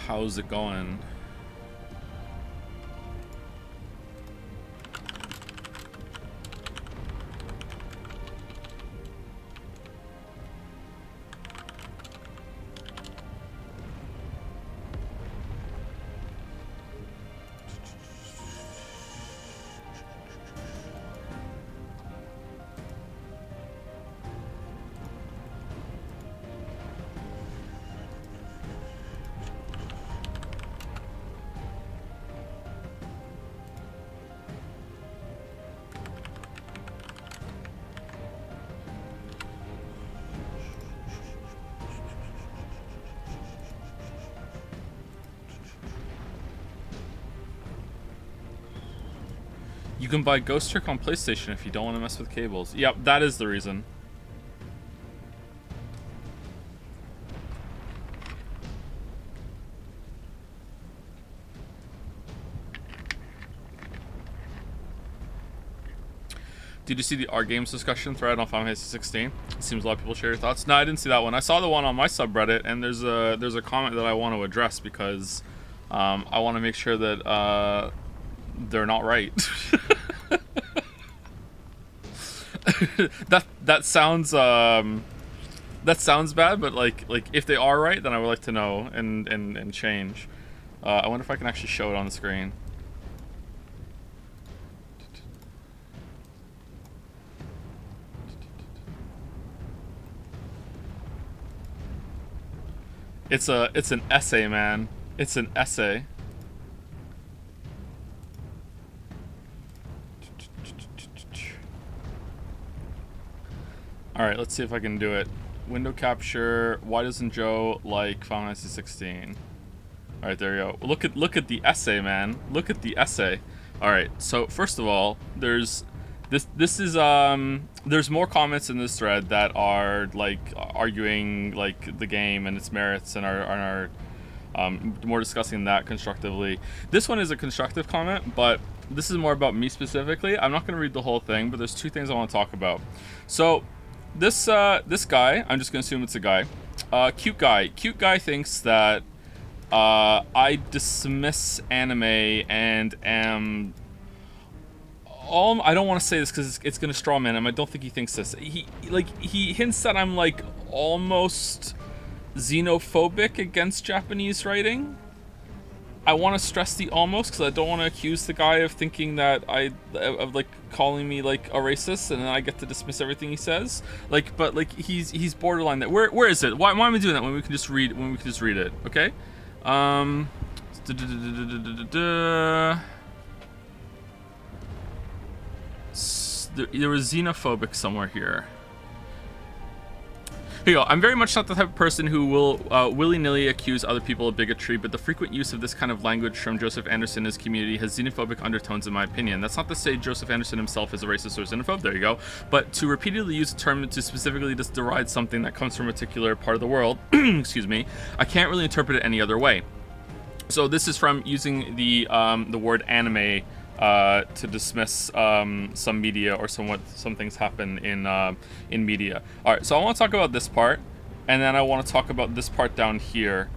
How's it going? You can buy Ghost Trick on PlayStation if you don't want to mess with cables. Yep, that is the reason. Did you see the R Games discussion thread on Final Fantasy 16? It seems a lot of people share your thoughts. No, I didn't see that one. I saw the one on my subreddit, and there's a comment that I want to address because I want to make sure that they're not right. that sounds bad, but like if they are right, then I would like to know and change. I wonder if I can actually show it on the screen. It's an essay, man. It's an essay. Alright, let's see if I can do it. Window capture. Why doesn't Joe like Final Fantasy 16? Alright, there you go. Look at the essay, man. Look at the essay. Alright, so first of all, there's more comments in this thread that are like arguing like the game and its merits and are more discussing that constructively. This one is a constructive comment, but this is more about me specifically. I'm not going to read the whole thing, but there's two things I want to talk about. So this guy, I'm just going to assume it's a guy. Cute guy thinks that I dismiss anime and am... I don't want to say this because it's going to strawman him. I don't think he thinks this. He hints that I'm like almost xenophobic against Japanese writing. I want to stress the almost because I don't want to accuse the guy of thinking that of like calling me like a racist, and then I get to dismiss everything he says. But he's borderline that. Where is it? Why am I doing that when we can just read it? Okay. There was xenophobic somewhere here. Here you go. I'm very much not the type of person who will willy-nilly accuse other people of bigotry, but the frequent use of this kind of language from Joseph Anderson and his community has xenophobic undertones in my opinion. That's not to say Joseph Anderson himself is a racist or xenophobe, there you go, but to repeatedly use a term to specifically just deride something that comes from a particular part of the world, excuse me, I can't really interpret it any other way. So this is from using the word anime to dismiss some media or some things happen in media. All right, so I want to talk about this part, and then I want to talk about this part down here,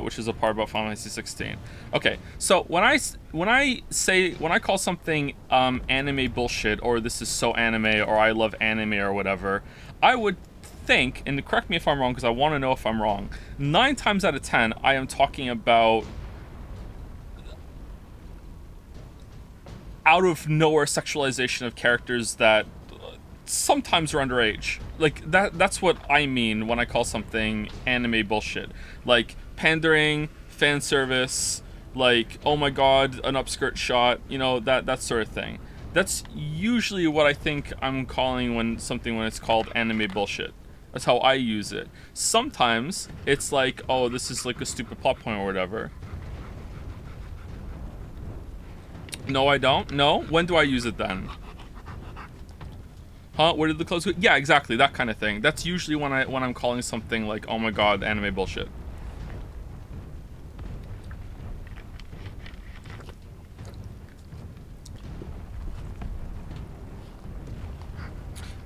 which is a part about Final Fantasy 16. Okay, so when I call something anime bullshit, or this is so anime, or I love anime, or whatever, I would think, and correct me if I'm wrong because I want to know if I'm wrong, 9 times out of 10 I am talking about out of nowhere sexualization of characters that sometimes are underage. Like that's what I mean when I call something anime bullshit. Like pandering, fan service, like oh my god, an upskirt shot, you know, that sort of thing. That's usually what I think I'm calling when it's called anime bullshit. That's how I use it. Sometimes it's like, oh, this is like a stupid plot point or whatever. No, I don't. No? When do I use it then? Huh? Where did the clothes go? Yeah, exactly. That kind of thing. That's usually when I'm calling something like, oh my god, anime bullshit.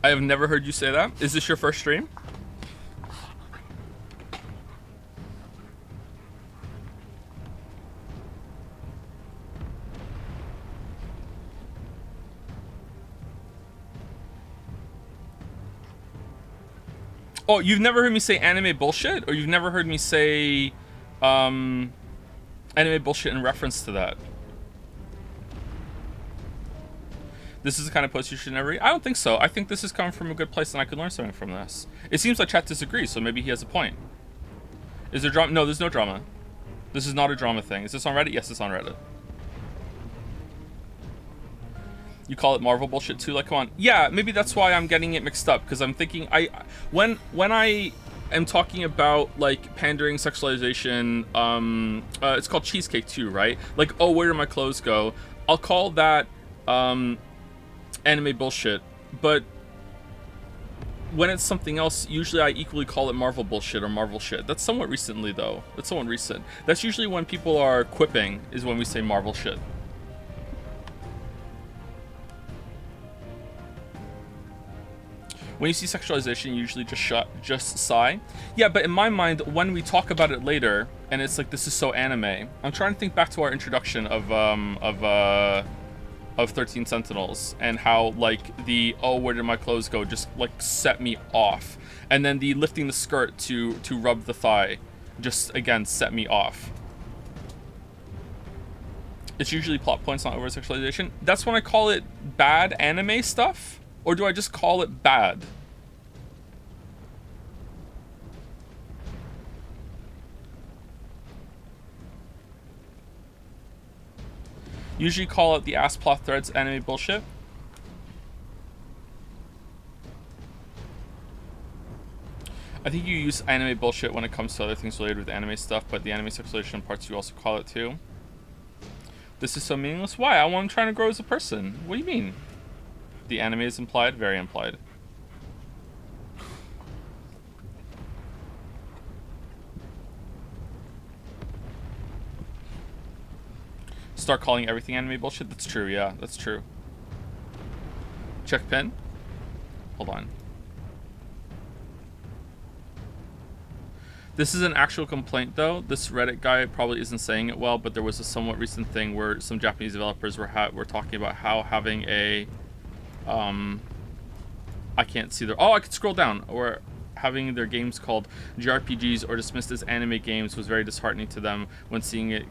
I have never heard you say that. Is this your first stream? Oh, you've never heard me say anime bullshit? Or you've never heard me say anime bullshit in reference to that? This is the kind of post you should never read? I don't think so. I think this is coming from a good place and I could learn something from this. It seems like chat disagrees, so maybe he has a point. Is there drama? No, there's no drama. This is not a drama thing. Is this on Reddit? Yes, it's on Reddit. You call it Marvel bullshit too? Like, come on. Yeah, maybe that's why I'm getting it mixed up, because I'm thinking when I am talking about like pandering, sexualization, it's called cheesecake too, right? Like, oh, where did my clothes go? I'll call that anime bullshit, but when it's something else, usually I equally call it Marvel bullshit or Marvel shit. That's somewhat recently though. That's somewhat recent. That's usually when people are quipping, is when we say Marvel shit. When you see sexualization, you usually just sigh. Yeah, but in my mind, when we talk about it later, and it's like, this is so anime, I'm trying to think back to our introduction of 13 Sentinels, and how like the, oh, where did my clothes go, just like set me off. And then the lifting the skirt to rub the thigh just, again, set me off. It's usually plot points, not over sexualization. That's when I call it bad anime stuff. Or do I just call it bad? Usually call it the ass plot threads anime bullshit. I think you use anime bullshit when it comes to other things related with anime stuff, but the anime sexualization parts you also call it too. This is so meaningless. Why? I'm trying to grow as a person. What do you mean? The anime is implied? Very implied. Start calling everything anime bullshit? That's true, yeah, that's true. Check pin? Hold on. This is an actual complaint though. This Reddit guy probably isn't saying it well, but there was a somewhat recent thing where some Japanese developers were talking about how having a I can't see their, oh, I could scroll down, or having their games called JRPGs or dismissed as anime games was very disheartening to them when seeing it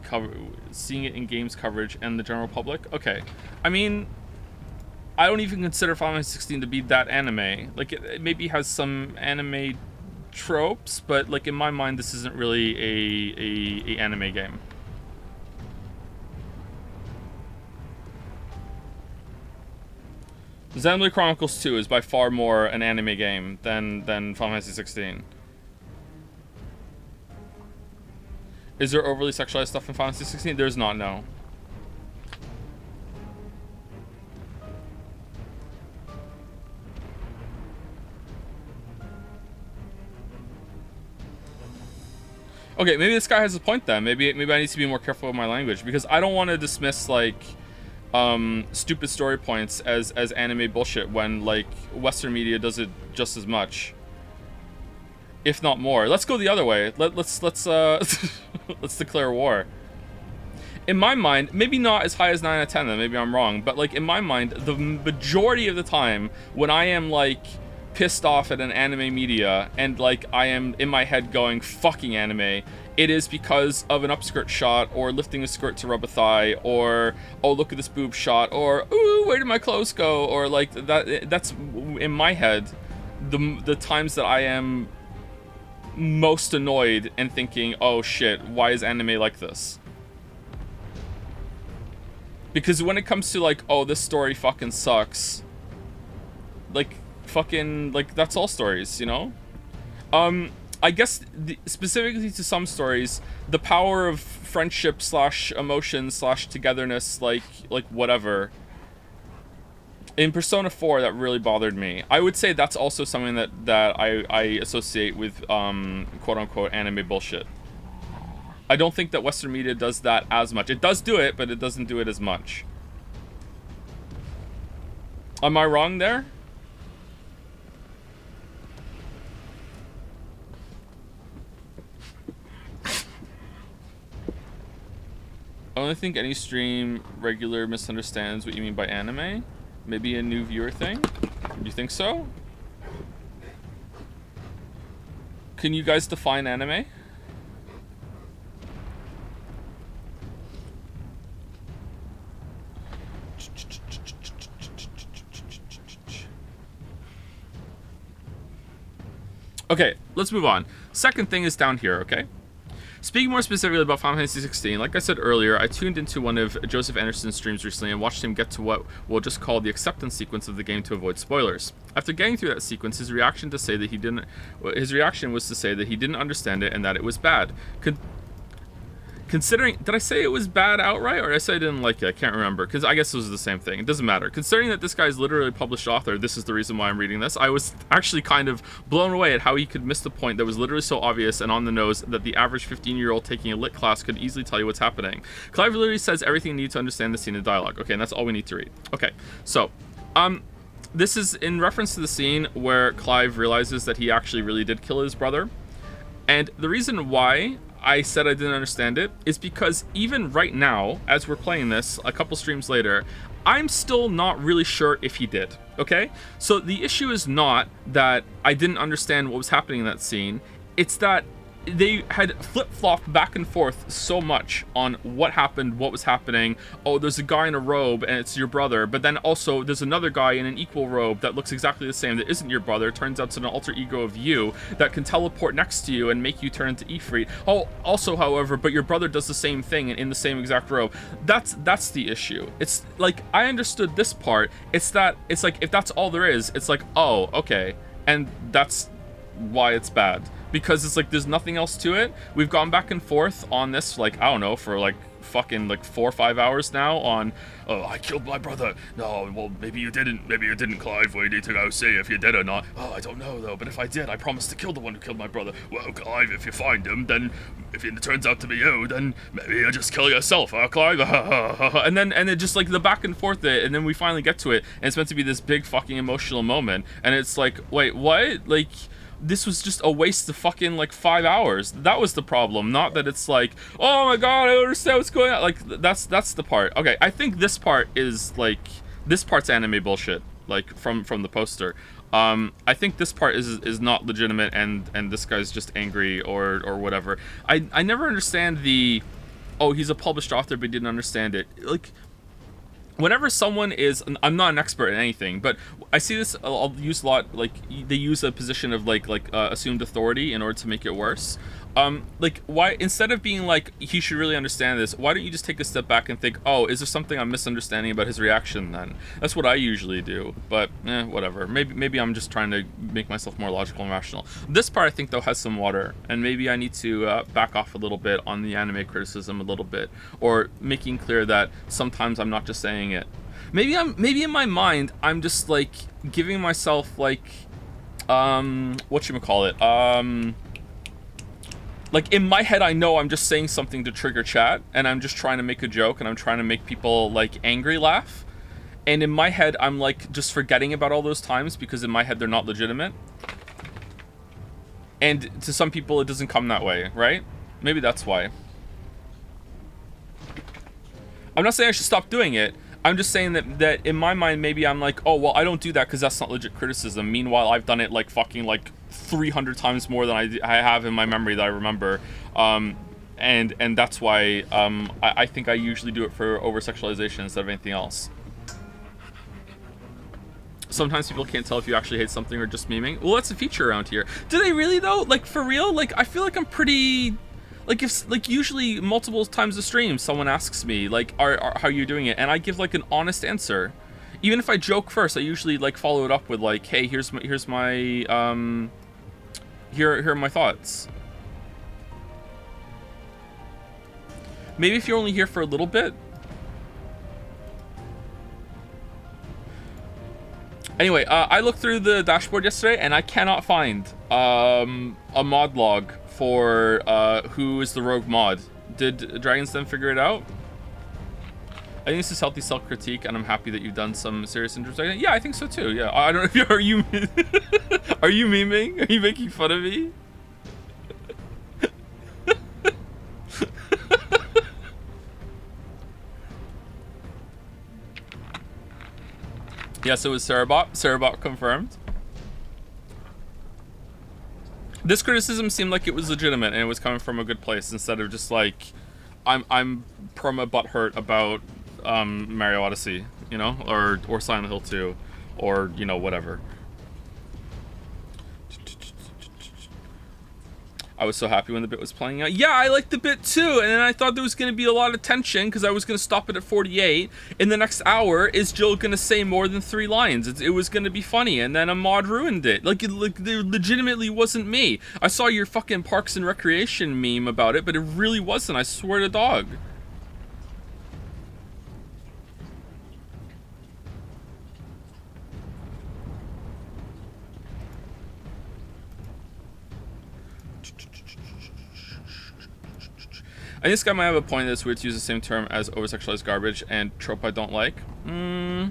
in games coverage and the general public. Okay, I mean, I don't even consider Final Fantasy 16 to be that anime. Like, it maybe has some anime tropes, but like in my mind, this isn't really a anime game. Xenoblade Chronicles 2 is by far more an anime game than Final Fantasy 16. Is there overly sexualized stuff in Final Fantasy 16? There's not, no. Okay, maybe this guy has a point then. Maybe I need to be more careful with my language, because I don't want to dismiss like stupid story points as anime bullshit when like Western media does it just as much, if not more. Let's go the other way. Let's let's declare war. In my mind, maybe not as high as 9 out of 10, then maybe I'm wrong, but like in my mind, the majority of the time when I am like pissed off at an anime media and like I am in my head going fucking anime, it is because of an upskirt shot, or lifting a skirt to rub a thigh, or oh, look at this boob shot, or ooh, where did my clothes go, or like that. That's in my head the times that I am most annoyed and thinking, oh shit, why is anime like this? Because when it comes to like, oh, this story fucking sucks, like fucking like that's all stories, you know. I guess specifically to some stories, the power of friendship slash emotion slash togetherness, like whatever. In Persona 4, that really bothered me. I would say that's also something that I associate with quote-unquote anime bullshit. I don't think that Western media does that as much. It does do it, but it doesn't do it as much. Am I wrong there? I don't think any stream regular misunderstands what you mean by anime. Maybe a new viewer thing? Do you think so? Can you guys define anime? Okay, let's move on. Second thing is down here, okay? Speaking more specifically about Final Fantasy XVI, like I said earlier, I tuned into one of Joseph Anderson's streams recently and watched him get to what we'll just call the acceptance sequence of the game to avoid spoilers. After getting through that sequence, his reaction was to say that he didn't understand it and that it was bad. Considering, did I say it was bad outright, or did I say I didn't like it? I can't remember, because I guess it was the same thing. It doesn't matter. Considering that this guy's literally a published author, this is the reason why I'm reading this, I was actually kind of blown away at how he could miss the point that was literally so obvious and on the nose that the average 15-year-old taking a lit class could easily tell you what's happening. Clive literally says everything you need to understand the scene in dialogue. Okay, and that's all we need to read. Okay, so, this is in reference to the scene where Clive realizes that he actually really did kill his brother. And the reason why I said I didn't understand it is because even right now, as we're playing this, a couple streams later, I'm still not really sure if he did, okay? So the issue is not that I didn't understand what was happening in that scene, it's that they had flip-flopped back and forth so much on what happened, what was happening. Oh, there's a guy in a robe and it's your brother, but then also there's another guy in an equal robe that looks exactly the same that isn't your brother. Turns out it's an alter ego of you that can teleport next to you and make you turn into Ifrit. Oh, also, however, but your brother does the same thing in the same exact robe. That's the issue. It's like, I understood this part. It's like, if that's all there is, it's like, oh, okay. And that's why it's bad. Because it's like there's nothing else to it. We've gone back and forth on this, like, I don't know, for like fucking like 4 or 5 hours now on, oh, I killed my brother. No, well, maybe you didn't, Clive. We need to go see if you did or not. Oh, I don't know though, but if I did, I promised to kill the one who killed my brother. Well, Clive, if you find him, then if it turns out to be you, then maybe you just kill yourself, huh, Clive? and then just like the back and forth and then we finally get to it, and it's meant to be this big fucking emotional moment, and it's like, wait, what? Like, this was just a waste of fucking like 5 hours. That was the problem, not that it's like, oh my god, I don't understand what's going on. Like, that's the part. Okay, I think this part is like, this part's anime bullshit, like from the poster. I think this part is not legitimate, and this guy's just angry or whatever. I never understand the, oh, he's a published author but didn't understand it. Like, whenever someone is, I'm not an expert in anything, but I see this, I'll use a lot, like, they use a position of like assumed authority in order to make it worse. Like, why, instead of being like, he should really understand this, why don't you just take a step back and think, oh, is there something I'm misunderstanding about his reaction then? That's what I usually do, but whatever. Maybe I'm just trying to make myself more logical and rational. This part, I think, though, has some water, and maybe I need to back off a little bit on the anime criticism a little bit, or making clear that sometimes I'm not just saying it. Maybe in my mind, I'm just like giving myself like, whatchamacallit, like, in my head, I know I'm just saying something to trigger chat, and I'm just trying to make a joke, and I'm trying to make people, like, angry laugh. And in my head, I'm, like, just forgetting about all those times, because in my head, they're not legitimate. And to some people, it doesn't come that way, right? Maybe that's why. I'm not saying I should stop doing it. I'm just saying that in my mind, maybe I'm like, oh, well, I don't do that because that's not legit criticism. Meanwhile, I've done it, like, fucking, like, 300 times more than I have in my memory that I remember. And that's why I think I usually do it for over-sexualization instead of anything else. Sometimes people can't tell if you actually hate something or just memeing. Well, that's a feature around here. Do they really, though? Like, for real? Like, I feel like I'm pretty... Like if like usually multiple times a stream someone asks me like how are you doing it, and I give like an honest answer. Even if I joke first, I usually like follow it up with like, hey, here's my here are my thoughts. Maybe if you're only here for a little bit. Anyway, I looked through the dashboard yesterday and I cannot find a mod log for who is the rogue mod. Did Dragon's Den figure it out? I think this is healthy self-critique, and I'm happy that you've done some serious introspection. Yeah, I think so too. Yeah, I don't know if are you are you memeing? Are you making fun of me? Yes, it was Cerebot. Cerebot confirmed. This criticism seemed like it was legitimate and it was coming from a good place, instead of just like, I'm perma butthurt about Mario Odyssey, you know, or Silent Hill 2, or you know, whatever. I was so happy when the bit was playing out. Yeah, I liked the bit too, and then I thought there was going to be a lot of tension because I was going to stop it at 48. In the next hour, is Jill going to say more than 3 lines? It was going to be funny, and then a mod ruined it. Like, it legitimately wasn't me. I saw your fucking Parks and Recreation meme about it, but it really wasn't. I swear to dog. I think this guy might have a point that it's weird to use the same term as over-sexualized garbage and trope I don't like. I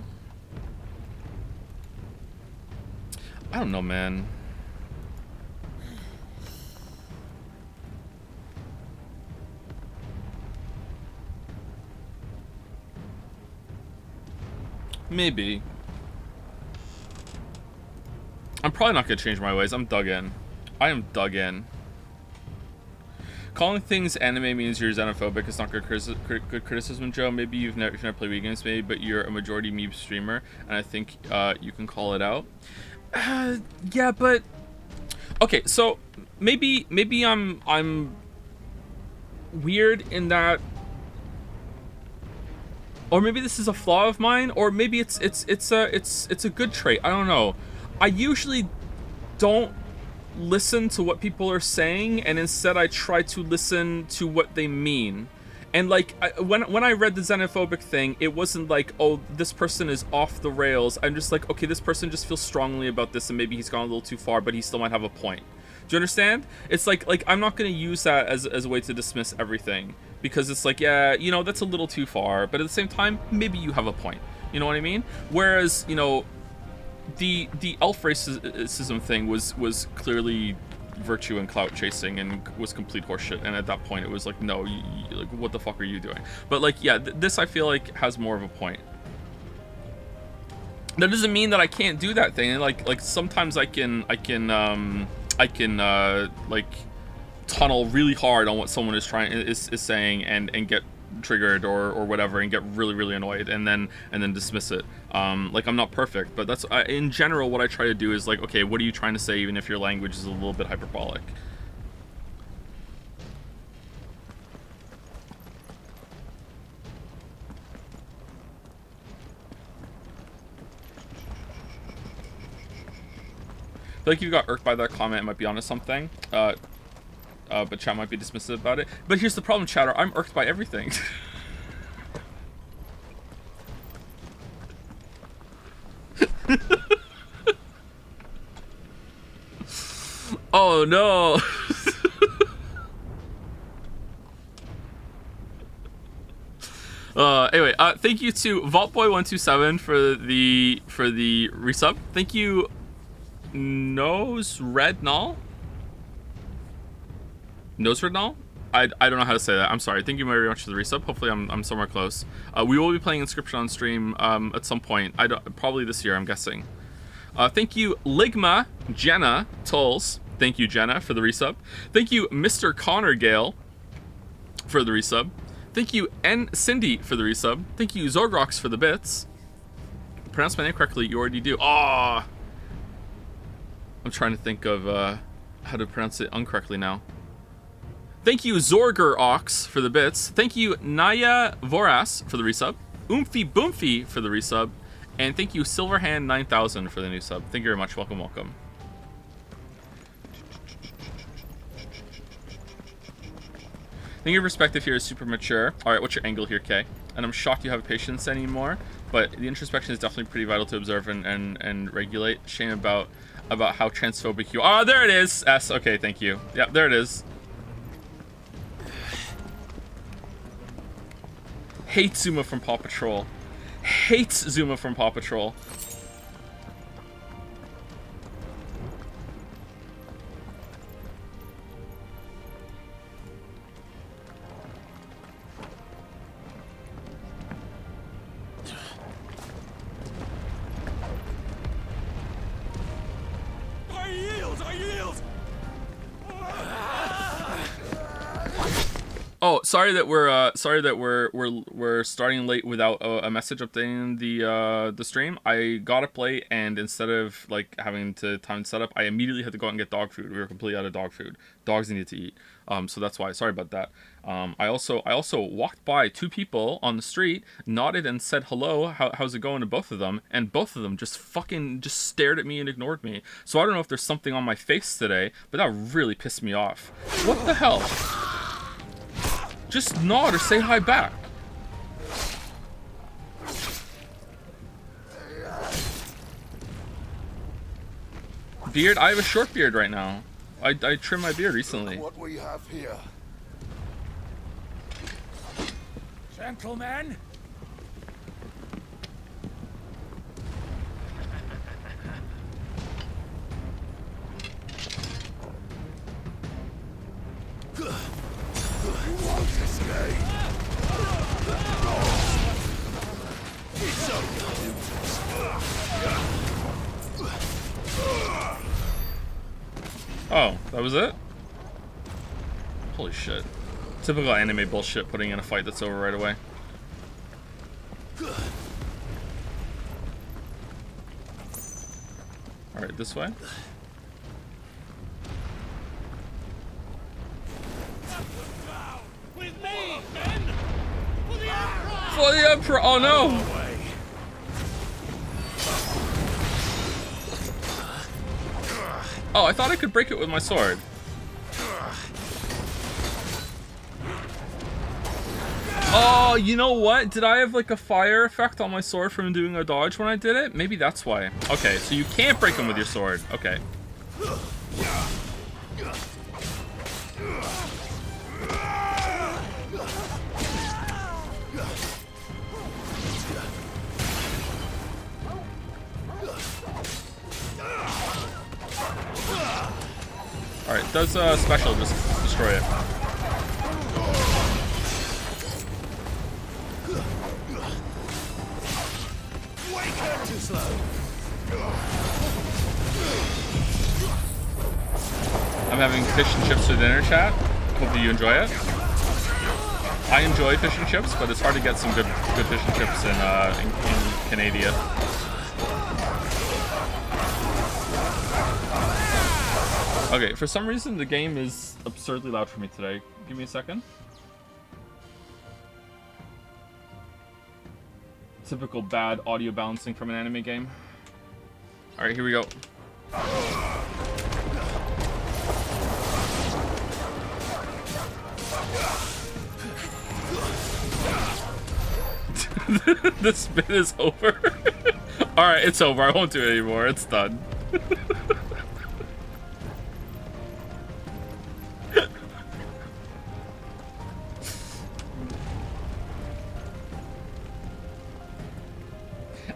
don't know, man. Maybe. I'm probably not going to change my ways. I'm dug in. I am dug in. Calling things anime means you're xenophobic. It's not good criticism, Joe. Maybe you've never played Wii games, maybe, but you're a majority meme streamer, and I think you can call it out. Yeah, but okay. So maybe I'm weird in that, or maybe this is a flaw of mine, or maybe it's a good trait. I don't know. I usually don't listen to what people are saying, and instead I try to listen to what they mean. And like when I read the xenophobic thing, it wasn't like, oh, this person is off the rails. I'm just like, okay, this person just feels strongly about this, and maybe he's gone a little too far, but he still might have a point. Do you understand? It's like I'm not going to use that as a way to dismiss everything, because it's like, yeah, you know, that's a little too far, but at the same time, maybe you have a point. You know what I mean? Whereas, you know, the elf racism thing was clearly virtue and clout chasing and was complete horseshit, and at that point it was like, no, like, what the fuck are you doing? But like, yeah, this I feel like has more of a point. That doesn't mean that I can't do that thing, and like sometimes I can like tunnel really hard on what someone is saying and get triggered or whatever, and get really annoyed, and then dismiss it. Like, I'm not perfect, but that's in general what I try to do is like, okay, what are you trying to say, even if your language is a little bit hyperbolic? I feel like you got irked by that comment and might be onto something. But chat might be dismissive about it. But here's the problem, chatter. I'm irked by everything. Oh no. Anyway, thank you to VaultBoy127 for the resub. Thank you, Nose Red Null. Nose Red Null? I don't know how to say that. I'm sorry. Thank you very much for the resub. Hopefully I'm somewhere close. We will be playing Inscription on stream at some point. Probably this year, I'm guessing. Thank you, Ligma Jenna Tolls. Thank you, Jenna, for the resub. Thank you, Mr. Connor Gale, for the resub. Thank you, N. Cindy, for the resub. Thank you, Zorgrox, for the bits. Pronounce my name correctly. You already do. Ah, I'm trying to think of how to pronounce it incorrectly now. Thank you, Zorger Ox, for the bits. Thank you, Naya Voras, for the resub. Oomphy Boomfy for the resub. And thank you, Silverhand9000, for the new sub. Thank you very much. Welcome, welcome. I think your perspective here is super mature. All right, what's your angle here, Kay? And I'm shocked you have patience anymore, but the introspection is definitely pretty vital to observe and regulate. Shame about how transphobic you are. Oh, there it is. S. Okay, thank you. Yep, there it is. Hates Zuma from Paw Patrol. Hates Zuma from Paw Patrol. I yield! I yield! Oh, sorry that we're starting late without a message updating the stream. I got up late, and instead of like having to time set up, I immediately had to go out and get dog food. We were completely out of dog food. Dogs needed to eat. So that's why. Sorry about that. I also walked by two people on the street, nodded and said hello. How's it going to both of them? And both of them just stared at me and ignored me. So I don't know if there's something on my face today, but that really pissed me off. What the hell? Just nod or say hi back. Beard? I have a short beard right now. I trimmed my beard recently. What we have here. Gentlemen. Oh, that was it? Holy shit. Typical anime bullshit, putting in a fight that's over right away. Alright, this way. With me, men! For the Emperor! For the Emperor! Oh no! Oh, I thought I could break it with my sword. Oh, you know what? Did I have like a fire effect on my sword from doing a dodge when I did it? Maybe that's why. Okay, so you can't break them with your sword. Okay. Alright, does special just destroy it? Too slow. I'm having fish and chips for dinner, chat. Hope that you enjoy it. I enjoy fish and chips, but it's hard to get some good fish and chips in Canada. Okay, for some reason the game is absurdly loud for me today. Give me a second. Typical bad audio balancing from an anime game. Alright, here we go. The spin is over. Alright, it's over. I won't do it anymore. It's done.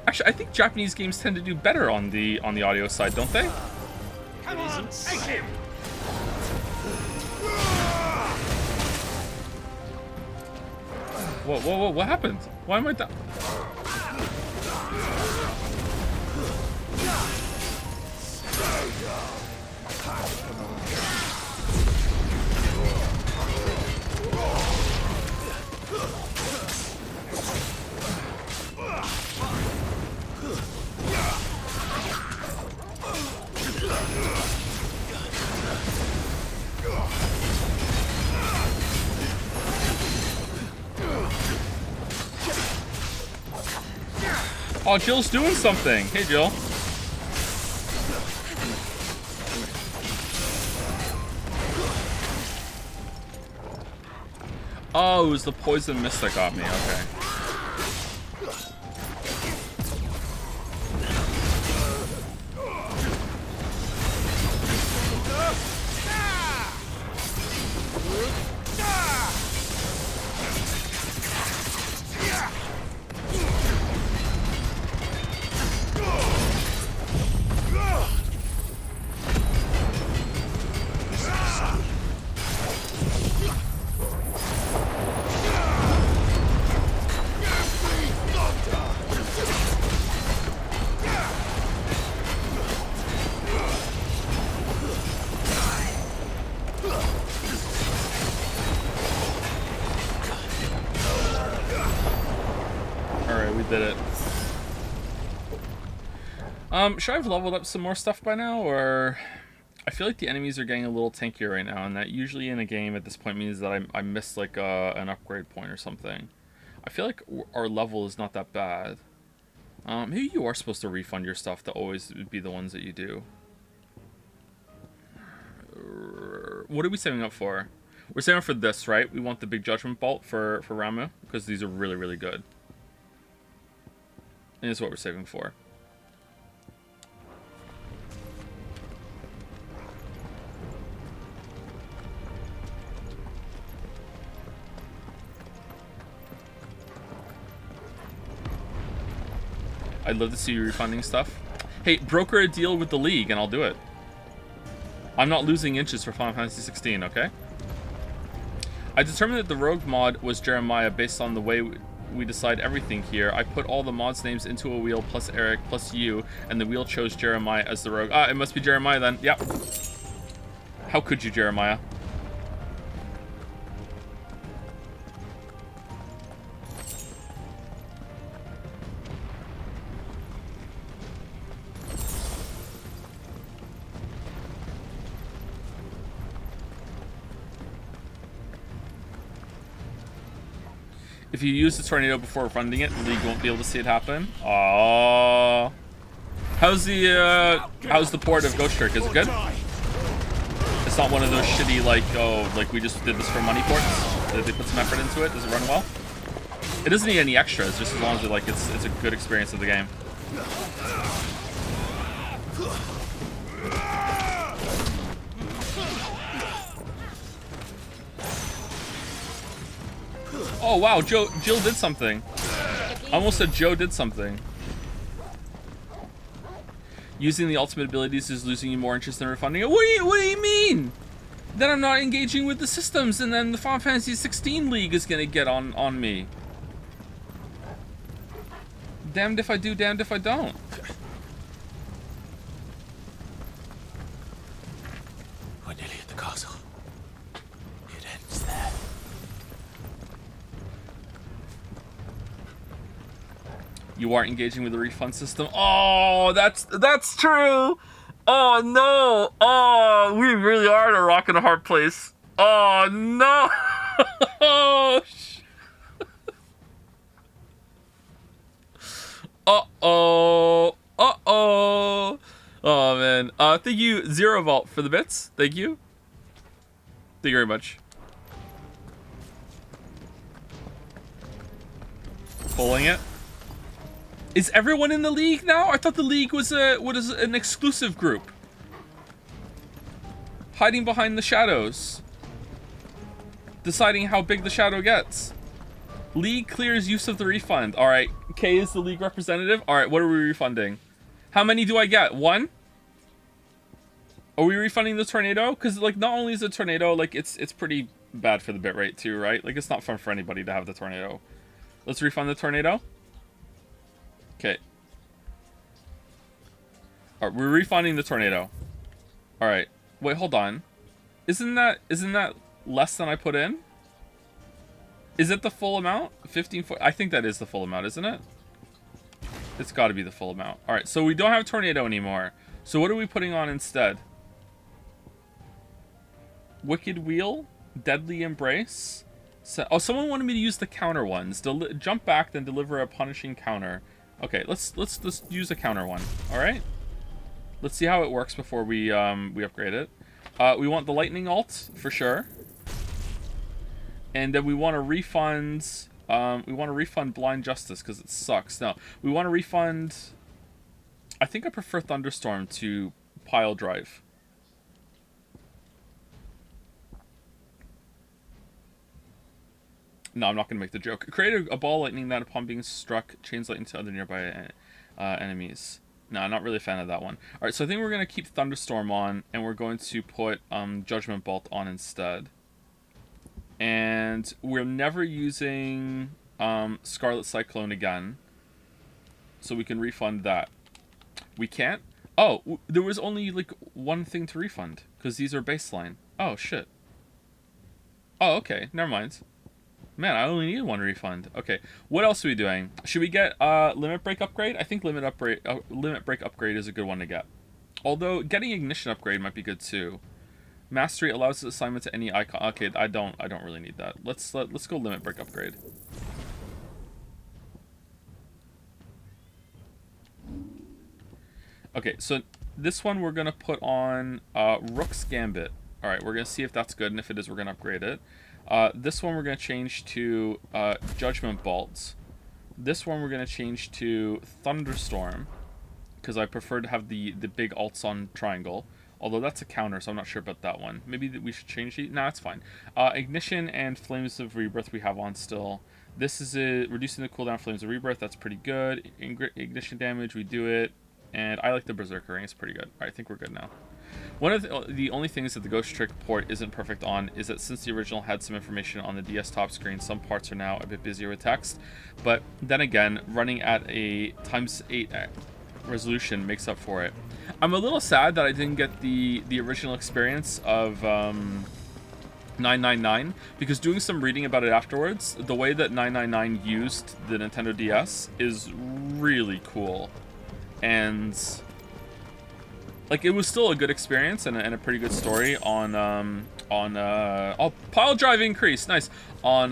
Actually, I think Japanese games tend to do better on the audio side, don't they? Come on, take him! Whoa, what happened? Why am I down? Oh, Jill's doing something. Hey, Jill. Oh, it was the poison mist that got me. Okay. Did it. Should I have leveled up some more stuff by now, or I feel like the enemies are getting a little tankier right now, and that usually in a game at this point means that I missed like an upgrade point or something. I feel like our level is not that bad. Maybe you are supposed to refund your stuff to always be the ones that you do. What are we saving up for? We're saving up for this, right? We want the big judgment bolt for Ramu, because these are really, really good. And it's what we're saving for. I'd love to see you refunding stuff. Hey, broker a deal with the League and I'll do it. I'm not losing inches for Final Fantasy 16, okay? I determined that the rogue mod was Jeremiah based on the way we decide everything here. I put all the mods' names into a wheel plus Eric plus you, and the wheel chose Jeremiah as the rogue. Ah, it must be Jeremiah then. Yep. How could you, Jeremiah? If you use the tornado before refunding it, the League won't be able to see it happen. Aww. How's the port of Ghost Trick? Is it good? It's not one of those shitty, like, oh, like we just did this for money ports? Did they put some effort into it? Does it run well? It doesn't need any extras, just as long as it's a good experience of the game. Oh wow, Jill did something. I almost said Joe did something. Using the ultimate abilities is losing you more interest than refunding it. What do you mean? Then I'm not engaging with the systems, and then the Final Fantasy 16 League is gonna get on me. Damned if I do, damned if I don't. We're nearly at the castle. It ends there. You are engaging with the refund system. Oh, that's true. Oh no. Oh, we really are in a rock and a hard place. Oh no. Oh. Uh-oh. Uh-oh. Oh man. Thank you, Zero Vault, for the bits. Thank you. Thank you very much. Pulling it. Is everyone in the League now? I thought the League was an exclusive group. Hiding behind the shadows. Deciding how big the shadow gets. League clears use of the refund. Alright, Kay is the League representative. Alright, what are we refunding? How many do I get? One? Are we refunding the tornado? Because, like, not only is the tornado, like, it's pretty bad for the bit rate too, right? Like, it's not fun for anybody to have the tornado. Let's refund the tornado. Okay. Alright, we're refunding the tornado. Alright. Wait, hold on. Isn't that less than I put in? Is it the full amount? 15 foot. I think that is the full amount, isn't it? It's got to be the full amount. Alright, so we don't have tornado anymore. So what are we putting on instead? Wicked Wheel? Deadly Embrace? So, oh, someone wanted me to use the counter ones. Jump back, then deliver a punishing counter. Okay, let's use a counter one. All right. Let's see how it works before we upgrade it. We want the lightning alt for sure, and then we want to refund. We want to refund blind justice because it sucks. No, we want to refund. I think I prefer thunderstorm to pile drive. No, I'm not going to make the joke. Create a ball lightning that upon being struck, chains lightning to other nearby enemies. No, I'm not really a fan of that one. Alright, so I think we're going to keep Thunderstorm on, and we're going to put Judgment Bolt on instead. And we're never using Scarlet Cyclone again, so we can refund that. We can't? Oh, there was only like one thing to refund, because these are baseline. Oh, shit. Oh, okay, never mind. Man, I only need one refund. Okay, what else are we doing? Should we get limit break upgrade? I think limit break upgrade is a good one to get. Although getting ignition upgrade might be good too. Mastery allows assignment to any icon. Okay, I don't really need that. Let's go limit break upgrade. Okay, so this one we're gonna put on Rook's Gambit. All right, we're gonna see if that's good, and if it is, we're gonna upgrade it. This one we're going to change to Judgment Bolt. This one we're going to change to Thunderstorm, because I prefer to have the big alts on Triangle. Although that's a counter, so I'm not sure about that one. Maybe we should change it. No, it's fine. Ignition and Flames of Rebirth we have on still. This is reducing the cooldown of Flames of Rebirth. That's pretty good. Ignition damage, we do it. And I like the Berserker Ring. It's pretty good. All right, I think we're good now. One of the only things that the Ghost Trick port isn't perfect on is that since the original had some information on the DS top screen, some parts are now a bit busier with text. But then again, running at a ×8 resolution makes up for it. I'm a little sad that I didn't get the original experience of 999, because doing some reading about it afterwards, the way that 999 used the Nintendo DS is really cool. And like, it was still a good experience and a pretty good story on oh, pile drive increase, nice, on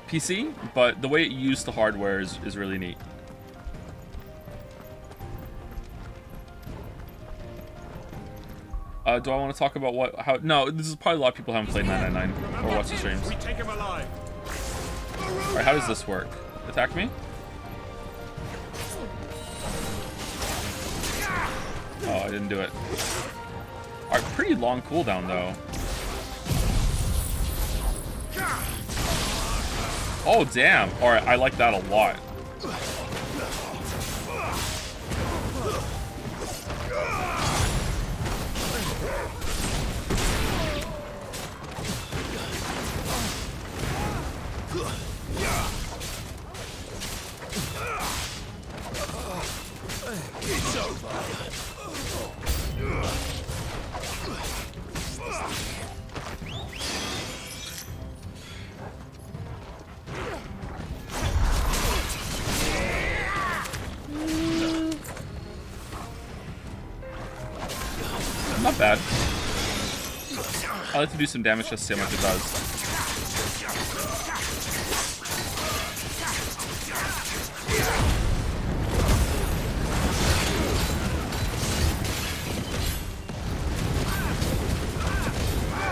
PC, but the way it used the hardware is really neat. Do I want to talk about how? No, this is probably a lot of people haven't played 999 or watched the streams. We take him alive. All right, how does this work? Attack me? Oh, I didn't do it. Alright, pretty long cooldown, though. Oh, damn. Alright, I like that a lot. It's over. Not bad. I like to do some damage just to see how much it does.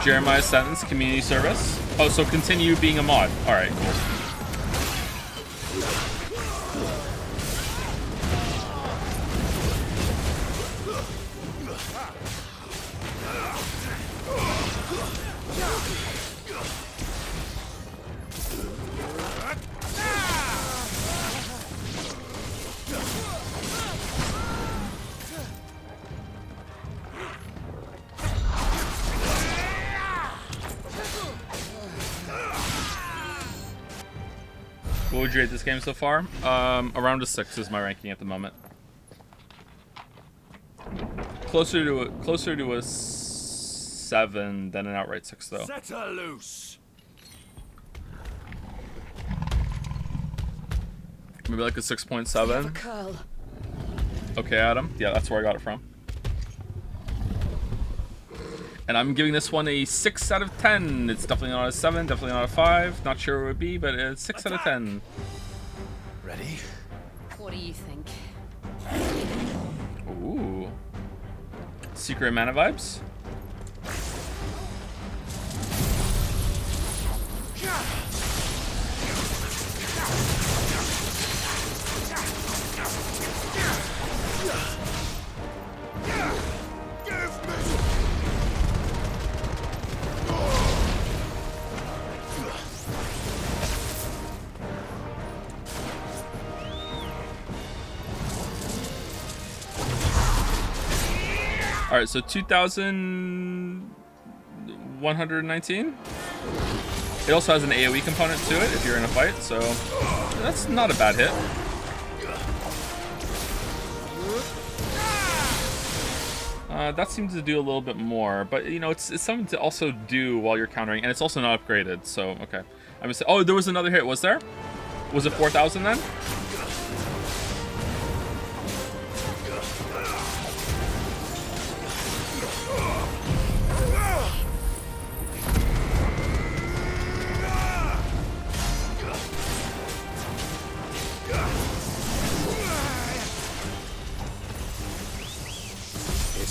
Jeremiah's sentence, community service. Oh, so continue being a mod. Alright, cool. What would you rate this game so far? Around a 6 is my ranking at the moment. Closer to a 7 than an outright 6, though. Set her loose. Maybe like a 6.7. Okay, Adam. Yeah, that's where I got it from. And I'm giving this one a 6 out of 10. It's definitely not a 7, definitely not a 5. Not sure what it would be, but it's 6 out of 10. you think? Ooh. Secret mana vibes? All right, so 2,119. It also has an AoE component to it if you're in a fight, so that's not a bad hit. That seems to do a little bit more, but you know, it's something to also do while you're countering, and it's also not upgraded. So okay, I'm gonna say, oh, there was another hit. Was there? Was it 4,000 then?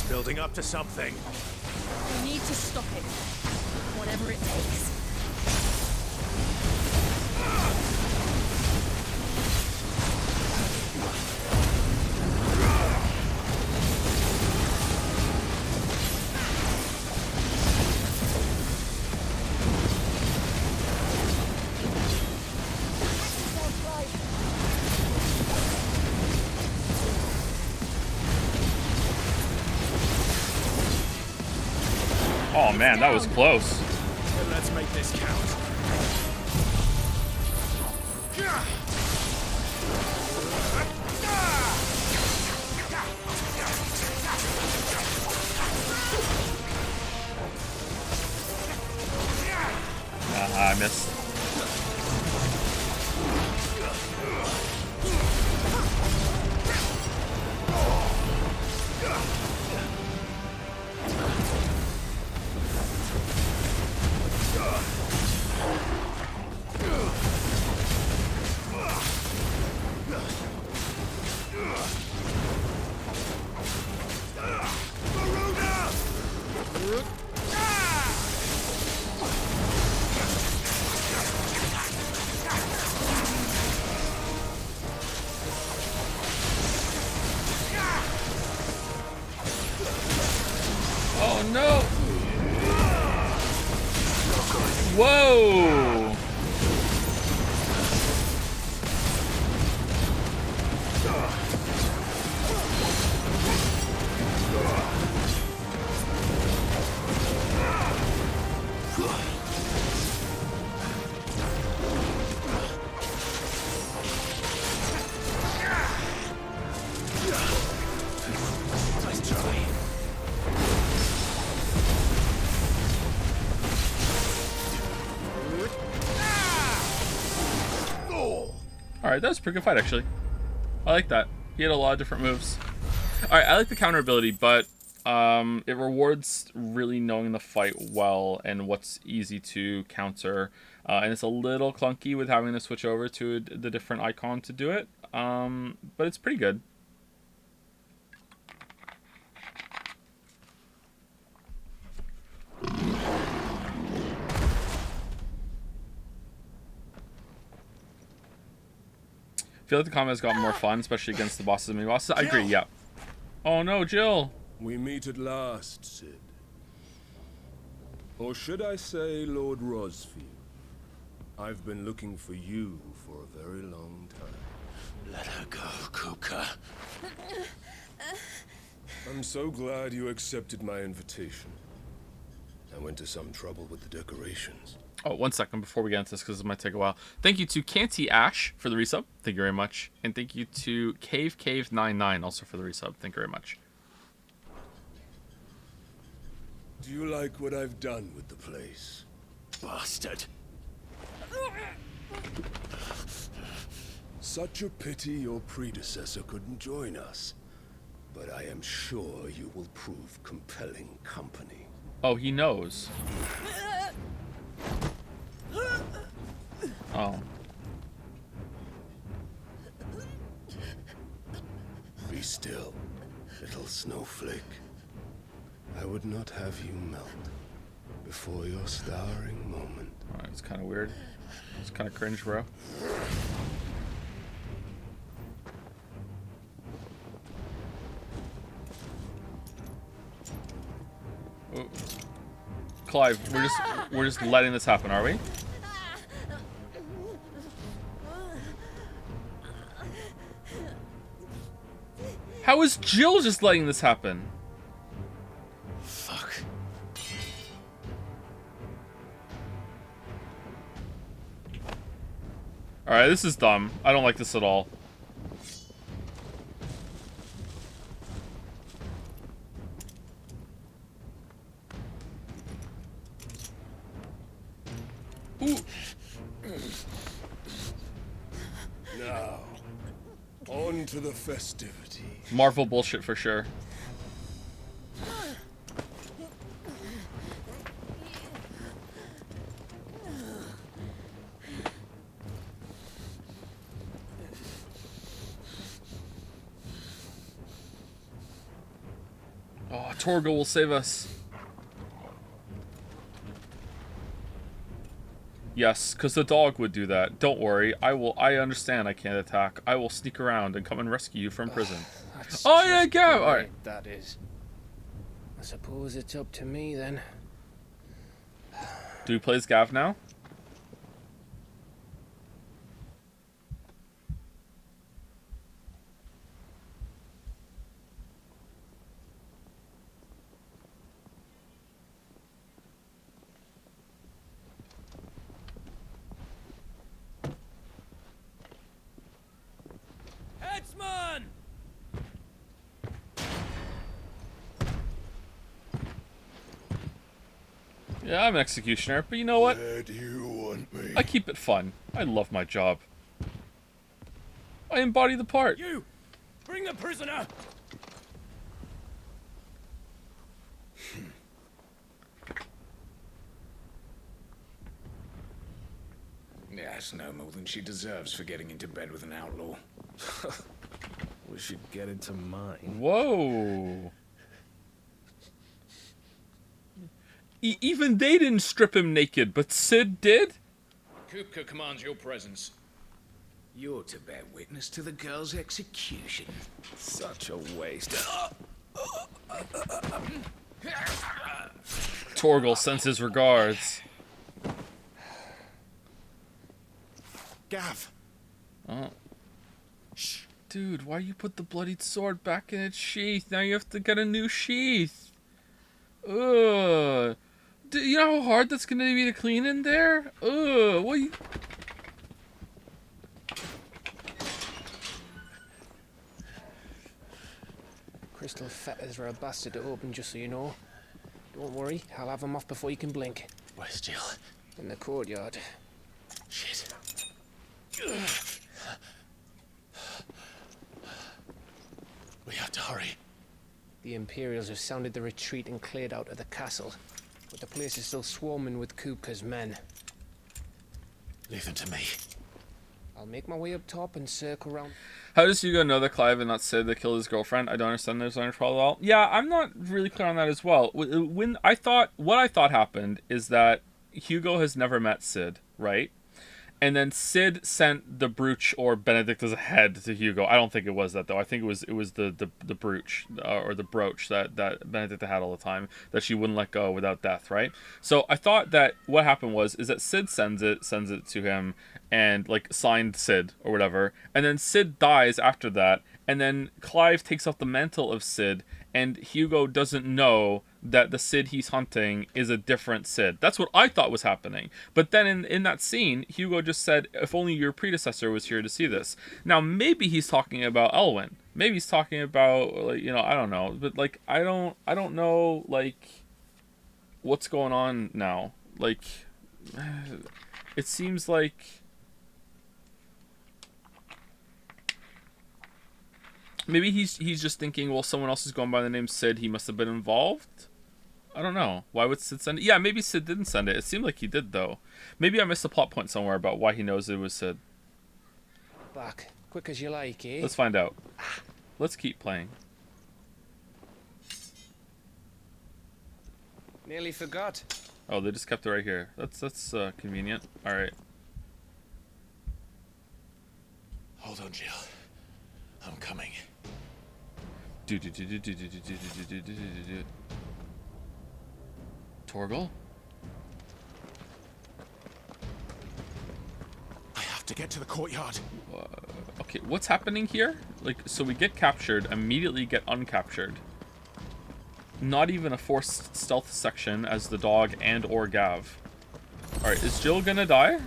Building up to something. We need to stop it. Whatever it takes. Oh man, that was close. Let's make this count. I missed. Oh no! Whoa! Nice try. Alright, that was a pretty good fight, actually. I like that. He had a lot of different moves. Alright, I like the counter ability, but it rewards really knowing the fight well and what's easy to counter. And it's a little clunky with having to switch over to the different icon to do it. But it's pretty good. I feel like the combat has gotten more fun, especially against the bosses and mini bosses. I agree, yeah. Oh no, Jill! We meet at last, Sid. Or should I say, Lord Rosfield? I've been looking for you for a very long time. Let her go, Kuka. I'm so glad you accepted my invitation. I went to some trouble with the decorations. Oh, 1 second before we get into this, because this might take a while. Thank you to Canty Ash for the resub. Thank you very much. And thank you to Cave99 also for the resub. Thank you very much. Do you like what I've done with the place? Bastard. Such a pity your predecessor couldn't join us. But I am sure you will prove compelling company. Oh, he knows. Oh. still, little snowflake. I would not have you melt before your starring moment. Alright, it's kind of weird. It's kind of cringe, bro. Ooh. Clive, we're just letting this happen, are we? How is Jill just letting this happen? Fuck. Alright, this is dumb. I don't like this at all. Ooh. Now, on to the festivity. Marvel bullshit for sure. Oh, Torgo will save us. Yes, because the dog would do that. Don't worry. I understand I can't attack. I will sneak around and come and rescue you from prison. Oh, yeah, Gav! Alright. That is. I suppose it's up to me then. Do we play as Gav now? Headsman! Yeah, I'm an executioner, but you know what? Where do you want me? I keep it fun. I love my job. I embody the part. You! Bring the prisoner! Yeah, it's no more than she deserves for getting into bed with an outlaw. We should get into mine. Whoa. Even they didn't strip him naked, but Sid did? Kupka commands your presence. You're to bear witness to the girl's execution. Such a waste. Torgal sends his regards. Gav! Oh. Dude, why you put the bloodied sword back in its sheath? Now you have to get a new sheath. Ugh. You know how hard that's gonna be to clean in there? Ugh. What you... Crystal fetters are a bastard to open, just so you know. Don't worry, I'll have them off before you can blink. Where's Jill? In the courtyard. Shit. We have to hurry. The Imperials have sounded the retreat and cleared out of the castle. But the place is still swarming with Kupka's men. Leave them to me. I'll make my way up top and circle round. How does Hugo know that Clive and not Sid that killed his girlfriend? I don't understand there's under trial at all. Yeah, I'm not really clear on that as well. What I thought happened is that Hugo has never met Sid, right? And then Sid sent the brooch or Benedict as a head to Hugo. I don't think it was that though. I think it was the brooch or the brooch that Benedict had all the time that she wouldn't let go without death, right? So I thought that what happened is that Sid sends it to him and like signed Sid or whatever, and then Sid dies after that, and then Clive takes off the mantle of Sid, and Hugo doesn't know that the Sid he's hunting is a different Sid. That's what I thought was happening. But then in that scene, Hugo just said, if only your predecessor was here to see this. Now, maybe he's talking about Elwyn. Maybe he's talking about, like, you know, I don't know. But, like, I don't know, like, what's going on now. Like, it seems like... Maybe he's just thinking, well, someone else is going by the name Sid. He must have been involved. I don't know. Why would Sid send it? Yeah, maybe Sid didn't send it. It seemed like he did, though. Maybe I missed a plot point somewhere about why he knows it was Sid. Back, quick as you like, eh? Let's find out. Let's keep playing. Nearly forgot. Oh, they just kept it right here. That's convenient. All right. Hold on, Jill. I'm coming. Torgal? I have to get to the courtyard. Okay, what's happening here? Like, so we get captured, immediately get uncaptured. Not even a forced stealth section as the dog and or Gav. Alright, is Jill gonna die?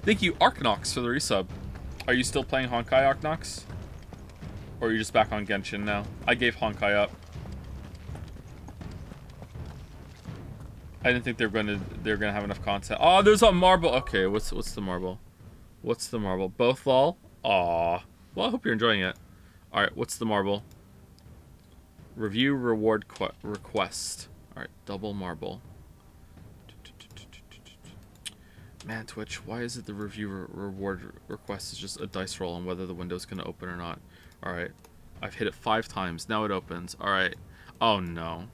Thank you, Arknox, for the resub. Are you still playing Honkai, Arknox? Or are you just back on Genshin now? I gave Honkai up. I didn't think they're gonna have enough content. Oh, there's a marble. Okay, what's the marble? What's the marble? Both lol? Aw. Well, I hope you're enjoying it. Alright, what's the marble? Review reward request. Alright, double marble. Man, Twitch, why is it the review reward request is just a dice roll on whether the window's gonna open or not? Alright. I've hit it 5 times. Now it opens. Alright. Oh no.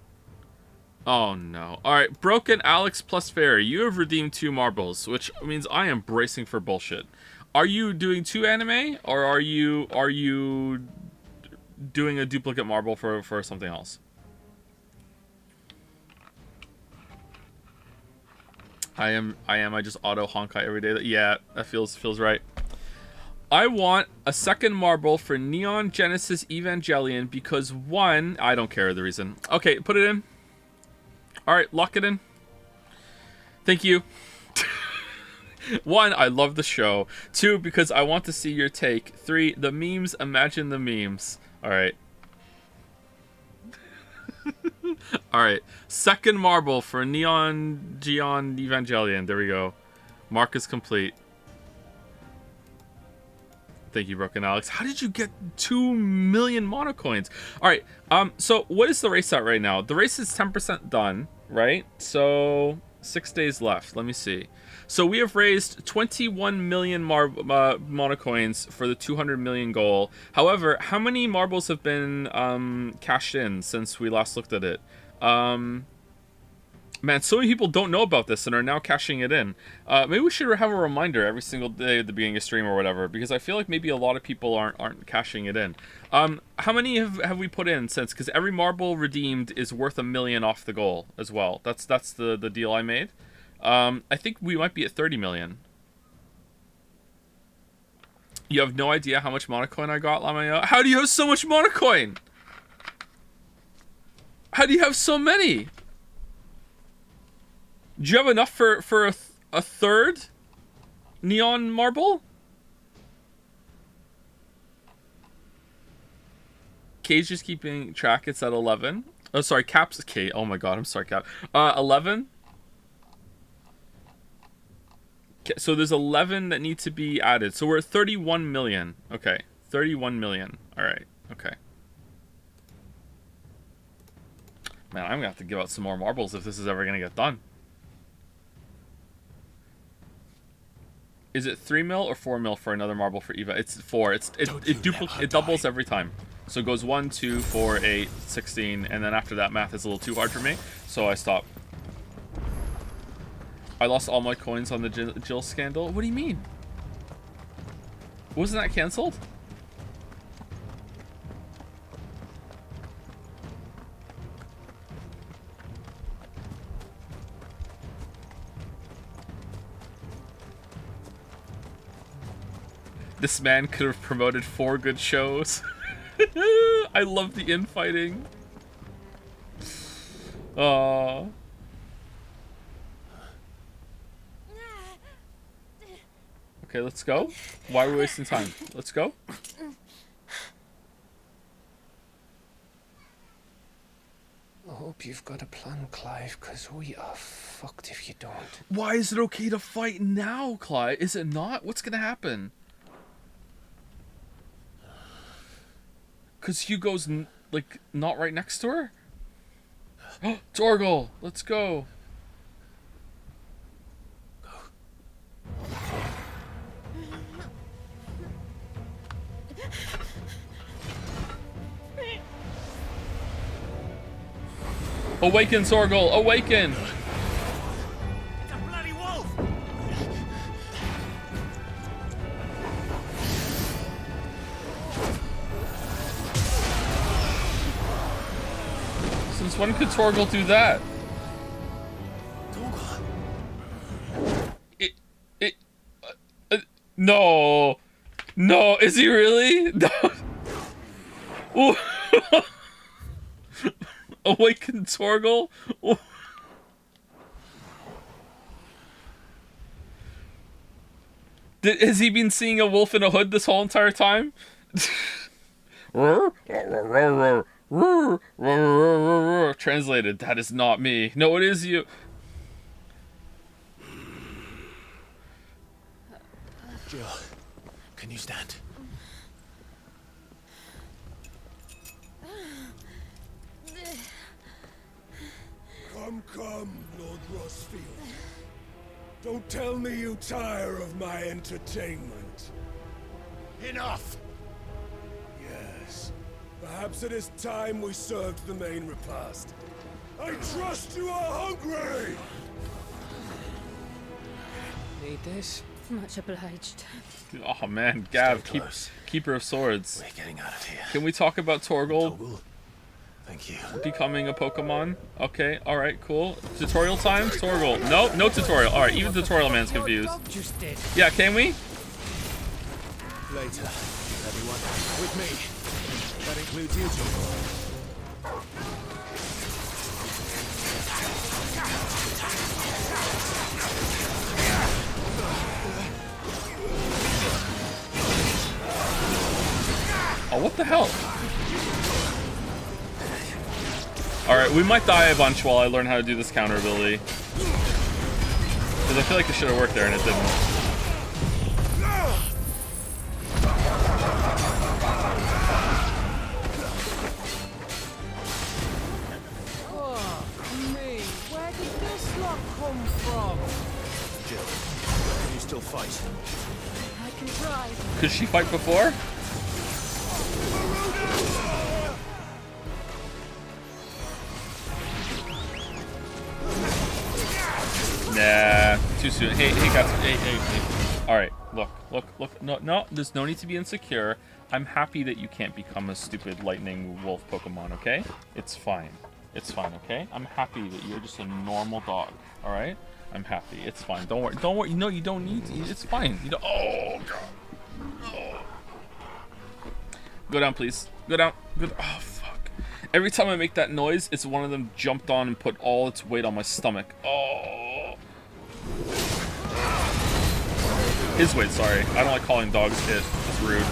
Oh no. Alright, Broken Alex plus Fairy. You have redeemed 2 marbles, which means I am bracing for bullshit. Are you doing 2 anime? Or are you doing a duplicate marble for something else? I just auto Honkai every day. Yeah, that feels right. I want a second marble for Neon Genesis Evangelion because 1, I don't care the reason. Okay, put it in. All right, lock it in. Thank you. 1, I love the show. 2, because I want to see your take. 3, the memes, imagine the memes. All right. All right, second marble for Neon Evangelion. There we go. Mark is complete. Thank you, Broken Alex. How did you get 2 million monocoins? All right. So what is the race at right now? The race is 10% done, right? So 6 days left. Let me see. So we have raised 21 million monocoins for the 200 million goal. However, how many marbles have been cashed in since we last looked at it? Man, so many people don't know about this and are now cashing it in. Maybe we should have a reminder every single day at the beginning of stream or whatever, because I feel like maybe a lot of people aren't cashing it in. How many have we put in since? Because every marble redeemed is worth 1 million off the goal as well. That's the deal I made. I think we might be at 30 million. You have no idea how much monocoin I got, Lamayo? How do you have so much monocoin? How do you have so many? Do you have enough for a third neon marble? K's just keeping track. It's at 11. Oh, sorry. Cap's K. Oh my god. I'm sorry, Cap. 11. So there's 11 that need to be added. So we're at 31 million. Okay. 31 million. All right. Okay. Man, I'm going to have to give out some more marbles if this is ever going to get done. Is it 3 mil or 4 mil for another marble for Eva? It's 4. It doubles every time. So it goes 1, 2, 4, 8, 16, and then after that math is a little too hard for me, so I stop. I lost all my coins on the Jill scandal. What do you mean? Wasn't that cancelled? This man could have promoted 4 good shows. I love the infighting. Aww. Okay, let's go. Why are we wasting time? Let's go. I hope you've got a plan, Clive, because we are fucked if you don't. Why is it okay to fight now, Clyde? Is it not? What's gonna happen? Because Hugo's like not right next to her. Torgal, let's go. Awaken, Torgal, awaken. It's a bloody wolf! Since when could Torgal do that? No. No, is he really? No. Awaken Torgal? Has he been seeing a wolf in a hood this whole entire time? Translated, that is not me. No, it is you. Jill, can you stand? Come, Lord Rossfield. Don't tell me you tire of my entertainment. Enough! Yes. Perhaps it is time we served the main repast. I trust you are hungry! Need this? Much obliged. Oh man, Gav, Stay close. keeper of swords. We're getting out of here. Can we talk about Torgal Toggle. Thank you. becoming a Pokemon? Okay, alright, cool. Tutorial time? Torgal. No, no tutorial. Alright, even tutorial man's confused. Just did. Yeah, can we? Later, everyone. With me. That includes you two. Oh, what the hell? Alright, we might die a bunch while I learn how to do this counter ability. Because I feel like it should have worked there and it didn't. Oh, me. Where did this lot come from? Jill, can you still fight? I can try. Could she fight before? Nah, too soon. Hey, guys. Hey. All right, look. No, there's no need to be insecure. I'm happy that you can't become a stupid lightning wolf Pokemon, okay? It's fine. It's fine, okay? I'm happy that you're just a normal dog, all right? I'm happy. It's fine. Don't worry. No, you don't need to. It's fine. You don't. Oh, God. Oh. Go down, please. Go down. Go. Oh, fuck. Every time I make that noise, it's one of them jumped on and put all its weight on my stomach. Oh. His weight, sorry. I don't like calling dogs it. It's rude.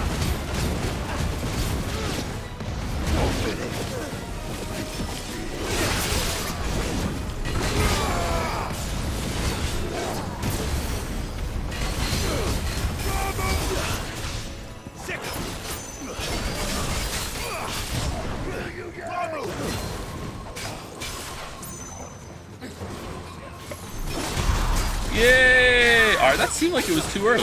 Yay! Alright, that seemed like it was too early.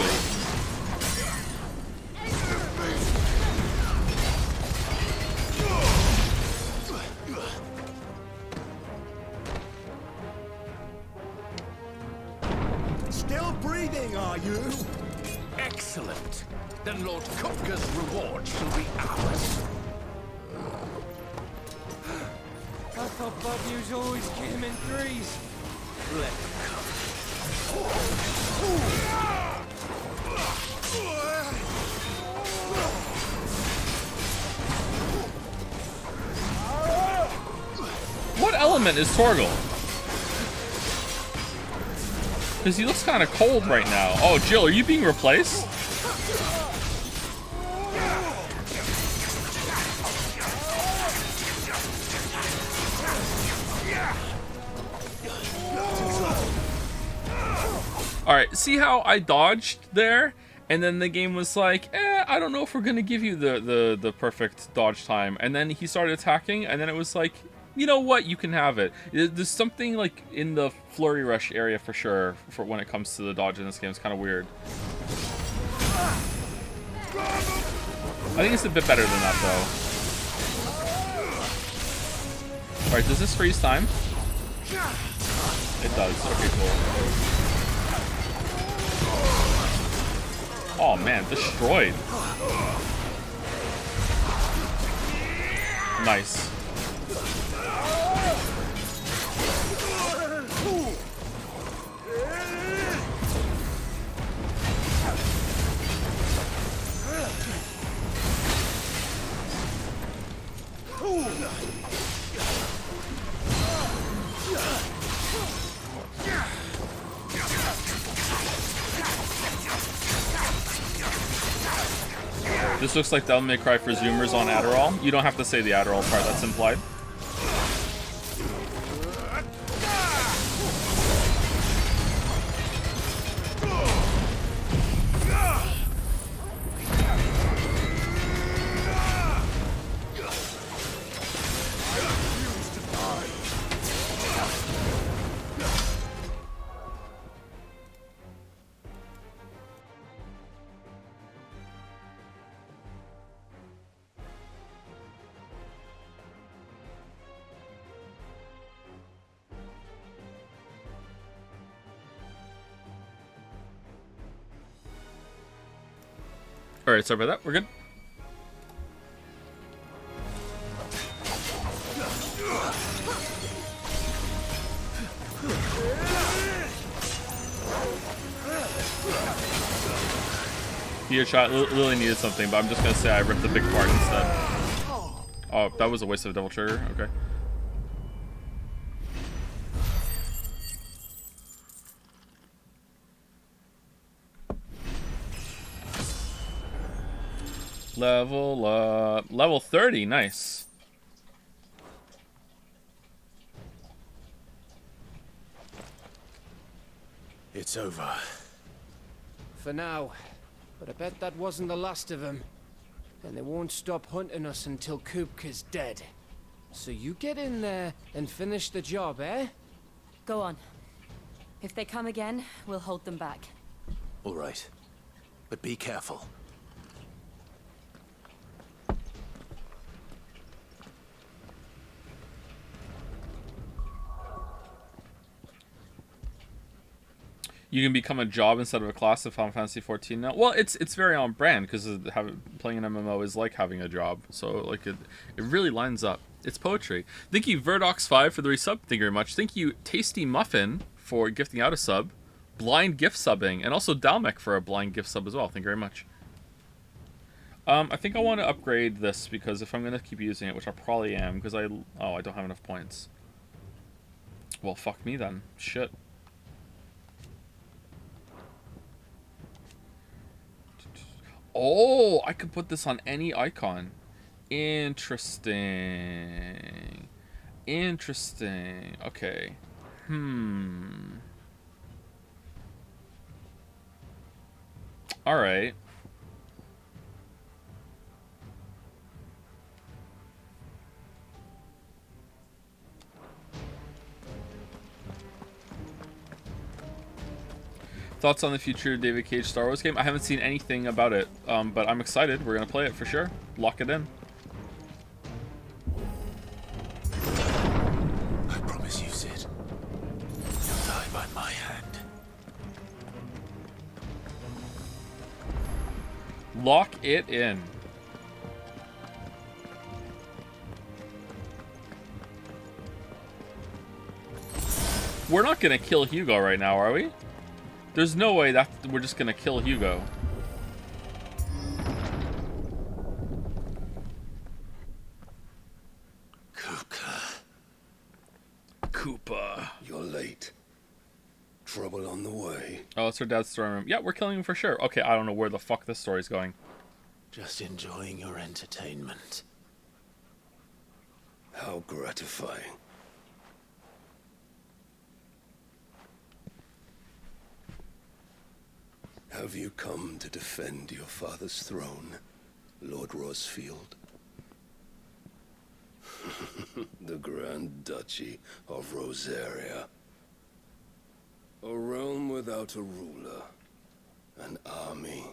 Still breathing, are you? Excellent. Then Lord Kupka's reward shall be ours. I thought bad news always came in threes. Let them come. What element is Torgal? Because he looks kind of cold right now. Oh, Jill, are you being replaced? Alright, see how I dodged there? And then the game was like, I don't know if we're gonna give you the perfect dodge time. And then he started attacking, and then it was like, you know what, you can have it. There's something like in the flurry rush area for sure for when it comes to the dodge in this game. It's kind of weird. I think it's a bit better than that though. Alright, does this freeze time? It does. Okay, cool. Oh man, destroyed. Nice. This looks like Devil May Cry for Zoomers on Adderall. You don't have to say the Adderall part, that's implied. Alright, sorry about that. We're good. Here, shot. Lily needed something, but I'm just gonna say I ripped the big part instead. Oh, that was a waste of a double trigger. Okay. Level up. Level 30, nice. It's over. For now. But I bet that wasn't the last of them. And they won't stop hunting us until Kupka's dead. So you get in there and finish the job, eh? Go on. If they come again, we'll hold them back. All right. But be careful. You can become a job instead of a class of Final Fantasy 14 now. Well, it's very on brand because playing an MMO is like having a job. So like it really lines up. It's poetry. Thank you Verdox5 for the resub. Thank you very much. Thank you Tasty Muffin for gifting out a sub. Blind gift subbing, and also Dalmec for a blind gift sub as well. Thank you very much. I think I want to upgrade this because if I'm gonna keep using it, which I probably am, because I don't have enough points. Well, fuck me then. Shit. Oh, I could put this on any icon. Interesting. Interesting. Okay. Alright. Thoughts on the future David Cage Star Wars game? I haven't seen anything about it, but I'm excited. We're gonna play it for sure. Lock it in. I promise you, Sid. You'll die by my hand. Lock it in. We're not gonna kill Hugo right now, are we? There's no way that we're just gonna kill Hugo. Koopa. You're late. Trouble on the way. Oh, it's her dad's story room. Yeah, we're killing him for sure. Okay, I don't know where the fuck this story's going. Just enjoying your entertainment. How gratifying. Have you come to defend your father's throne, Lord Rosfield? The Grand Duchy of Rosaria. A realm without a ruler, an army,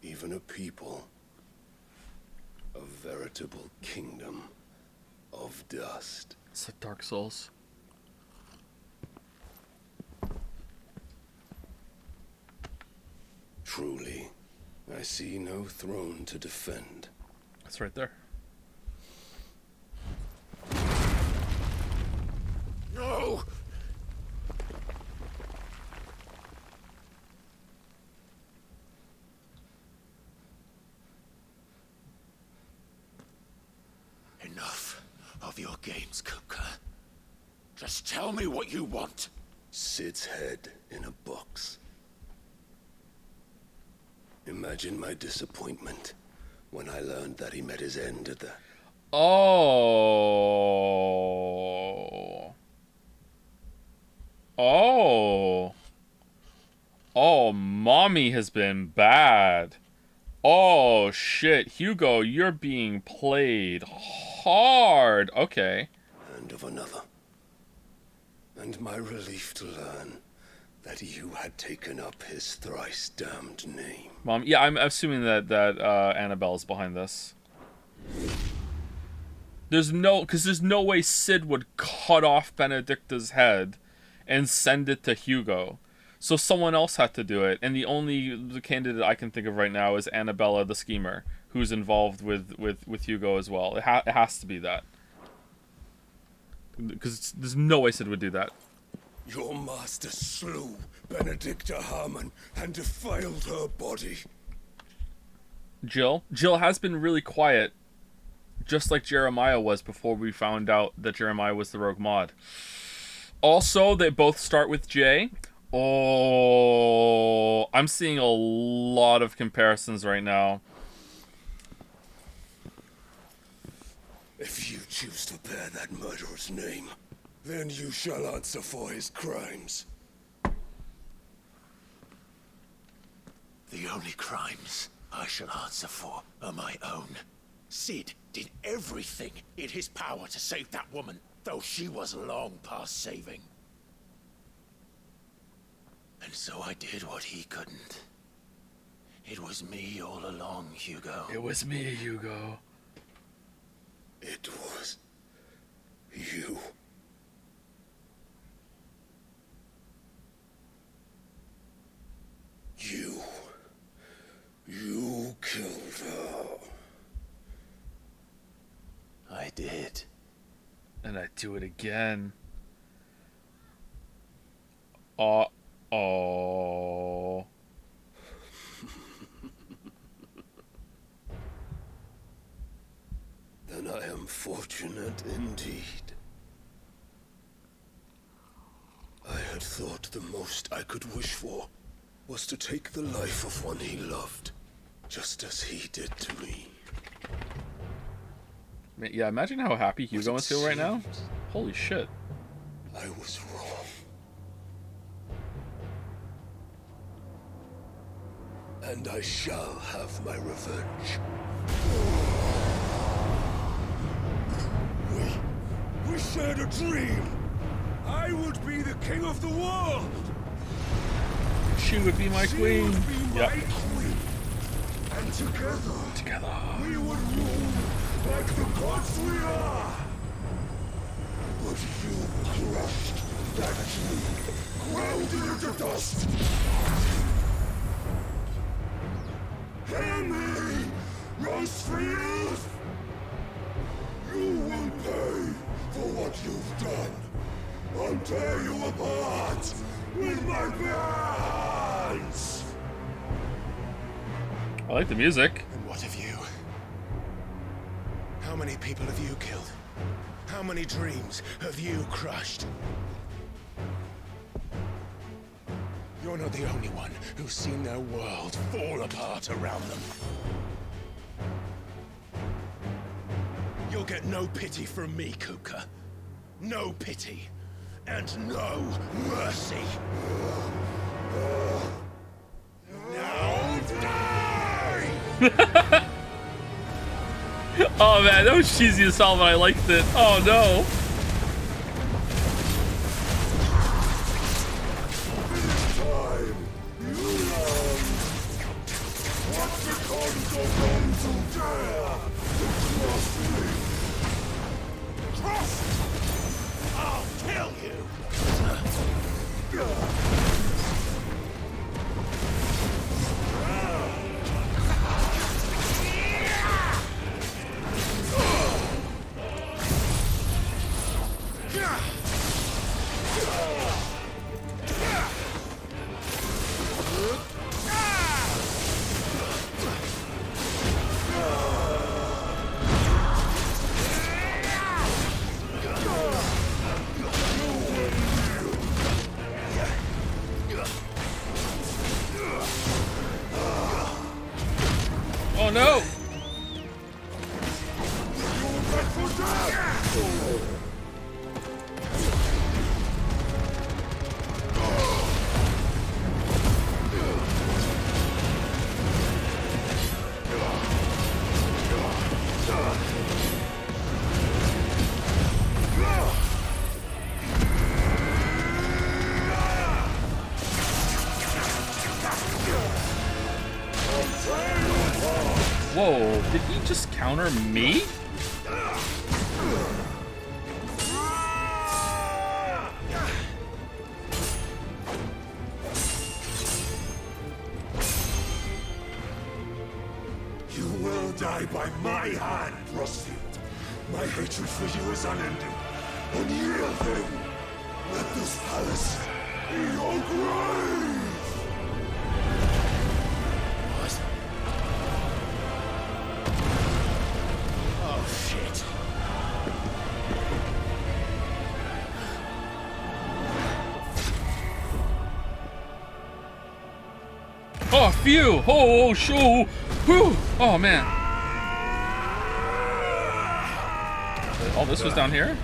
even a people. A veritable kingdom of dust. It's like Dark Souls. Truly, I see no throne to defend. That's right there. No! Enough of your games, Kupka. Just tell me what you want. Sid's head in a box. Imagine my disappointment when I learned that he met his end at the... Oh. Oh. Oh, mommy has been bad. Oh, shit. Hugo, you're being played hard. Okay. hand of another. And my relief to learn that you had taken up his thrice damned name. Mom, yeah, I'm assuming that Annabelle's behind this. There's no way Sid would cut off Benedicta's head and send it to Hugo. So someone else had to do it, and the candidate I can think of right now is Annabella the Schemer, who's involved with Hugo as well. It has to be that. Because there's no way Sid would do that. Your master slew Benedicta Harmon and defiled her body. Jill has been really quiet, just like Jeremiah was before we found out that Jeremiah was the rogue mod. Also, they both start with J. Oh, I'm seeing a lot of comparisons right now. If you choose to bear that murderer's name, then you shall answer for his crimes. The only crimes I shall answer for are my own. Sid did everything in his power to save that woman, though she was long past saving. And so I did what he couldn't. It was me all along, Hugo. It was me, Hugo. It was you. You killed her. I did. And I do it again. Uh-oh. Then I am fortunate indeed. I had thought the most I could wish for was to take the life of one he loved, just as he did to me. Yeah, imagine how happy Hugo must feel right now. Holy shit. I was wrong. And I shall have my revenge. We shared a dream. I would be the king of the world. She would be my queen. She would be my Yep. queen. And together, we would rule like the gods we are. But you crushed that dream, ground it into dust. Hear me, Rosefield! You will pay for what you've done. I'll tear you apart with my hands! I like the music. And what of you? How many people have you killed? How many dreams have you crushed? You're not the only one who's seen their world fall apart around them. You'll get no pity from me, Kuka. No pity. And no mercy. Oh man, that was cheesy as hell, but I liked it. Oh no. Time, you learn what becomes of those who dare to trust me. Trust! I'll kill you! Oh no! Whoa, did he just counter me? You will die by my hand, Frostfield. My hatred for you is unending. Unyielding. Let this palace be your grave! Oh, shit. Oh, phew! Oh, shoo! Whew! Oh, man. Oh, this was down here?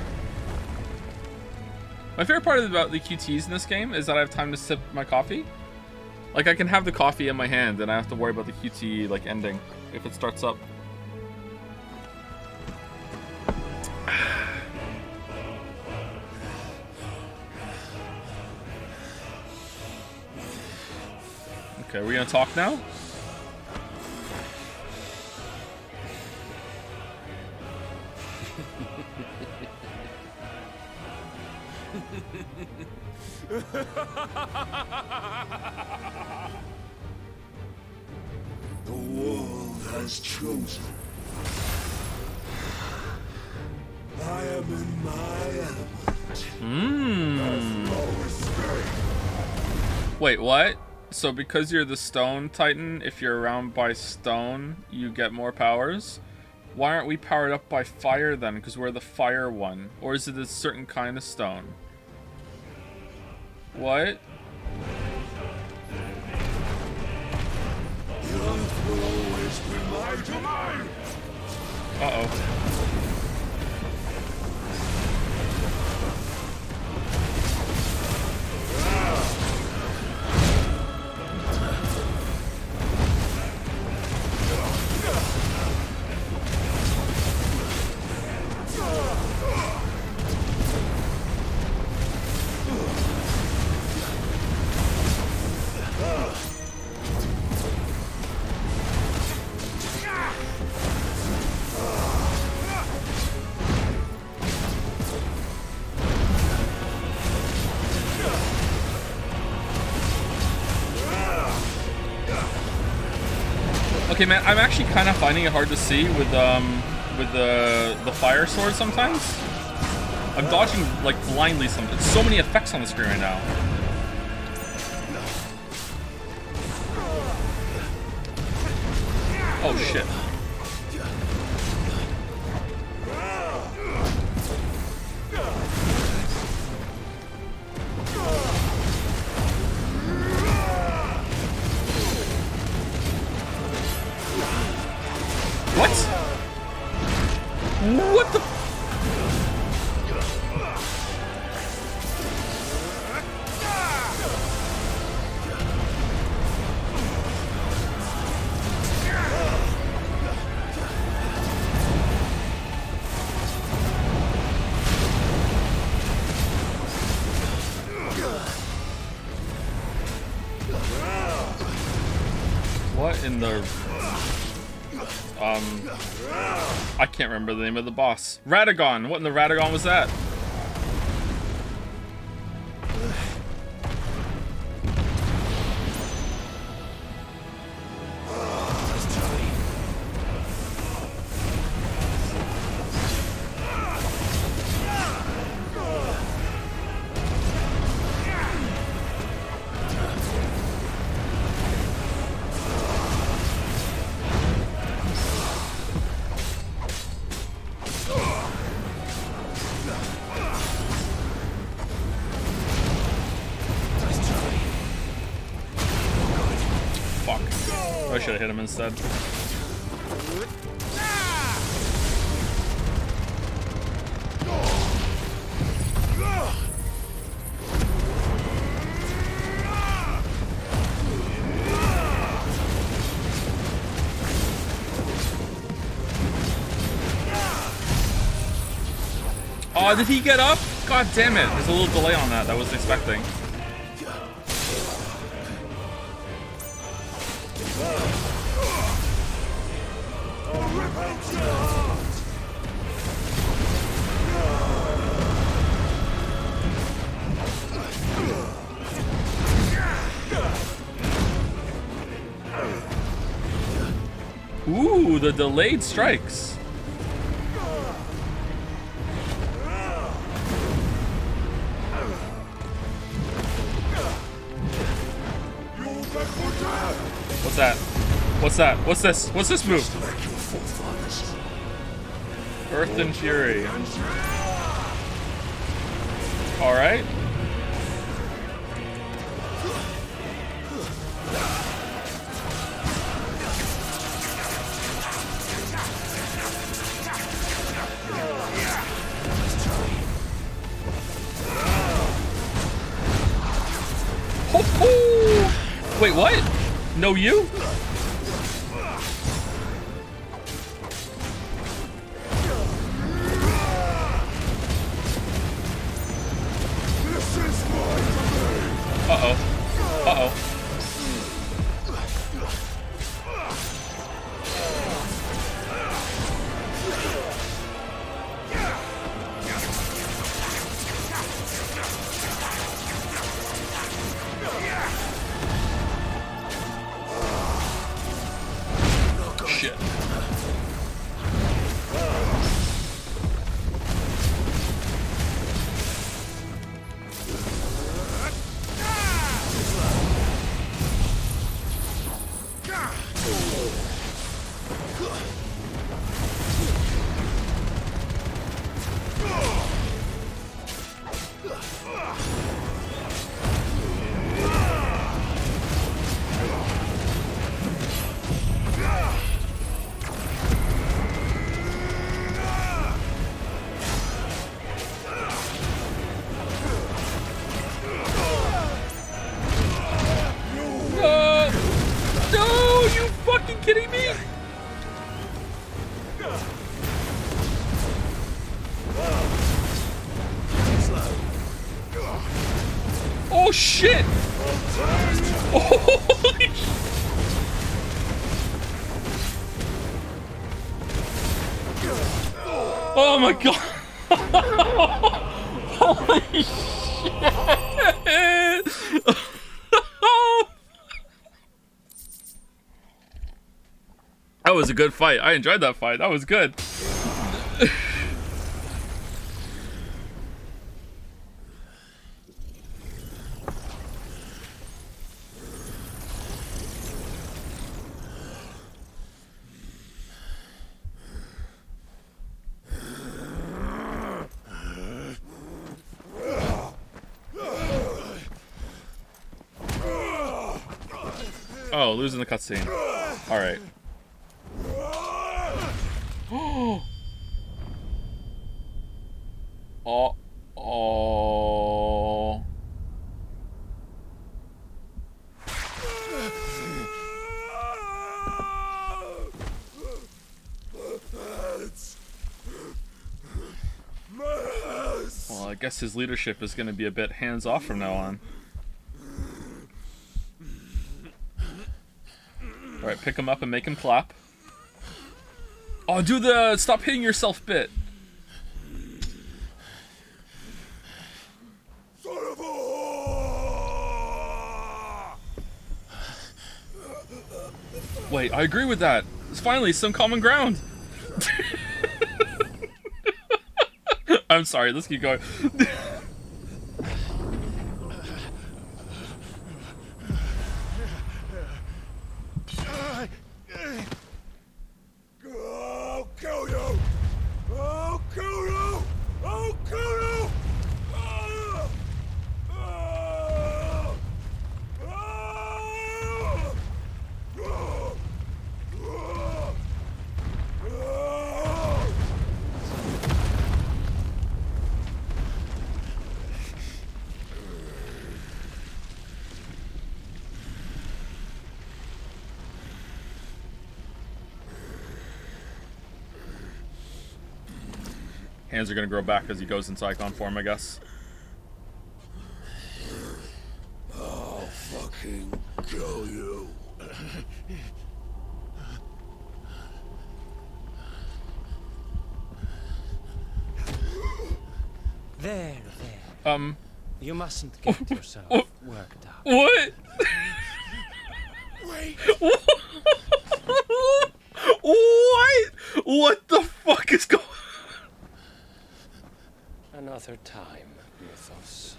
My favorite part about the QTs in this game is that I have time to sip my coffee. Like, I can have the coffee in my hand and I have to worry about the QT, like, ending if it starts up. Okay, are we gonna talk now? The world has chosen. I am in my element. There's no escape. Wait, what? So because you're the Stone Titan, if you're around by stone, you get more powers? Why aren't we powered up by fire then? Because we're the fire one. Or is it a certain kind of stone? What? The earth will always be my domain. Uh-oh. Okay, man, I'm actually kind of finding it hard to see with the fire sword sometimes. I'm dodging like blindly sometimes. So many effects on the screen right now. Oh shit. What? What the? in the I can't remember the name of the boss. Radagon. What in the Radagon was that? I should have hit him instead. Oh, did he get up? God damn it. There's a little delay on that I wasn't expecting. Ooh, the delayed strikes. What's that? What's that? What's this? What's this move? Earth and Fury. Alright. Wait, what? No, you? Uh-oh. Uh-oh. Shit. Kidding me? Oh shit! Holy shit! Oh my god! Holy shit! That was a good fight. I enjoyed that fight. That was good. Oh, losing the cutscene. All right. Oh. Oh. Well, I guess his leadership is going to be a bit hands-off from now on. All right, pick him up and make him clap. Oh, do the stop hitting yourself bit. Son of a whore! Wait, I agree with that. It's finally some common ground. I'm sorry, let's keep going. I'll kill you! I'll kill you! I'll kill you! Ah! Ah! Ah! Ah! Ah! Hands are gonna grow back as he goes into icon form, I guess. I'll fucking kill you. There. You mustn't get yourself worked up. What? Wait! What? What the fuck is going? Another time, Mythos.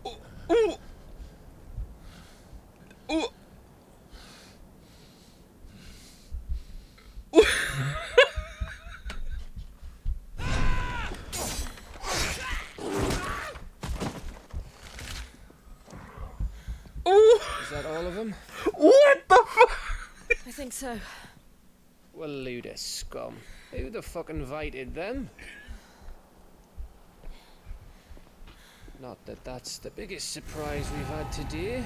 Ooh. Ooh. Ooh. Ooh. Is that all of them? What the fuck? I think so. Well, Luda scum. Who the fuck invited them? Not that that's the biggest surprise we've had today.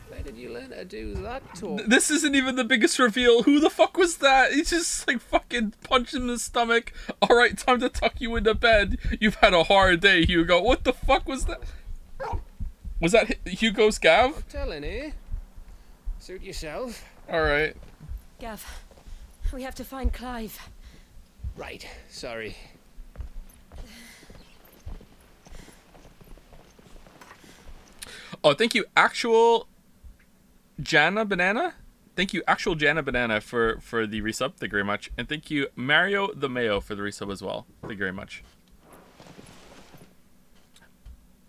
Where did you learn to do that talk? This isn't even the biggest reveal. Who the fuck was that? He's just like fucking punched him in the stomach. All right, time to tuck you into bed. You've had a hard day, Hugo. What the fuck was that? Was that Hugo's Gav? Telling, eh? Suit yourself. All right. Gav, we have to find Clive. Right, sorry. Oh, thank you, actual Jana Banana. Thank you, actual Jana Banana, for the resub. Thank you very much. And thank you, Mario the Mayo, for the resub as well. Thank you very much.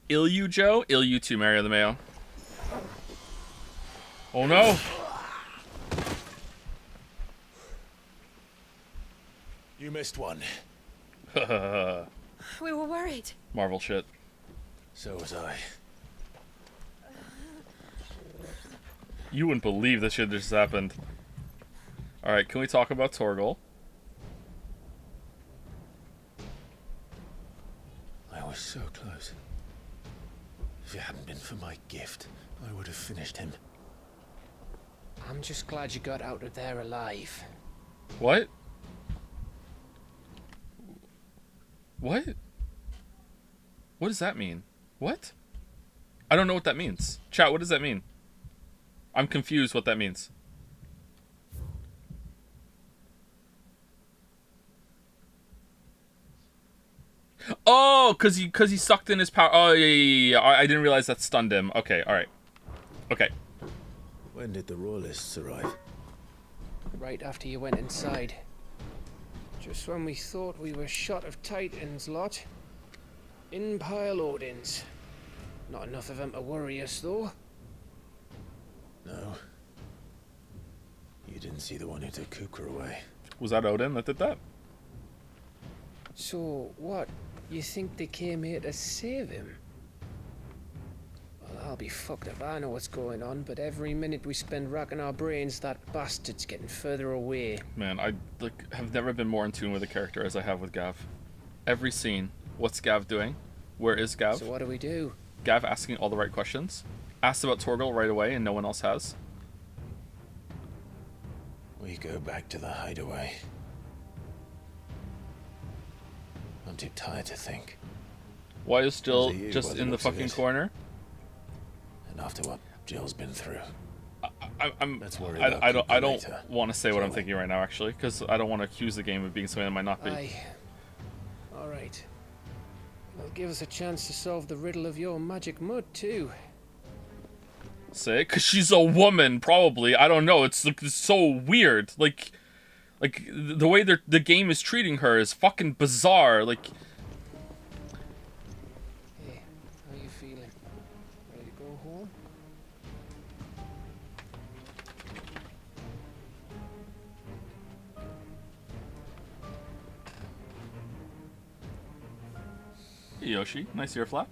Ilyu Joe, Ilyu to Mario the Mayo. Oh no! You missed one. We were worried. Marvel shit. So was I. You wouldn't believe this shit just happened. Alright, can we talk about Torgal? I was so close. If it hadn't been for my gift, I would have finished him. I'm just glad you got out of there alive. What? What? What does that mean? What? I don't know what that means. Chat, what does that mean? I'm confused what that means. Oh, cause he sucked in his power. Oh yeah. I didn't realize that stunned him. Okay, all right. Okay. When did the royalists arrive? Right after you went inside. Just when we thought we were shot of Titans lot. In pile Odins. Not enough of them to worry us though. No. You didn't see the one who took Kukra away. Was that Odin that did that? So what? You think they came here to save him? Well, I'll be fucked if I know what's going on, but every minute we spend racking our brains, that bastard's getting further away. Man, I have never been more in tune with a character as I have with Gav. Every scene. What's Gav doing? Where is Gav? So what do we do? Gav asking all the right questions. Asked about Torgal right away and no one else has. We go back to the hideaway. I'm too tired to think. Why is still Those are you, just by the in the looks of fucking it. corner? after what Jill's been through. Let's worry about I Cooper don't later. want to say what I'm Shall we? thinking right now, actually, because I don't want to accuse the game of being something that might not be. Aye. All right. It'll give us a chance to solve the riddle of your magic mud, too. Say it, because she's a woman, probably. I don't know. It's like, it's so weird. Like the way the game is treating her is fucking bizarre. Like, Hey, how you feeling? Ready to go home? hey, Yoshi, nice ear flap.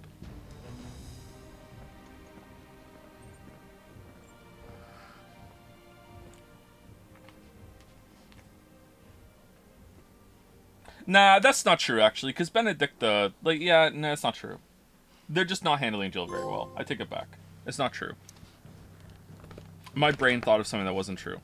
Nah, that's not true, actually, because Benedicta, like, yeah, no, it's not true. They're just not handling Jill very well. I take it back. It's not true. My brain thought of something that wasn't true.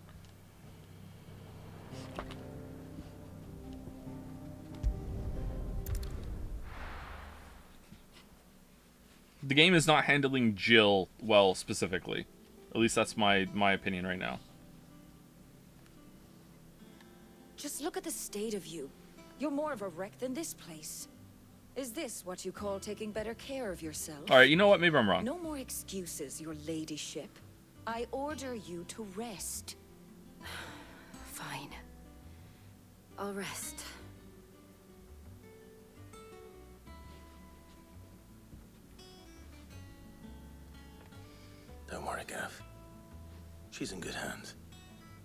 The game is not handling Jill well, specifically. At least that's my opinion right now. Just look at the state of you. You're more of a wreck than this place. Is this what you call taking better care of yourself? Alright, you know what? Maybe I'm wrong. No more excuses, your ladyship. I order you to rest. Fine. I'll rest. Don't worry, Gav. She's in good hands.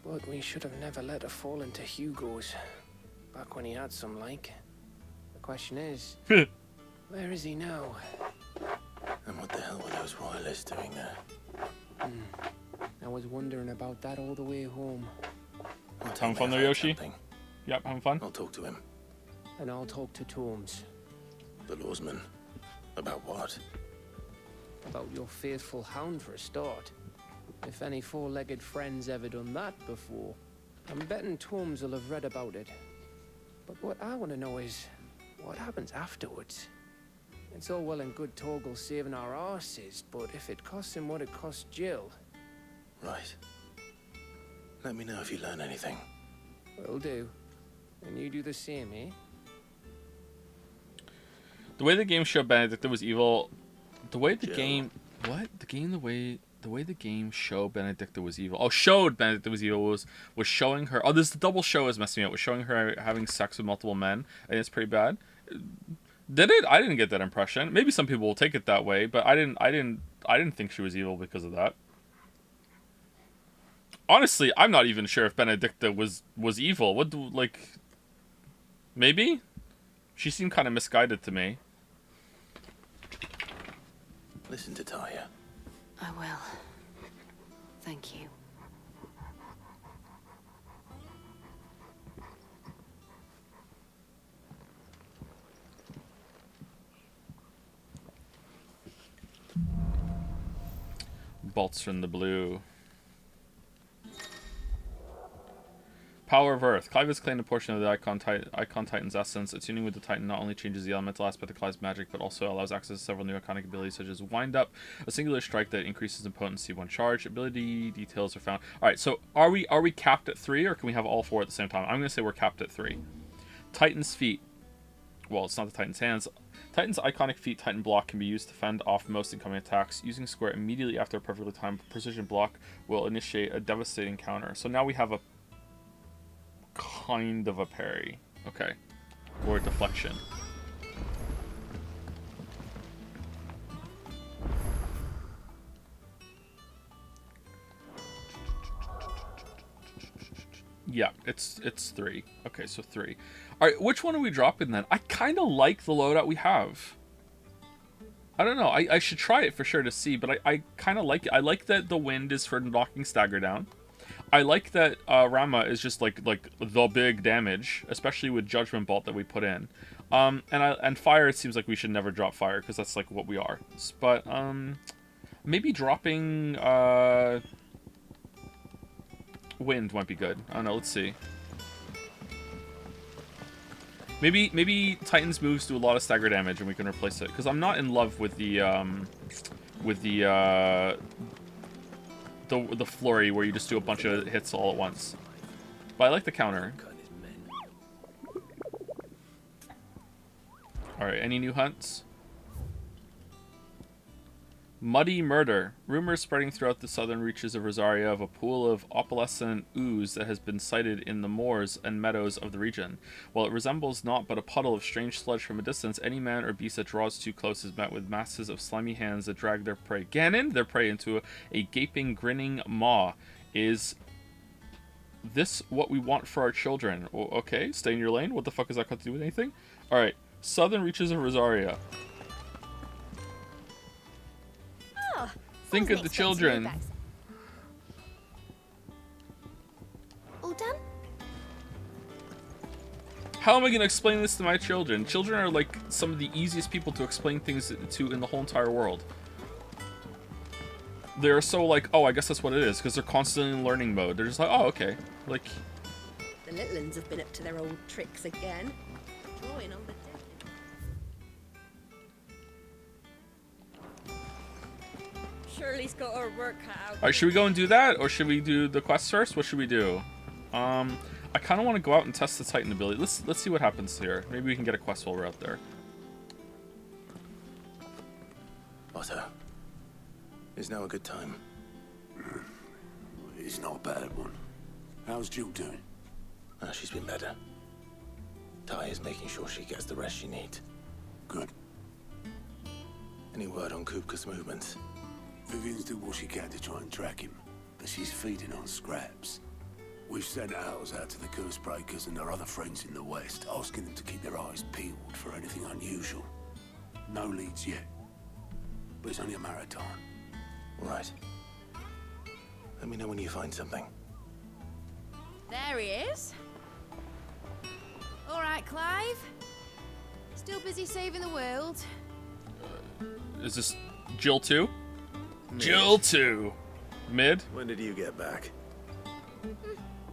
But we should have never let her fall into Hugo's. Back when he had some like. The question is, where is he now? And what the hell were those royalists doing there? I was wondering about that all the way home. I'll Having take fun my there, fight Yoshi? camping. Yep, having fun? I'll talk to him. And I'll talk to Tomes The lawsman. About what? about your faithful hound for a start. If any four-legged friend's ever done that before, I'm betting Tomes will have read about it. But what I want to know is, what happens afterwards? It's all well and good Torgal saving our arses, but if it costs him what it cost Jill, Right. Let me know if you learn anything. will do. And you do the same, eh? The way the game showed Benedicta was evil. The way the Jill. game. What? The way the game showed Benedicta was evil. Oh, showed Benedicta was evil was showing her. Oh, this the double show is messing me up. Was showing her having sex with multiple men. I think it's pretty bad. Did it? I didn't get that impression. Maybe some people will take it that way, but I didn't think she was evil because of that. Honestly, I'm not even sure if Benedicta was evil. What do, like? Maybe. She seemed kind of misguided to me. Listen to Talia. I will. Thank you. Bolts from the blue. Power of Earth. Clive has claimed a portion of the Icon Titan's essence. Attuning with the Titan not only changes the elemental aspect of Clive's magic, but also allows access to several new iconic abilities, such as Wind Up, a singular strike that increases in potency when charged. Ability details are found. Alright, so are we capped at 3, or can we have all 4 at the same time? I'm going to say we're capped at 3. Titan's Feet. Well, it's not the Titan's hands. Titan's iconic feat, Titan Block, can be used to fend off most incoming attacks. Using square immediately after a perfectly timed precision block will initiate a devastating counter. So now we have a kind of a parry. Okay. Or a deflection. Yeah, it's 3. Okay, so 3. Alright, which one are we dropping then? I kind of like the loadout we have. I don't know. I should try it for sure to see, but I kind of like it. I like that the wind is for knocking stagger down. I like that Rama is just like the big damage, especially with Judgment Bolt that we put in. And fire, it seems like we should never drop fire because that's like what we are. But maybe dropping wind might be good. I don't know. Let's see. Maybe Titan's moves do a lot of stagger damage and we can replace it, because I'm not in love with the the flurry where you just do a bunch of hits all at once. But I like the counter. Alright, any new hunts? Muddy murder. Rumors spreading throughout the southern reaches of Rosaria of a pool of opalescent ooze that has been sighted in the moors and meadows of the region. While it resembles naught but a puddle of strange sludge from a distance, any man or beast that draws too close is met with masses of slimy hands that drag their prey. Their prey into a gaping, grinning maw. Is this what we want for our children? Okay, stay in your lane. What the fuck is that got to do with anything? Alright, southern reaches of Rosaria. Think of the children. All done? How am I going to explain this to my children? Children are like some of the easiest people to explain things to in the whole entire world. They're so like, oh, I guess that's what it is, because they're constantly in learning mode. They're just like, oh, okay. Like, the little uns have been up to their old tricks again. Drawing on the dead. Shirley's got her work cut out. alright, should we go and do that, or should we do the quest first? What should we do? I kind of want to go out and test the Titan ability. Let's see what happens here. Maybe we can get a quest while we're out there. Otto, is now a good time? It's not a bad one. How's Jill doing? She's been better. Ty is making sure she gets the rest she needs. Good. Any word on Kupka's movements? Vivian's doing what she can to try and track him, but she's feeding on scraps. We've sent ours out to the curse breakers and their other friends in the west, asking them to keep their eyes peeled for anything unusual. No leads yet, but it's only a matter of time. Right. Let me know when you find something. There he is. All right, Clive. Still busy saving the world. Is this Jill 2? Jill 2. Mid? When did you get back?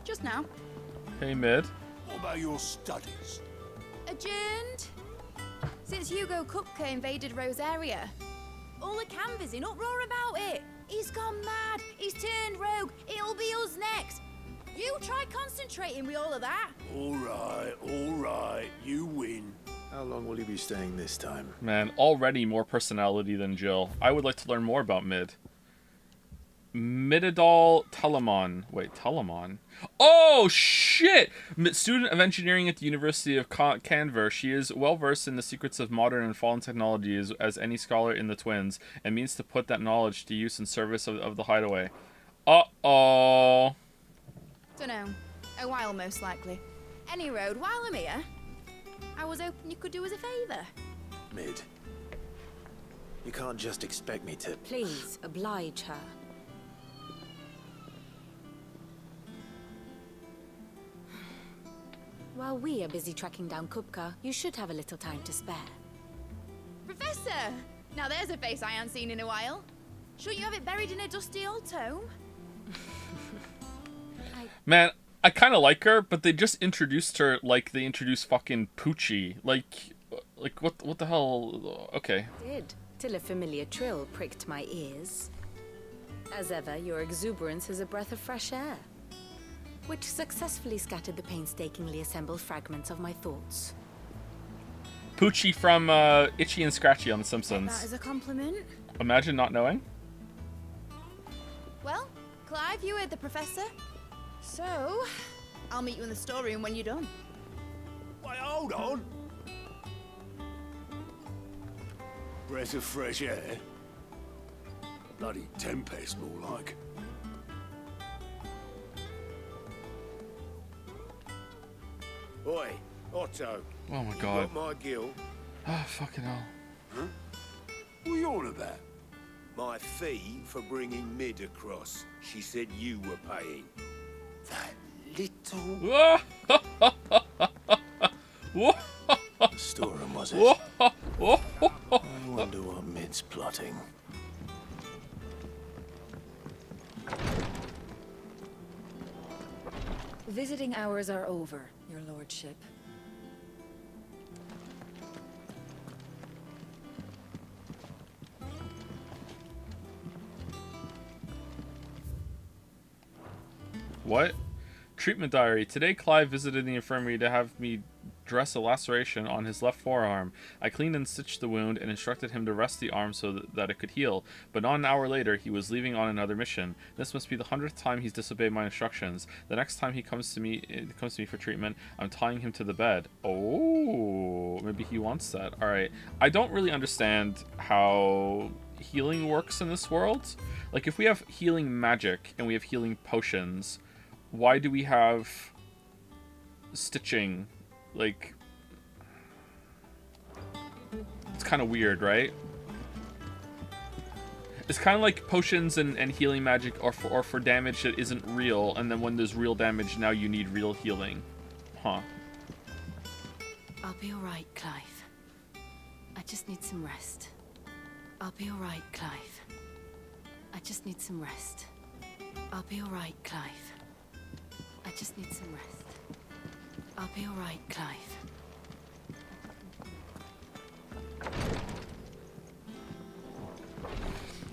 Just now. Hey, Mid. What about your studies? Adjourned. Since Hugo Kupka invaded Rosaria. All the canvass in uproar about it. He's gone mad. He's turned rogue. It'll be us next. You try concentrating with all of that. All right. You win. How long will you be staying this time? Man, already more personality than Jill. I would like to learn more about Mid. Midadol Telemon. Wait, Telemon? Oh, shit! Student of engineering at the University of Canver. She is well versed in the secrets of modern and fallen technologies as any scholar in the Twins, and means to put that knowledge to use in service of the Hideaway. Uh-oh. Dunno. A while, most likely. Any road, while I'm here, I was hoping you could do us a favour. Mid. You can't just expect me to... Please, oblige her. While we are busy tracking down Kupka, you should have a little time to spare. Professor! Now there's a face I haven't seen in a while. Shouldn't you have it buried in a dusty old tome? Man, I kind of like her, but they just introduced her like they introduced fucking Poochie. Like what the hell? Okay. Did, till a familiar trill pricked my ears. As ever, your exuberance is a breath of fresh air, which successfully scattered the painstakingly assembled fragments of my thoughts. Poochie from Itchy and Scratchy on The Simpsons. That is a compliment. Imagine not knowing. Well, Clive, you heard the professor. So, I'll meet you in the storeroom when you're done. Wait, hold on. Breath of fresh air? Bloody tempest, more like. Oi, Otto. Oh my You god. got my gill. Ah, fucking hell. Huh? What are you on about? My fee for bringing Mid across. She said you were paying. That little... The storeroom, was it? I wonder what Mid's plotting. Visiting hours are over, your lordship. What? Treatment diary. Today, Clive visited the infirmary to have me dress a laceration on his left forearm. I cleaned and stitched the wound and instructed him to rest the arm so that it could heal. But not an hour later, he was leaving on another mission. This must be the 100th time he's disobeyed my instructions. The next time he comes to me for treatment, I'm tying him to the bed. Oh, maybe he wants that. All right. I don't really understand how healing works in this world. Like, if we have healing magic and we have healing potions, why do we have stitching? Like, it's kind of weird, right? It's kind of like potions and healing magic or for damage that isn't real, and then when there's real damage, now you need real healing. Huh. I'll be alright, Clive. I just need some rest. I'll be alright, Clive. I just need some rest. I'll be alright, Clive. I just need some rest. I'll be alright, Clive.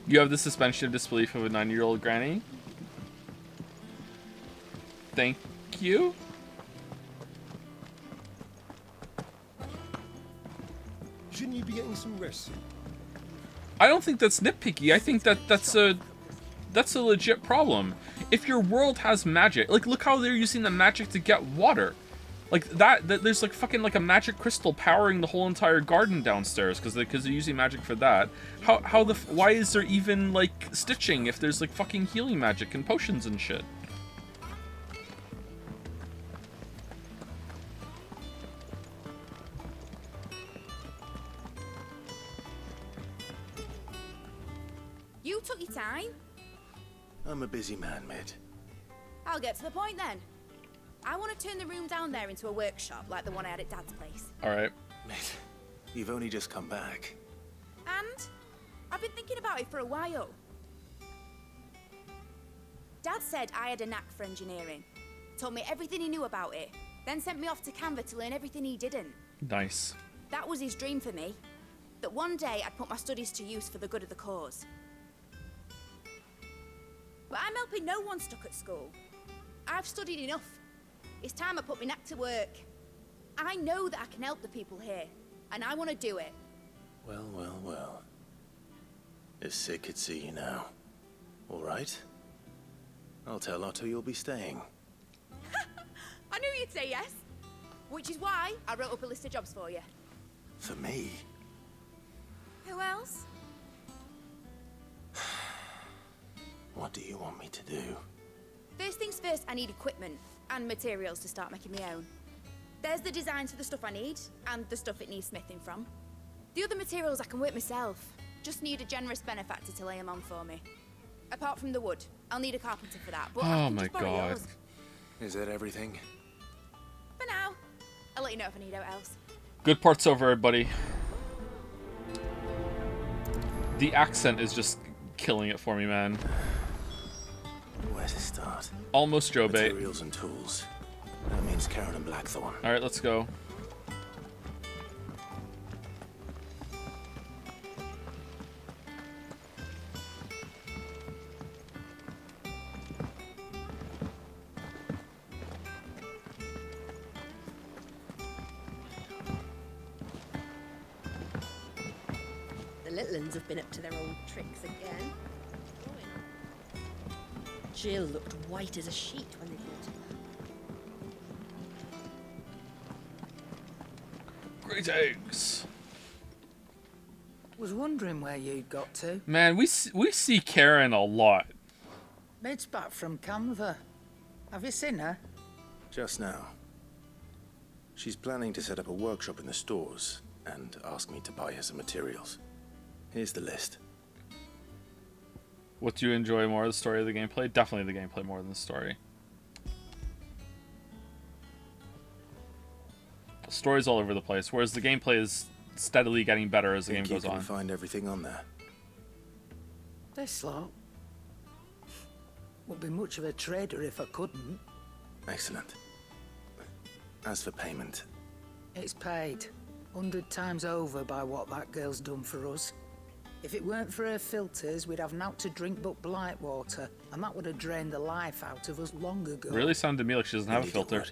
You have the suspension of disbelief of a 9-year-old granny. Thank you. Shouldn't you be getting some rest? I don't think that's nitpicky. I think that's a legit problem. If your world has magic, like, look how they're using the magic to get water. Like that there's like fucking like a magic crystal powering the whole entire garden downstairs because they're using magic for that. Why is there even like stitching if there's like fucking healing magic and potions and shit? You took your time. I'm a busy man, mate. I'll get to the point then. I want to turn the room down there into a workshop like the one I had at Dad's place. Alright. Mate, you've only just come back. And I've been thinking about it for a while. Dad said I had a knack for engineering. Told me everything he knew about it. Then sent me off to Canva to learn everything he didn't. Nice. That was his dream for me. That one day I'd put my studies to use for the good of the cause. But I'm helping no one stuck at school. I've studied enough. It's time I put my knack to work. I know that I can help the people here, and I want to do it. Well, well, well. If Sid could see you now. All right? I'll tell Otto you'll be staying. I knew you'd say yes. Which is why I wrote up a list of jobs for you. For me? Who else? What do you want me to do? First things first, I need equipment and materials to start making my own. There's the designs for the stuff I need and the stuff it needs smithing from. The other materials I can work myself. Just need a generous benefactor to lay them on for me. Apart from the wood, I'll need a carpenter for that. But I Oh can my just borrow god. yours. Is that everything? For now. I'll let you know if I need out else. Good part's over, everybody. The accent is just killing it for me, man. Where to start? Almost Joe bait. Materials and tools. That means Karen and Blackthorn. Alright, let's go. The little uns have been up to their old tricks again. Jill looked white as a sheet when they brought her back. Greetings. Was wondering where you'd got to. Man, we see Karen a lot. Mid's back from Canva. Have you seen her? Just now. She's planning to set up a workshop in the stores and ask me to buy her some materials. Here's the list. What do you enjoy more, the story or the gameplay? Definitely the gameplay more than the story. The story's all over the place, whereas the gameplay is steadily getting better as the game Think you goes can on. find everything on there? This lot. Wouldn't be much of a trader if I couldn't. Excellent. As for payment, It's paid 100 times over by what that girl's done for us. If it weren't for her filters, we'd have naught to drink but blight water, and that would have drained the life out of us long ago. Really sounded to me like she doesn't have a filter.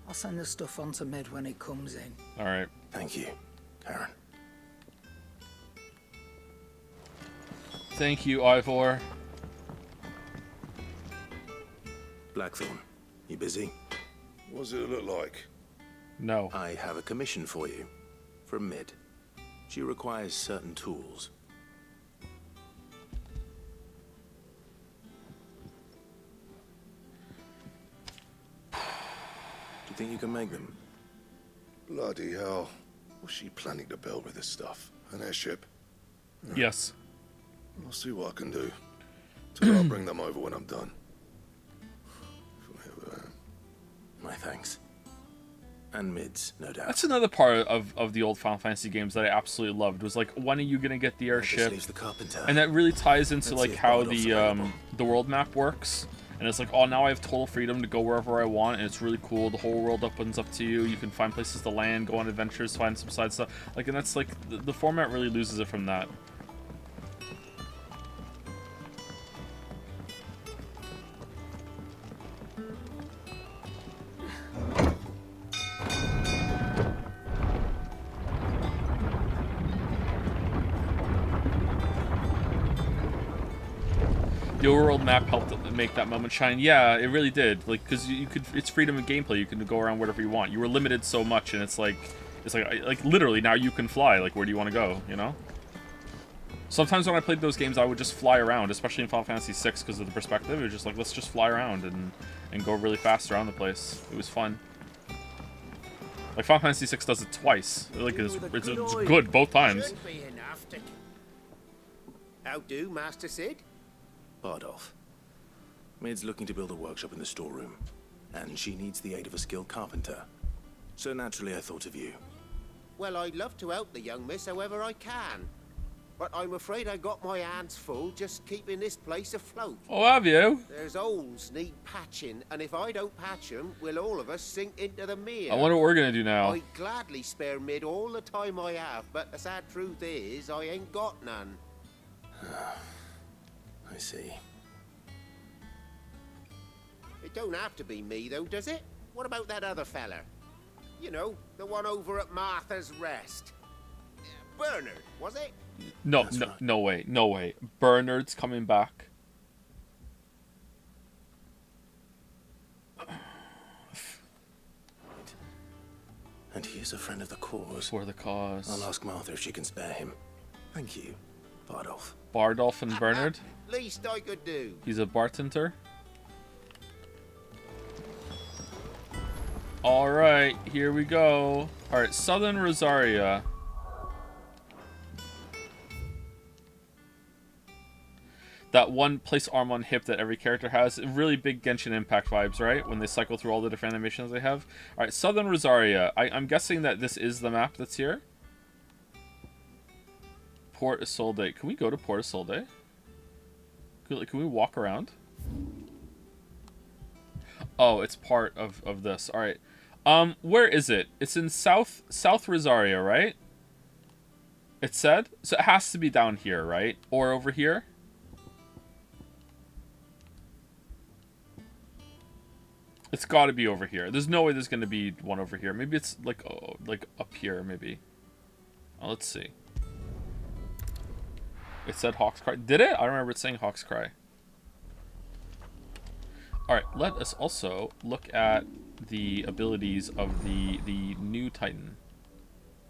I'll send the stuff on to Mid when it comes in. All right. Thank you, Karen. Thank you, Ivor. Blackthorn, you busy? What does it look like? No. I have a commission for you. From Mid. She requires certain tools. Do you think you can make them? Bloody hell. What's she planning to build with this stuff? An airship? Yes. I'll see what I can do. Tell her I'll bring them over when I'm done. My thanks. And Mid's, no doubt. That's another part of the old Final Fantasy games that I absolutely loved. Was like, when are you gonna get the airship? Leaves the carpenter. And that really ties into Let's like see if how Bardolph's the world map works. And it's like, oh, now I have total freedom to go wherever I want, and it's really cool. The whole world opens up to you. You can find places to land, go on adventures, find some side stuff. Like, and that's like the format really loses it from that. The overworld map helped make that moment shine. Yeah, it really did. Like, because you could, it's freedom of gameplay. You can go around wherever you want. You were limited so much, and it's like literally now you can fly. Like, where do you want to go? You know. Sometimes when I played those games, I would just fly around, especially in Final Fantasy VI, because of the perspective. It was just like, let's just fly around and go really fast around the place. It was fun. Like Final Fantasy VI does it twice. Like it's good both times. How do, Master Cid? Bardolph. Mid's looking to build a workshop in the storeroom, and she needs the aid of a skilled carpenter. So naturally I thought of you. Well, I'd love to help the young miss however I can. But I'm afraid I got my hands full just keeping this place afloat. Oh, have you? There's holes need patching, and if I don't patch them, will all of us sink into the mere. I wonder what we're gonna do now. I'd gladly spare Mid all the time I have, but the sad truth is, I ain't got none. I see. It don't have to be me, though, does it? What about that other fella? You know, the one over at Martha's Rest. Bernard, was it? No, no way, no way. Bernard's coming back. And he is a friend of the cause. For the cause. I'll ask Martha if she can spare him. Thank you, Bardolph. Bardolph and Bernard? Least I could do. He's a bartender. Alright, here we go. Alright, Southern Rosaria. That one place arm on hip that every character has. Really big Genshin Impact vibes, right? When they cycle through all the different animations they have. Alright, Southern Rosaria. I'm guessing that this is the map that's here. Port Isolde. Can we go to Port Isolde? Can we walk around? Oh, it's part of this. Alright. Where is it? It's in South Rosaria, right? It said? So it has to be down here, right? Or over here? It's got to be over here. There's no way there's going to be one over here. Maybe it's like up here, maybe. Oh, let's see. It said Hawk's Cry. Did it? I remember it saying Hawk's Cry. Alright, let us also look at the abilities of the new Titan.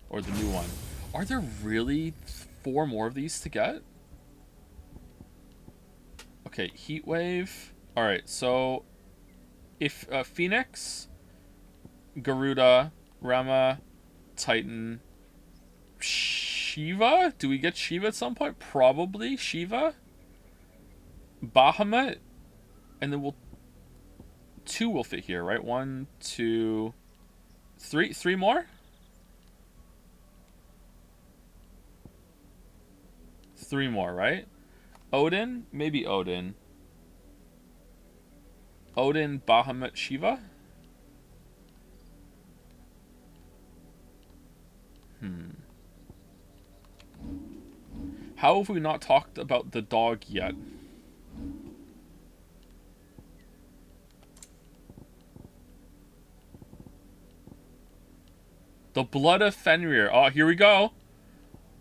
Or the new one. Are there really 4 more of these to get? Okay, Heat Wave. Alright, so if Phoenix, Garuda, Rama, Titan, Shiva? Do we get Shiva at some point? Probably Shiva. Bahamut. And then 2 will fit here, right? 1, 2, 3. 3 more? 3 more, right? Odin? Maybe Odin. Odin, Bahamut, Shiva? How have we not talked about the dog yet? The Blood of Fenrir. Oh, here we go.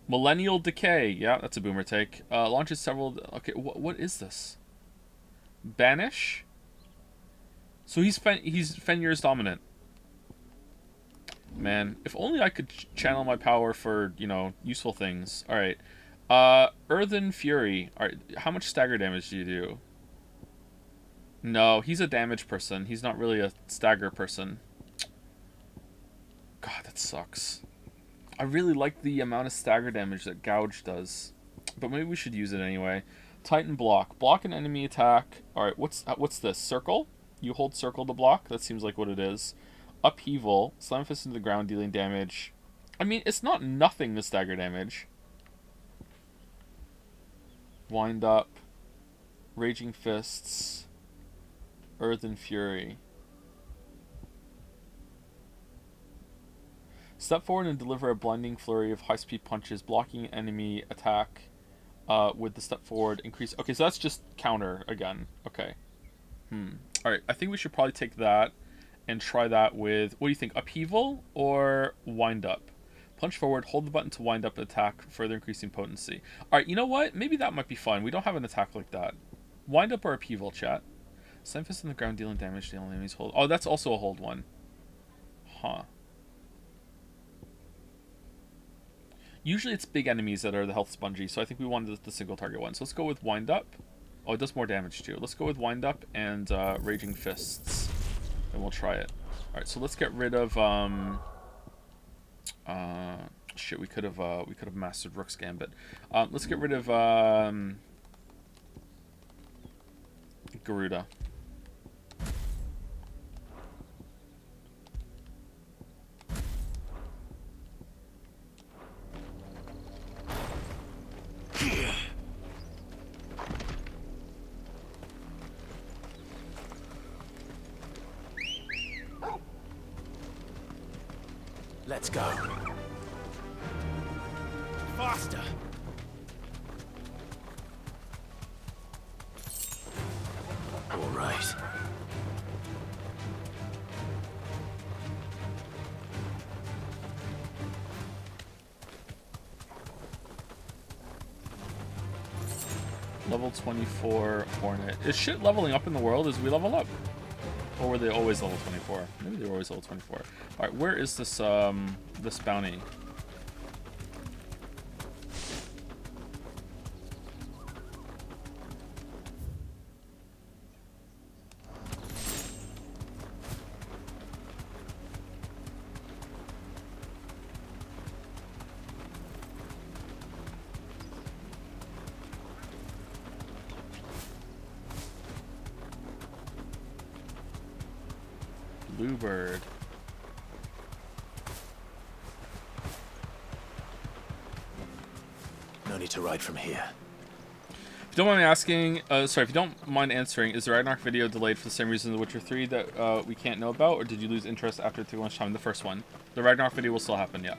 Millennial Decay. Yeah, that's a boomer take. Launches several... Okay, what is this? Banish? So he's Fenrir's dominant. Man, if only I could channel my power for, you know, useful things. Alright. Earthen Fury. Alright, how much stagger damage do you do? No, he's a damage person. He's not really a stagger person. God, that sucks. I really like the amount of stagger damage that Gouge does. But maybe we should use it anyway. Titan Block. Block an enemy attack. Alright, what's this? Circle? You hold circle to block? That seems like what it is. Upheaval. Slam fist into the ground, dealing damage. I mean, it's not nothing to stagger damage. Wind up. Raging Fists. Earthen Fury. Step forward and deliver a blinding flurry of high-speed punches, blocking enemy attack with the step forward. Increase... Okay, so that's just counter again. Okay. Alright, I think we should probably take that and try that with... What do you think? Upheaval or wind up? Punch forward, hold the button to wind up attack, further increasing potency. Alright, you know what? Maybe that might be fun. We don't have an attack like that. Wind up or upheaval, chat? Slam fist in the ground, dealing damage to the enemy's hold. Oh, that's also a hold one. Huh. Usually it's big enemies that are the health spongy, so I think we wanted the single target one. So let's go with Wind Up. Oh, it does more damage too. Let's go with Wind Up and Raging Fists. And we'll try it. Alright, so let's get rid of shit, we could have mastered Rook's Gambit. Let's get rid of Garuda. Let's go. Faster. All right. Level 24 Hornet. Is shit leveling up in the world as we level up? Or were they always level 24? Maybe they were always level 24. Alright, where is this this bounty? Bluebird. No need to ride from here. If you don't mind asking, sorry, if you don't mind answering, is the Ragnarok video delayed for the same reason as The Witcher 3 that we can't know about, or did you lose interest after too much time in the first one? The Ragnarok video will still happen, yeah.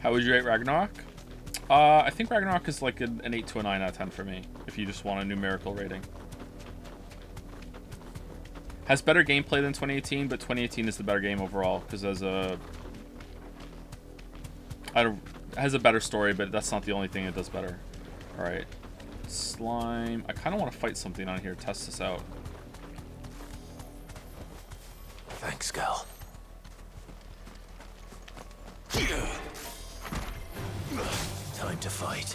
How would you rate Ragnarok? I think Ragnarok is like an 8 to a 9 out of 10 for me, if you just want a numerical rating. Has better gameplay than 2018, but 2018 is the better game overall, because has a better story, but that's not the only thing it does better. Alright. Slime. I kind of want to fight something on here, test this out. Thanks, girl. Time to fight.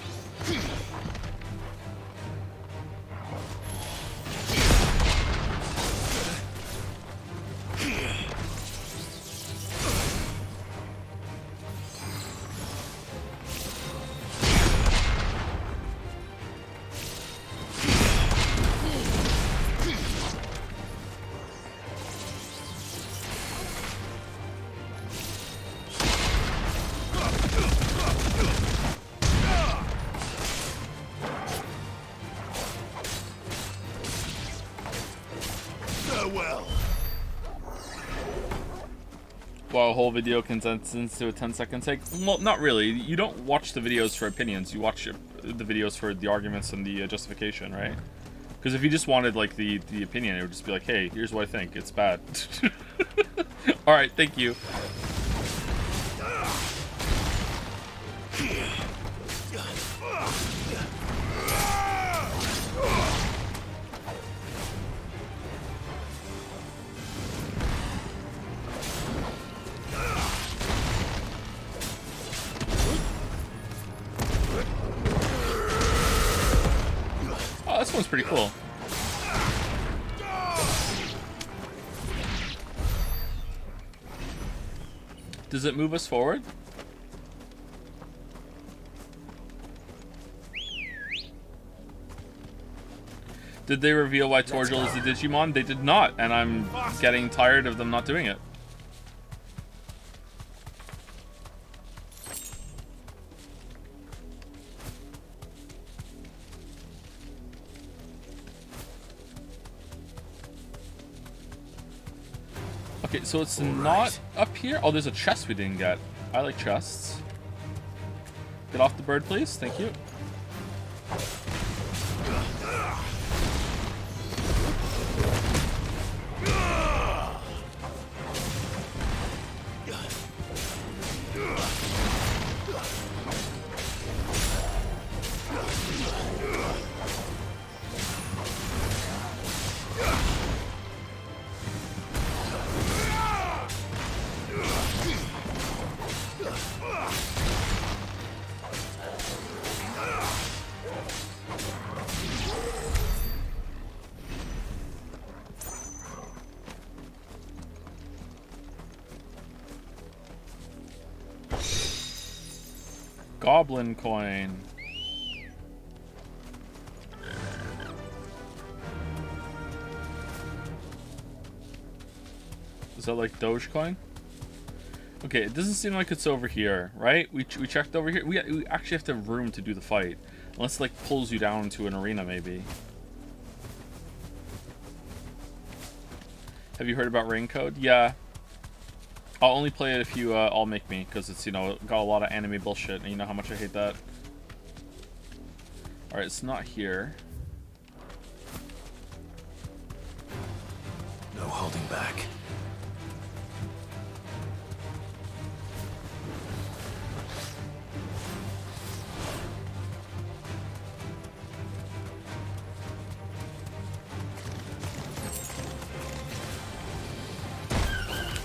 Well, a whole video condensed into a 10-second take? Well, not really. You don't watch the videos for opinions. You watch the videos for the arguments and the justification, right? Because if you just wanted, like, the opinion, it would just be like, hey, here's what I think. It's bad. Alright, thank you. Oh, this one's pretty cool. Does it move us forward? Did they reveal why Torgal is the Digimon? They did not, and I'm getting tired of them not doing it. Okay, so it's not up here. Oh, there's a chest we didn't get. I like chests. Get off the bird, please. Thank you. Goblin coin. Is that like Dogecoin? Okay, it doesn't seem like it's over here, right? We checked over here. We actually have to have room to do the fight. Unless it like pulls you down to an arena, maybe. Have you heard about Rain Code? Yeah. I'll only play it if you all make me, because it's, you know, got a lot of anime bullshit, and you know how much I hate that. Alright, it's not here. No holding back.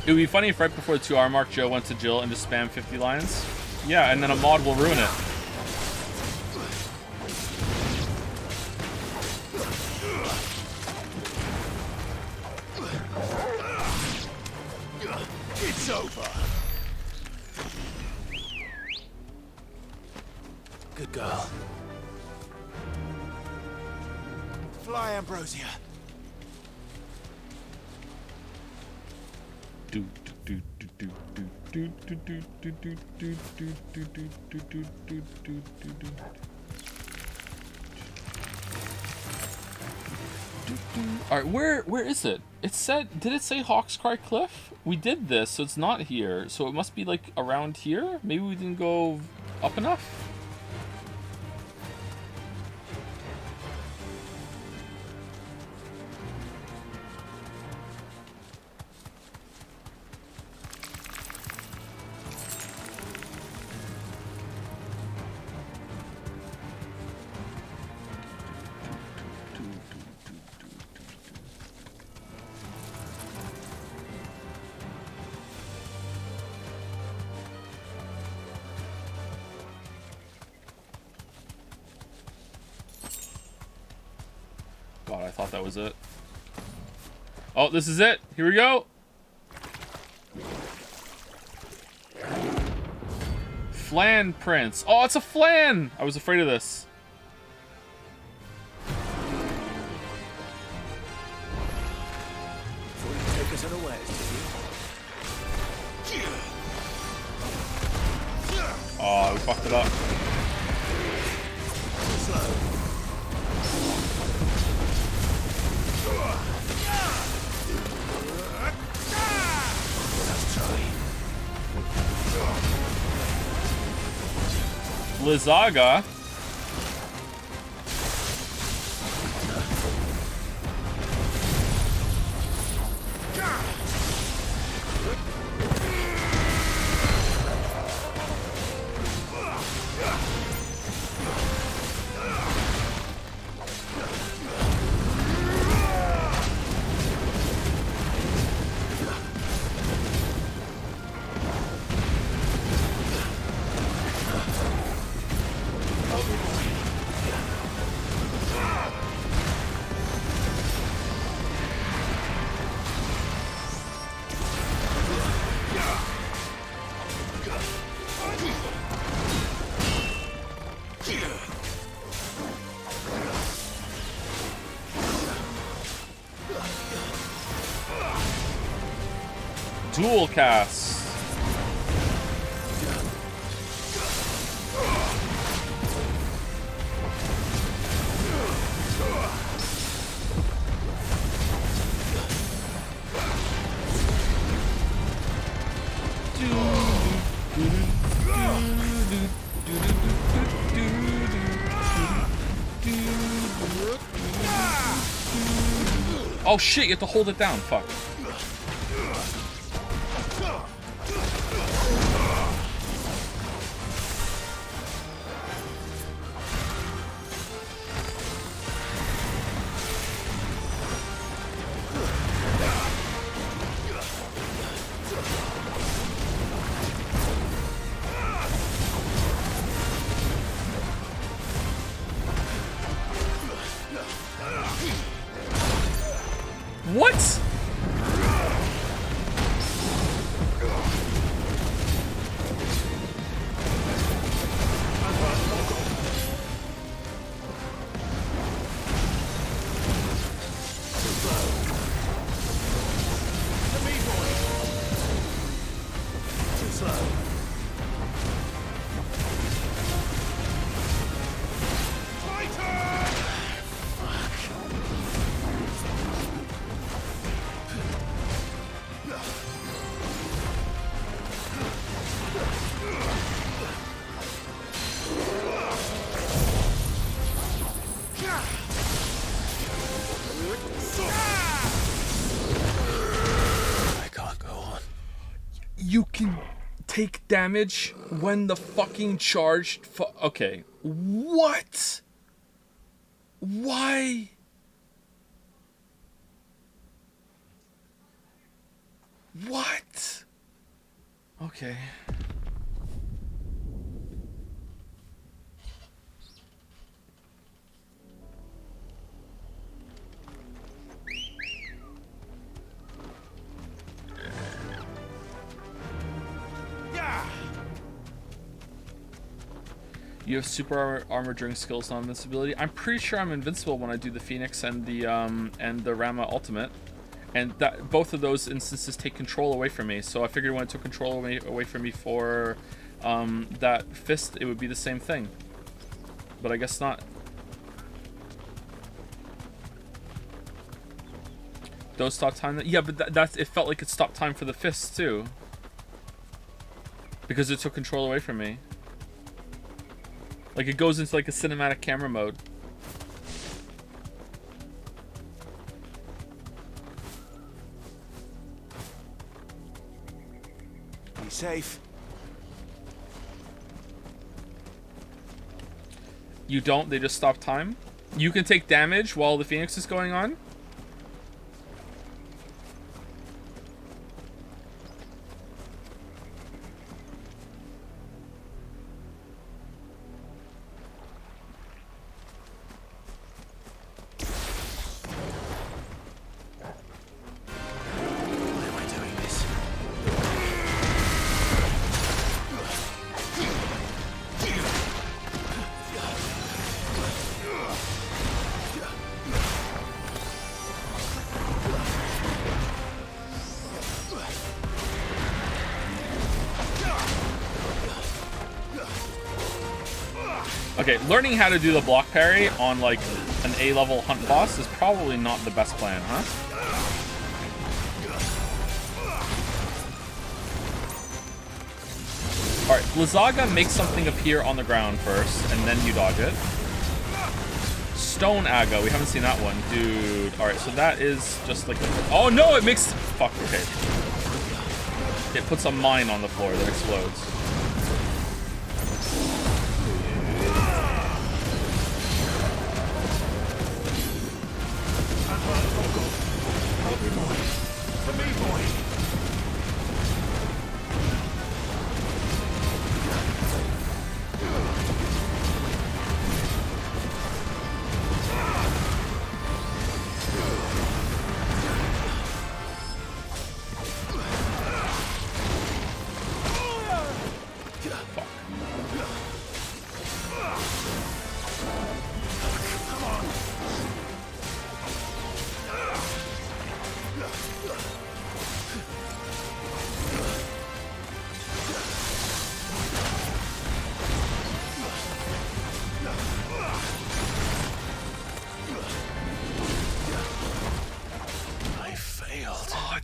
It would be funny if right before the 2-hour mark, Joe went to Jill and just spammed 50 lines. Yeah, and then a mod will ruin it. It's over. Good girl. Fly, Ambrosia. Alright, where is it? It said, did it say Hawkscry Cliff? We did this, so it's not here. So it must be like around here? Maybe we didn't go up enough? God, I thought that was it. Oh, this is it. Here we go. Flan Prince. Oh, it's a flan. I was afraid of this. Take us unawares, did you? Oh, we fucked it up. Slow. Let's try. Lizaga. Dual cast. Oh shit, you have to hold it down, fuck. What? You can take damage when the fucking charged okay. What? Why? What? Okay. You have super armor during skills non invincibility. I'm pretty sure I'm invincible when I do the Phoenix and the Rama ultimate, and that both of those instances take control away from me. So I figured when it took control away from me for that fist, it would be the same thing. But I guess not. Those stop time. Yeah, but that's it. Felt like it stopped time for the fist too, because it took control away from me. Like it goes into like a cinematic camera mode. Be safe. You don't? They just stop time? You can take damage while the Phoenix is going on? Okay, learning how to do the block parry on like an A-level hunt boss is probably not the best plan, huh? Alright, Blizzaga makes something appear on the ground first, and then you dodge it. Stone Aga, we haven't seen that one. Dude, alright, so that is just like... Oh no, it makes... Fuck, okay. It puts a mine on the floor that explodes.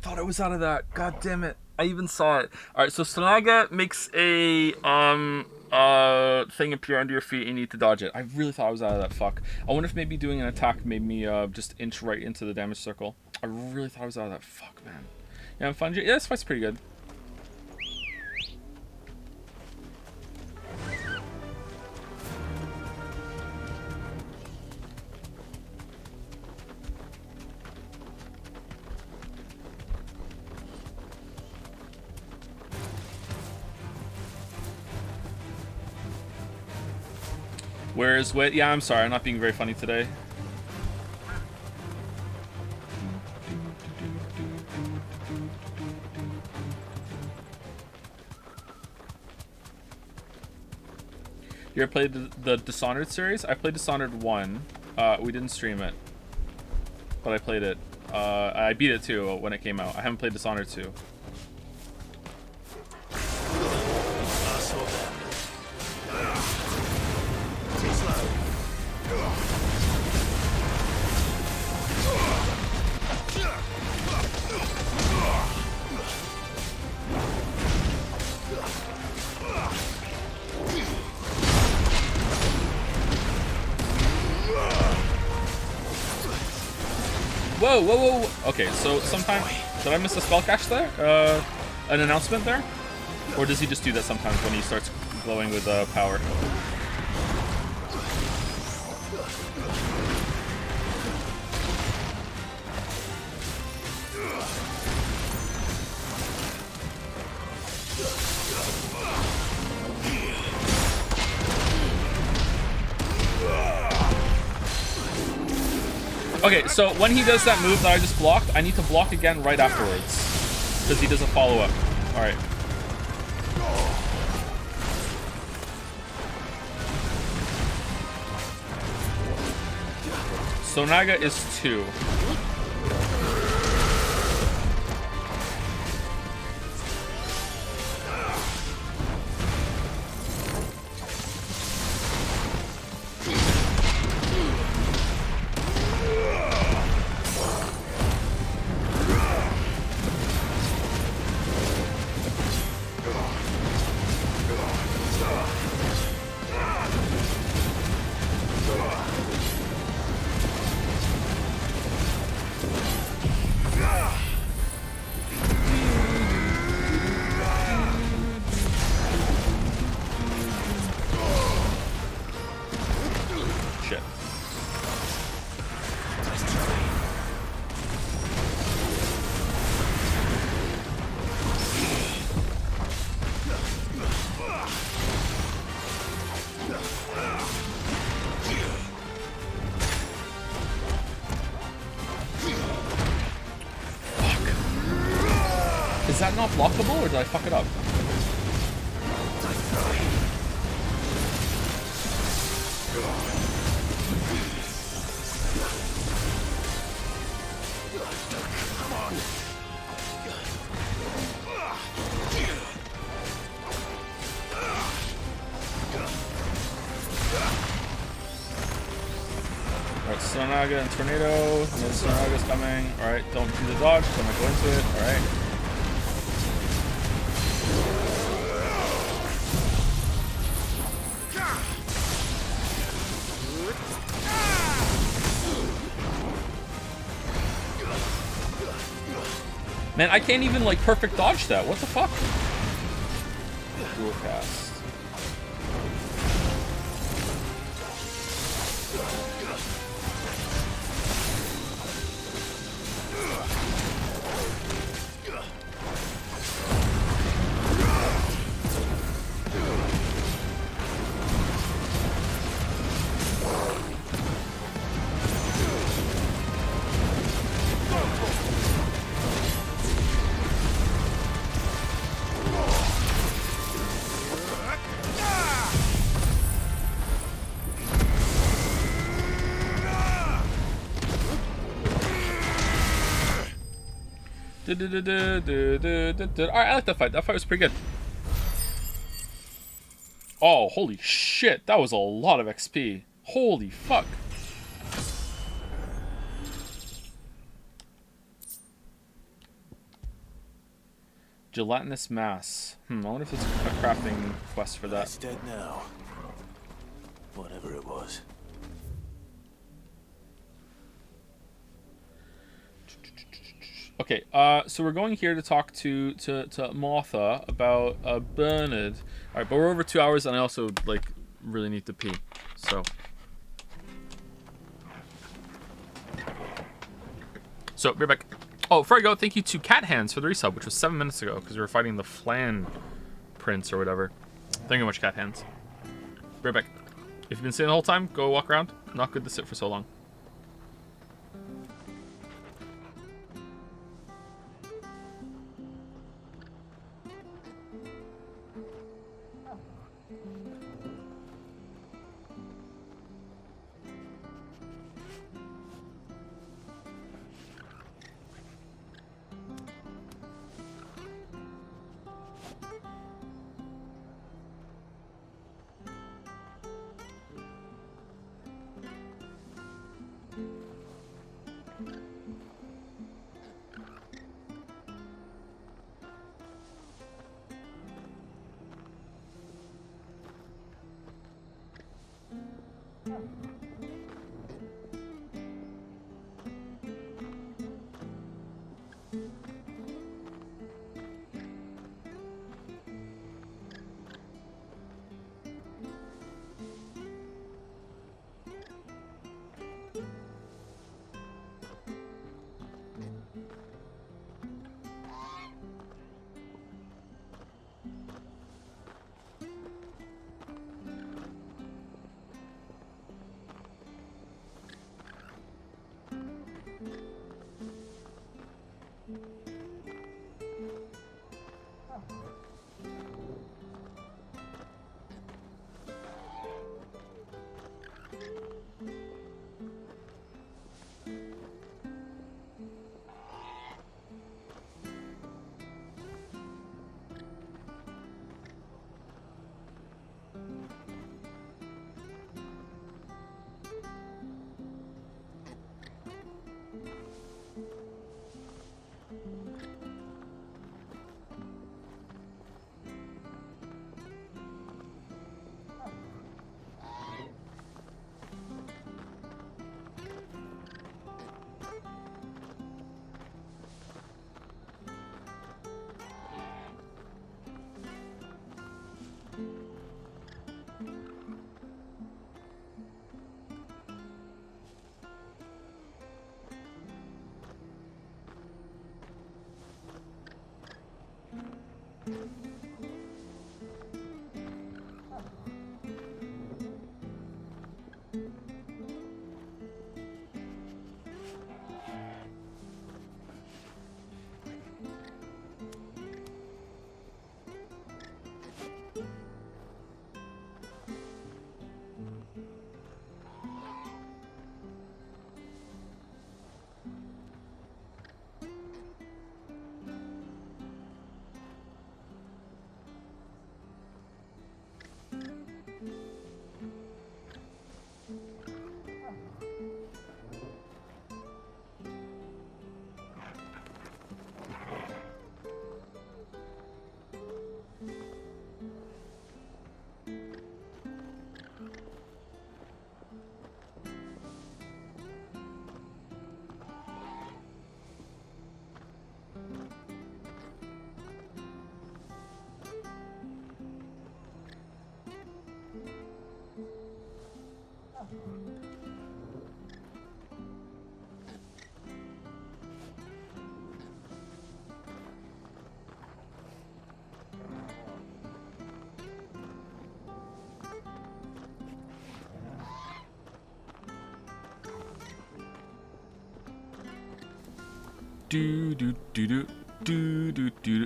I was out of that. God damn it. I even saw it. Alright, so Sonaga makes a thing appear under your feet and you need to dodge it. I really thought I was out of that. Fuck. I wonder if maybe doing an attack made me just inch right into the damage circle. I really thought I was out of that. Fuck, man. Yeah, I'm fun. Yeah, this fight's pretty good. Where is Wit? Yeah, I'm sorry. I'm not being very funny today. You ever played the Dishonored series? I played Dishonored 1. We didn't stream it. But I played it. I beat it too when it came out. I haven't played Dishonored 2. Whoa, whoa, whoa. Okay, so sometimes... Did I miss a spell catch there? An announcement there? Or does he just do that sometimes when he starts glowing with power? Okay, so when he does that move that I just blocked, I need to block again right afterwards. Because he does a follow-up. Alright. Sonaga is 2. Is that not blockable, or did I fuck it up? Alright, Sonaga and Tornado. Another Sonaga's coming. Alright, don't do the dodge, so I'm gonna go into it. Alright. Man, I can't even like perfect dodge that. What the fuck? Dual cast. Alright, I like that fight. That fight was pretty good. Oh, holy shit. That was a lot of XP. Holy fuck. Gelatinous mass. I wonder if it's a crafting quest for that. It's dead now. Whatever it was. Okay, so we're going here to talk to Martha about Bernard. All right, but we're over 2 hours, and I also like really need to pee. So be right back. Oh, before I go, thank you to Cat Hands for the resub, which was 7 minutes ago because we were fighting the Flan Prince or whatever. Thank you very much, Cat Hands. Be right back. If you've been sitting the whole time, go walk around. Not good to sit for so long.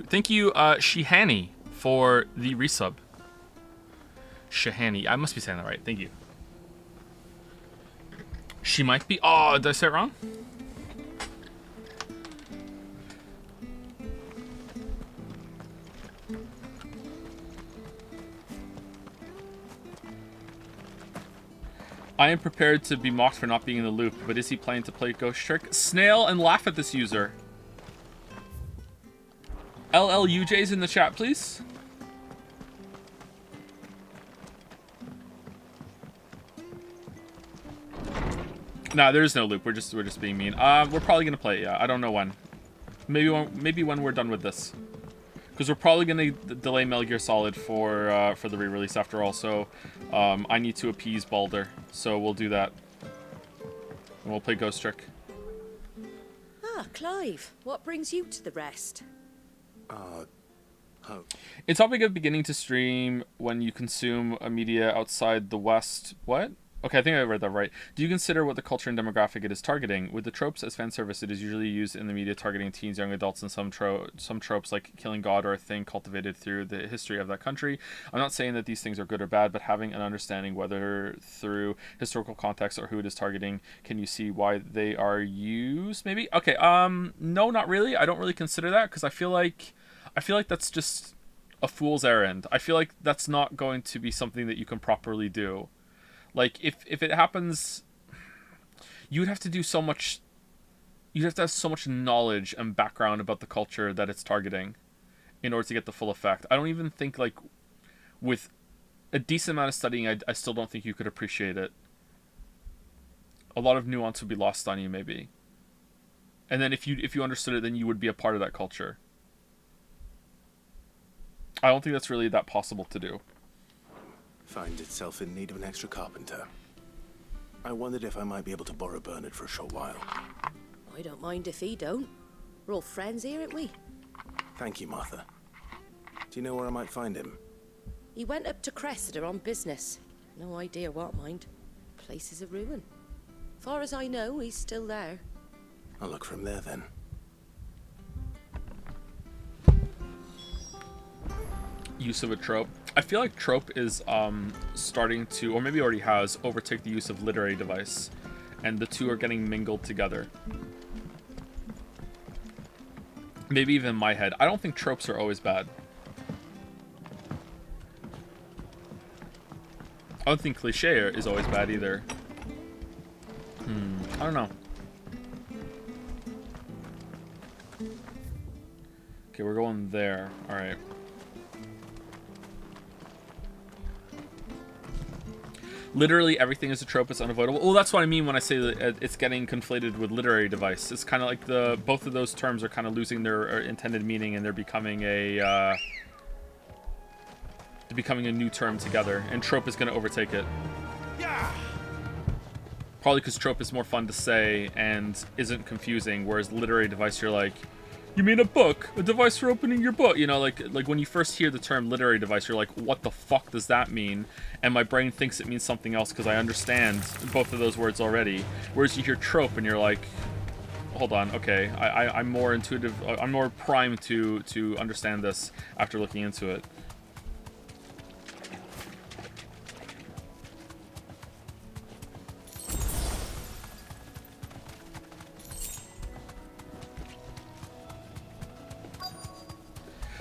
Thank you, Shihani, for the resub. Shihani, I must be saying that right. Thank you. She might be. Oh, did I say it wrong? I am prepared to be mocked for not being in the loop, but is he planning to play Ghost Trick? Snail and laugh at this user. LLUJ's in the chat, please. Nah, there's no loop. We're just being mean. We're probably gonna play it. Yeah, I don't know when. Maybe when we're done with this, because we're probably gonna delay Metal Gear Solid for the re-release after all. So I need to appease Balder, so we'll do that. And we'll play Ghost Trick. Ah, Clive, what brings you to the rest? It's probably good beginning to stream when you consume a media outside the West. What? Okay, I think I read that right. Do you consider what the culture and demographic it is targeting? With the tropes as fan service, it is usually used in the media targeting teens, young adults, and some tropes like killing God or a thing cultivated through the history of that country. I'm not saying that these things are good or bad, but having an understanding whether through historical context or who it is targeting, can you see why they are used? Maybe? Okay, no, not really. I don't really consider that because I feel like that's just a fool's errand. I feel like that's not going to be something that you can properly do. Like, if it happens, you'd have to do so much, you'd have to have so much knowledge and background about the culture that it's targeting in order to get the full effect. I don't even think, like, with a decent amount of studying, I still don't think you could appreciate it. A lot of nuance would be lost on you, maybe. And then if you understood it, then you would be a part of that culture. I don't think that's really that possible to do. Finds itself in need of an extra carpenter. I wondered if I might be able to borrow Bernard for a short while. I don't mind if he don't. We're all friends here, aren't we? Thank you, Martha. Do you know where I might find him? He went up to Cressida on business. No idea what, mind. Place is a ruin. Far as I know, he's still there. I'll look from there then. Use of a trope. I feel like trope is starting to, or maybe already has, overtake the use of literary device, and the two are getting mingled together. Maybe even in my head. I don't think tropes are always bad. I don't think cliche is always bad either. I don't know. Okay, we're going there. All right. Literally everything is a trope. It's unavoidable. Well, that's what I mean when I say that it's getting conflated with literary device. It's kind of like both of those terms are kind of losing their intended meaning, and they're becoming a new term together. And trope is going to overtake it. Yeah. Probably because trope is more fun to say and isn't confusing, whereas literary device, you're like, you mean a book? A device for opening your book? You know, like when you first hear the term literary device, you're like, what the fuck does that mean? And my brain thinks it means something else because I understand both of those words already. Whereas you hear trope and you're like, hold on, okay, I'm more intuitive, I'm more primed to understand this after looking into it.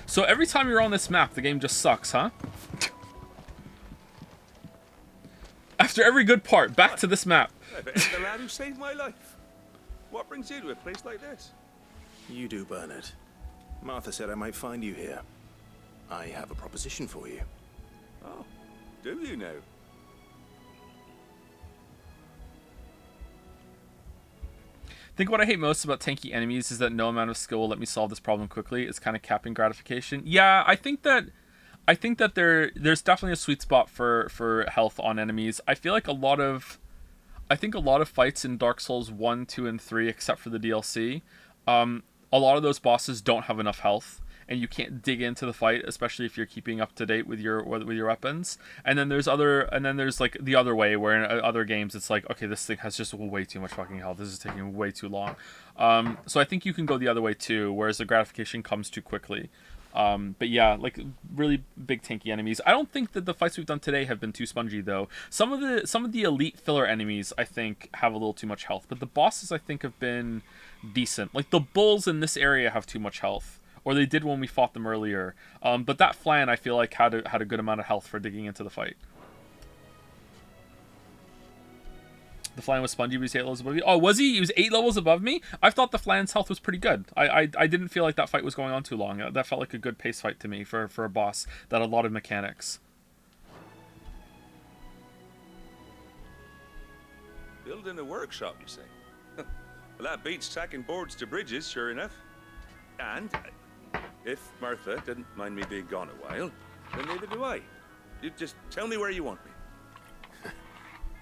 So every time you're on this map, the game just sucks, huh? After every good part, back to this map. The lad who saved my life. What brings you to a place like this? You do, Bernard. Martha said I might find you here. I have a proposition for you. Oh, do you know? I think what I hate most about tanky enemies is that no amount of skill will let me solve this problem quickly. It's kind of capping gratification. Yeah, I think that there's definitely a sweet spot for health on enemies. I feel like a lot of fights in Dark Souls 1, 2, and 3, except for the DLC, a lot of those bosses don't have enough health. and you can't dig into the fight, especially if you're keeping up to date with your weapons. And then there's like the other way, where in other games it's like, okay, this thing has just way too much fucking health. This is taking way too long. So I think you can go the other way too, whereas the gratification comes too quickly. But yeah, like really big tanky enemies. I don't think that the fights we've done today have been too spongy though. Some of the elite filler enemies I think have a little too much health, but the bosses I think have been decent. Like the bulls in this area have too much health, or they did when we fought them earlier. But that flan I feel like had a good amount of health for digging into the fight. The flan was spongy, but he's 8 levels above me. Oh, was he? He was 8 levels above me? I thought the flan's health was pretty good. I didn't feel like that fight was going on too long. That felt like a good pace fight to me for a boss that had a lot of mechanics. Building a workshop, you say? Well, that beats tacking boards to bridges, sure enough. And if Martha didn't mind me being gone a while, then neither do I. You just tell me where you want me.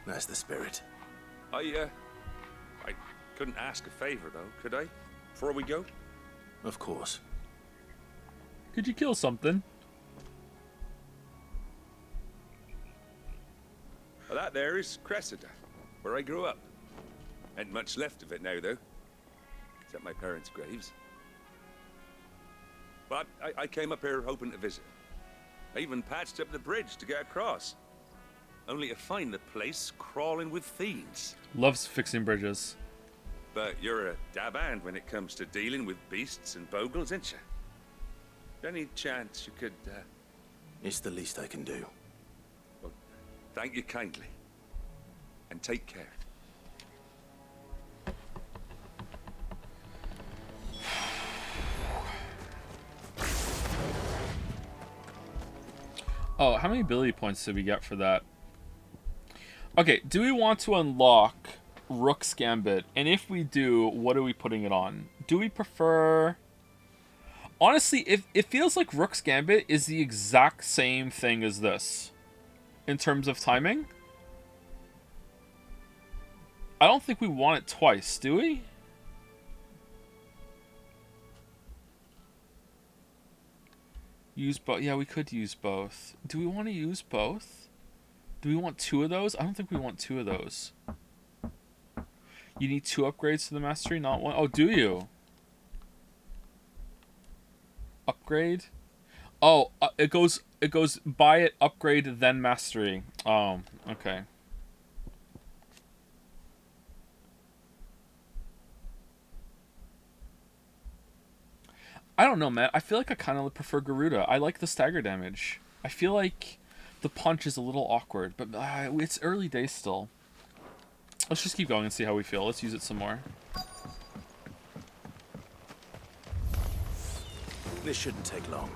That's the spirit. I couldn't ask a favor, though, could I? Before we go? Of course. Could you kill something? Well, that there is Cressida, where I grew up. Ain't much left of it now, though. Except my parents' graves. But I came up here hoping to visit. I even patched up the bridge to get across. Only to find the place crawling with fiends. Loves fixing bridges. But you're a dab hand when it comes to dealing with beasts and bogles, ain't you? Any chance you could, It's the least I can do. Well, thank you kindly. And take care. Oh, how many ability points did we get for that? Okay, do we want to unlock Rook's Gambit? And if we do, what are we putting it on? Do we prefer... Honestly, it feels like Rook's Gambit is the exact same thing as this. In terms of timing. I don't think we want it twice, do we? Use both. Yeah, we could use both. Do we want to use both? Do we want 2 of those? I don't think we want 2 of those. You need 2 upgrades to the mastery, not 1. Oh, do you? Upgrade? Oh, it goes buy it, upgrade, then mastery. Oh, okay. I don't know, man. I feel like I kind of prefer Garuda. I like the stagger damage. I feel like the punch is a little awkward, but it's early days still. Let's just keep going and see how we feel. Let's use it some more. This shouldn't take long.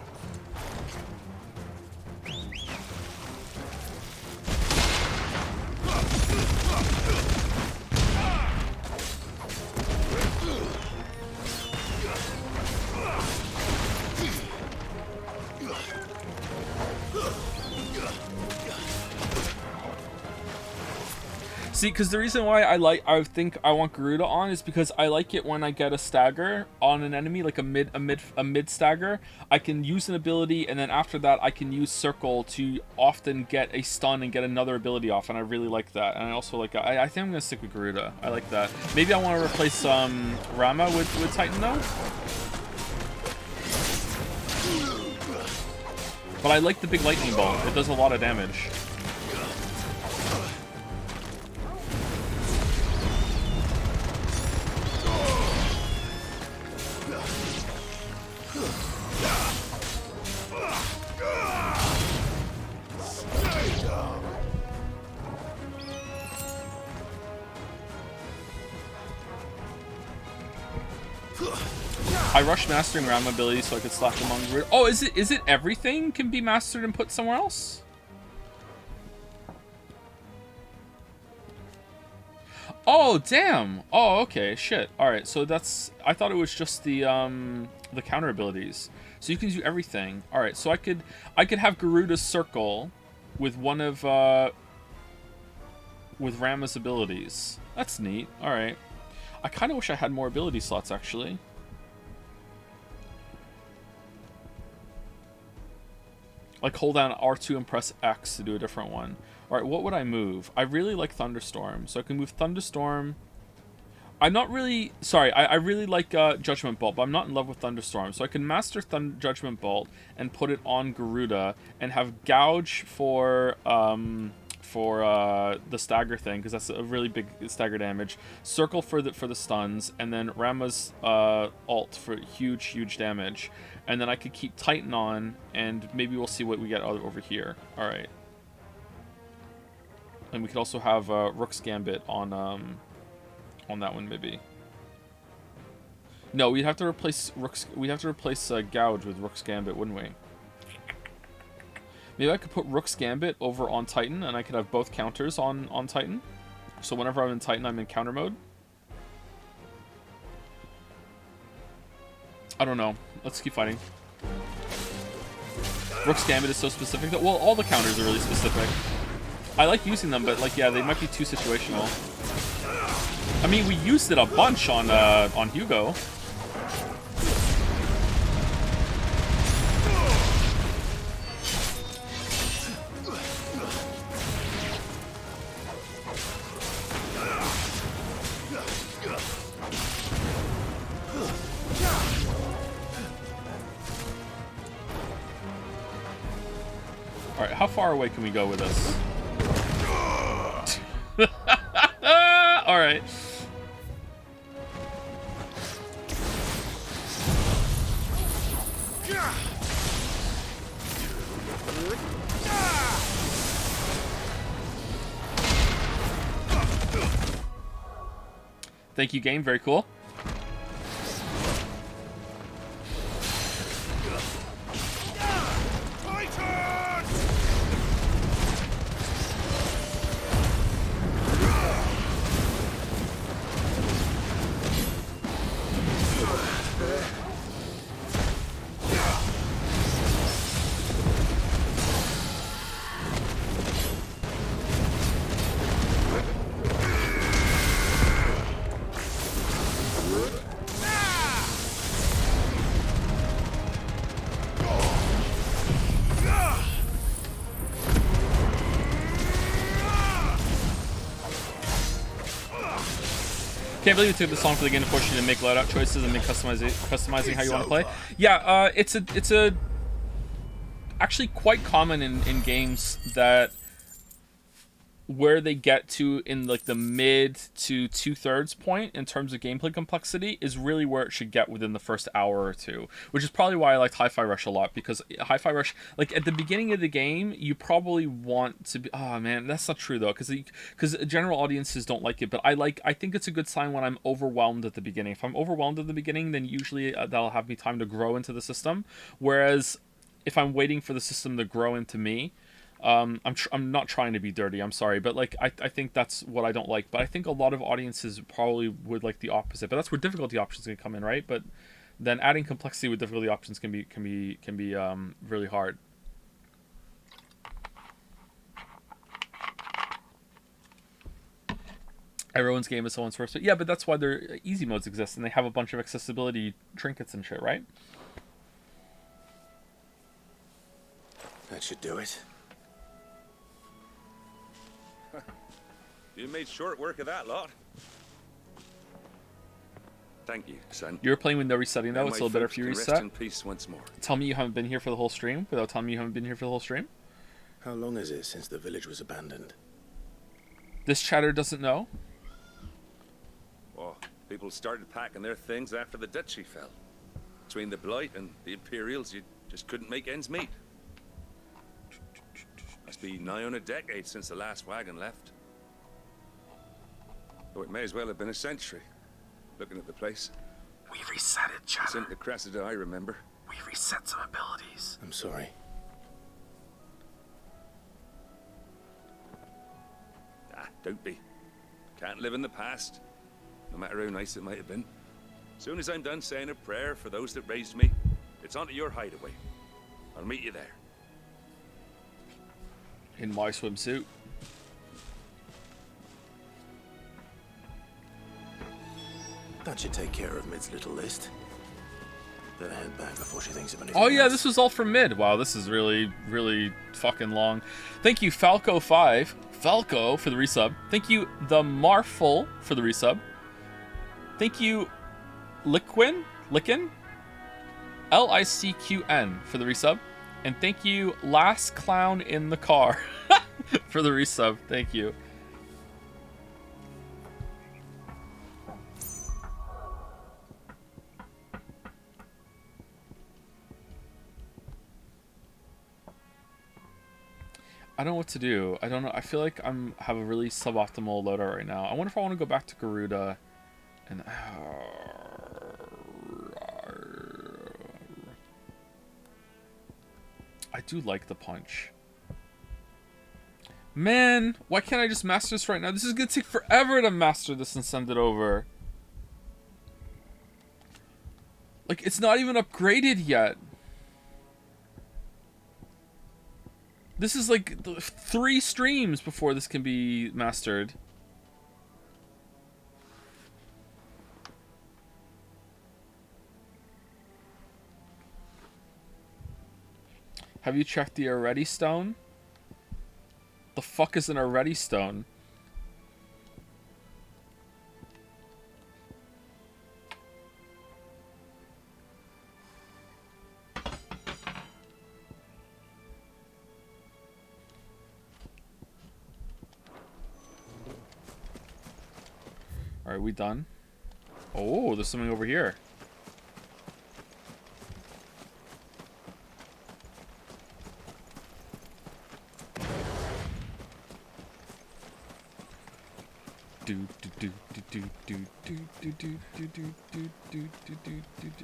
See, because the reason why I think I want Garuda on is because I like it when I get a stagger on an enemy, like a mid stagger. I can use an ability, and then after that, I can use Circle to often get a stun and get another ability off, and I really like that. And I also like I think I'm gonna stick with Garuda. I like that. Maybe I want to replace Rama with Titan though. But I like the big lightning bolt. It does a lot of damage. I rushed mastering Ram ability so I could slap them on Garuda. Oh, is it everything can be mastered and put somewhere else? Oh, damn. Oh, okay. Shit. All right. So that's. I thought it was just the counter abilities. So you can do everything. All right. So I could have Garuda's Circle with one of with Rama's abilities. That's neat. All right. I kind of wish I had more ability slots actually. Like hold down R2 and press X to do a different one. All right, what would I move? I really like Thunderstorm, so I can move Thunderstorm. I'm not really... Sorry, I really like Judgment Bolt, but I'm not in love with Thunderstorm. So I can master Judgment Bolt and put it on Garuda and have Gouge for the stagger thing, because that's a really big stagger damage. Circle for the stuns, and then Rama's ult for huge damage. And then I could keep Titan on, and maybe we'll see what we get over here. All right. And we could also have Rook's Gambit on that one, maybe. No, we'd have to replace Gouge with Rook's Gambit, wouldn't we? Maybe I could put Rook's Gambit over on Titan, and I could have both counters on Titan. So whenever I'm in Titan, I'm in counter mode. I don't know. Let's keep fighting. Rook's Gambit is so specific that, well, all the counters are really specific. I like using them, but like, yeah, they might be too situational. I mean, we used it a bunch on Hugo. All right, how far away can we go with this? All right. Thank you, game. Very cool. Can't believe you took this long for the game to force you to make loadout choices and make customizing how you want to play. Yeah, it's actually quite common in games that where they get to in like the mid to 2/3 point in terms of gameplay complexity is really where it should get within the first hour or two, which is probably why I liked Hi-Fi Rush a lot, because Hi-Fi Rush, like at the beginning of the game, you probably want to be, oh man, that's not true though, because general audiences don't like it, but I think it's a good sign when I'm overwhelmed at the beginning. If I'm overwhelmed at the beginning, then usually that'll have me time to grow into the system, whereas if I'm waiting for the system to grow into me, I'm not trying to be dirty, I'm sorry, but like I think that's what I don't like. But I think a lot of audiences probably would like the opposite. But that's where difficulty options can come in, right? But then adding complexity with difficulty options can be really hard. Everyone's game is someone's first. Yeah, but that's why their easy modes exist, and they have a bunch of accessibility trinkets and shit, right? That should do it. You made short work of that lot. Thank you, son. You were playing with no resetting though. It's a little better if you reset. Rest in peace once more. Tell me you haven't been here for the whole stream without telling me you haven't been here for the whole stream. How long is it since the village was abandoned? This chatter doesn't know. Oh, people started packing their things after the duchy fell. Between the Blight and the Imperials, you just couldn't make ends meet. Must be nigh on a decade since the last wagon left. Though it may as well have been a century, looking at the place. We reset it, Chatter. It's in the Cressida I remember. We reset some abilities. I'm sorry. Ah, don't be. Can't live in the past, no matter how nice it might have been. Soon as I'm done saying a prayer for those that raised me, it's onto your hideaway. I'll meet you there. In my swimsuit. That should take care of Mid's little list. Better head back before she thinks of anything. Oh yeah, else. this was all from mid. Wow, this is really, really fucking long. Thank you, Falco5. Falco for the resub. Thank you, the Marful for the resub. Thank you, Liquin? L-I-C-Q-N for the resub. And thank you, Last Clown in the Car for the resub. Thank you. I don't know what to do. I don't know. I feel like have a really suboptimal loadout right now. I wonder if I want to go back to Garuda and I do like the punch. Man, why can't I just master this right now? This is gonna take forever to master this and send it over. Like, it's not even upgraded yet. This is like 3 streams before this can be mastered. Have you checked the already stone? The fuck is an already stone? Are we done? Oh, there's something over here.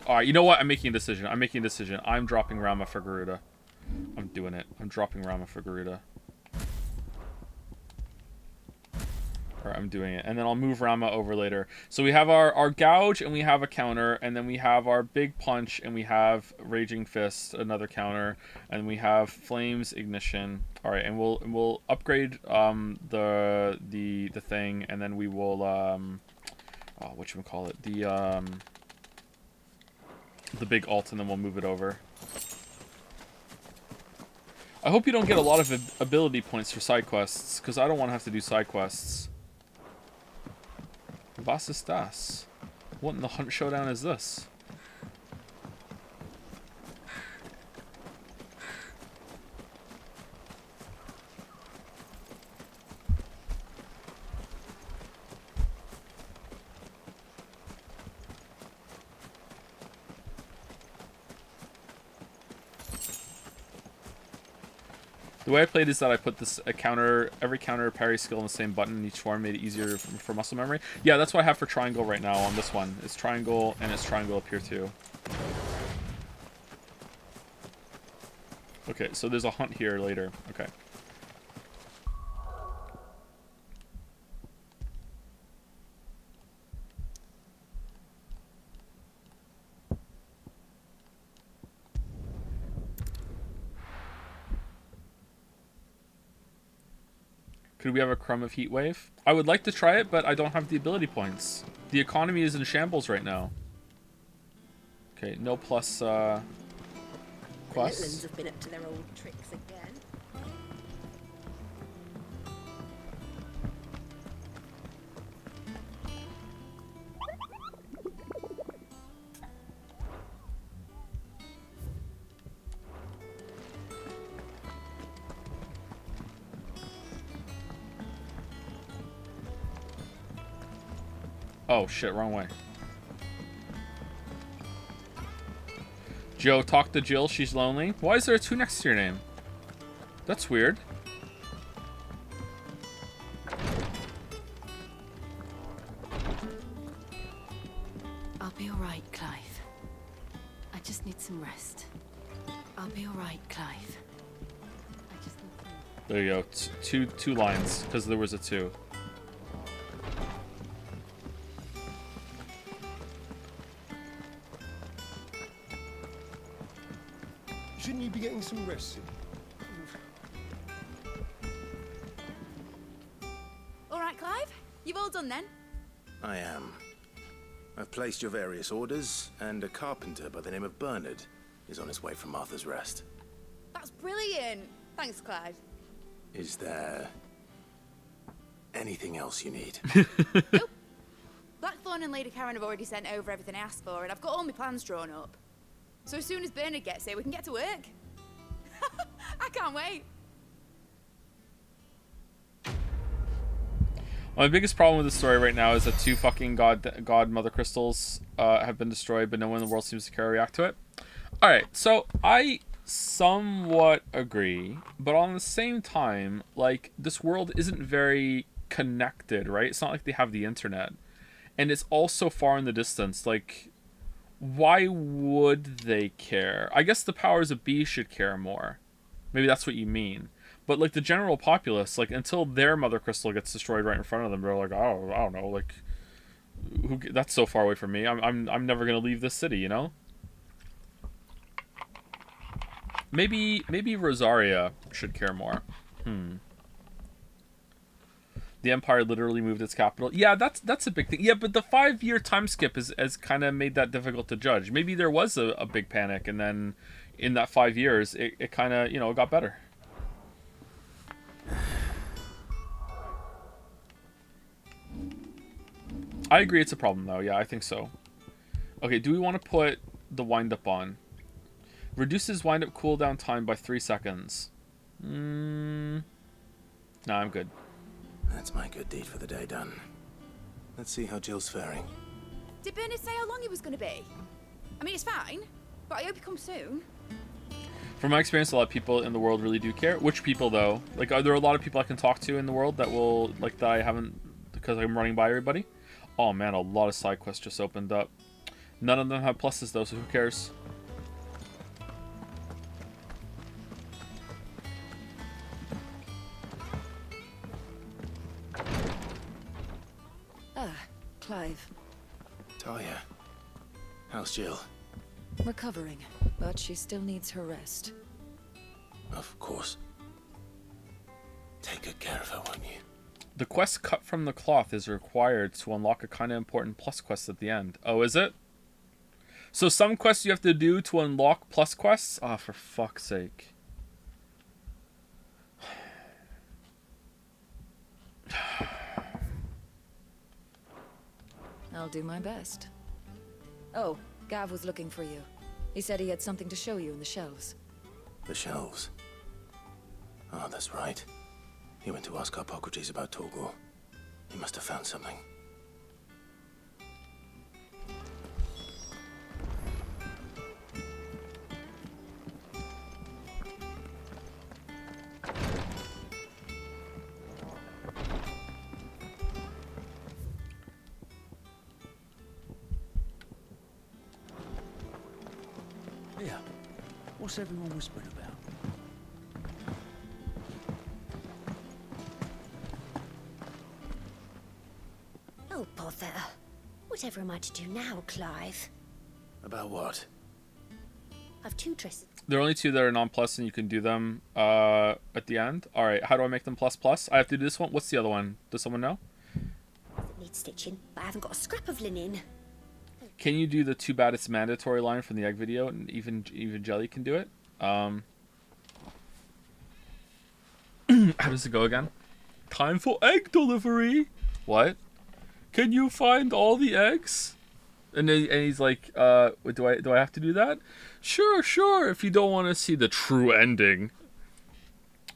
Alright, you know what? I'm making a decision. I'm dropping Rama for Garuda. I'm doing it. I'm dropping Rama for Garuda. Or I'm doing it. And then I'll move Rama over later. So we have our gouge and we have a counter, and then we have our big punch and we have Raging Fist, another counter, and we have Flames Ignition. Alright, and we'll upgrade the thing, and then we will whatchamacallit, the big alt, and then we'll move it over. I hope you don't get a lot of ability points for side quests, because I don't want to have to do side quests. Was ist das? What in the Hunt Showdown is this? The way I played is that I put every counter parry skill in the same button in each form, made it easier for muscle memory. Yeah, that's what I have for triangle right now on this one. It's triangle, and it's triangle up here too. Okay, so there's a hunt here later. Okay. Could we have a crumb of heat wave? I would like to try it, but I don't have the ability points. The economy is in shambles right now. Okay, no plus The quests. Litlands have been up to their old tricks again. Oh shit, wrong way. Joe, talk to Jill, she's lonely. Why is there a 2 next to your name? That's weird. I'll be alright, Clive. I just need some rest. I'll be alright, Clive. I just need some... There you go. Two lines, because there was a 2. Shouldn't you be getting some rest soon? All right, Clive? You've all done then? I am. I've placed your various orders, and a carpenter by the name of Bernard is on his way from Martha's Rest. That's brilliant. Thanks, Clyde. Is there anything else you need? Nope. Blackthorn and Lady Karen have already sent over everything I asked for, and I've got all my plans drawn up. So as soon as Bernard gets here, we can get to work. I can't wait. My biggest problem with the story right now is that 2 fucking God Mother Crystals have been destroyed, but no one in the world seems to care or react to it. Alright, so I somewhat agree, but on the same time, like, this world isn't very connected, right? It's not like they have the internet. And it's all so far in the distance, like, why would they care? I guess the powers that be should care more. Maybe that's what you mean. But, like, the general populace, like, until their Mother Crystal gets destroyed right in front of them, they're like, oh, I don't know, like, that's so far away from me. I'm never gonna leave this city, you know? Maybe Rosaria should care more. The Empire literally moved its capital. Yeah, that's a big thing. Yeah, but the 5-year time skip has kind of made that difficult to judge. Maybe there was a big panic, and then in that 5 years, it kind of, you know, got better. I agree it's a problem, though. Yeah, I think so. Okay, do we want to put the wind-up on? Reduces wind-up cooldown time by 3 seconds. Nah, I'm good. That's my good deed for the day done. Let's see how Jill's faring. Did Bernard say how long he was going to be? I mean, it's fine, but I hope he comes soon. From my experience, a lot of people in the world really do care. Which people, though? Like, are there a lot of people I can talk to in the world that will, like, that I haven't, because I'm running by everybody? Oh man, a lot of side quests just opened up. None of them have pluses, though, so who cares? Ah, Clive. Talia, how's Jill? Recovering, but she still needs her rest. Of course. Take good care of her, won't you? The quest Cut from the Cloth is required to unlock a kind of important plus quest at the end. Oh, is it? So some quests you have to do to unlock plus quests? Ah, oh, for fuck's sake. I'll do my best. Oh, Gav was looking for you. He said he had something to show you in the shelves. The shelves? Oh, that's right. He went to ask Harpocrates about Torgor. He must have found something. Yeah. What's everyone whispering about? Oh, bother. Whatever am I to do now, Clive? About what? I've 2 dresses. There are only 2 that are non-plus, and you can do them at the end. Alright, how do I make them plus? I have to do this one? What's the other one? Does someone know? It needs stitching, but I haven't got a scrap of linen. Can you do the too bad it's mandatory line from the egg video? And even Jelly can do it. How does it go again? Time for egg delivery. What? Can you find all the eggs? And he's like, do I have to do that? Sure. If you don't want to see the true ending.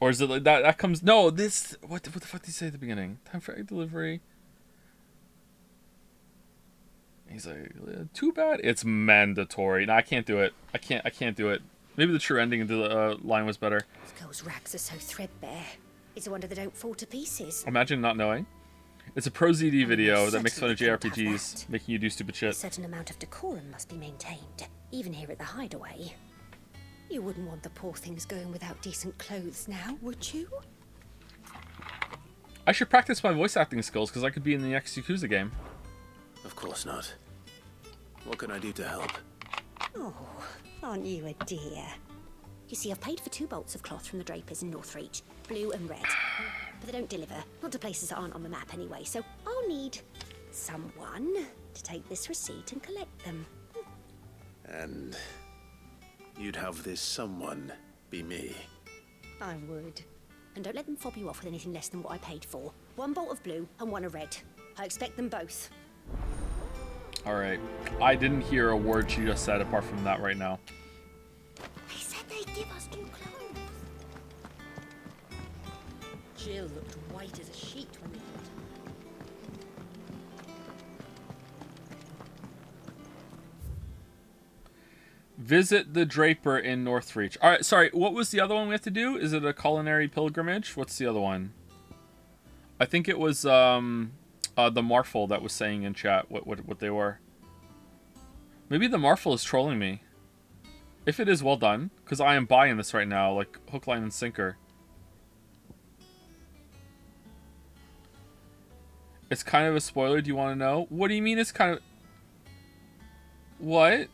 Or is it like that? That comes. No, this. What the fuck did he say at the beginning? Time for egg delivery. He's like, too bad it's mandatory. No, I can't do it. I can't do it. Maybe the true ending of the line was better. Those rags are so threadbare. It's a wonder they don't fall to pieces. Imagine not knowing. It's a pro ZD video that makes fun of JRPGs, making you do stupid shit. A certain amount of decorum must be maintained, even here at the hideaway. You wouldn't want the poor things going without decent clothes now, would you? I should practice my voice acting skills, because I could be in the next Yakuza game. Of course not. What can I do to help? Oh, aren't you a dear? You see, I've paid for 2 bolts of cloth from the drapers in Northreach, blue and red. But they don't deliver, not to places that aren't on the map anyway, so I'll need someone to take this receipt and collect them. And you'd have this someone be me. I would. And don't let them fob you off with anything less than what I paid for. 1 bolt of blue and 1 of red. I expect them both. All right. I didn't hear a word she just said apart from that right now. They said they'd give us new clothes. Jill looked white as a sheet when they got her. Visit the Draper in Northreach. All right, sorry. What was the other one we have to do? Is it a culinary pilgrimage? What's the other one? I think it was the Marful that was saying in chat what they were. Maybe the Marful is trolling me. If it is, well done, because I am buying this right now, like hook, line, and sinker. It's kind of a spoiler. Do you want to know? What do you mean it's kind of... What?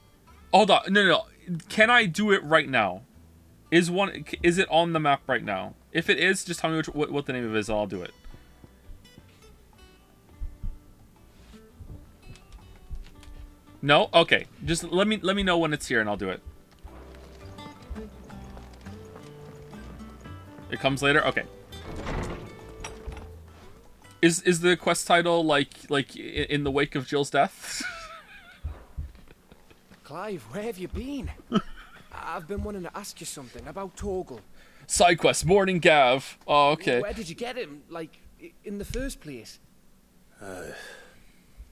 Hold on. No. Can I do it right now? Is it on the map right now? If it is, just tell me what the name of it is and I'll do it. No? Okay. Just let me know when it's here and I'll do it. It comes later? Okay. Is the quest title like in the wake of Jill's death? Clive, where have you been? I've been wanting to ask you something about Torgal. Side quest, Morning Gav. Oh, okay. Where did you get him? Like, in the first place?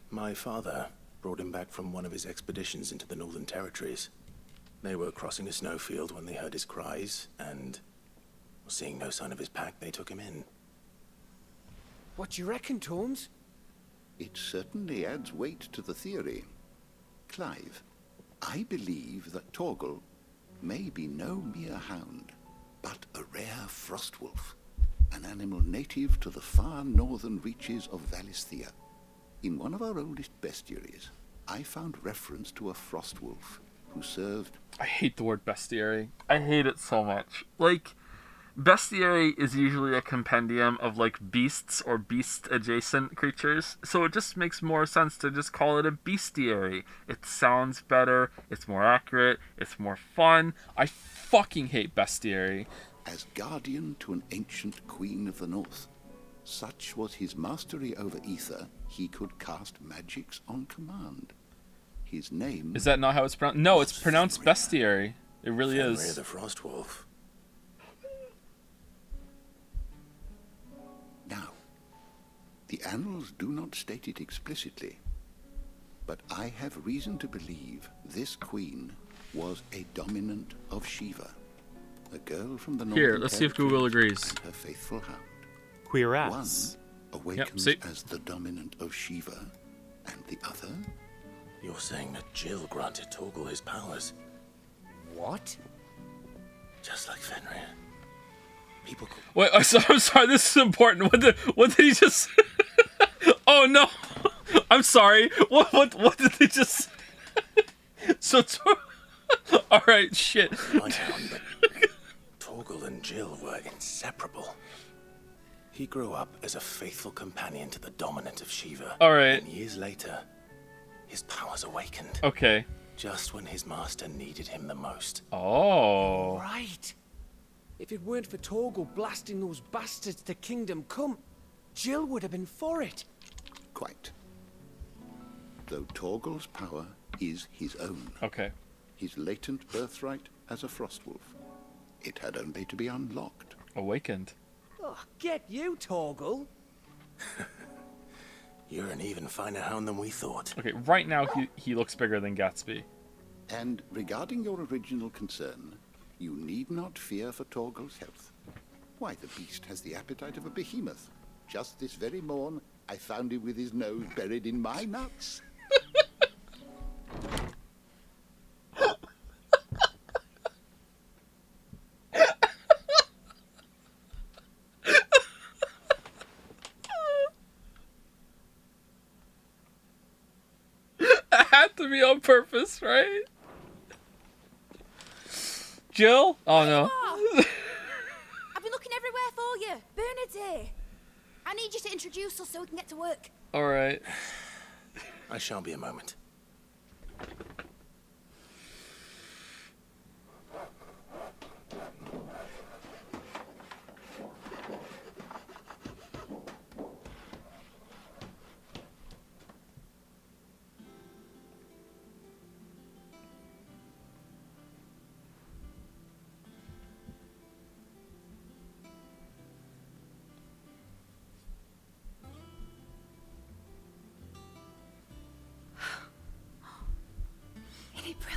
My father brought him back from one of his expeditions into the Northern Territories. They were crossing a snowfield when they heard his cries, and seeing no sign of his pack, they took him in. What do you reckon, Tomes? It certainly adds weight to the theory. Clive, I believe that Torgal may be no mere hound, but a rare frostwolf, an animal native to the far northern reaches of Valisthea. In one of our oldest bestiaries, I found reference to a frostwolf who served... I hate the word bestiary. I hate it so much. Like, bestiary is usually a compendium of, like, beasts or beast-adjacent creatures, so it just makes more sense to just call it a bestiary. It sounds better, it's more accurate, it's more fun. I fucking hate bestiary. As guardian to an ancient queen of the north, such was his mastery over ether, he could cast magics on command. His name... Is that not how it's pronounced? No, it's pronounced bestiary. It really Fenrir is. the Frostwolf. Now, the annals do not state it explicitly, but I have reason to believe this queen was a dominant of Shiva, a girl from the northern Here, let's see if Google agrees. and her faithful hound. Queer ass. One awakens Yep, as the dominant of Shiva, and the other... You're saying that Jill granted Torgal his powers? What? Just like Fenrir. People call... Wait, I'm sorry, this is important. What did he just... Oh no! I'm sorry. What did they just... So... Alright, shit. My town, but Torgal and Jill were inseparable. He grew up as a faithful companion to the dominant of Shiva. Alright. And years later, his powers awakened. Okay. Just when his master needed him the most. Oh. Right. If it weren't for Torgal blasting those bastards to Kingdom Come, Jill would have been for it. Quite. Though Torgal's power is his own. Okay. His latent birthright as a frostwolf. It had only to be unlocked. Awakened. Oh, get you, Torgal. You're an even finer hound than we thought. Okay, right now he looks bigger than Gatsby. And regarding your original concern, you need not fear for Torgal's health. Why, the beast has the appetite of a behemoth. Just this very morn, I found him with his nose buried in my nuts. Had to be on purpose, right? Jill? Oh no. I've been looking everywhere for you. Bernard's here. I need you to introduce us so we can get to work. Alright. I shall be a moment.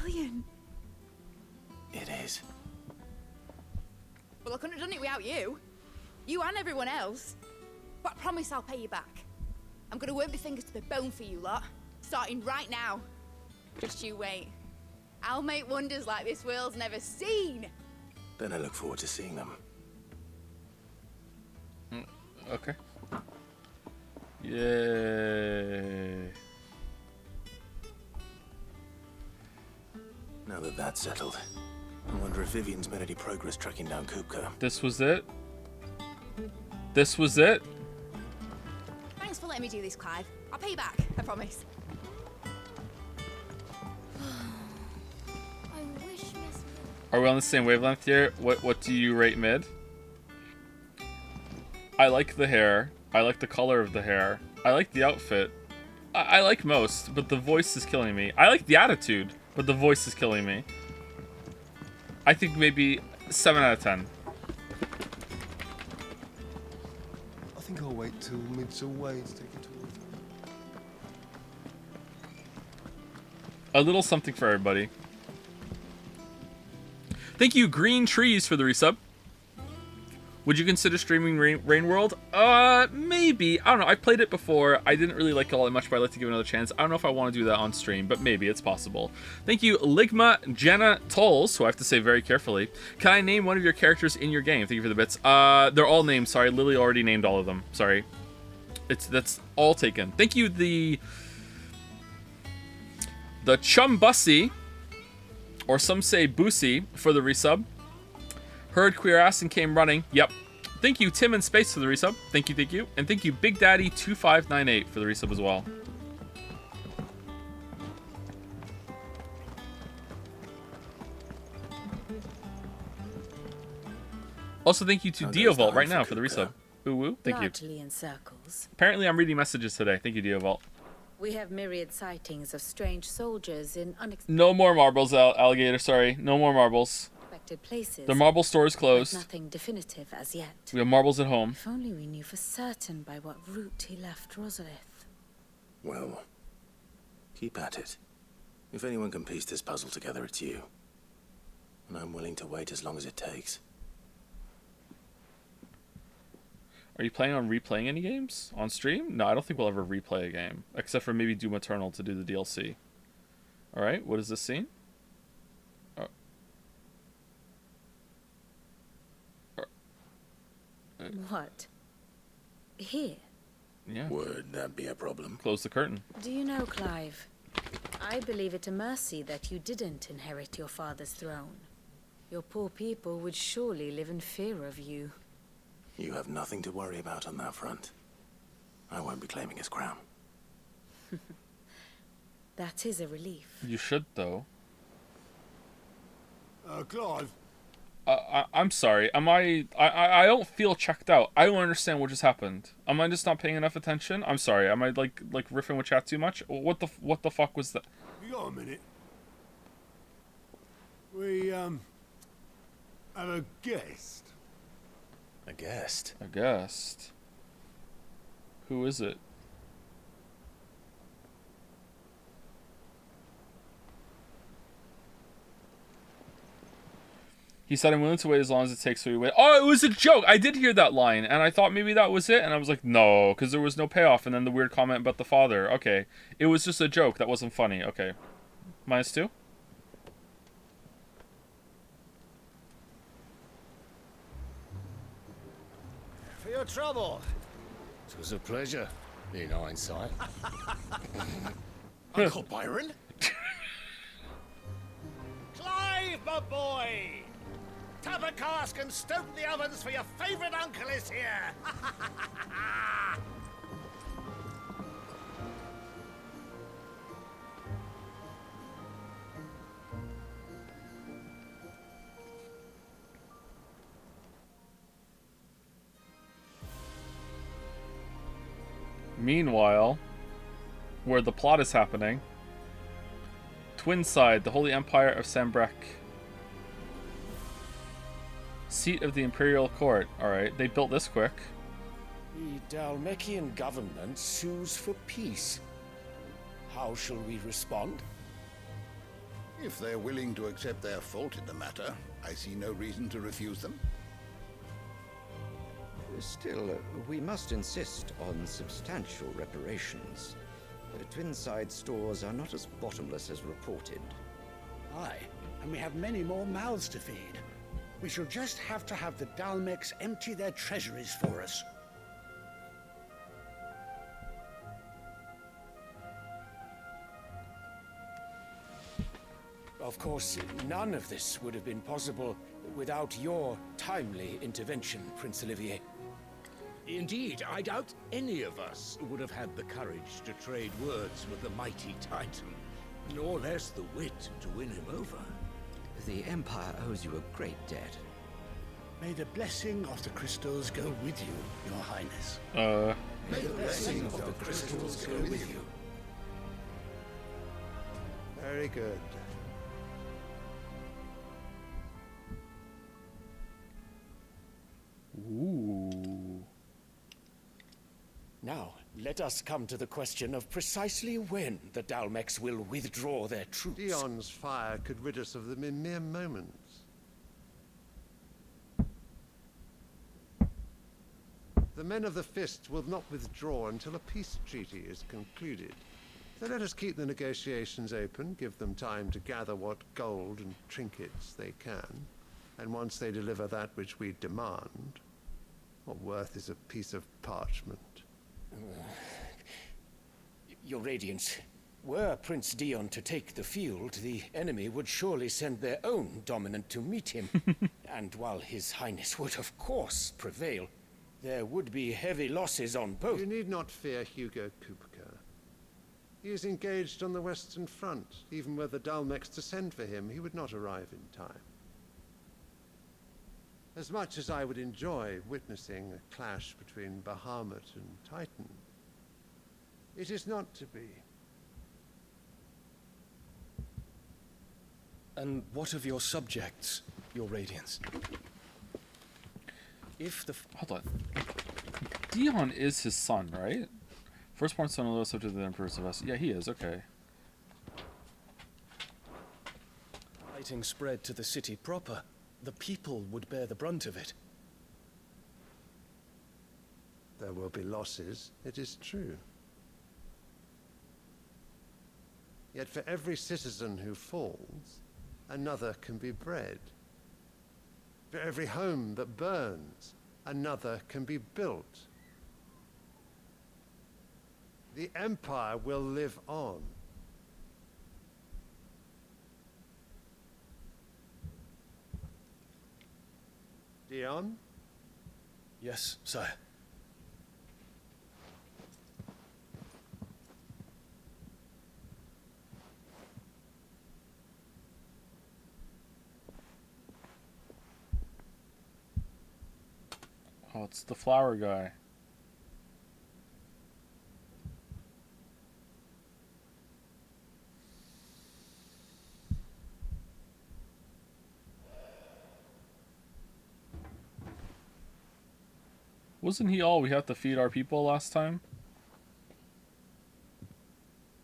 Brilliant. It is. Well, I couldn't have done it without you. You and everyone else. But I promise I'll pay you back. I'm gonna work my fingers to the bone for you lot, starting right now. Just you wait. I'll make wonders like this world's never seen. Then I look forward to seeing them. Okay. Yay. Now that that's settled, I wonder if Vivian's made any progress tracking down Kupka. This was it? This was it? Thanks for letting me do this, Clive. I'll pay you back, I promise. I wish Miss... Are we on the same wavelength here? What do you rate mid? I like the hair. I like the color of the hair. I like the outfit. I like most, but the voice is killing me. I like the attitude, but the voice is killing me. I think maybe 7 out of 10. I think I'll wait till mid's away to take it to work. A little something for everybody. Thank you, Green Trees, for the resub. Would you consider streaming Rain World? Maybe. I don't know. I played it before. I didn't really like it all that much, but I'd like to give it another chance. I don't know if I want to do that on stream, but maybe it's possible. Thank you, Ligma Jenna Tolls, who I have to say very carefully. Can I name one of your characters in your game? Thank you for the bits. They're all named. Sorry, Lily already named all of them. Sorry. That's all taken. Thank you, the Chumbussy, or some say Boosie, for the resub. Heard queer ass and came running. Yep. Thank you, Tim in Space, for the resub. Thank you, thank you. And thank you, Big Daddy 2598 for the resub as well. Also, thank you to Diovault right now for the resub. Ooh woo. Thank you. Largely in circles. Apparently, I'm reading messages today. Thank you, Diovault. We have myriad sightings of strange soldiers in unexpected No more marbles, alligator. Sorry, no more marbles. places. The marble store is closed. Nothing definitive as yet. We have marbles at home. If only we knew for certain by what route he left Rosalith. Well, keep at it. If anyone can piece this puzzle together, it's you. And I'm willing to wait as long as it takes. Are you planning on replaying any games on stream? No, I don't think we'll ever replay a game. Except for maybe Doom Eternal to do the DLC. Alright, what is this scene? What? Here? Yeah. Would that be a problem? Close the curtain. Do you know, Clive? I believe it a mercy that you didn't inherit your father's throne. Your poor people would surely live in fear of you. You have nothing to worry about on that front. I won't be claiming his crown. That is a relief. You should, though. Clive. I'm sorry. I don't feel checked out. I don't understand what just happened. Am I just not paying enough attention? I'm sorry. Am I like riffing with chat too much? What the fuck was that? You got a minute? We have a guest. A guest? A guest. Who is it? He said, I'm willing to wait as long as it takes, so we wait. Oh, it was a joke! I did hear that line, and I thought maybe that was it, and I was like, no, because there was no payoff, and then the weird comment about the father. Okay. It was just a joke. That wasn't funny. Okay. -2? For your trouble. It was a pleasure, in hindsight. Uncle Byron? Clive, my boy! Tap a cask and stoke the ovens, for your favourite uncle is here! Meanwhile, where the plot is happening, Twinside, the Holy Empire of Sambrek. Seat of the Imperial Court. Alright, they built this quick. The Dalmekian government sues for peace. How shall we respond? If they're willing to accept their fault in the matter, I see no reason to refuse them. Still, we must insist on substantial reparations. Twinside stores are not as bottomless as reported. Aye, and we have many more mouths to feed. We shall just have to have the Dalmecs empty their treasuries for us. Of course, none of this would have been possible without your timely intervention, Prince Olivier. Indeed, I doubt any of us would have had the courage to trade words with the mighty Titan, nor less the wit to win him over. The Empire owes you a great debt. May the blessing of the crystals go with you, Your Highness. May the blessing of the crystals go with you. Very good. Ooh. Now, let us come to the question of precisely when the Dalmecs will withdraw their troops. Dion's fire could rid us of them in mere moments. The men of the Fist will not withdraw until a peace treaty is concluded. So let us keep the negotiations open, give them time to gather what gold and trinkets they can, and once they deliver that which we demand, what worth is a piece of parchment? Your Radiance, were Prince Dion to take the field, the enemy would surely send their own dominant to meet him. And while His Highness would of course prevail, there would be heavy losses on both. You need not fear Hugo Kupka. He is engaged on the Western Front. Even were the Dalmecs to send for him, he would not arrive in time. As much as I would enjoy witnessing a clash between Bahamut and Titan, it is not to be. And what of your subjects, Your Radiance? If the... Hold on. Dion is his son, right? Firstborn son of the subject of the Emperor of us. Yeah, he is, okay. Fighting spread to the city proper, the people would bear the brunt of it. There will be losses, it is true. Yet for every citizen who falls, another can be bred. For every home that burns, another can be built. The Empire will live on. Dion? Yes, sire. Oh, it's the flower guy. Wasn't he all we had to feed our people last time?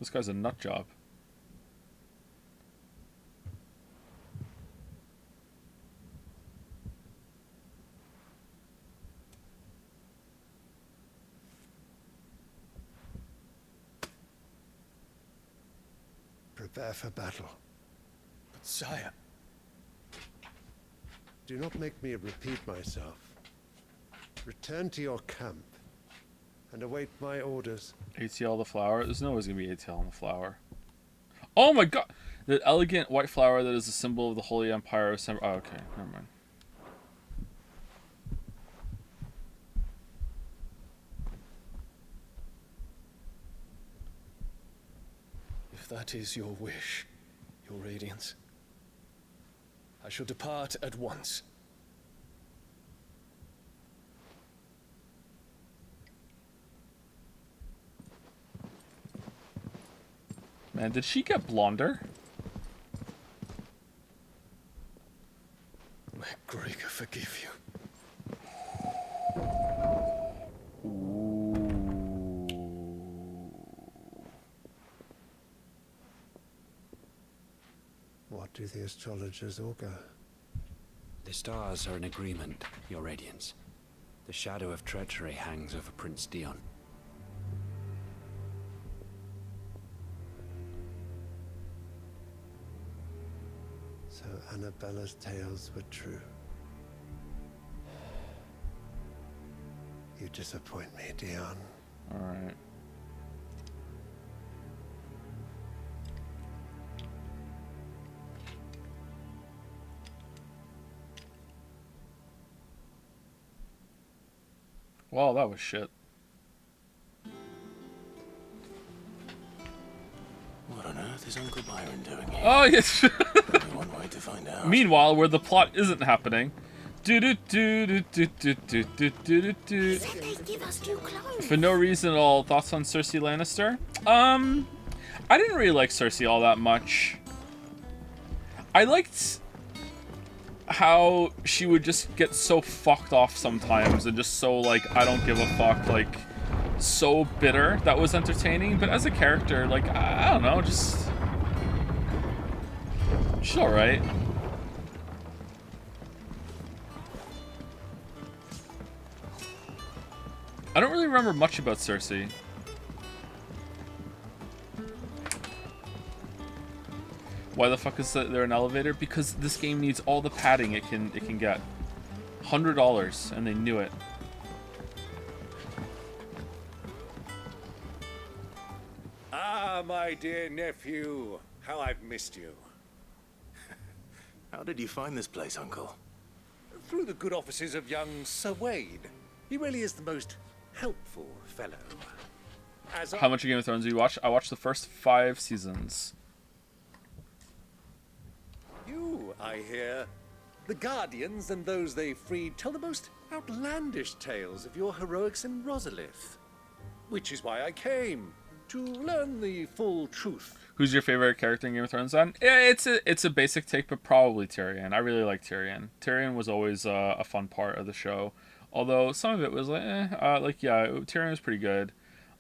This guy's a nut job. Prepare for battle. But sire... Do not make me repeat myself. Return to your camp and await my orders. ATL the flower? There's no always gonna be ATL on the flower. Oh my god! The elegant white flower that is a symbol of the Holy Empire of Sem- Oh, okay, never mind. If that is your wish, Your Radiance, I shall depart at once. Man, did she get blonder? May Gregor forgive you. What do the astrologers augur? The stars are in agreement, Your Radiance. The shadow of treachery hangs over Prince Dion. So Annabella's tales were true. You disappoint me, Dion. Alright. Well, that was shit. What on earth is Uncle Byron doing here? Oh, yes. Only one way to find out. Meanwhile, where the plot isn't happening. For no reason at all. Thoughts on Cersei Lannister? I didn't really like Cersei all that much. I liked how she would just get so fucked off sometimes and just so, like, I don't give a fuck, like, so bitter. That was entertaining, but as a character, like, I don't know, just... she's alright. I don't really remember much about Cersei. Why the fuck is there an elevator? Because this game needs all the padding it can get. $100, and they knew it. Ah, my dear nephew, how I've missed you. How did you find this place, Uncle? Through the good offices of young Sir Wade. He really is the most helpful fellow. How much of Game of Thrones do you watch? I watched the first 5 seasons. You, I hear. The Guardians and those they freed tell the most outlandish tales of your heroics in Rosalith. Which is why I came, to learn the full truth. Who's your favorite character in Game of Thrones then? Yeah, it's a basic take, but probably Tyrion. I really like Tyrion. Tyrion was always a fun part of the show. Although some of it was like, yeah, Tyrion was pretty good.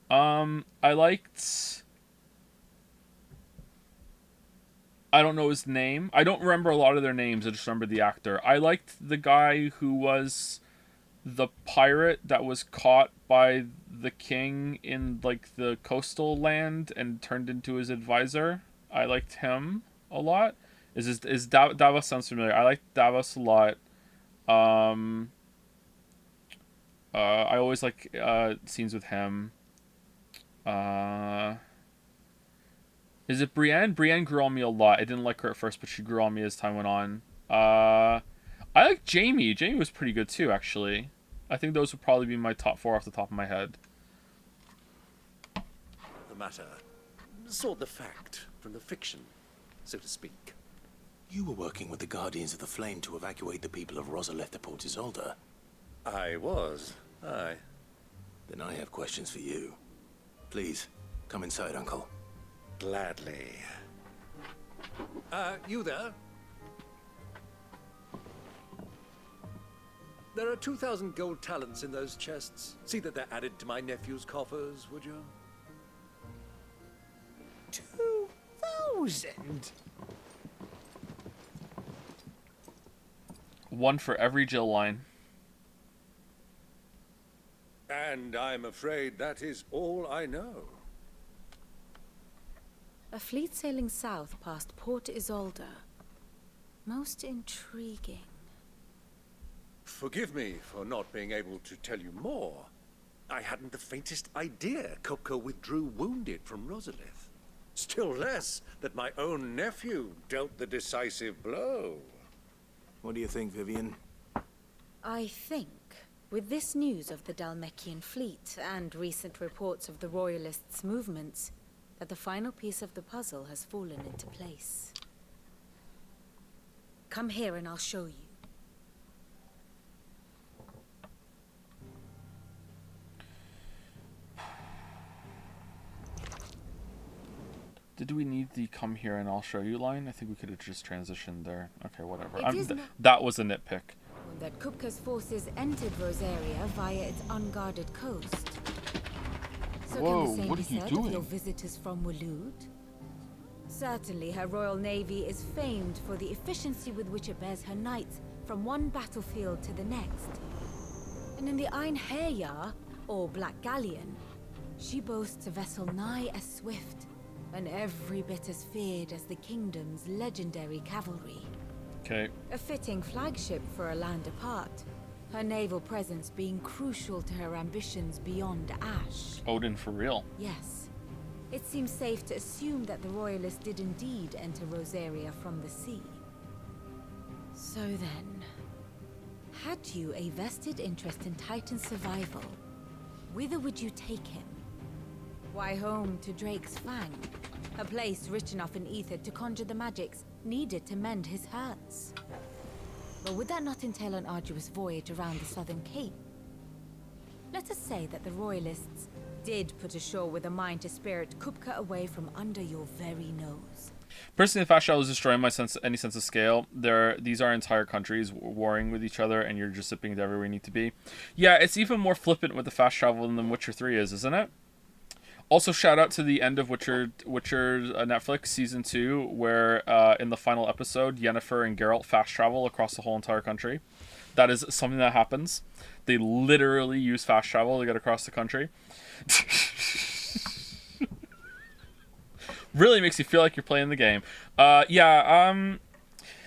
I liked... I don't know his name. I don't remember a lot of their names. I just remember the actor. I liked the guy who was the pirate that was caught by the king in, like, the coastal land and turned into his advisor. I liked him a lot. Davos sounds familiar. I liked Davos a lot. I always like scenes with him. Is it Brienne? Brienne grew on me a lot. I didn't like her at first, but she grew on me as time went on. I like Jaime. Jaime was pretty good too, actually. I think those would probably be my top 4 off the top of my head. The matter. Sort the fact from the fiction, so to speak. You were working with the Guardians of the Flame to evacuate the people of Rosalith to Port Isolde. I was. Aye. Then I have questions for you. Please, come inside, Uncle. Gladly. You there? There are 2,000 gold talents in those chests. See that they're added to my nephew's coffers, would you? 2,000? 1 for every Jill line. And I'm afraid that is all I know. A fleet sailing south past Port Isolde. Most intriguing. Forgive me for not being able to tell you more. I hadn't the faintest idea Kopko withdrew wounded from Rosalith. Still less that my own nephew dealt the decisive blow. What do you think, Vivian? I think, with this news of the Dhalmekian fleet and recent reports of the Royalists' movements, that the final piece of the puzzle has fallen into place. Come here and I'll show you. Did we need the come here and I'll show you line? I think we could have just transitioned there. Okay, whatever. It is that was a nitpick. That Kupka's forces entered Rosaria via its unguarded coast. So Whoa, can the same what be are you said doing? of your visitors from Waloed? Certainly, her Royal Navy is famed for the efficiency with which it bears her knights from one battlefield to the next. And in the Ein Herja, or Black Galleon, she boasts a vessel nigh as swift and every bit as feared as the kingdom's legendary cavalry. Okay. A fitting flagship for a land apart, her naval presence being crucial to her ambitions beyond Ash. Odin for real. Yes. It seems safe to assume that the Royalists did indeed enter Rosaria from the sea. So then, had you a vested interest in Titan's survival, whither would you take him? Why, home to Drake's Fang, a place rich enough in ether to conjure the magics needed to mend his hurts. But would that not entail an arduous voyage around the southern cape? Let us say that the Royalists did put ashore with a mind to spirit Kupka away from under your very nose. Personally, the fast travel is destroying any sense of scale. These are entire countries warring with each other, and you're just zipping to everywhere you need to be. Yeah, it's even more flippant with the fast travel than Witcher 3 is, isn't it? Also, shout out to the end of Witcher Netflix season 2, where in the final episode, Yennefer and Geralt fast travel across the whole entire country. That is something that happens. They literally use fast travel to get across the country. Really makes you feel like you're playing the game.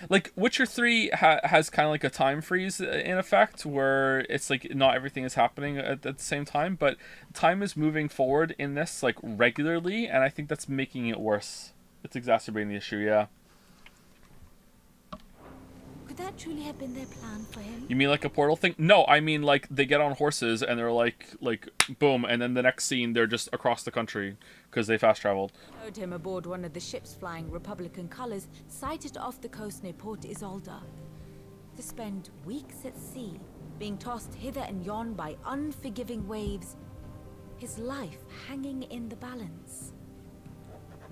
Like Witcher 3 has kind of like a time freeze in effect, where it's like not everything is happening at the same time, but time is moving forward in this like regularly, and I think that's making it worse. It's exacerbating the issue, yeah. Could that truly have been their plan for him? You mean like a portal thing? No, I mean like they get on horses and they're like boom, and then the next scene they're just across the country because they fast traveled. Rode him aboard one of the ships flying Republican colors sighted off the coast near Port Isolde. To spend weeks at sea, being tossed hither and yon by unforgiving waves, his life hanging in the balance.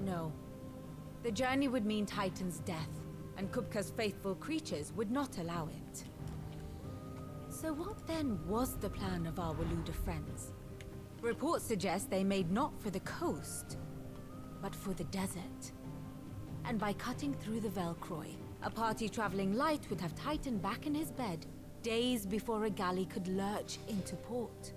No. The journey would mean Titan's death, and Kupka's faithful creatures would not allow it. So what then was the plan of our Waluda friends? Reports suggest they made not for the coast, but for the desert. And by cutting through the Velcroy, a party traveling light would have Titan back in his bed days before a galley could lurch into port.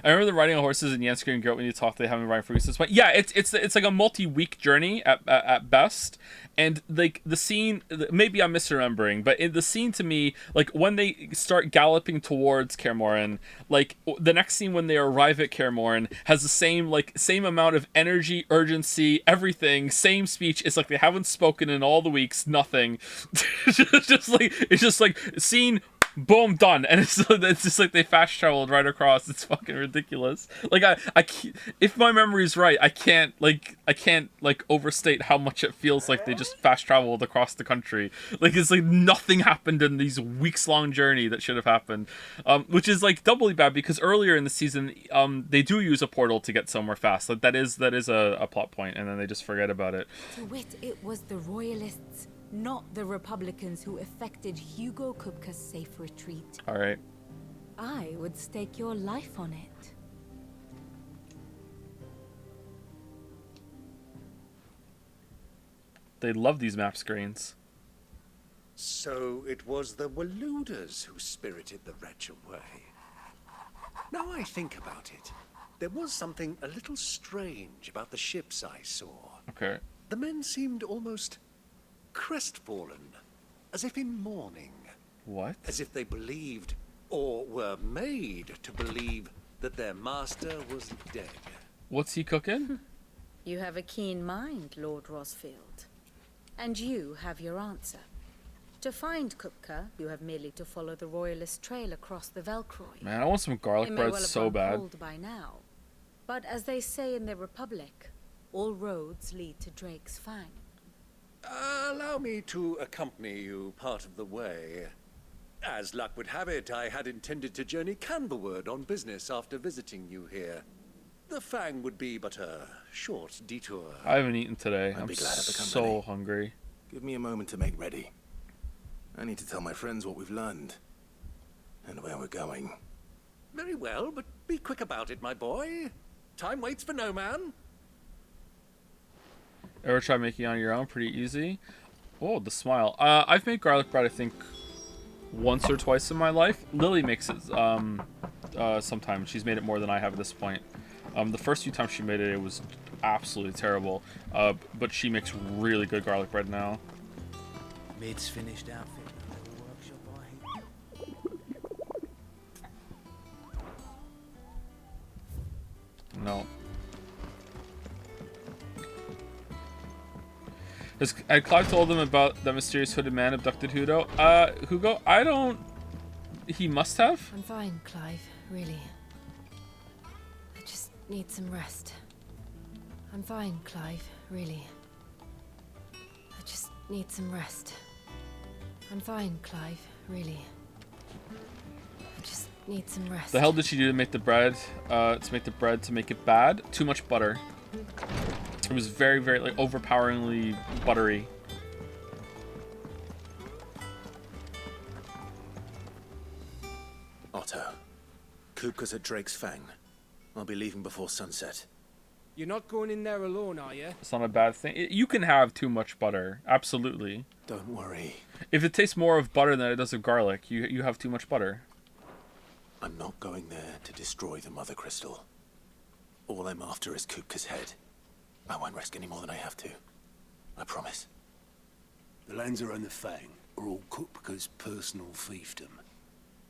I remember them riding on horses and Yennefer and Geralt when you talk, they haven't riding for weeks. But yeah, it's like a multi-week journey at best. And like the scene, maybe I'm misremembering, but in the scene to me, like when they start galloping towards Kaer Morhen, like the next scene when they arrive at Kaer Morhen has the same amount of energy, urgency, everything, same speech. It's like they haven't spoken in all the weeks, nothing. it's just like scene. Boom, done. And it's just like they fast traveled right across. It's fucking ridiculous. Like I if my memory's right, I can't overstate how much it feels like they just fast traveled across the country. Like it's like nothing happened in these weeks long journey that should have happened. Which is like doubly bad because earlier in the season, they do use a portal to get somewhere fast. Like that is a plot point, and then they just forget about it. To wit, it was the Royalists, not the Republicans, who effected Hugo Kupka's safe retreat. All right. I would stake your life on it. They love these map screens. So it was the Waluders who spirited the wretch away. Now I think about it, there was something a little strange about the ships I saw. Okay. The men seemed almost crestfallen, as if in mourning. What? As if they believed, or were made to believe, that their master was dead. What's he cooking? You have a keen mind, Lord Rosfield. And you have your answer. To find Kupka, you have merely to follow the Royalist trail across the Velcroy. Man, I want some garlic bread so bad. Cold by now. But as they say in the Republic, all roads lead to Drake's Fang. Allow me to accompany you part of the way. As luck would have it, I had intended to journey Canberward on business after visiting you here. the Fang would be but a short detour. I haven't eaten today. I'd I'm be glad of the so company. hungry. Give me a moment to make ready. I need to tell my friends what we've learned. And where we're going. Very well, but be quick about it, my boy. Time waits for no man. Ever try making it on your own? Pretty easy. Oh, the smile. I've made garlic bread, I think, once or twice in my life. Lily makes it sometimes. She's made it more than I have at this point. The first few times she made it, it was absolutely terrible. But she makes really good garlic bread now. Mid's finished outfit in the little workshop I hate. No. Had Clive told them about that mysterious hooded man abducted Hugo? Hugo? I don't... He must have? I'm fine, Clive. Really. I just need some rest. I'm fine, Clive. Really. I just need some rest. I'm fine, Clive. Really. I just need some rest. The hell did she do to make the bread? To make it bad? Too much butter. It was very, very, like, overpoweringly buttery. Otto. Kupka's at Drake's Fang. I'll be leaving before sunset. You're not going in there alone, are you? It's not a bad thing. You can have too much butter. Absolutely. Don't worry. If it tastes more of butter than it does of garlic, you have too much butter. I'm not going there to destroy the Mother Crystal. All I'm after is Kupka's head. I won't risk any more than I have to. I promise. The Lancer and the Fang are all Kupka's personal fiefdom.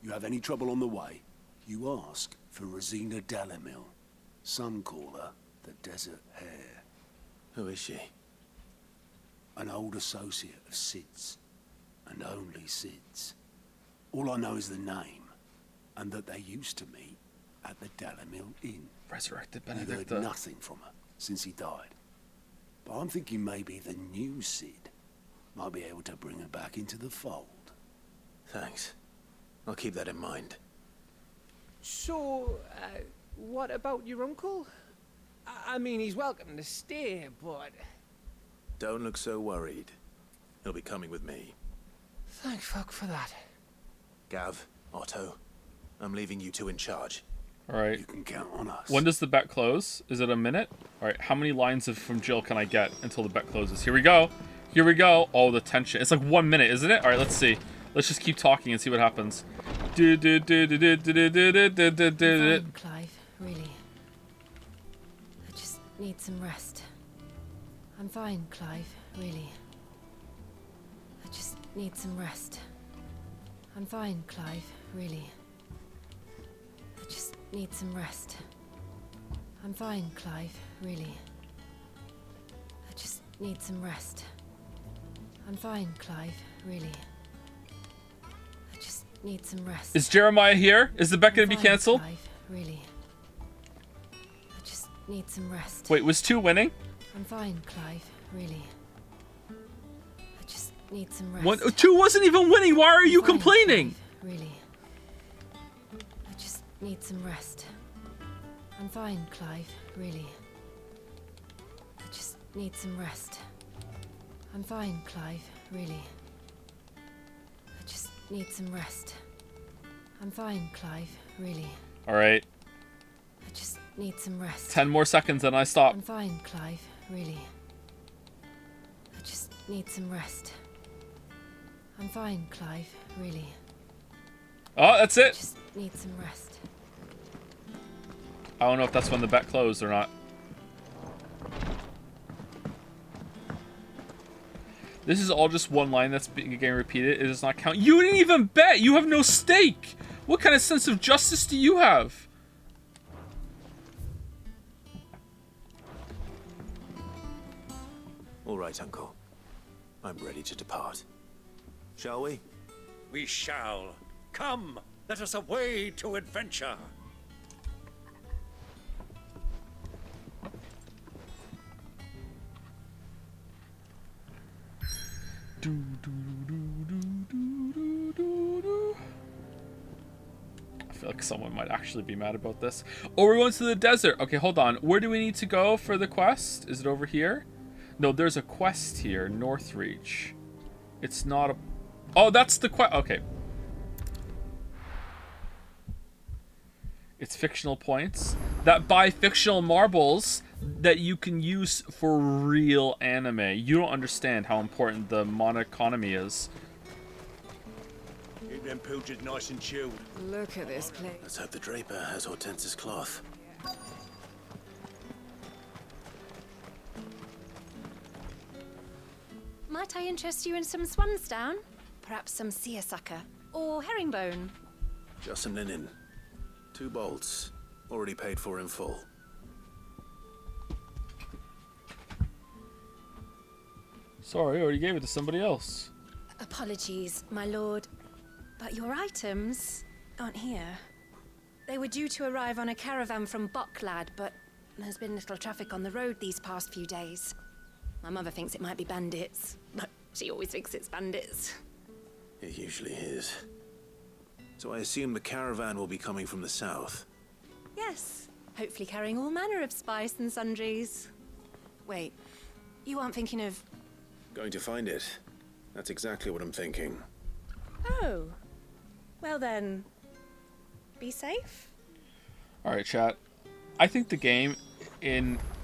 You have any trouble on the way, you ask for Rosina Dalamil. Some call her the Desert Hare. Who is she? An old associate of Sid's. And only Sid's. All I know is the name, and that they used to meet at the Dalamil Inn. Resurrected I've heard Benedicta. nothing from her since he died. But I'm thinking maybe the new Sid might be able to bring her back into the fold. Thanks. I'll keep that in mind. So, what about your uncle? I mean, he's welcome to stay, but... Don't look so worried. He'll be coming with me. Thank fuck for that. Gav, Otto, I'm leaving you two in charge. All right. You can count on us. When does the bet close? Is it a minute? All right. How many lines from Jill can I get until the bet closes? Here we go. Here we go. Oh, the tension. It's like 1 minute, isn't it? All right. Let's see. Let's just keep talking and see what happens. I'm fine, Clive. Really. I just need some rest. I'm fine, Clive. Really. I just need some rest. I'm fine, Clive. Really. I just need some rest. I'm fine, Clive. Really. I just need some rest. I'm fine, Clive. Really. I just need some rest. Is Jeremiah here? Is the bet going to be canceled? Clive. Really. I just need some rest. Wait, was 2 winning? I'm fine, Clive. Really. I just need some rest. 2 wasn't even winning. Why are you Fine, complaining? Clive. Really. I just need some rest. I'm fine, Clive. Really. I just need some rest. I'm fine, Clive. Really. I just need some rest. I'm fine, Clive. Really. All right. I just need some rest. 10 more seconds and I stop. I'm fine, Clive. Really. I just need some rest. I'm fine, Clive. Really. Oh, that's it. Just need some rest. I don't know if that's when the bet closed or not. This is all just one line that's getting repeated. It does not count. You didn't even bet. You have no stake. What kind of sense of justice do you have? All right, Uncle. I'm ready to depart. Shall we? We shall. Come, let us away to adventure. feel like someone might actually be mad about this. Oh, we're going to the desert. Okay, hold on. Where do we need to go for the quest? Is it over here? No, there's a quest here. Northreach. It's not a... Oh, that's the quest. Okay. It's fictional points that buy fictional marbles that you can use for real anime. You don't understand how important the mon economy is. Keep them pilchers nice and chilled. Look at this place. Let's hope the Draper has Hortense's cloth. Might I interest you in some swansdown? Perhaps some seersucker or herringbone? Just some linen. 2 bolts. Already paid for in full. Sorry, I already gave it to somebody else. Apologies, my lord, but your items aren't here. They were due to arrive on a caravan from Boklad, but there's been little traffic on the road these past few days. My mother thinks it might be bandits, but she always thinks it's bandits. It usually is. So I assume the caravan will be coming from the south. Yes, hopefully carrying all manner of spice and sundries. Wait, you aren't thinking of... Going to find it. That's exactly what I'm thinking. Oh, well then, be safe. Alright, chat. I think the game,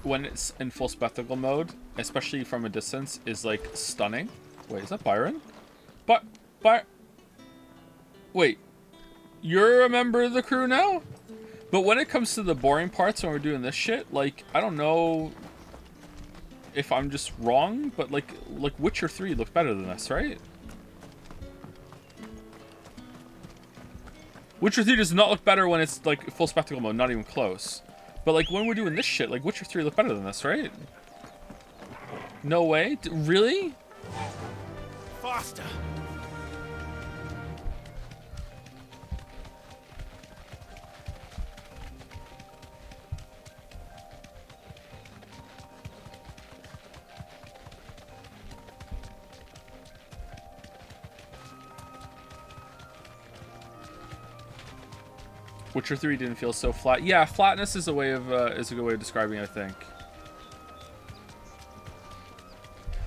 when it's in full spectacle mode, especially from a distance, is like stunning. Wait, is that Byron? Wait, you're a member of the crew now? But when it comes to the boring parts when we're doing this shit, like, I don't know if I'm just wrong, but like Witcher 3 looked better than this, right? Witcher 3 does not look better when it's like full spectacle mode, not even close. But like when we're doing this shit, like Witcher 3 looked better than this, right? No way? Really? Faster! Witcher 3 didn't feel so flat. Yeah, flatness is a way of is a good way of describing it, I think.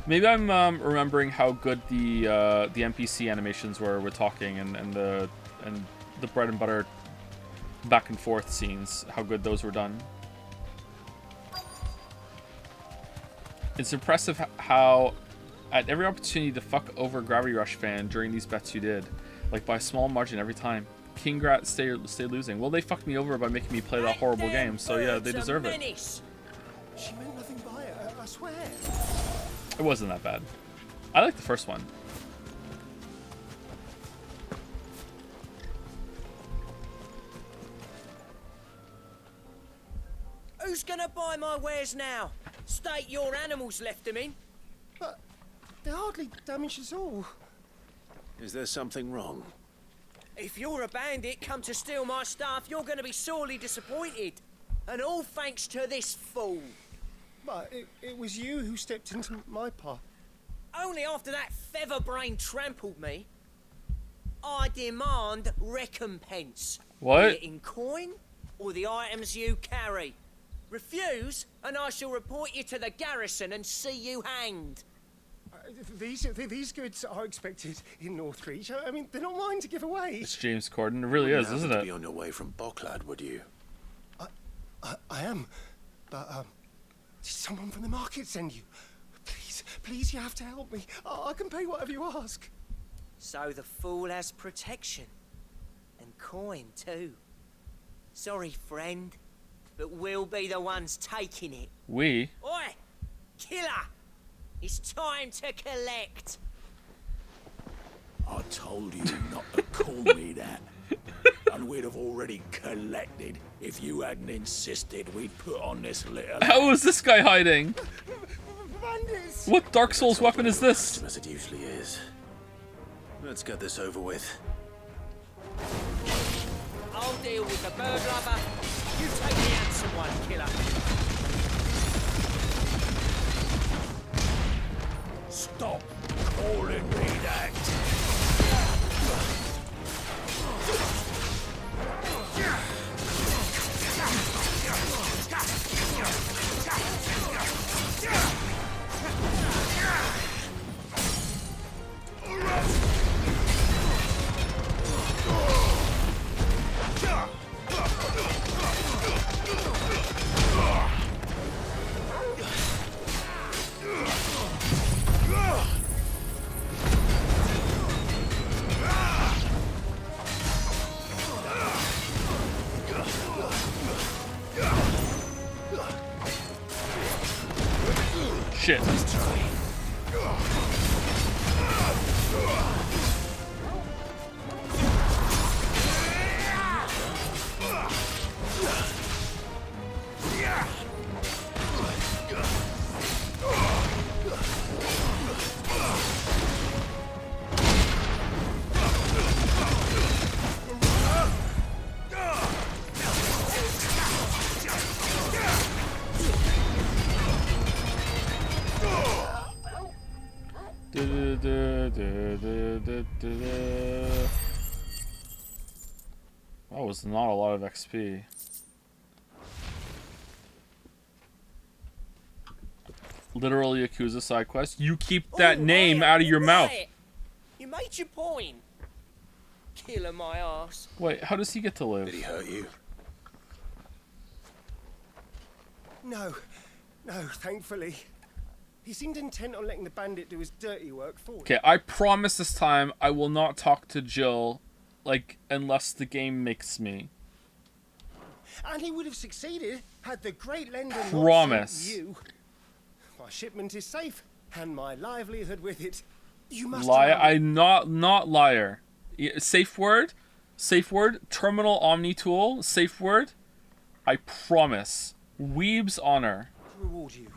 Maybe I'm remembering how good the NPC animations were with talking and the bread and butter back and forth scenes. How good those were done. It's impressive how at every opportunity to fuck over Gravity Rush fan during these bets you did, like by a small margin every time. Kingrat stay losing. Well, they fucked me over by making me play that horrible game, so yeah, they deserve it. She meant nothing by it, I swear. It wasn't that bad. I like the first one. Who's gonna buy my wares now? State your animals left them in. But they hardly damaged us all. Is there something wrong? If you're a bandit come to steal my stuff, you're gonna be sorely disappointed. And all thanks to this fool. But it was you who stepped into my path. Only after that featherbrain trampled me. I demand recompense. What? Be it in coin or the items you carry. Refuse, and I shall report you to the garrison and see you hanged. These goods are expected in Northreach. I mean, they're not mine to give away. It's James Corden. It really is, isn't it? Be on your way from Boklad, would you? I am, but did someone from the market send you? Please, you have to help me. I can pay whatever you ask. So the fool has protection. And coin, too. Sorry, friend, but we'll be the ones taking it. We? Oi! Killer! It's time to collect. I told you not to call me that. And we'd have already collected. If you hadn't insisted, we'd put on this litter. How is this guy hiding? Bandits! What Dark Souls weapon is this? As it usually is. Let's get this over with. I'll deal with the bird lover. You take the handsome one, killer. Stop calling me that. shit. That was not a lot of XP. Literal Yakuza side quest. You keep that name out of your mouth. You made your point. Killer my ass. Wait, how does he get to live? Did he hurt you? No, thankfully. He seemed intent on letting the bandit do his dirty work for him. Okay, I promise this time I will not talk to Jill, like, unless the game makes me. And he would have succeeded had the great lender Promise. not sent you. My shipment is safe, and my livelihood with it. You must Liar, I'm not liar. Safe word, terminal omni tool, safe word. I promise. Weeb's honor. Reward you.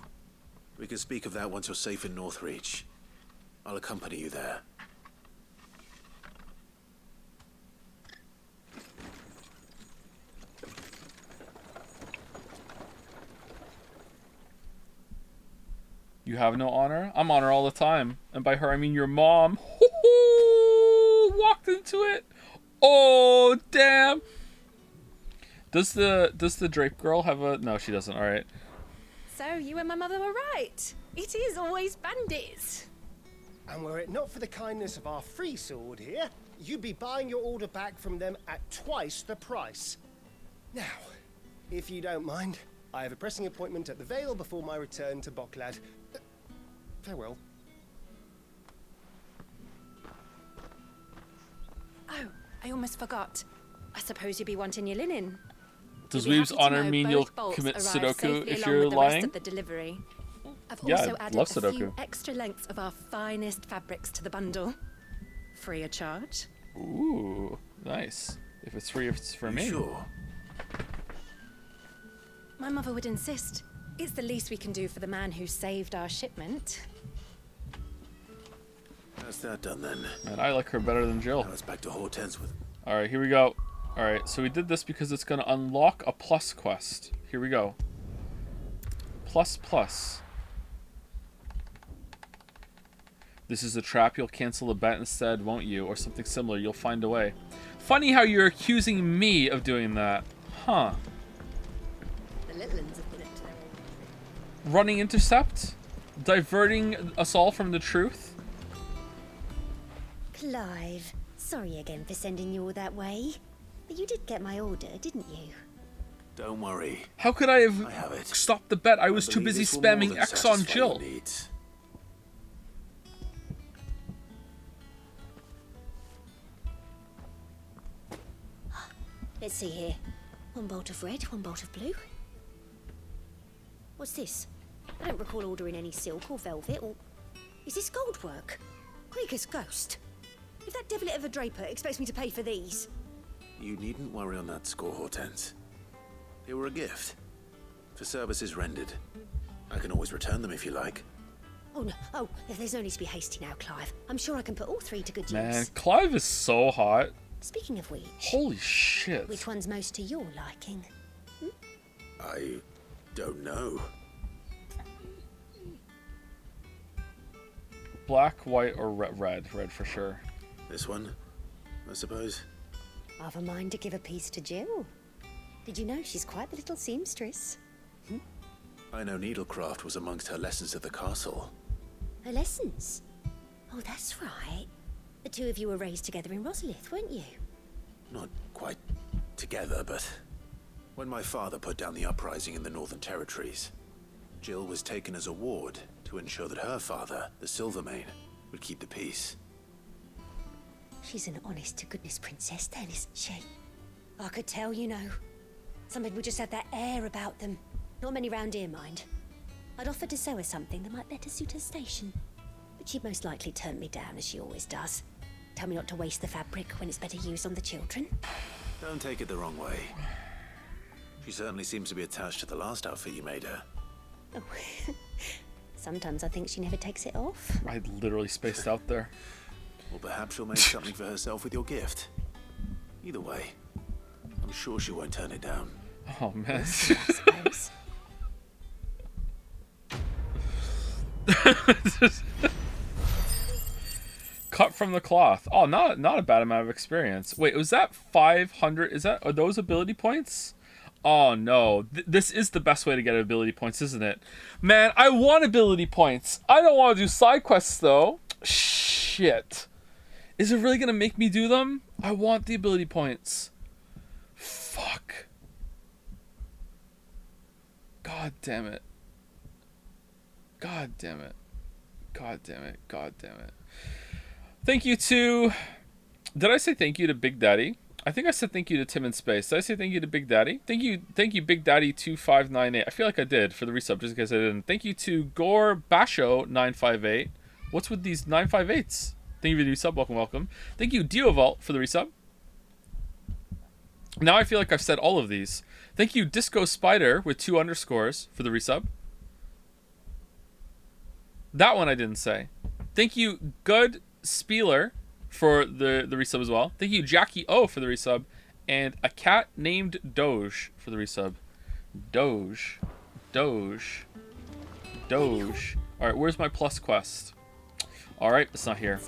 We can speak of that once you're safe in Northreach. I'll accompany you there. You have no honor? I'm honor all the time. And by her, I mean your mom. Walked into it. Oh, damn. Does the Drape girl have a... No, she doesn't. All right. So you and my mother were right. It is always bandits. And were it not for the kindness of our free sword here, you'd be buying your order back from them at twice the price. Now, if you don't mind, I have a pressing appointment at the Vale before my return to Boklad. Farewell. Oh, I almost forgot. I suppose you'll be wanting your linen. Does You'll be Weeb's happy to honor know mean both you'll bolts commit arrive Sudoku safely if along you're with the rest lying? of the delivery. I've Yeah, also I added love a few Sudoku. extra lengths of our finest fabrics to the bundle. Free of charge. Ooh, nice. If it's free, it's for me. Sure. My mother would insist. It's the least we can do for the man who saved our shipment. That's that done then. And I like her better than Jill. Now it's back to Hortense with... Alright, here we go. Alright, so we did this because it's going to unlock a plus quest. Here we go. Plus. This is a trap. You'll cancel the bet instead, won't you? Or something similar. You'll find a way. Funny how you're accusing me of doing that. Huh. The little ones have been up to them. Running intercept? Diverting us all from the truth? Clive, sorry again for sending you all that way. But you did get my order, didn't you? Don't worry. How could I have stopped the bet? I was too busy this will more spamming than X on satisfy Jill. your needs. Let's see here. One bolt of red, one bolt of blue. What's this? I don't recall ordering any silk or velvet or... Is this gold work? Krieger's ghost. If that devilet of a draper expects me to pay for these... You needn't worry on that score, Hortense. They were a gift. For services rendered. I can always return them if you like. Oh, no. Oh, there's no need to be hasty now, Clive. I'm sure I can put all three to good Man, use. Clive is so hot. Speaking of which... Holy shit. Which one's most to your liking? I don't know. Black, white, or red? Red for sure. This one, I suppose. I've a mind to give a piece to Jill. Did you know she's quite the little seamstress? I know needlecraft was amongst her lessons at the castle. Her lessons? Oh, that's right. The two of you were raised together in Rosalith, weren't you? Not quite together, but... When my father put down the uprising in the Northern Territories, Jill was taken as a ward to ensure that her father, the Silvermane, would keep the peace. She's an honest-to-goodness princess then, isn't she? I could tell, you know. Some people just have that air about them. Not many round here, mind. I'd offered to sew her something that might better suit her station. But she'd most likely turn me down, as she always does. Tell me not to waste the fabric when it's better used on the children. Don't take it the wrong way. She certainly seems to be attached to the last outfit you made her. Oh. Sometimes I think she never takes it off. I literally spaced out there. Or perhaps she'll make something for herself with your gift. Either way, I'm sure she won't turn it down. Oh, man. Cut from the cloth. Oh, not a bad amount of experience. Wait, was that 500? Are those ability points? Oh no, this is the best way to get ability points, isn't it? Man, I want ability points. I don't want to do side quests though. Shit. Is it really gonna make me do them? I want the ability points. Fuck. God damn it. God damn it. God damn it. God damn it. Thank you to... Did I say thank you to Big Daddy? I think I said thank you to Tim in Space. Did I say thank you to Big Daddy? Thank you, Big Daddy 2598. I feel like I did for the resub, just in case I didn't. Thank you to Gore Basho 958. What's with these 958s? Thank you for the resub. Welcome, welcome. Thank you, Diovault, for the resub. Now I feel like I've said all of these. Thank you, Disco Spider with 2 underscores for the resub. That one I didn't say. Thank you, Good Spieler, for the resub as well. Thank you, Jackie O, for the resub. And a cat named Doge for the resub. Doge. Doge. Doge. Alright, where's my plus quest? Alright, it's not here.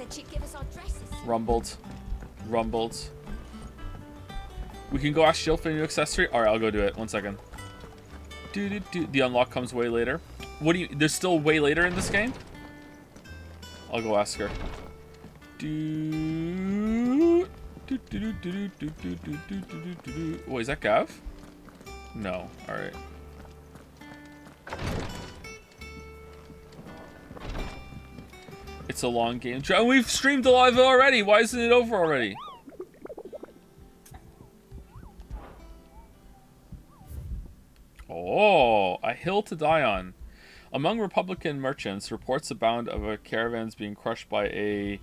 Rumbled. Rumbled. We can go ask Jill for a new accessory? Alright, I'll go do it. 1 second. The unlock comes way later. What do you... There's still way later in this game? I'll go ask her. Wait, is that Gav? No. Alright. It's a long game. And we've streamed live already. Why isn't it over already? Oh, a hill to die on. Among Republican merchants, reports abound of a caravans being crushed by a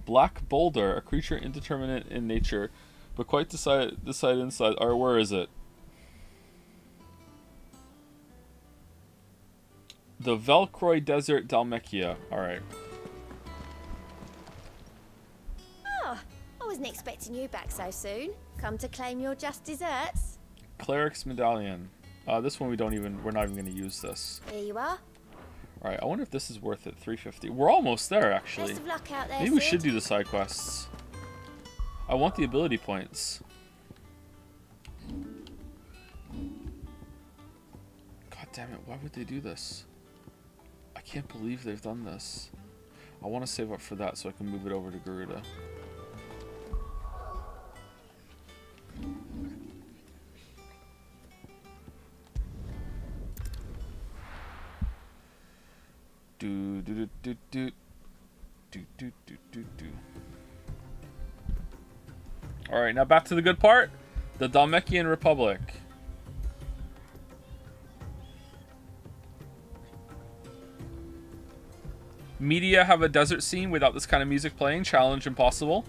black boulder, a creature indeterminate in nature, but quite decided inside. Or where is it? The Velcroy Desert, Dalmekia. Alright. Oh, I wasn't expecting you back so soon. Come to claim your just desserts? Cleric's Medallion. This one we're not even going to use this. Here you are. Alright, I wonder if this is worth it. 350. We're almost there, actually. Best of luck out there, Maybe we Sid. should do the side quests. I want the ability points. God damn it, why would they do this? I can't believe they've done this. I want to save up for that so I can move it over to Garuda. Alright, now back to the good part. The Dalmekian Republic. Media have a desert scene without this kind of music playing. Challenge impossible.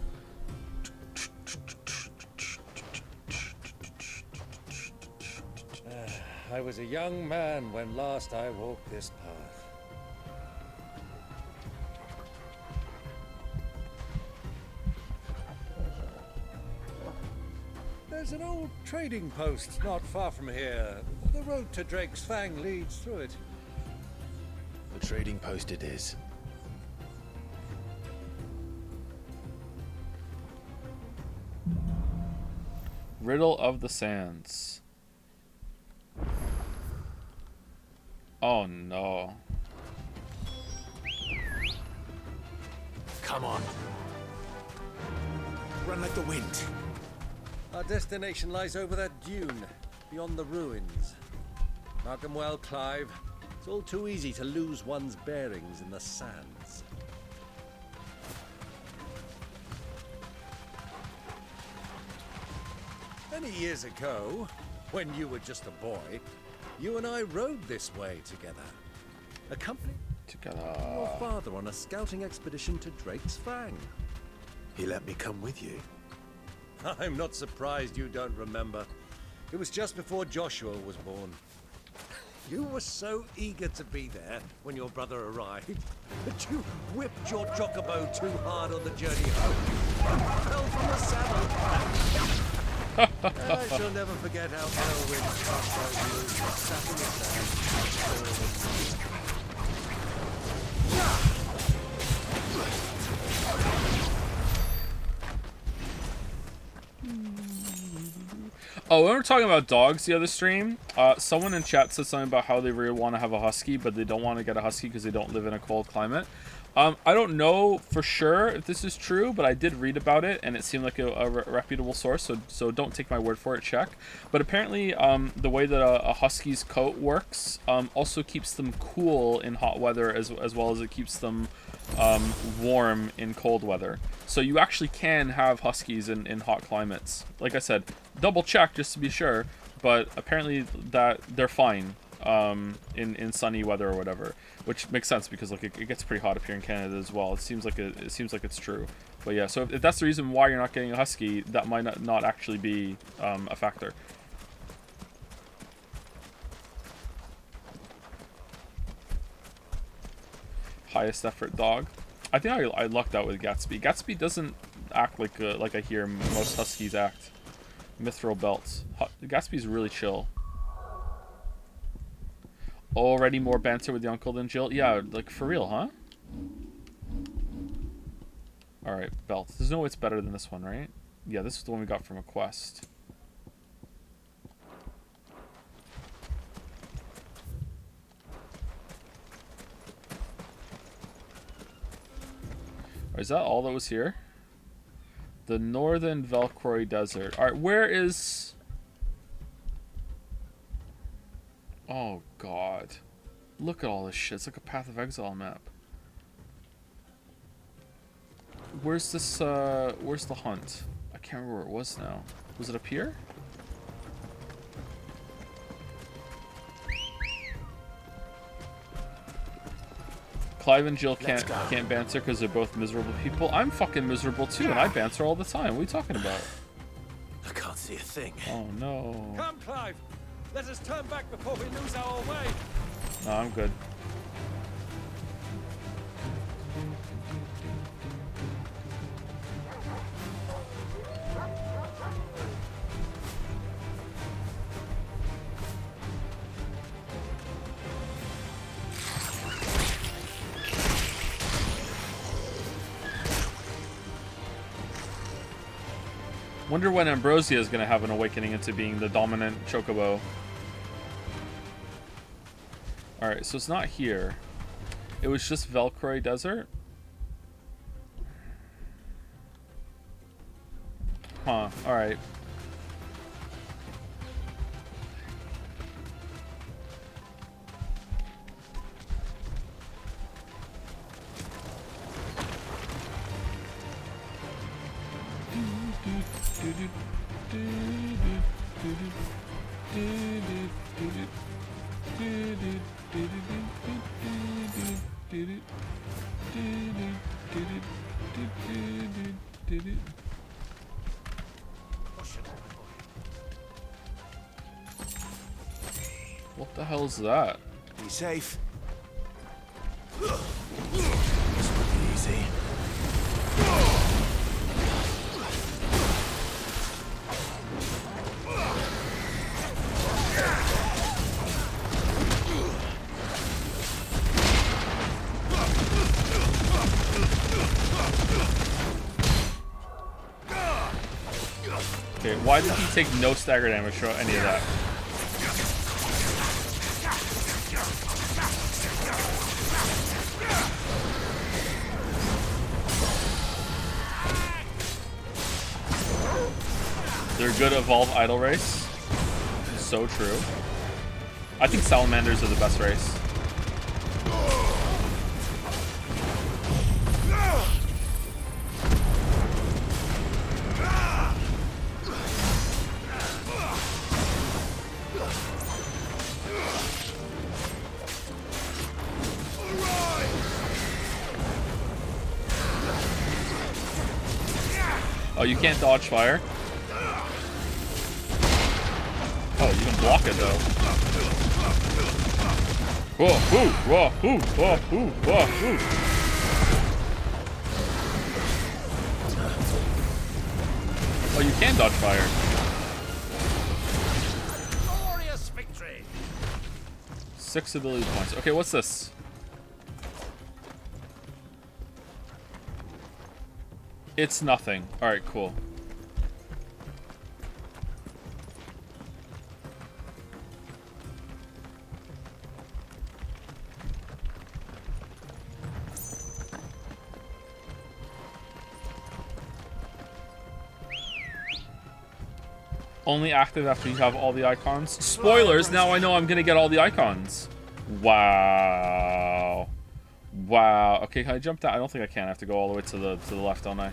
I was a young man when last I walked this path. There's an old trading post not far from here. The road to Drake's Fang leads through it. The trading post it is. Riddle of the Sands. Oh no. Come on. Run like the wind. Our destination lies over that dune, beyond the ruins. Mark 'em well, Clive. It's all too easy to lose one's bearings in the sands. Many years ago, when you were just a boy, you and I rode this way together. accompanied Together. your father on a scouting expedition to Drake's Fang. He let me come with you. I'm not surprised you don't remember. It was just before Joshua was born. You were so eager to be there when your brother arrived that you whipped your chocobo too hard on the journey home and fell from the saddle. I shall never forget how Elwyn crossed those wheels and sat in the sand. Oh, when we were talking about dogs the other stream, someone in chat said something about how they really want to have a husky, but they don't want to get a husky because they don't live in a cold climate. I don't know for sure if this is true, but I did read about it, and it seemed like a reputable source, so don't take my word for it, check. But apparently, the way that a husky's coat works also keeps them cool in hot weather as well as it keeps them warm in cold weather. So you actually can have huskies in hot climates. Like I said, double check just to be sure, but apparently that they're fine in sunny weather or whatever, which makes sense because like it gets pretty hot up here in Canada as well. It seems like it's true. But yeah, so if that's the reason why you're not getting a husky, that might not actually be a factor. Highest effort dog. I think I lucked out with Gatsby. Gatsby doesn't act like I hear most huskies act. Mithril belts. Gatsby's really chill. Already more banter with the uncle than Jill. Yeah, like for real, huh? All right, belt. There's no way it's better than this one, right? Yeah, this is the one we got from a quest. Is that all that was here? The Northern Velcroy Desert. Alright, where is... Oh, God. Look at all this shit. It's like a Path of Exile map. Where's this, where's the hunt? I can't remember where it was now. Was it up here? Clive and Jill can't banter because they're both miserable people. I'm fucking miserable too, and I banter all the time. What are you talking about? I can't see a thing. Oh no. Come, Clive. Let us turn back before we lose our way. No, I'm good. Wonder when Ambrosia is going to have an awakening into being the dominant chocobo. Alright, so it's not here. It was just Velcroy Desert? Huh, alright. What the hell is that? Be safe. This will be easy. Okay, why did he take no stagger damage from any of that? They're good Evolve Idle race. So true. I think Salamanders are the best race. Oh, you can't dodge fire? Oh, you can block it though. Whoa, whoa, whoa, whoa, whoa, whoa, whoa. Oh, you can dodge fire. Glorious victory. 6 ability points. Okay, what's this? It's nothing. Alright, cool. Only active after you have all the icons. Spoilers, now I know I'm gonna get all the icons. Wow. Wow. Okay, can I jump down? I don't think I can. I have to go all the way to the left, don't I?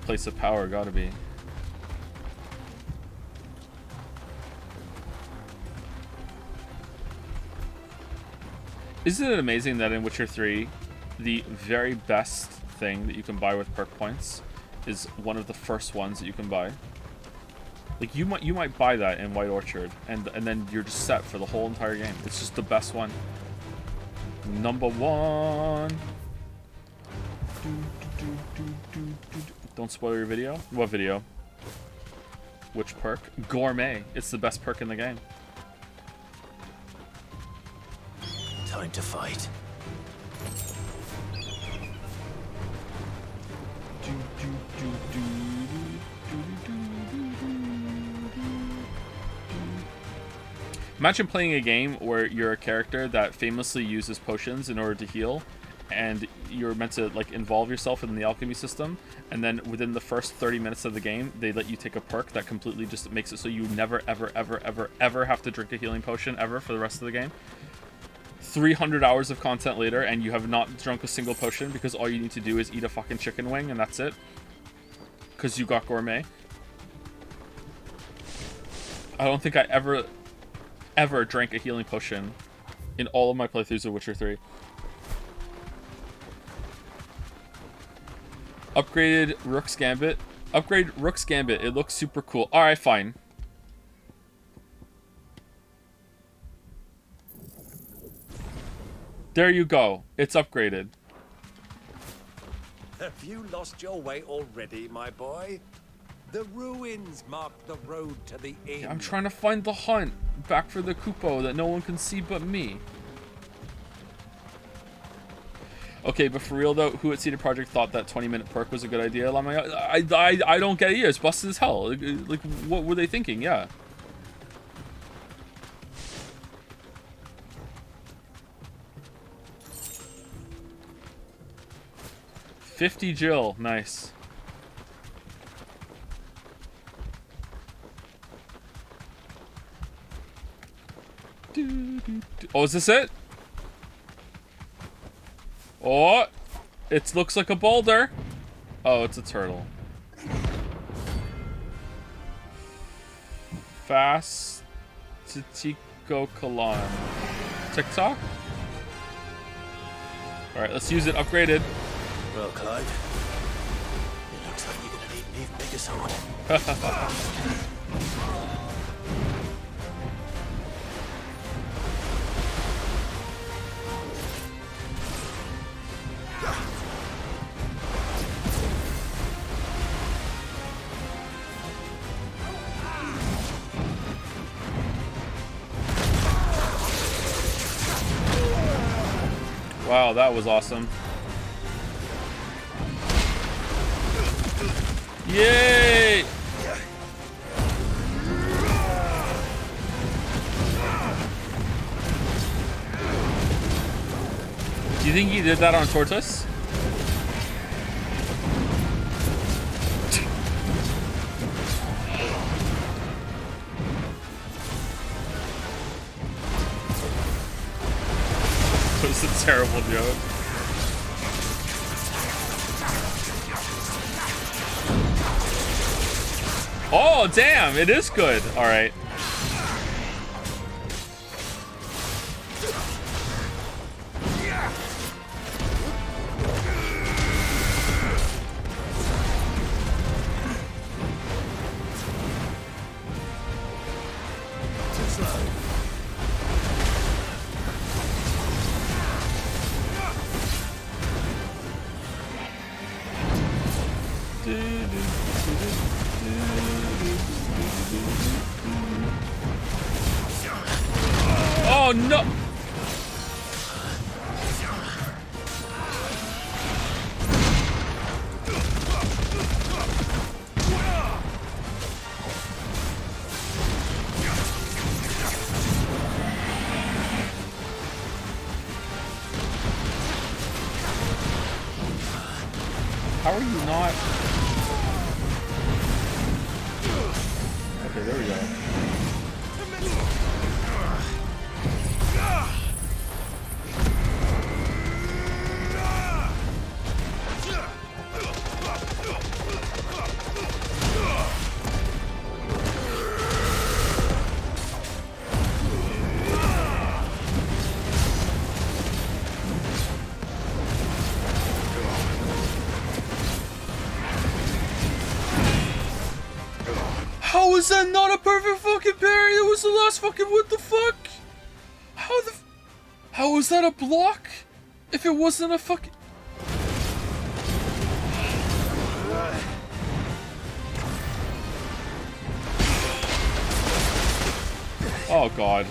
Place of power, gotta be. Isn't it amazing that in Witcher 3, the very best thing that you can buy with perk points is one of the first ones that you can buy? Like you might buy that in White Orchard, and then you're just set for the whole entire game. It's just the best one. Number one. Don't spoil your video. What video? Which perk? Gourmet. It's the best perk in the game. Time to fight. Imagine playing a game where you're a character that famously uses potions in order to heal, and you're meant to like involve yourself in the alchemy system, and then within the first 30 minutes of the game they let you take a perk that completely just makes it so you never ever have to drink a healing potion ever for the rest of the game. 300 hours of content later and you have not drunk a single potion because all you need to do is eat a fucking chicken wing and that's it, because you got gourmet. I don't think I ever drank a healing potion in all of my playthroughs of Witcher 3. Upgraded Rook's Gambit. Upgrade Rook's Gambit. It looks super cool. Alright, fine. There you go. It's upgraded. Have you lost your way already, my boy? The ruins mark the road to the inn. I'm trying to find the hunt back for the Kupo that no one can see but me. Okay, but for real though, who at CD Projekt thought that 20-minute perk was a good idea? I don't get it either. It's busted as hell. Like, what were they thinking? Yeah. $50 Jill. Nice. Oh, is this it? Oh, it looks like a boulder. Oh, it's a turtle. Fast Tico Kalan. TikTok? Alright, let's use it. Upgraded. Well, Clyde, it looks like you're gonna need an even bigger sword. Wow, that was awesome. Yay! Do you think he did that on Tortoise? That was a terrible joke. Oh, damn, it is good. All right. Oh no! How are you not? Okay, there we go. How is that not a perfect fucking parry? That was the last fucking, what the fuck? How was that a block? If it wasn't a fucking... Oh god.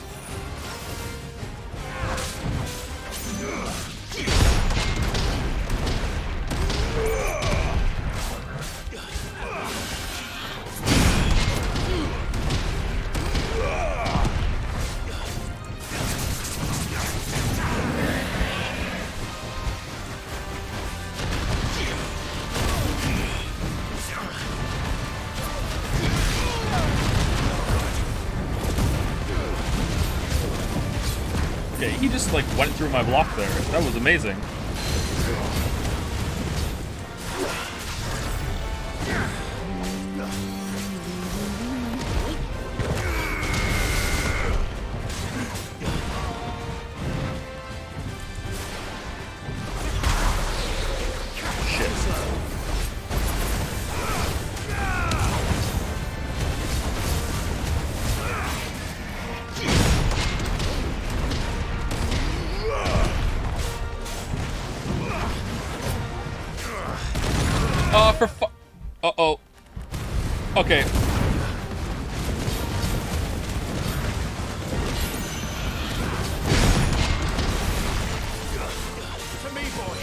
Okay, he just like went through my block there. That was amazing. Uh-oh. Okay. To me, boy.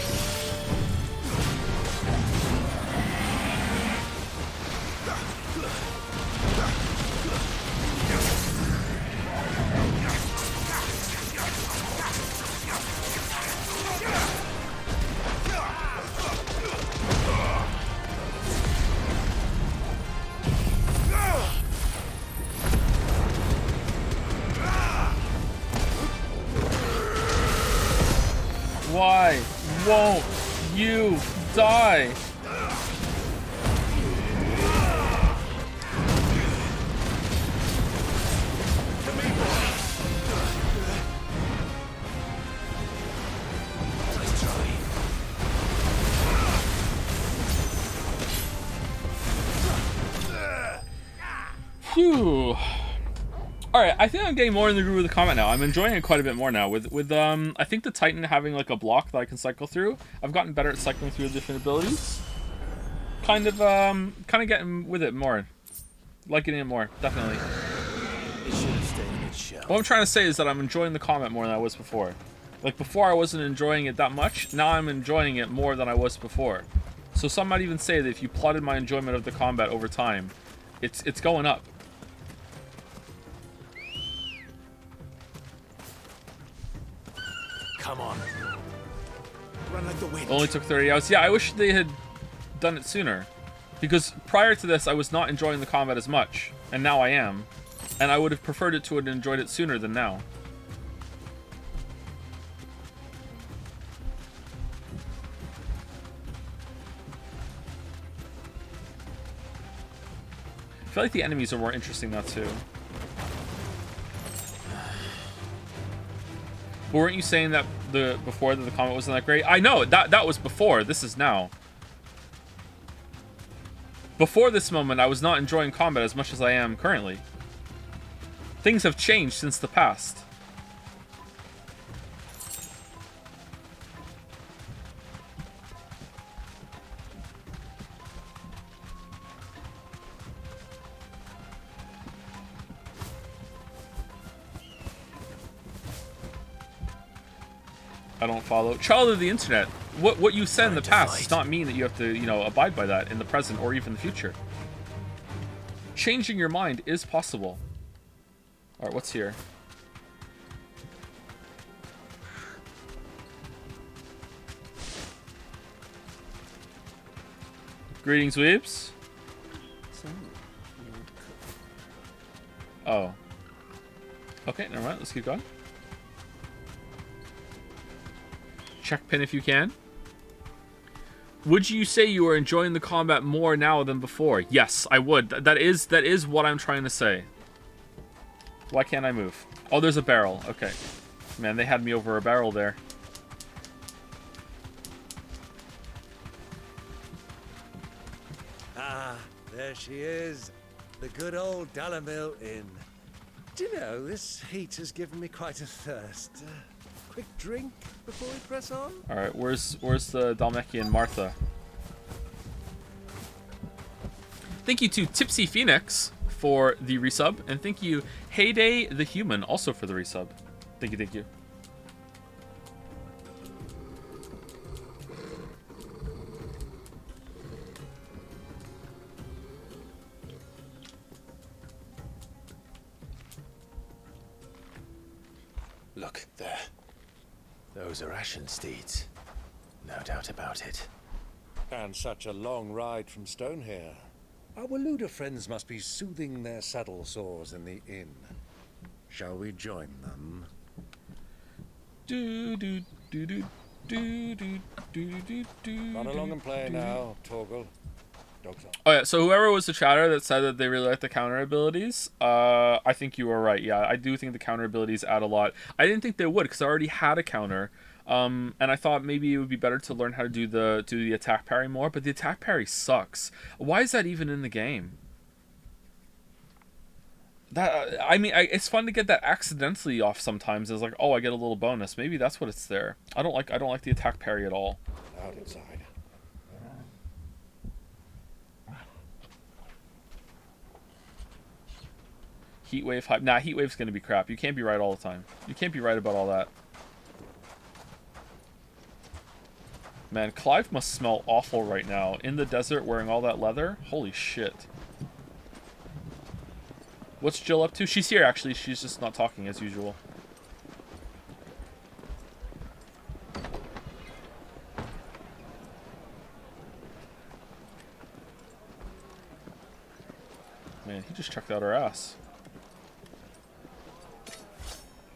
Why won't you die? Phew. Alright, I think I'm getting more in the groove of the combat now. I'm enjoying it quite a bit more now. With I think the Titan having like a block that I can cycle through, I've gotten better at cycling through the different abilities. Kind of getting with it more. Liking it more, definitely. It should have stayed in its shell. What I'm trying to say is that I'm enjoying the combat more than I was before. Like before I wasn't enjoying it that much, now I'm enjoying it more than I was before. So some might even say that if you plotted my enjoyment of the combat over time, it's going up. Come on. Run like the wind. Only took 30 hours. Yeah, I wish they had done it sooner. Because prior to this, I was not enjoying the combat as much. And now I am. And I would have preferred it to have enjoyed it sooner than now. I feel like the enemies are more interesting now, too. But weren't you saying that before that the combat wasn't that great? I know, that was before. This is now. Before this moment, I was not enjoying combat as much as I am currently. Things have changed since the past. I don't follow. Child of the internet. What you said in the past does not mean that you have to, you know, abide by that in the present or even the future. Changing your mind is possible. All right, what's here? Greetings, weebs. Oh. Okay, never mind. Let's keep going. Check pin if you can. Would you say you are enjoying the combat more now than before? Yes, I would. That is what I'm trying to say. Why can't I move? Oh, there's a barrel. Okay. Man, they had me over a barrel there. Ah, there she is. The good old Dalamil Inn. Do you know, this heat has given me quite a thirst. Quick drink before we press on? Alright, where's the Dalmekian Martha? Thank you to Tipsy Phoenix for the resub, and thank you Heyday the Human also for the resub. Thank you, thank you. Look, there. Those are Ashen steeds. No doubt about it. And such a long ride from Stonehere. Our Waluda friends must be soothing their saddle sores in the inn. Shall we join them? Run along and play now, Torgal. Dogs on. Oh yeah, so whoever was the chatter that said that they really like the counter abilities, I think you were right. Yeah, I do think the counter abilities add a lot. I didn't think they would because I already had a counter, and I thought maybe it would be better to learn how to do the attack parry more. But the attack parry sucks. Why is that even in the game? That I mean, it's fun to get that accidentally off sometimes. It's like, oh, I get a little bonus. Maybe that's what it's there. I don't like the attack parry at all. Out inside. Heat wave hype. Nah, heat wave's gonna be crap. You can't be right all the time. You can't be right about all that. Man, Clive must smell awful right now. In the desert wearing all that leather. Holy shit. What's Jill up to? She's here, actually. She's just not talking as usual. Man, he just checked out her ass.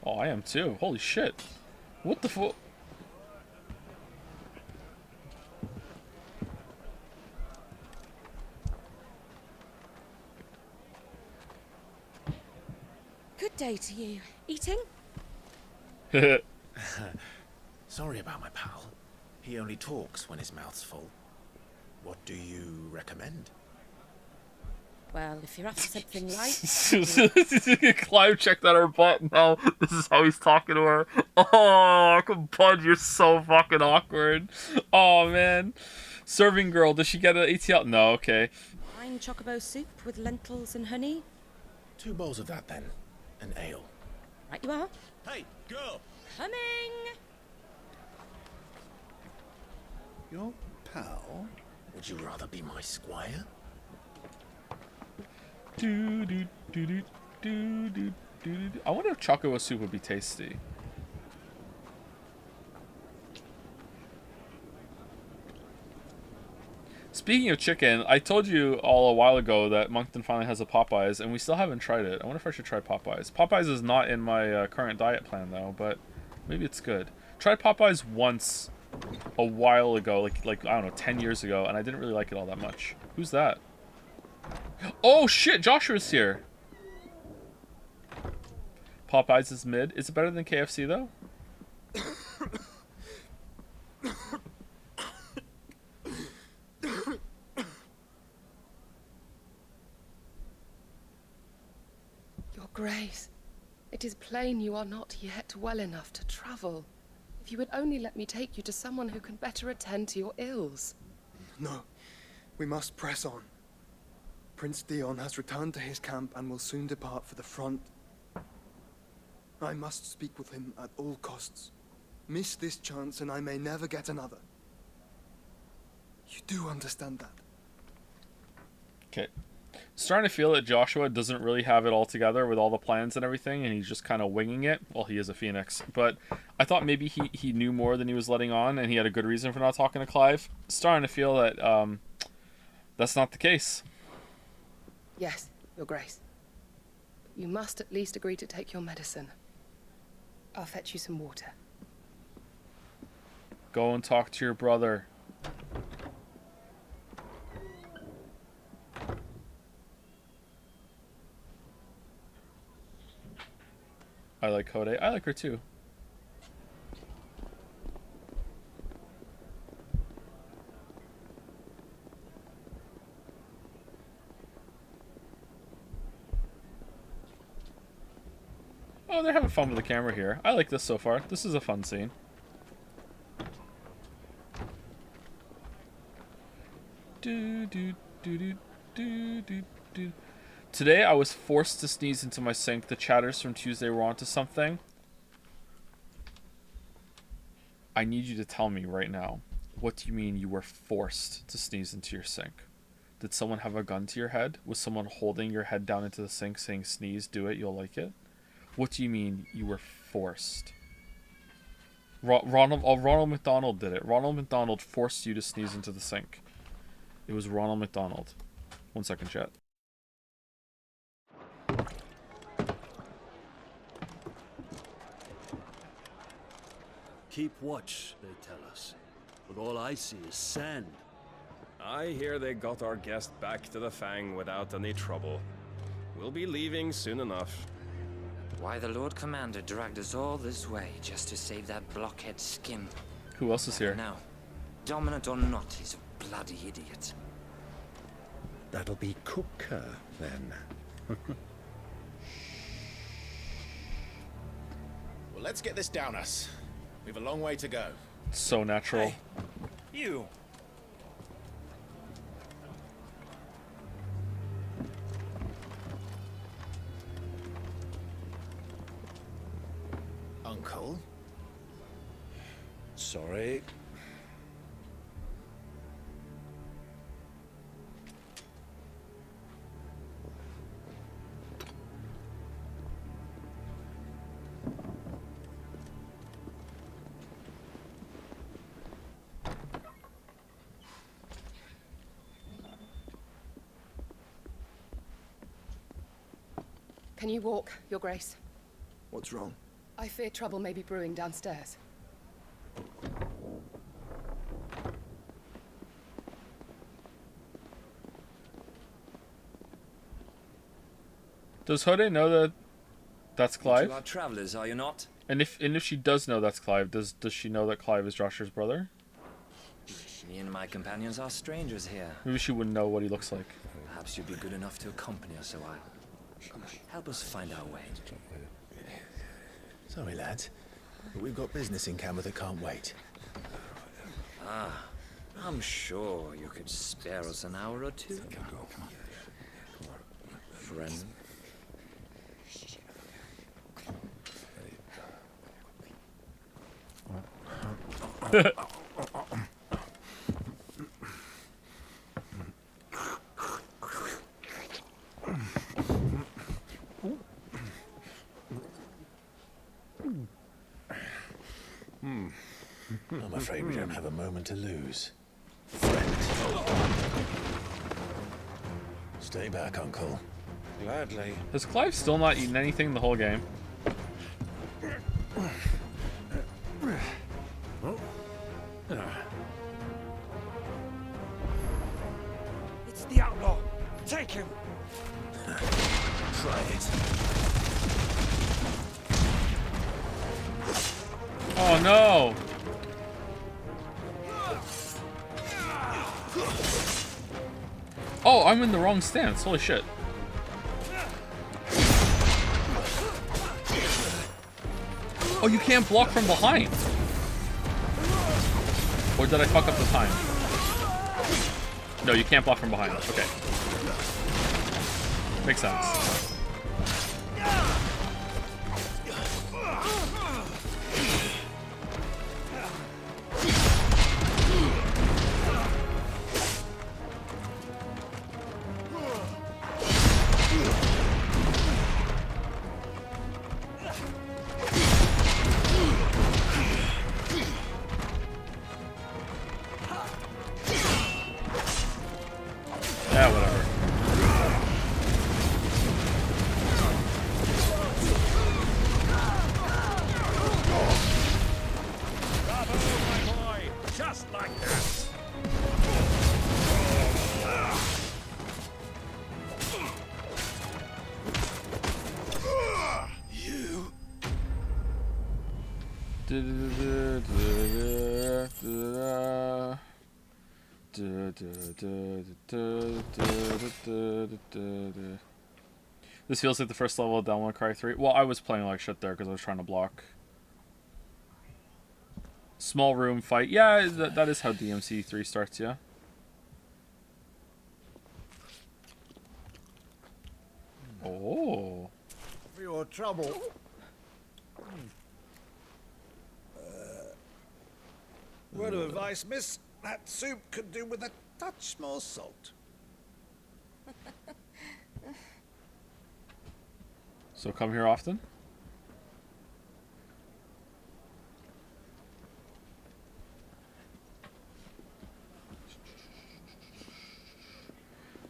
Oh, I am too. Holy shit. What the fuck? Good day to you. Eating? Sorry about my pal. He only talks when his mouth's full. What do you recommend? Well, if you're after something light... Clive checked out her butt now. This is how he's talking to her. Oh, Bud, you're so fucking awkward. Oh, man. Serving girl, does she get an ATL? No, okay. Fine chocobo soup with lentils and honey. 2 bowls of that, then. An ale. Right you are. Hey, girl! Coming! Your pal? Would you rather be my squire? I wonder if chocobo soup would be tasty. Speaking of chicken, I told you all a while ago that Moncton finally has a Popeyes, and we still haven't tried it. I wonder if I should try Popeyes. Popeyes is not in my current diet plan, though, but maybe it's good. Tried Popeyes once a while ago, like I don't know, 10 years ago, and I didn't really like it all that much. Who's that? Oh shit, Joshua's here. Popeyes is mid. Is it better than KFC though? Your Grace, it is plain you are not yet well enough to travel. If you would only let me take you to someone who can better attend to your ills. No, we must press on. Prince Dion has returned to his camp and will soon depart for the front. I must speak with him at all costs. miss this chance and I may never get another. You do understand that? Okay. Starting to feel that Joshua doesn't really have it all together with all the plans and everything, and he's just kind of winging it. Well, he is a phoenix, but I thought maybe he knew more than he was letting on, and he had a good reason for not talking to Clive. Starting to feel that that's not the case. Yes, Your Grace. You must at least agree to take your medicine. I'll fetch you some water. Go and talk to your brother. I like Hode. I like her too. Oh, they're having fun with the camera here. I like this so far. This is a fun scene. Do, do, do, do, do, do, do. Today I was forced to sneeze into my sink. The chatters from Tuesday were onto something. I need you to tell me right now. What do you mean you were forced to sneeze into your sink? Did someone have a gun to your head? Was someone holding your head down into the sink saying, sneeze, do it, you'll like it? What do you mean you were forced? Ronald McDonald did it. Ronald McDonald forced you to sneeze into the sink. It was Ronald McDonald. 1 second, chat. Keep watch, they tell us. But all I see is sand. I hear they got our guest back to the Fang without any trouble. We'll be leaving soon enough. Why the Lord Commander dragged us all this way just to save that blockhead skin. Who else is here? Now, dominant or not, he's a bloody idiot. That'll be Cooker, then. Well, let's get this down us. We've a long way to go. So natural. Hey, you. Uncle? Sorry. Can you walk, Your Grace? What's wrong? I fear trouble may be brewing downstairs. Does Hode know that that's Clive? You are travelers, are you not? And if she does know that's Clive, does she know that Clive is Joshua's brother? Me and my companions are strangers here. Maybe she wouldn't know what he looks like. Perhaps you'd be good enough to accompany us a while. Help us find our way. Sorry, lads, but we've got business in camera that can't wait. Ah, I'm sure you could spare us an hour or two. Friend. I'm afraid we don't have a moment to lose. Friend. Stay back, Uncle. Gladly. Has Clive still not eaten anything the whole game? It's the outlaw. Take him. Try it. Oh no! Oh, I'm in the wrong stance. Holy shit. Oh, you can't block from behind. Or did I fuck up the time? No, you can't block from behind. Okay. Makes sense. This feels like the first level of Devil May Cry 3. Well, I was playing like shit there because I was trying to block. Small room fight. Yeah, that is how DMC 3 starts, yeah. Oh. For your trouble. Word of advice, miss. That soup could do with a touch more salt. So come here often?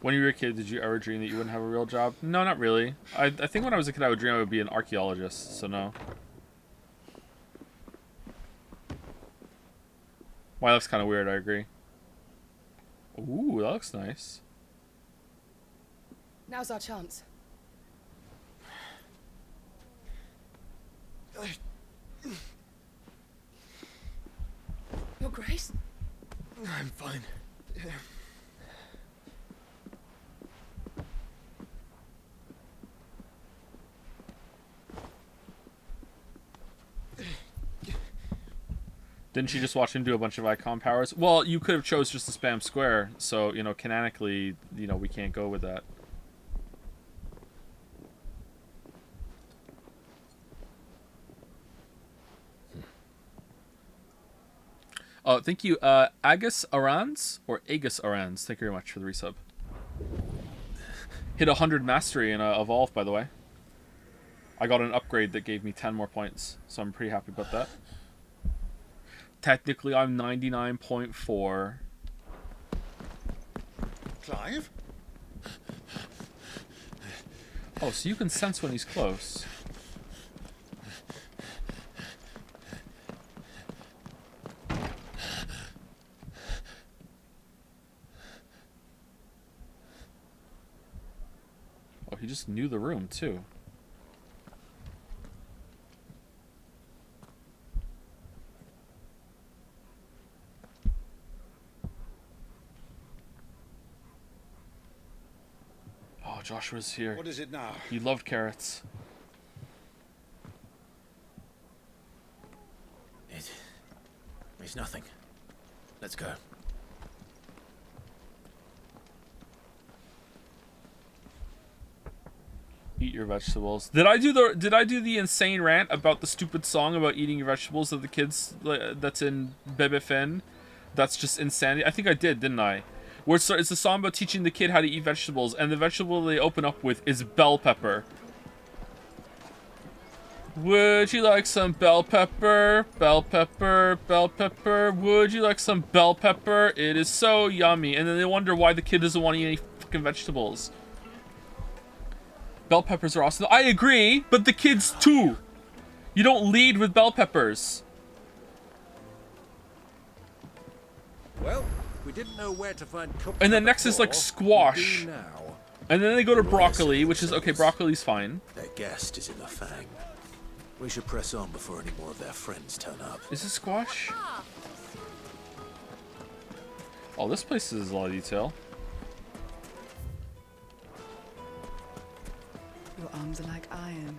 When you were a kid, did you ever dream that you wouldn't have a real job? No, not really. I think when I was a kid, I would dream I would be an archaeologist, so no. Wow, that looks kind of weird, I agree. Ooh, that looks nice. Now's our chance. Your Grace? I'm fine. Didn't you just watch him do a bunch of icon powers? Well, you could have chose just to spam square, so, you know, canonically, you know, we can't go with that. Oh, thank you, Agus Arans, or Agus Arans. Thank you very much for the resub. Hit 100 mastery in Evolve, by the way. I got an upgrade that gave me 10 more points, so I'm pretty happy about that. Technically, I'm 99.4. Clive? Oh, so you can sense when he's close. Oh, he just knew the room, too. Joshua's here. What is it now? He loved carrots. It's nothing. Let's go. Eat your vegetables. Did I do the insane rant about the stupid song about eating your vegetables of the kids that's in Bebe Finn? That's just insanity. I think I did, didn't I? Where it's a song about teaching the kid how to eat vegetables, and the vegetable they open up with is bell pepper. Would you like some bell pepper? Bell pepper, bell pepper. Would you like some bell pepper? It is so yummy. And then they wonder why the kid doesn't want to eat any fucking vegetables. Bell peppers are awesome. I agree, but the kids too. You don't lead with bell peppers. Well, we didn't know where to find cooked. And then next is like squash. And then they go to broccoli, which is okay, broccoli's fine. Their guest is in the Fang. We should press on before any more of their friends turn up. Is this squash? Oh, this place has a lot of detail. Your arms are like iron.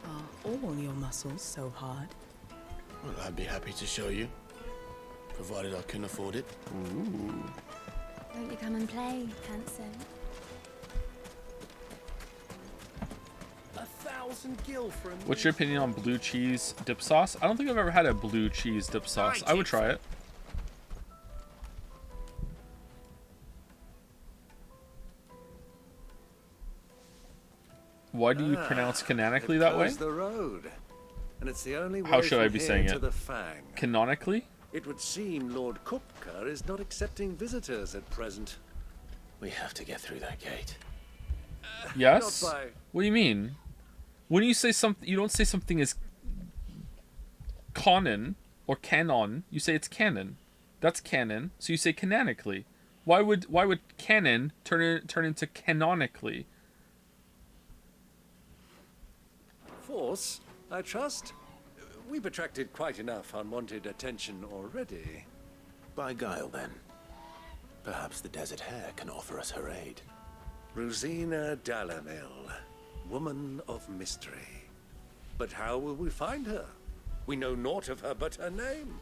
Are all your muscles so hard? Well, I'd be happy to show you. Provided I can afford it. Ooh. Won't you come and play, handsome? 1,000 gil for a What's your opinion on blue cheese dip sauce? I don't think I've ever had a blue cheese dip sauce. I would try it. Why do you pronounce canonically that way? The road, and it's the only way. How should I be from saying here to it? the Fang. Canonically? It would seem Lord Kupka is not accepting visitors at present. We have to get through that gate. Yes? Not by... What do you mean? When you say something, you don't say something is canon or canon. You say it's canon. That's canon. So you say canonically. Why would canon turn into canonically? Force, I trust. we've attracted quite enough unwanted attention already. By guile, then. Perhaps the Desert Hare can offer us her aid. Rosina Dalamil, woman of mystery. But how will we find her? We know naught of her but her name.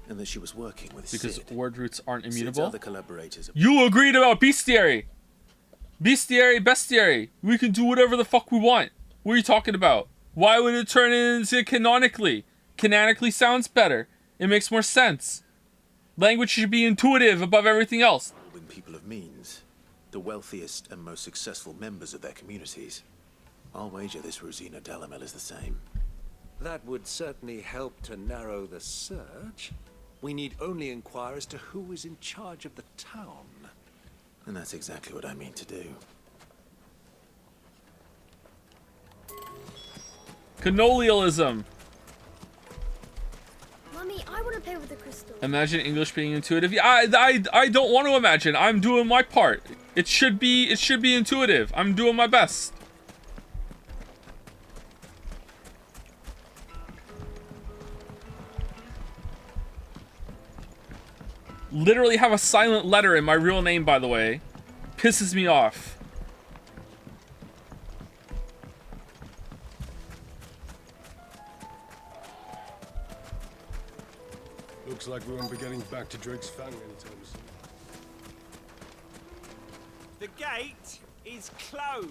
And that she was working with Because Sid. word roots aren't Sid's immutable. other collaborators. You agreed about bestiary. Bestiary. We can do whatever the fuck we want. What are you talking about? Why would it turn into canonically? Canonically sounds better. It makes more sense. Language should be intuitive above everything else. People of means, the wealthiest and most successful members of their communities. I'll wager this Rosina Dalamel is the same. That would certainly help to narrow the search. We need only inquire as to who is in charge of the town. And that's exactly what I mean to do. Canolialism. Mummy, I want to play with the crystal. Imagine English being intuitive. Yeah, I don't want to imagine. I'm doing my part. It should be intuitive. I'm doing my best. Literally have a silent letter in my real name, by the way. Pisses me off. Looks like we won't be getting back to Drake's Fang anytime soon. The gate is closed.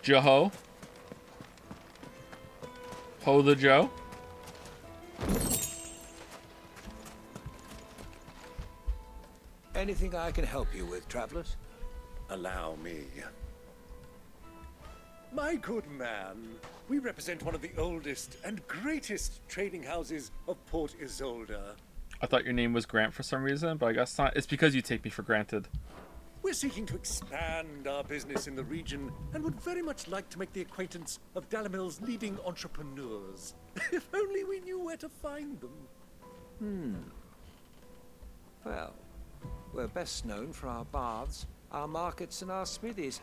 Joho. Ho the Joe. Anything I can help you with, travelers? Allow me. My good man, we represent one of the oldest and greatest trading houses of Port Isolde. I thought your name was Grant for some reason, but I guess not. It's because you take me for granted. We're seeking to expand our business in the region and would very much like to make the acquaintance of Dalamil's leading entrepreneurs. If only we knew where to find them. Well, we're best known for our baths, our markets, and our smithies.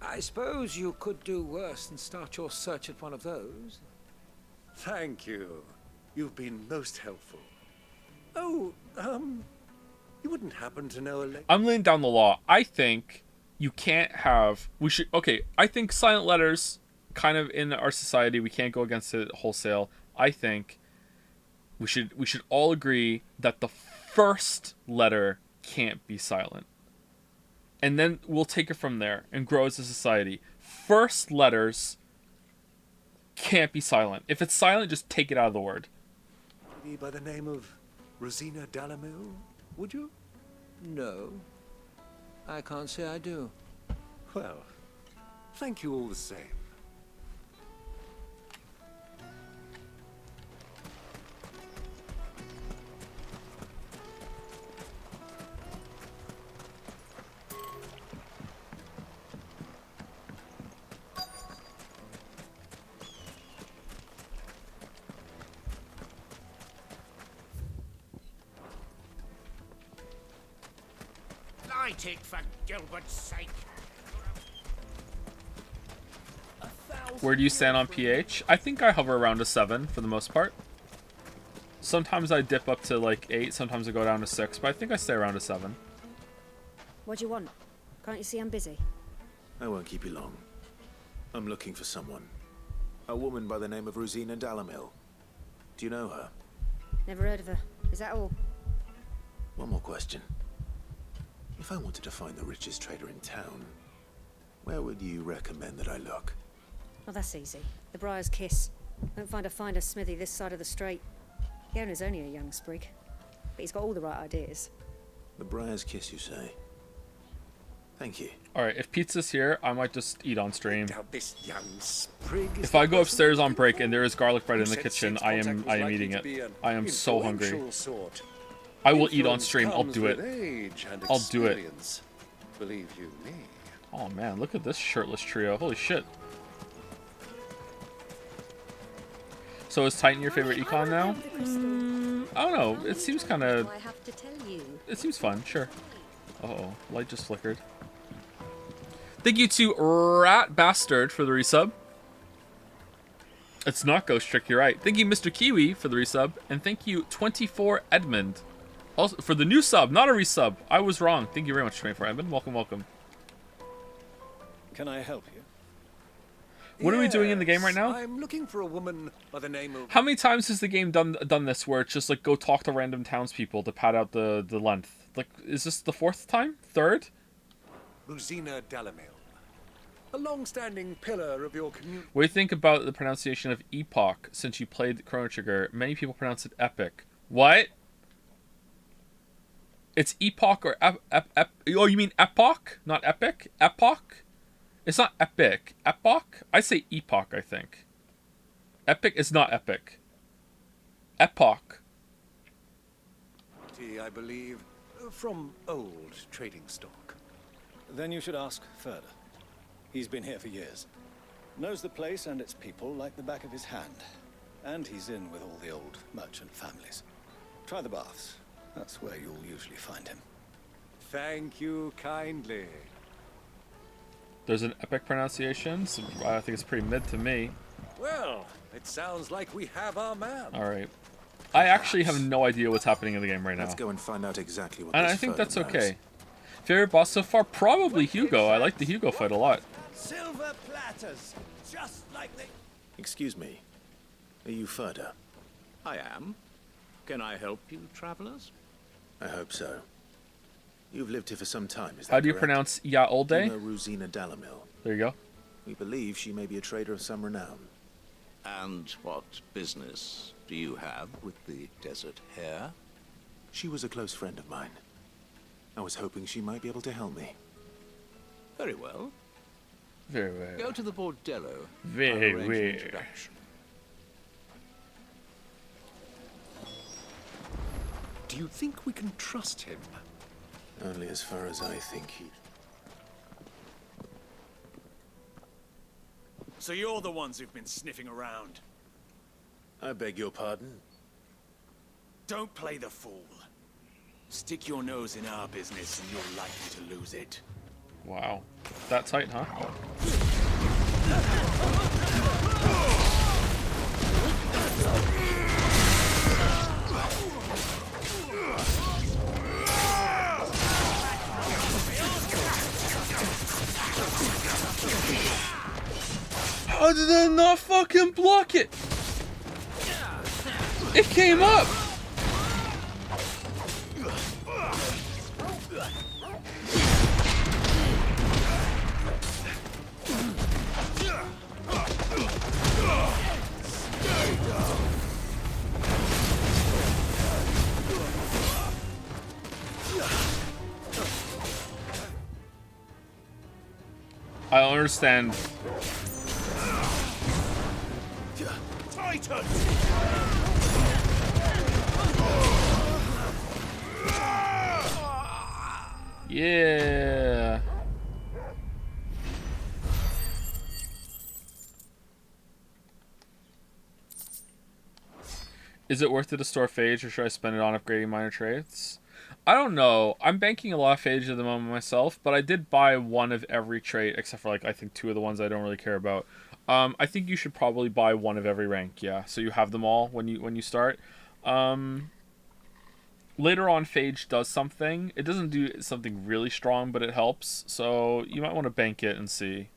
I suppose you could do worse than start your search at one of those. Thank you. You've been most helpful. Oh, you wouldn't happen to know a I'm laying down the law. I think you can't have... I think silent letters, kind of in our society, we can't go against it wholesale. I think we should all agree that the first letter can't be silent. And then we'll take it from there and grow as a society. First letters can't be silent. If it's silent, just take it out of the word. Maybe by the name of Rosina Dalamil, would you? No. I can't say I do. Well, thank you all the same. Light it, for Gilbert's sake. Where do you stand on pH? I think I hover around a 7 for the most part. Sometimes I dip up to like 8, sometimes I go down to 6, but I think I stay around a 7. What do you want? Can't you see I'm busy? I won't keep you long. I'm looking for someone. A woman by the name of Rosina Dalamil. Do you know her? Never heard of her. Is that all? One more question. If I wanted to find the richest trader in town, where would you recommend that I look? Oh, that's easy. The Briar's Kiss. Won't find a finer smithy this side of the strait. The owner's only a young sprig, but he's got all the right ideas. The Briar's Kiss, you say? Thank you. Alright, if pizza's here, I might just eat on stream. This young sprig is If I go upstairs on break and there is garlic bread in the kitchen, I am eating it. I am so hungry. I will eat on stream. I'll do it. I'll do it. Believe you me. Oh man, look at this shirtless trio. Holy shit. So is Titan your favorite econ now? I don't know. It seems kind of... It seems fun, sure. Uh-oh, light just flickered. Thank you to Rat Bastard for the resub. It's not Ghost Trick, you're right. Thank you, Mr. Kiwi, for the resub, and thank you, 24 Edmund, also for the new sub, not a resub. I was wrong. Thank you very much, 24 Edmund. Welcome, welcome. Can I help you? What are we doing in the game right now? I'm looking for a woman by the name of... How many times has the game done this where it's just like go talk to random townspeople to pad out the length? Like, is this the 4th time? 3rd? Rosina Dalamil, a long-standing pillar of your community. What do you think about the pronunciation of epoch since you played Chrono Trigger? Many people pronounce it epic. What? It's epoch or oh, you mean epoch, not epic? Epoch? It's not epic. Epoch? I say epoch, I think. Epic is not epic. Epoch. I believe, from old trading stock. Then you should ask further. He's been here for years. Knows the place and its people like the back of his hand. And he's in with all the old merchant families. Try the baths. That's where you'll usually find him. Thank you kindly. There's an epic pronunciation, so I think it's pretty mid to me. Well, it sounds like we have our man. Alright. I actually have no idea what's happening in the game right now. Let's go and find out exactly what And this I think further that's knows. okay. Favorite boss so far? Probably Hugo. I like the Hugo fight a lot. Silver platters, just like they... Excuse me. Are you Furder? I am. Can I help you, travelers? I hope so. You've lived here for some time, is that How do you correct? pronounce Yaolde? You know Rosina Dalamil. There you go. We believe she may be a trader of some renown. And what business do you have with the desert hare? She was a close friend of mine. I was hoping she might be able to help me. Very well. Very well. Go to the bordello. Very I'll arrange an well. introduction. Do you think we can trust him? Only as far as I think he... So you're the ones who've been sniffing around. I beg your pardon? Don't play the fool. Stick your nose in our business and you're likely to lose it. Wow. That tight, huh? How did I not fucking block it? It came up! I don't understand. Yeah. Is it worth it to store phage, or should I spend it on upgrading minor traits? I don't know. I'm banking a lot of phage at the moment myself, but I did buy one of every trait except for like I think 2 of the ones I don't really care about. I think you should probably buy one of every rank, yeah. So you have them all when you start. Later on, phage does something. It doesn't do something really strong, but it helps. So you might want to bank it and see.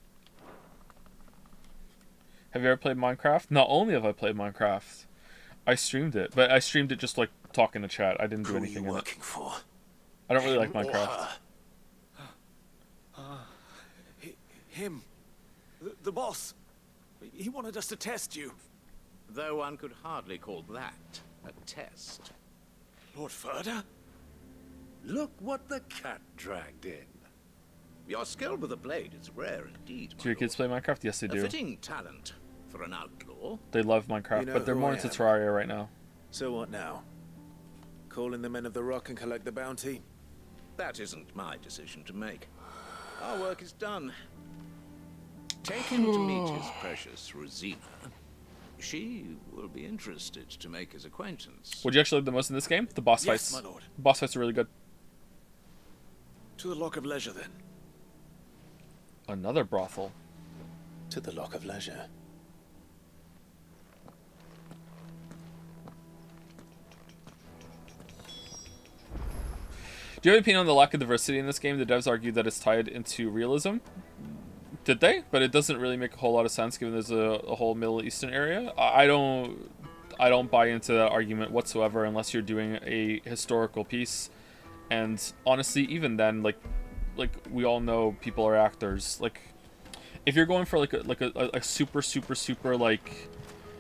Have you ever played Minecraft? Not only have I played Minecraft, I streamed it, but I streamed it just like talking to chat. I didn't do anything in it. For? I don't really like Minecraft. Him. The boss. He wanted us to test you. Though one could hardly call that a test. Lord Furder? Look what the cat dragged in. Your skill with the blade is rare indeed. Do your kids play Minecraft? Yes, they A do. fitting talent for an outlaw. They love Minecraft, You know but they're who more I into am. Terraria right now. So what now? Call in the Men of the Rock and collect the bounty? That isn't my decision to make. Our work is done. Take him to meet his precious Rosina. She will be interested to make his acquaintance. Would you actually like the most in this game? The boss Yes, fights. my lord. Boss fights are really good. To the Lock of Leisure, then. Another brothel. To the Lock of Leisure. Do you have an opinion on the lack of diversity in this game? The devs argued that it's tied into realism. Did they? But it doesn't really make a whole lot of sense given there's a whole Middle Eastern area. I don't buy into that argument whatsoever unless you're doing a historical piece. And honestly, even then, like we all know people are actors. Like, if you're going for like a super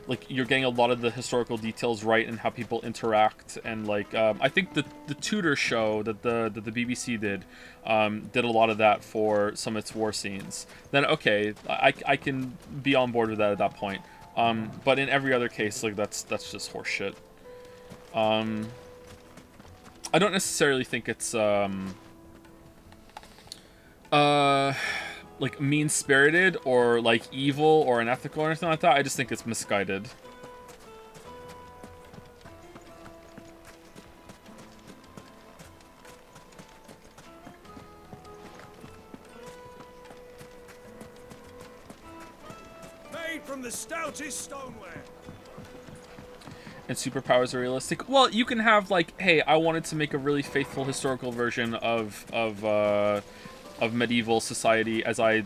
like you're getting a lot of the historical details right and how people interact, and like I think the Tudor show that the BBC did a lot of that for some of its war scenes, then okay, I can be on board with that at that point. But in every other case, like that's just horseshit. I don't necessarily think it's like mean-spirited or like evil or unethical or anything like that. I just think it's misguided. Made from the stoutest stoneware. And superpowers are realistic. Well, you can have like, hey, I wanted to make a really faithful historical version of medieval society as I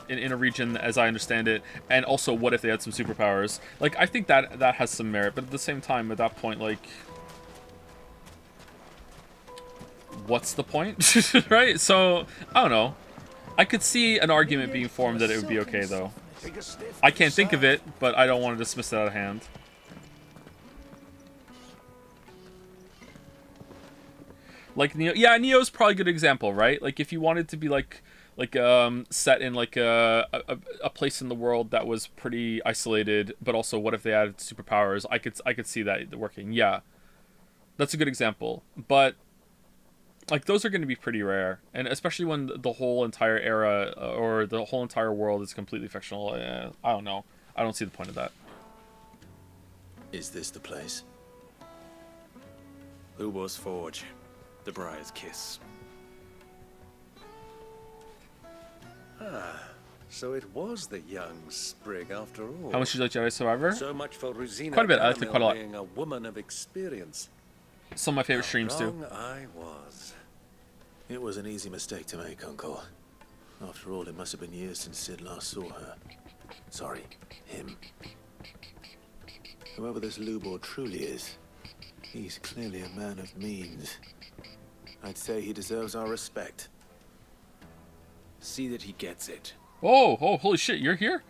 in a region as I understand it, and also what if they had some superpowers? Like, I think that has some merit, but at the same time, at that point, like, what's the point? Right? So I don't know. I could see an argument being formed that it would be okay though. I can't think of it, but I don't want to dismiss it out of hand. Like Neo, yeah, Neo's probably a good example, right? Like if you wanted to be like set in like a place in the world that was pretty isolated, but also what if they added superpowers? I could see that working. Yeah, that's a good example. But like those are going to be pretty rare, and especially when the whole entire era or the whole entire world is completely fictional. I don't know. I don't see the point of that. Is this the place? Lubo's Forge. The Briar's Kiss. Ah, so it was the young sprig after all. How much do you like Jedi Survivor? So much for Rosina Quite a bit. I liked it quite a lot. being a woman of experience. Some of my favorite streams too. Wrong I was. It was an easy mistake to make, Uncle. After all, it must have been years since Sid last saw her. Sorry, him. Whoever this Lubor truly is, he's clearly a man of means. I'd say he deserves our respect. See that he gets it. Oh, holy shit, you're here?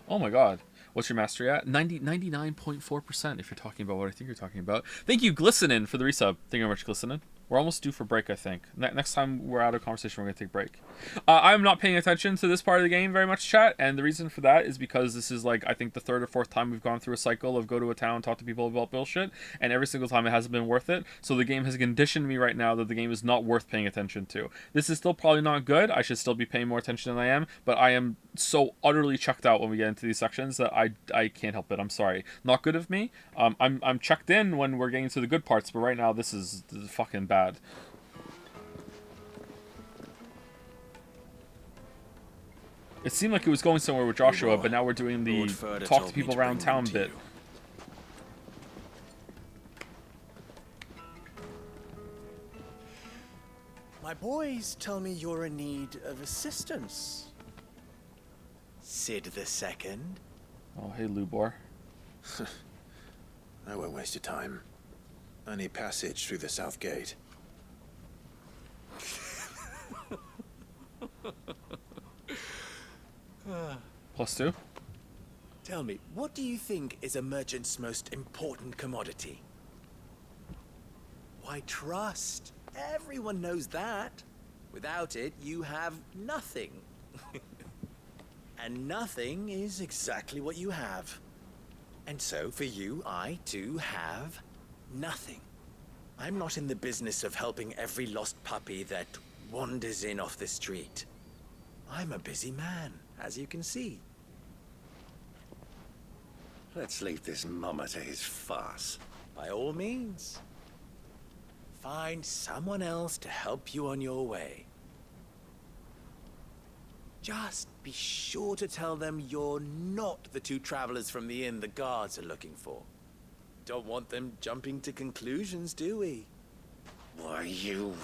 Oh my god. What's your mastery at? 99.4% if you're talking about what I think you're talking about. Thank you, Glistenin, for the resub. Thank you very much, Glistenin. We're almost due for break, I think. Next time we're out of conversation, we're going to take a break. I'm not paying attention to this part of the game very much, chat, and the reason for that is because this is, like, I think the third or fourth time we've gone through a cycle of go to a town, talk to people about bullshit, and every single time it hasn't been worth it. So the game has conditioned me right now that the game is not worth paying attention to. This is still probably not good. I should still be paying more attention than I am, but I am so utterly checked out when we get into these sections that I can't help it. I'm sorry. Not good of me. I'm checked in when we're getting to the good parts, but right now this is fucking bad. It seemed like it was going somewhere with Joshua, but now we're doing the talk to people around town bit. My boys tell me you're in need of assistance. Sid the Second. Oh, hey, Lubor. I won't waste your time. I need passage through the south gate. +2? Tell me, what do you think is a merchant's most important commodity? Why, trust. Everyone knows that. Without it, you have nothing. And nothing is exactly what you have. And so, for you, I, too, have nothing. I'm not in the business of helping every lost puppy that wanders in off the street. I'm a busy man, as you can see. Let's leave this mama to his farce. By all means. Find someone else to help you on your way. Just be sure to tell them you're not the two travelers from the inn the guards are looking for. Don't want them jumping to conclusions, do we? Why, you...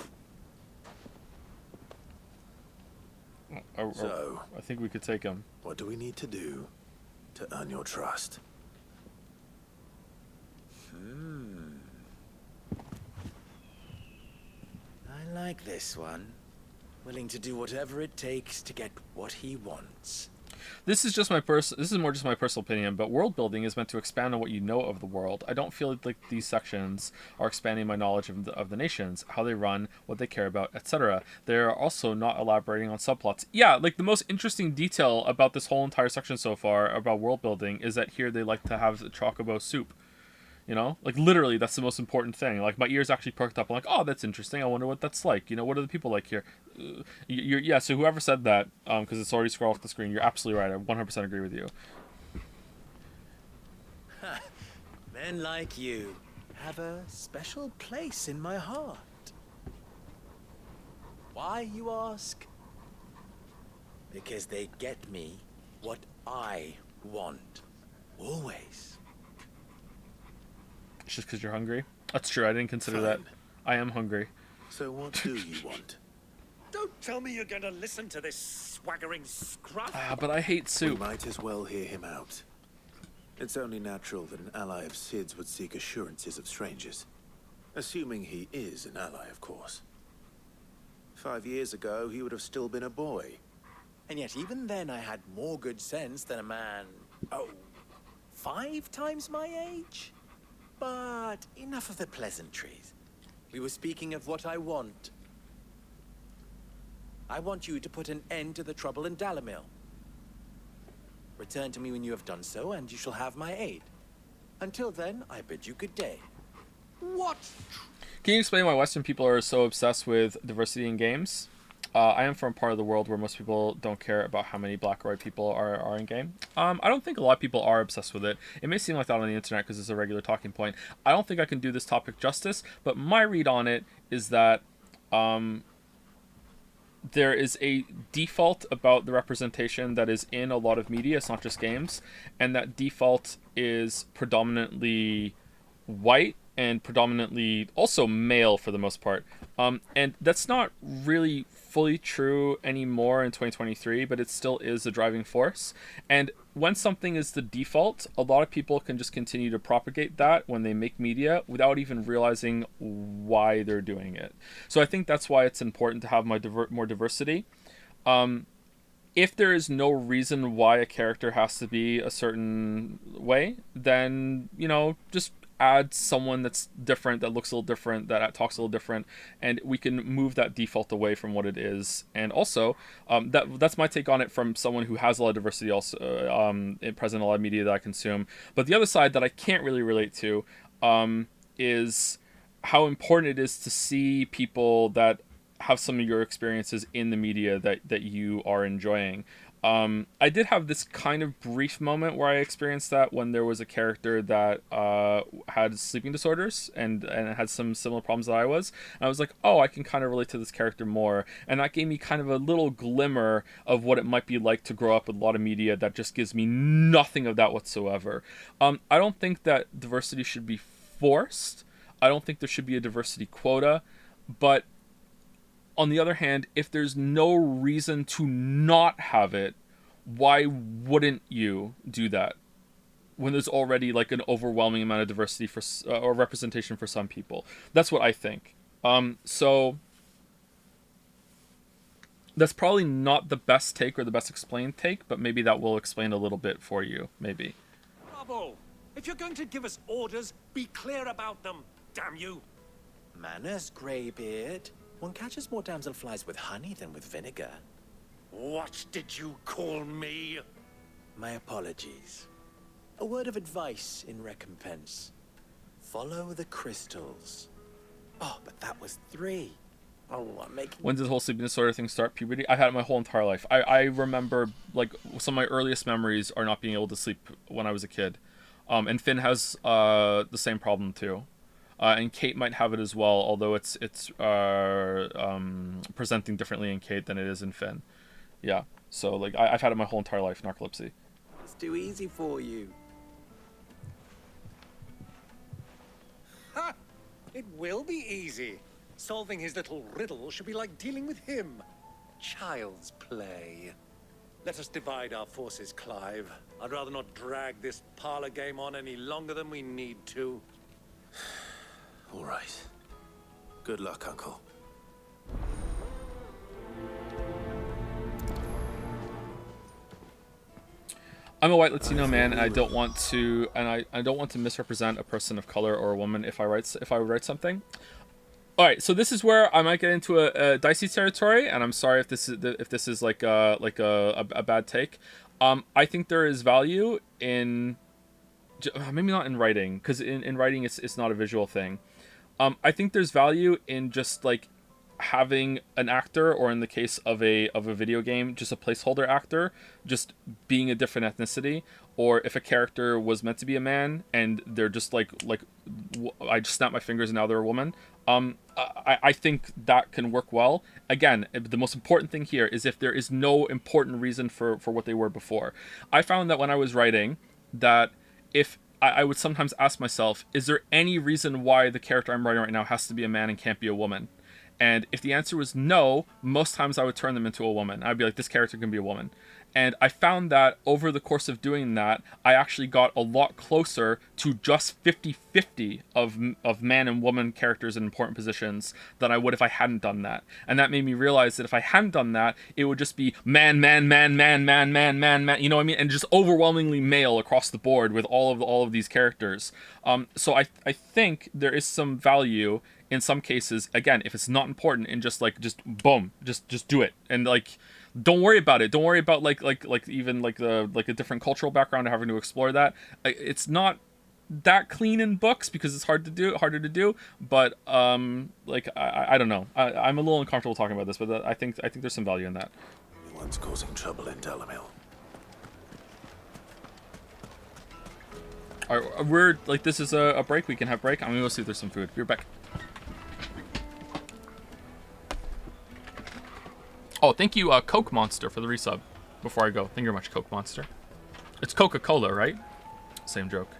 So, I think we could take him. What do we need to do to earn your trust? I like this one. Willing to do whatever it takes to get what he wants. This is more just my personal opinion, but world building is meant to expand on what you know of the world. I don't feel like these sections are expanding my knowledge of the nations, how they run, what they care about, etc. They're also not elaborating on subplots. Yeah, like the most interesting detail about this whole entire section so far about world building is that here they like to have the chocobo soup. You know, like literally, that's the most important thing. Like my ears actually perked up. I'm like, oh, that's interesting. I wonder what that's like. You know, what are the people like here? Yeah. So whoever said that, because it's already scrolled off the screen, you're absolutely right. I 100% agree with you. Men like you have a special place in my heart. Why, you ask? Because they get me what I want. Always. Just because you're hungry? That's true. I didn't consider that. I am hungry. So what do you want? Don't tell me you're going to listen to this swaggering scruff. But I hate soup. We might as well hear him out. It's only natural that an ally of Sid's would seek assurances of strangers. Assuming he is an ally, of course. 5 years ago, he would have still been a boy. And yet even then I had more good sense than a man, 5 times my age? But enough of the pleasantries. We were speaking of what I want. I want you to put an end to the trouble in Dalamil. Return to me when you have done so, and you shall have my aid. Until then, I bid you good day. What? Can you explain why Western people are so obsessed with diversity in games? I am from a part of the world where most people don't care about how many black or white people are in game. I don't think a lot of people are obsessed with it. It may seem like that on the internet because it's a regular talking point. I don't think I can do this topic justice, but my read on it is that there is a default about the representation that is in a lot of media. It's not just games, and that default is predominantly white and predominantly also male for the most part. And that's not really fully true anymore in 2023, but it still is a driving force. And when something is the default, a lot of people can just continue to propagate that when they make media without even realizing why they're doing it. So I think that's why it's important to have more diversity. If there is no reason why a character has to be a certain way, then, you know, just add someone that's different, that looks a little different, that talks a little different, and we can move that default away from what it is. And also, that's my take on it from someone who has a lot of diversity also present in a lot of media that I consume. But the other side that I can't really relate to is how important it is to see people that have some of your experiences in the media that you are enjoying. I did have this kind of brief moment where I experienced that when there was a character that had sleeping disorders and had some similar problems that I was. And I was like, oh, I can kind of relate to this character more. And that gave me kind of a little glimmer of what it might be like to grow up with a lot of media that just gives me nothing of that whatsoever. I don't think that diversity should be forced. I don't think there should be a diversity quota. But on the other hand, if there's no reason to not have it, why wouldn't you do that when there's already like an overwhelming amount of diversity for or representation for some people? That's what I think. So that's probably not the best take or the best explained take, but maybe that will explain a little bit for you, maybe. Bravo! If you're going to give us orders, be clear about them, damn you! Manners, Greybeard. One catches more damselflies with honey than with vinegar. What did you call me? My apologies. A word of advice in recompense. Follow the crystals. Oh, but that was 3. Oh, I'm making... When did the whole sleeping disorder thing start? Puberty? I've had it my whole entire life. I remember, like, some of my earliest memories are not being able to sleep when I was a kid. And Finn has the same problem, too. And Kate might have it as well, although it's presenting differently in Kate than it is in Finn. Yeah, so like I've had it my whole entire life, narcolepsy. It's too easy for you. Ha! It will be easy. Solving his little riddle should be like dealing with him. child's play. Let us divide our forces, Clive. I'd rather not drag this parlor game on any longer than we need to. All right. Good luck, Uncle. I'm a white Latino man, and I don't want to, I don't want to misrepresent a person of color or a woman if I write something. All right, so this is where I might get into a dicey territory, and I'm sorry if this is like a bad take. I think there is value in, maybe not in writing, because in writing it's not a visual thing. I think there's value in just like having an actor, or in the case of a video game, just a placeholder actor, just being a different ethnicity, or if a character was meant to be a man and they're just like I just snap my fingers and now they're a woman. I think that can work well. Again, the most important thing here is if there is no important reason for what they were before. I found that when I was writing, that if I would sometimes ask myself, is there any reason why the character I'm writing right now has to be a man and can't be a woman? And if the answer was no, most times I would turn them into a woman. I'd be like, this character can be a woman. And I found that over the course of doing that, I actually got a lot closer to just 50-50 of man and woman characters in important positions than I would if I hadn't done that. And that made me realize that if I hadn't done that, it would just be man, man, man, man, man, man, man, man, you know what I mean? And just overwhelmingly male across the board with all of these characters. So I think there is some value in some cases, again, if it's not important, in just boom, just do it. And like, don't worry about it. Don't worry about like even like a different cultural background or having to explore that. It's not that clean in books because it's harder to do. But like I don't know. I'm a little uncomfortable talking about this, but I think there's some value in that. Anyone's causing trouble in Delamil. All right, we're like, this is a break. We can have break. I'm gonna go see if there's some food. Be right back. Oh, thank you, Coke Monster, for the resub. Before I go, thank you very much, Coke Monster. It's Coca-Cola, right? Same joke.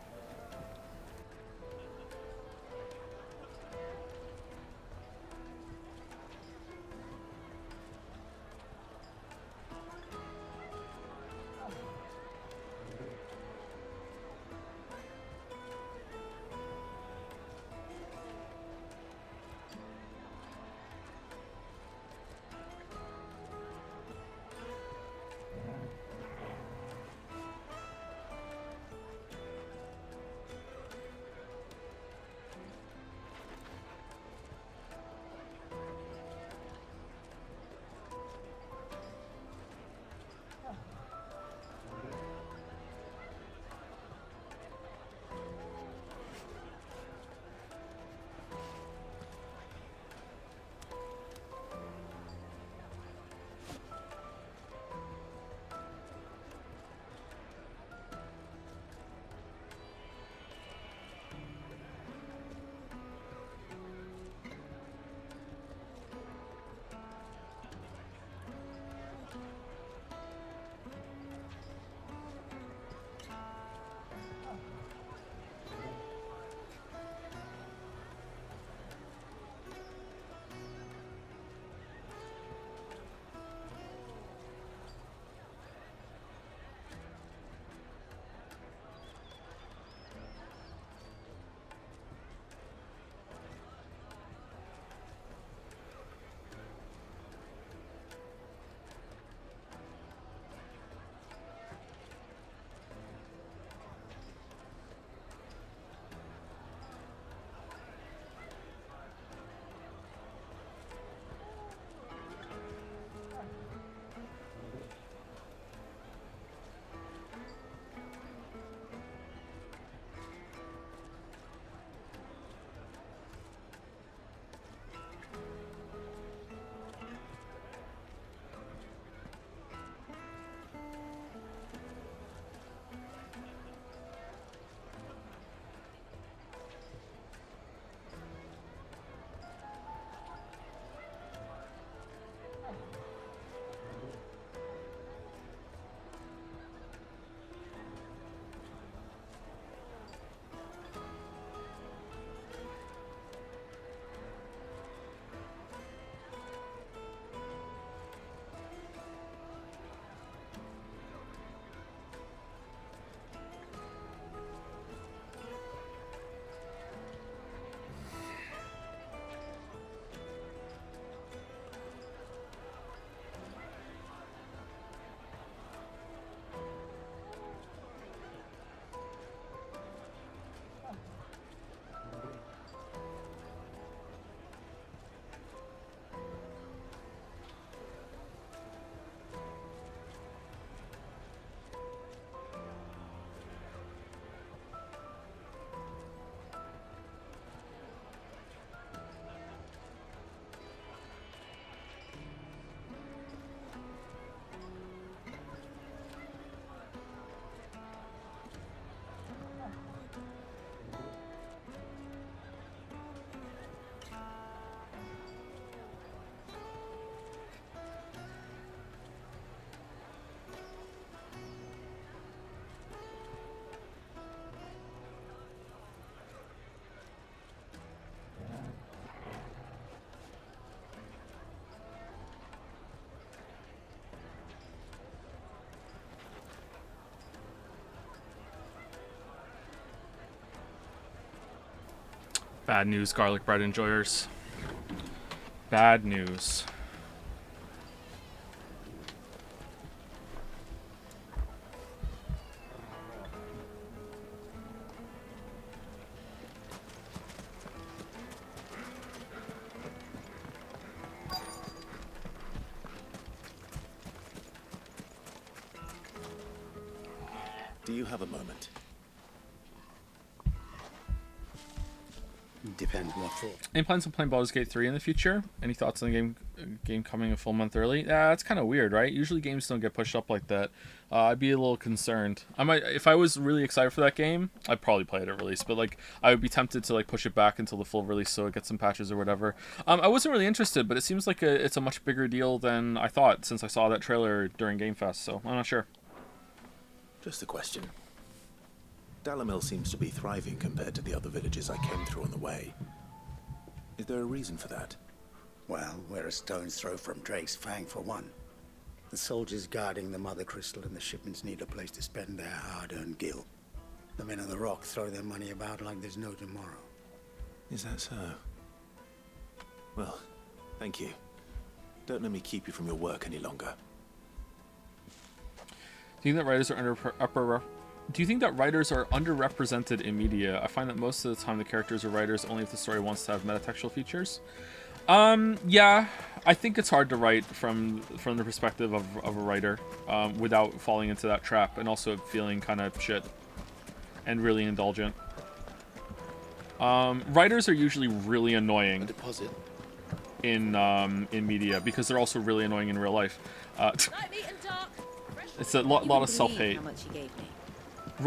Bad news, garlic bread enjoyers. Bad news. Do you have a moment? Depends what for. Any plans on playing Baldur's Gate 3 in the future? Any thoughts on the game coming a full month early? Yeah, that's kind of weird, right? Usually games don't get pushed up like that. I'd be a little concerned. I might, if I was really excited for that game, I'd probably play it at release. But like, I would be tempted to like push it back until the full release so it gets some patches or whatever. I wasn't really interested, but it seems like it's a much bigger deal than I thought since I saw that trailer during Game Fest. So I'm not sure. Just a question. Dalamil seems to be thriving compared to the other villages I came through on the way. Is there a reason for that? Well, we're a stone's throw from Drake's Fang for one. The soldiers guarding the Mother Crystal and the shipments need a place to spend their hard-earned gil. The men of the Rock throw their money about like there's no tomorrow. Is that so? Well, thank you. Don't let me keep you from your work any longer. Do you think that writers are Do you think that writers are underrepresented in media? I find that most of the time the characters are writers only if the story wants to have metatextual features. Yeah, I think it's hard to write from the perspective of a writer without falling into that trap and also feeling kind of shit and really indulgent. Writers are usually really annoying in media because they're also really annoying in real life. It's a lot of self-hate.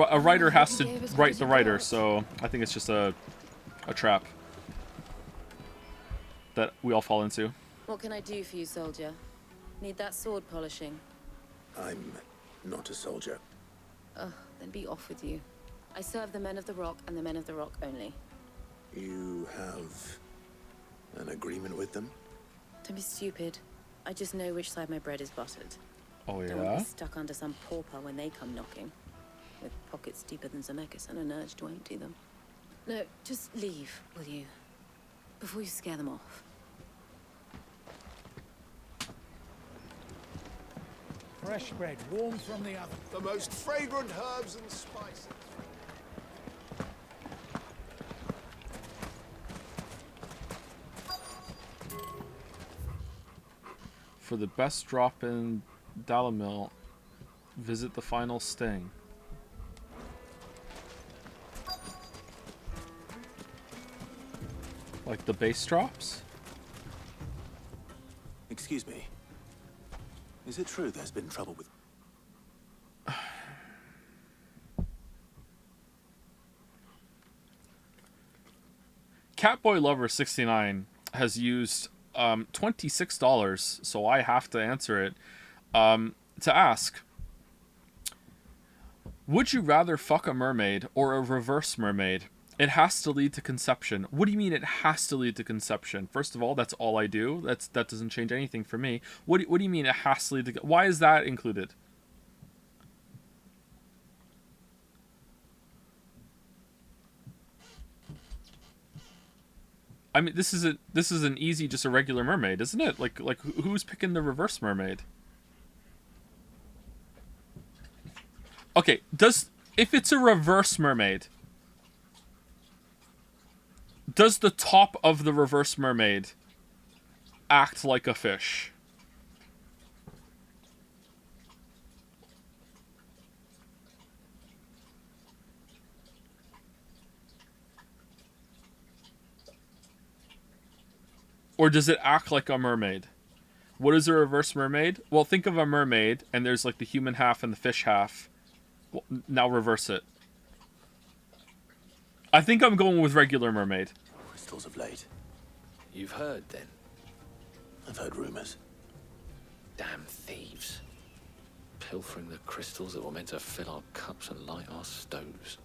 A writer has to write the writer, so I think it's just a trap that we all fall into. What can I do for you, soldier? Need that sword polishing? I'm not a soldier. Ugh, then be off with you. I serve the men of the Rock and the men of the Rock only. You have an agreement with them? Don't be stupid. I just know which side my bread is buttered. Oh yeah? Don't want to be stuck under some pauper when they come knocking. With pockets deeper than Zemeckis and an urge to empty them. No, just leave, will you? Before you scare them off. Fresh bread, warm from the oven. The most fragrant herbs and spices. For the best drop in Dalamil, visit the final sting. Like the base drops? Excuse me. Is it true there's been trouble with... Catboy Lover 69 has used $26, so I have to answer it, to ask, would you rather fuck a mermaid or a reverse mermaid? It has to lead to conception. What do you mean it has to lead to conception? First of all, that's all I do. That doesn't change anything for me. What do you mean it has to lead to... Why is that included? I mean, this is an easy, just a regular mermaid, isn't it? Like who's picking the reverse mermaid? Okay, if it's a reverse mermaid, does the top of the reverse mermaid act like a fish? Or does it act like a mermaid? What is a reverse mermaid? Well, think of a mermaid, and there's like the human half and the fish half. Well, now reverse it. I think I'm going with regular mermaid. Crystals of late. You've heard, then? I've heard rumors. Damn thieves. Pilfering the crystals that were meant to fill our cups and light our stoves.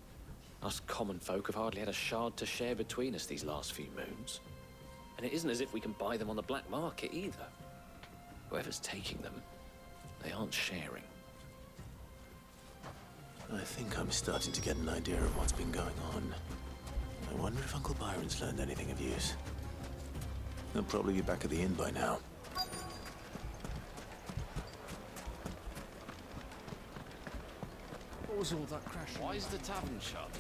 Us common folk have hardly had a shard to share between us these last few moons. And it isn't as if we can buy them on the black market either. Whoever's taking them, they aren't sharing. I think I'm starting to get an idea of what's been going on. I wonder if Uncle Byron's learned anything of use. They'll probably be back at the inn by now. What was all that crash? Why is the tavern shut?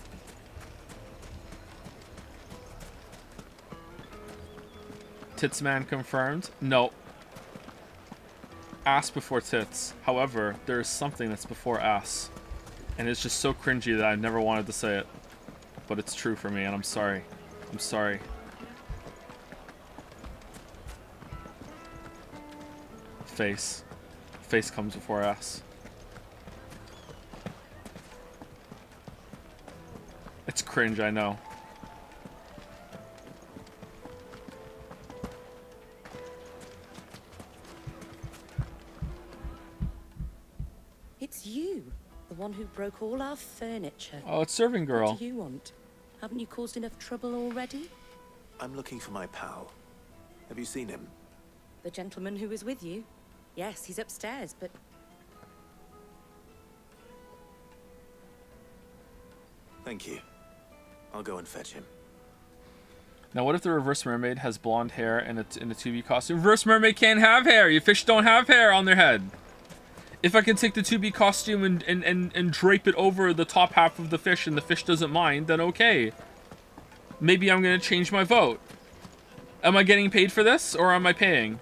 Titsman confirmed. No. Ass before tits. However, there is something that's before ass. And it's just so cringy that I never wanted to say it. But it's true for me, and I'm sorry. I'm sorry. Face. Face comes before ass. It's cringe, I know. It's you, the one who broke all our furniture. Oh, it's Serving Girl. What do you want? Haven't you caused enough trouble already? I'm looking for my pal. Have you seen him? The gentleman who was with you? Yes, he's upstairs, but... Thank you. I'll go and fetch him. Now, what if the Reverse Mermaid has blonde hair and in a 2B costume? Reverse Mermaid can't have hair! You fish don't have hair on their head! If I can take the 2B costume and drape it over the top half of the fish and the fish doesn't mind, then okay. Maybe I'm gonna change my vote. Am I getting paid for this, or am I paying?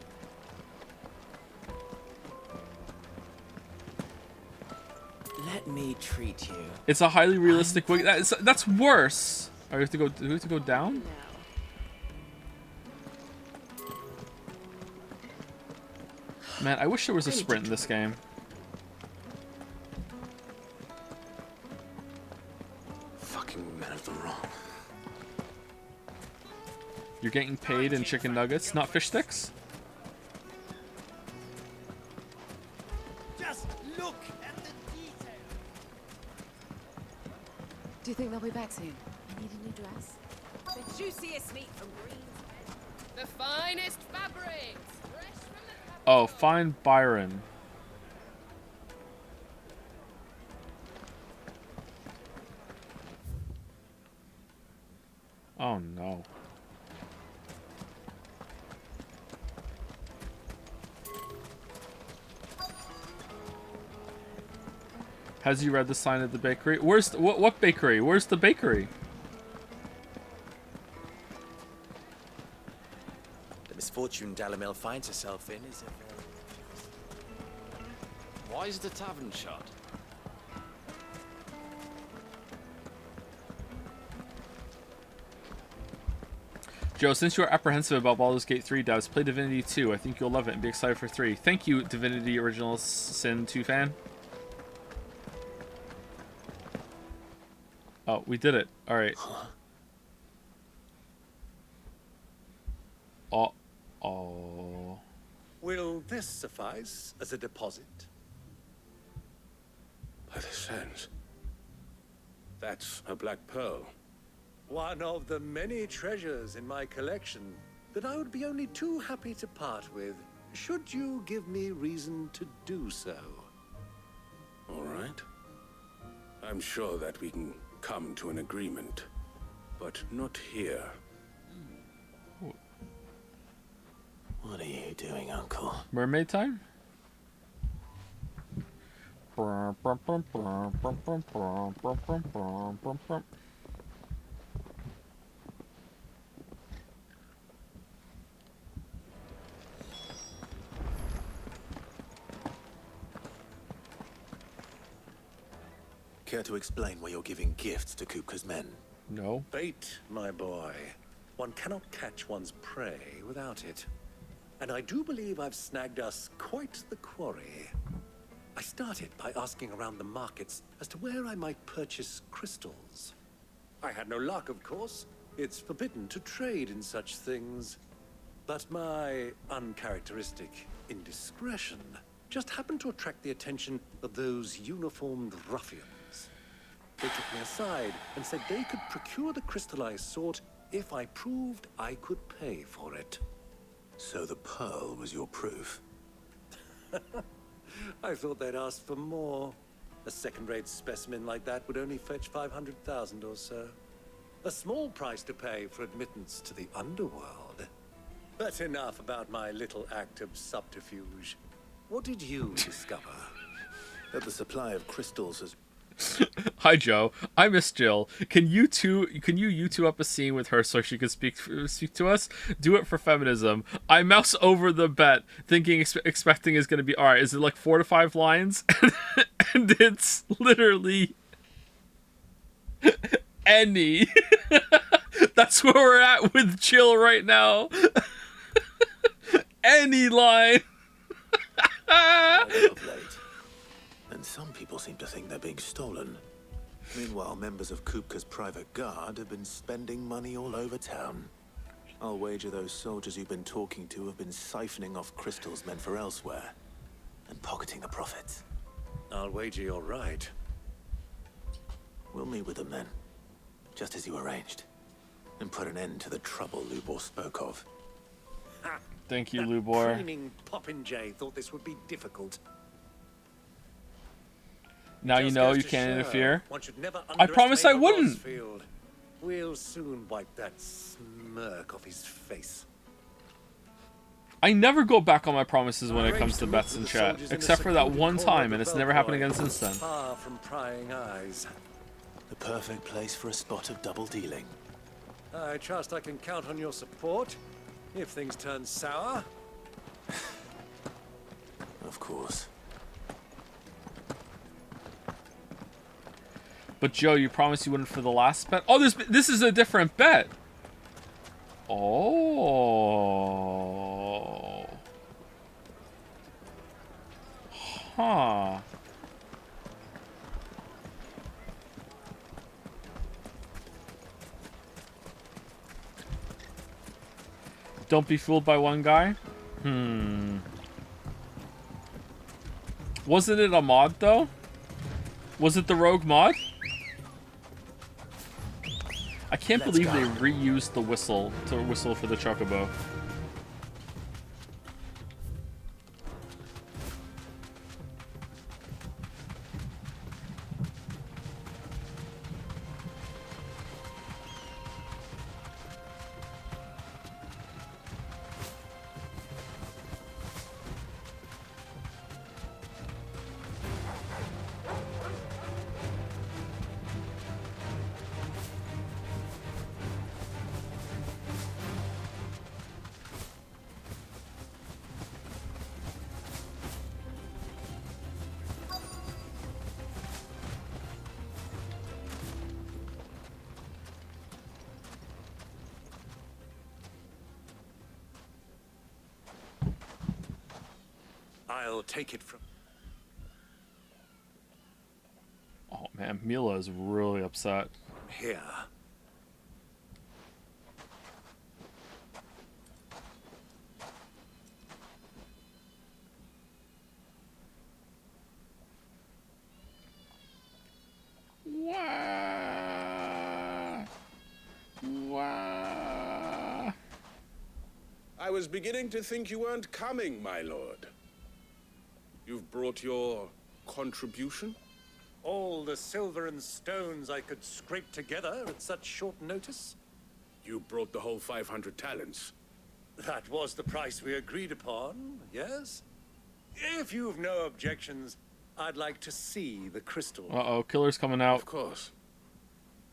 Let me treat you. It's a highly realistic wig. That's worse. Oh, we have to go. Do we have to go down? Man, I wish there was a sprint in this game. Fucking men of the wrong. You're getting paid in chicken nuggets, not fish sticks? Just look at the detail. Do you think they'll be back soon? Need a new dress? The juiciest meat from Green's Head. The finest fabrics. Fresh from the... Oh, find Byron. Oh no. Has he read the sign at the bakery? Where's the, what bakery? Where's the bakery? The misfortune Dalamel finds herself in is a very... Why is the tavern shut? Joe, since you're apprehensive about Baldur's Gate 3 devs, play Divinity 2. I think you'll love it and be excited for 3. Thank you, Divinity Original Sin 2 fan. Oh, we did it. Alright. Uh-oh. Will this suffice as a deposit? By the sands. That's a black pearl. One of the many treasures in my collection that I would be only too happy to part with, should you give me reason to do so. All right. I'm sure that we can come to an agreement, but not here. What are you doing, Uncle? Mermaid time? Care to explain why you're giving gifts to Kupka's men? No. Bait, my boy. One cannot catch one's prey without it. And I do believe I've snagged us quite the quarry. I started by asking around the markets as to where I might purchase crystals. I had no luck, of course. It's forbidden to trade in such things. But my uncharacteristic indiscretion just happened to attract the attention of those uniformed ruffians. They took me aside and said they could procure the crystal I sought if I proved I could pay for it. So the pearl was your proof? I thought they'd ask for more. A second-rate specimen like that would only fetch 500,000 or so. A small price to pay for admittance to the underworld. But enough about my little act of subterfuge. What did you discover? That the supply of crystals has... Hi Joe, I miss Jill. Can you YouTube up a scene with her so she can speak to us? Do it for feminism. I mouse over the bet, thinking expecting is gonna be alright. Is it like 4 to 5 lines? And it's literally any. That's where we're at with Jill right now. Any line. Of late. And some people seem to think they're being stolen. Meanwhile, members of Kupka's private guard have been spending money all over town. I'll wager those soldiers you've been talking to have been siphoning off crystals meant for elsewhere and pocketing the profits. I'll wager you're right. We'll meet with them then, just as you arranged, and put an end to the trouble Lubor spoke of. Thank you, That Lubor. preening Popinjay thought this would be difficult. Now you Just know goes you to can't show interfere. one should never I promised I underestimate a wouldn't. Rosfield. We'll soon wipe that smirk off his face. I never go back on my promises when I it comes arranged to meet bets with in the chat, soldiers in a except for that secluded one corner time, of and the it's never happened Beltway, again since then. Far from prying eyes. The perfect place for a spot of double dealing. I trust I can count on your support if things turn sour. Of course. But Joe, you promised you wouldn't for the last bet. Oh, this is a different bet. Oh. Huh. Don't be fooled by one guy. Wasn't it a mod though? Was it the rogue mod? I can't believe they reused the whistle to whistle for the chocobo. I'll take it from... Oh man, Mila is really upset. here. I was beginning to think you weren't coming, my lord. You've brought your contribution? All the silver and stones I could scrape together at such short notice? You brought the whole 500 talents. That was the price we agreed upon, yes? If you've no objections, I'd like to see the crystal. Uh-oh, killer's coming out. Of course.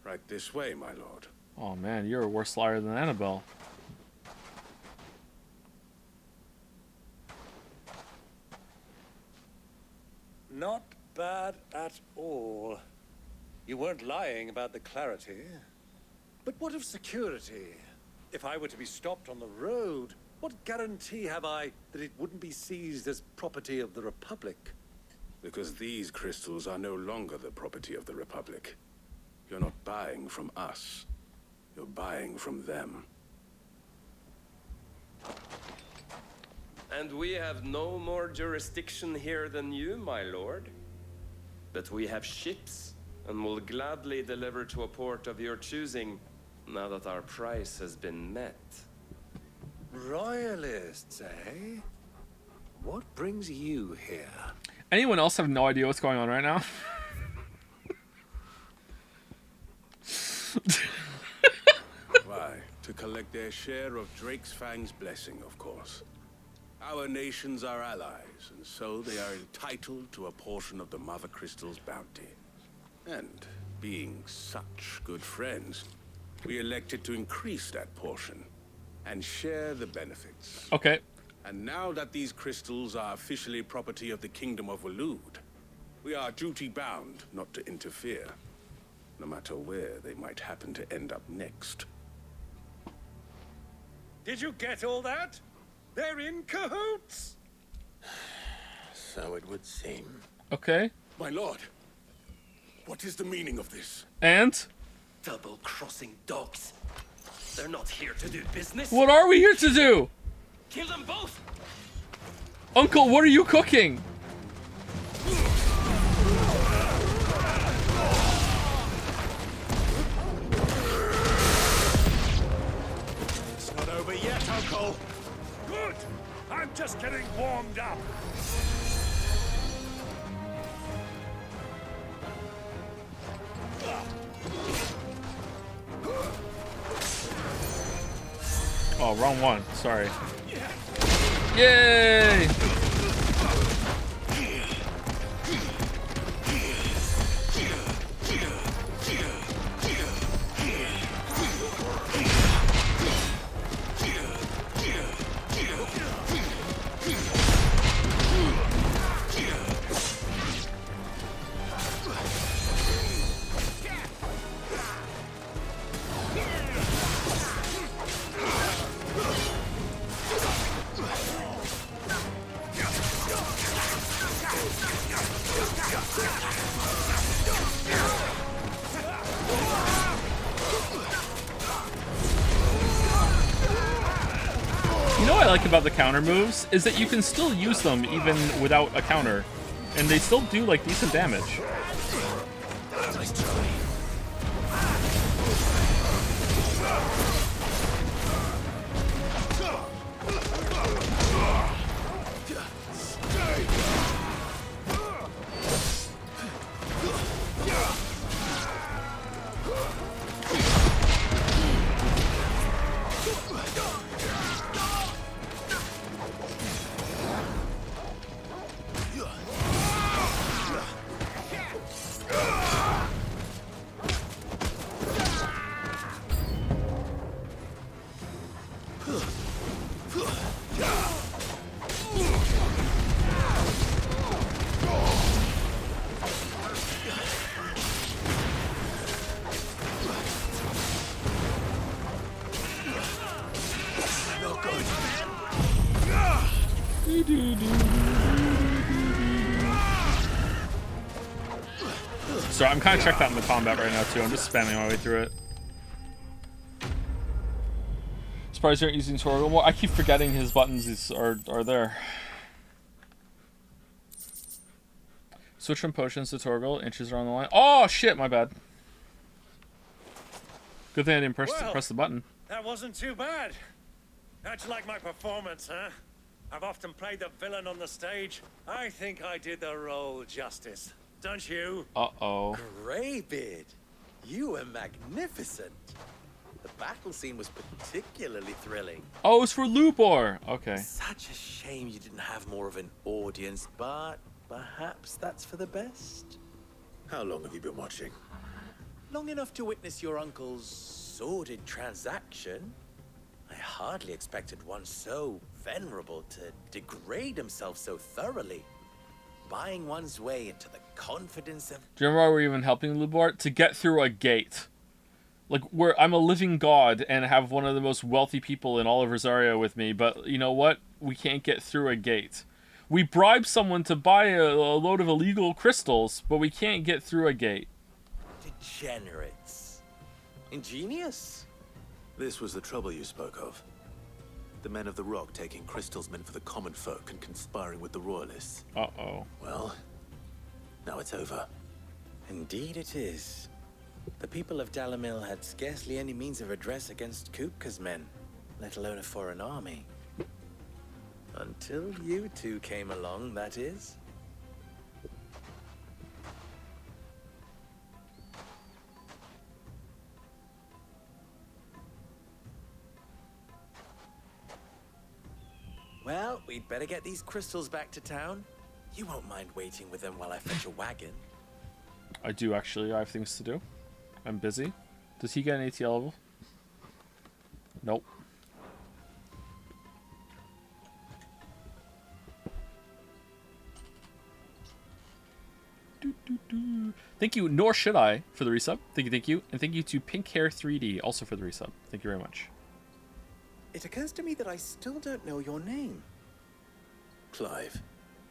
Right this way, my lord. Oh man, you're a worse liar than Annabelle. Not bad at all. You weren't lying about the clarity. But what of security? If I were to be stopped on the road, what guarantee have I that it wouldn't be seized as property of the Republic? Because these crystals are no longer the property of the Republic. You're not buying from us. You're buying from them. And we have no more jurisdiction here than you, my lord. But we have ships, and will gladly deliver to a port of your choosing, now that our price has been met. Royalists, eh? What brings you here? Anyone else have no idea what's going on right now? to collect their share of Drake's Fang's blessing, of course. Our nations are allies, and so they are entitled to a portion of the Mother Crystal's bounty. And being such good friends, we elected to increase that portion and share the benefits. Okay. And now that these crystals are officially property of the Kingdom of Waloed, we are duty-bound not to interfere, no matter where they might happen to end up next. Did you get all that? They're in cahoots! So it would seem. Okay. My lord, what is the meaning of this? And? Double-crossing dogs. They're not here to do business. What are we here to do? Kill them both! Uncle, what are you cooking? It's not over yet, Uncle. Good! I'm just getting warmed up. Oh, wrong one. Sorry. Yay! You know what I like about the counter moves is that you can still use them even without a counter, and they still do like decent damage. Nice try. So I'm kind of checked out in the combat right now too. I'm just spamming my way through it. Surprised you aren't using Torgal more. I keep forgetting his buttons are there. Switch from potions to Torgal. Inches are on the line. Oh shit, my bad. Good thing I didn't press the button. That wasn't too bad. How'd you like my performance, huh? I've often played the villain on the stage. I think I did the role justice. Don't you? Uh-oh. Greybeard, you were magnificent. The battle scene was particularly thrilling. Oh, it's for Lubor. Okay. Such a shame you didn't have more of an audience, but perhaps that's for the best. How long have you been watching? Long enough to witness your uncle's sordid transaction. I hardly expected one so venerable to degrade himself so thoroughly. Buying one's way into the confidence of... Do you remember why we're even helping Lubor? To get through a gate. Like, I'm a living god and have one of the most wealthy people in all of Rosario with me, but you know what? We can't get through a gate. We bribe someone to buy a load of illegal crystals, but we can't get through a gate. Degenerates. Ingenious. This was the trouble you spoke of. The men of the Rock taking crystals meant for the common folk and conspiring with the royalists. Uh-oh. Well, now it's over. Indeed it is. The people of Dalamil had scarcely any means of redress against Kupka's men, let alone a foreign army. Until you two came along, that is. Well, we'd better get these crystals back to town. You won't mind waiting with them while I fetch a wagon. I do actually. I have things to do. I'm busy. Does he get an ATL level? Nope. Thank you, nor should I, for the resub. Thank you. And thank you to Pink Hair 3D, also for the resub. Thank you very much. It occurs to me that I still don't know your name. Clive.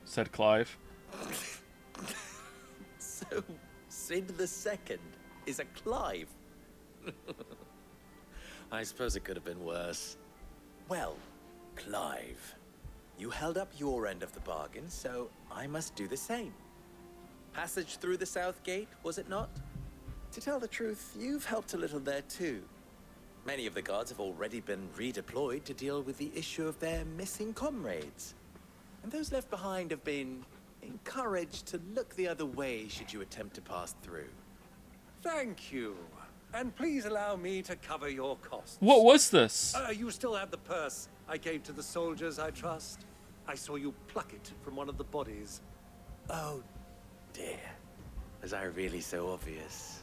Said Clive. So, Sid the Second is a Clive. I suppose it could have been worse. Well, Clive, you held up your end of the bargain, so I must do the same. Passage through the South Gate, was it not? To tell the truth, you've helped a little there too. Many of the guards have already been redeployed to deal with the issue of their missing comrades. And those left behind have been encouraged to look the other way should you attempt to pass through. Thank you. And please allow me to cover your costs. What was this? You still have the purse I gave to the soldiers, I trust? I saw you pluck it from one of the bodies. Oh, dear. Was I really so obvious?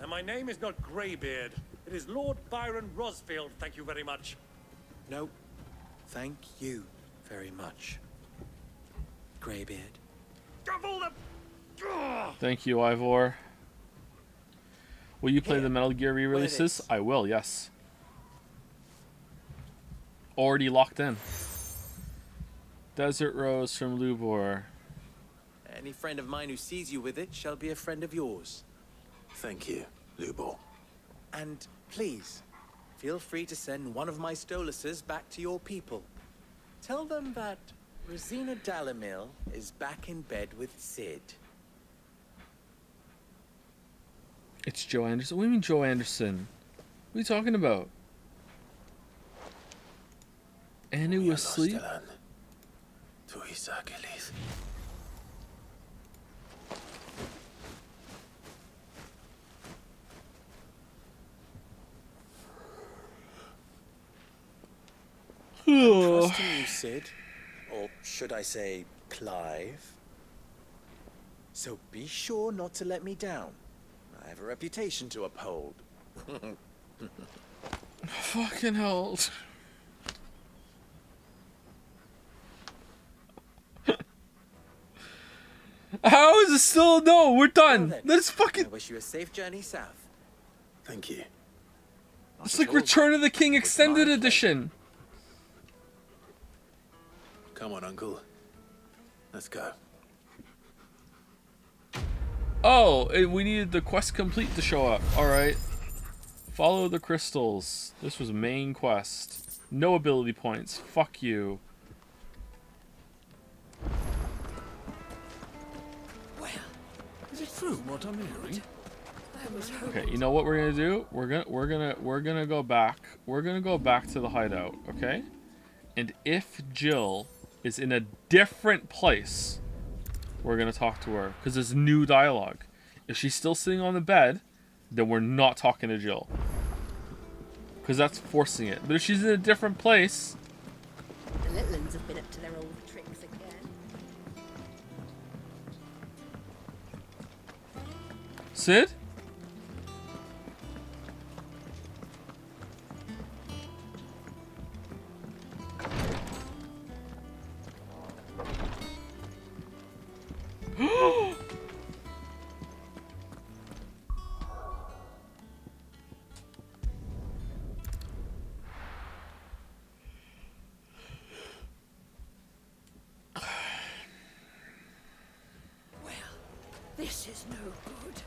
And my name is not Greybeard. It is Lord Byron Rosfield, thank you very much. No, thank you very much, Greybeard. Thank you, Ivor. Will you play the Metal Gear re-releases? I will, yes. Already locked in. Desert Rose from Lubor. Any friend of mine who sees you with it shall be a friend of yours. Thank you, Lubor. And please, feel free to send one of my Stoluses back to your people. Tell them that Rosina Dalamil is back in bed with Sid. It's Joe Anderson. What do you mean Joe Anderson? What are you talking about? Anu asleep? I'm trusting you, Sid. Or should I say, Clive? So be sure not to let me down. I have a reputation to uphold. Fucking hell. How is it still? No, we're done. Let's fucking. I wish you a safe journey south. Thank you. It's like Return of the King Extended Edition. Come on, Uncle. Let's go. Oh, we needed the quest complete to show up. Alright. Follow the crystals. This was main quest. No ability points. Fuck you. Is it true what I'm hearing? Okay, you know what we're gonna do? We're gonna go back. We're gonna go back to the hideout, okay? And if Jill is in a different place, we're gonna talk to her because there's new dialogue. If she's still sitting on the bed, then we're not talking to Jill because that's forcing it. But if she's in a different place, The little ones have been up to their old tricks again. Sid? This is no good.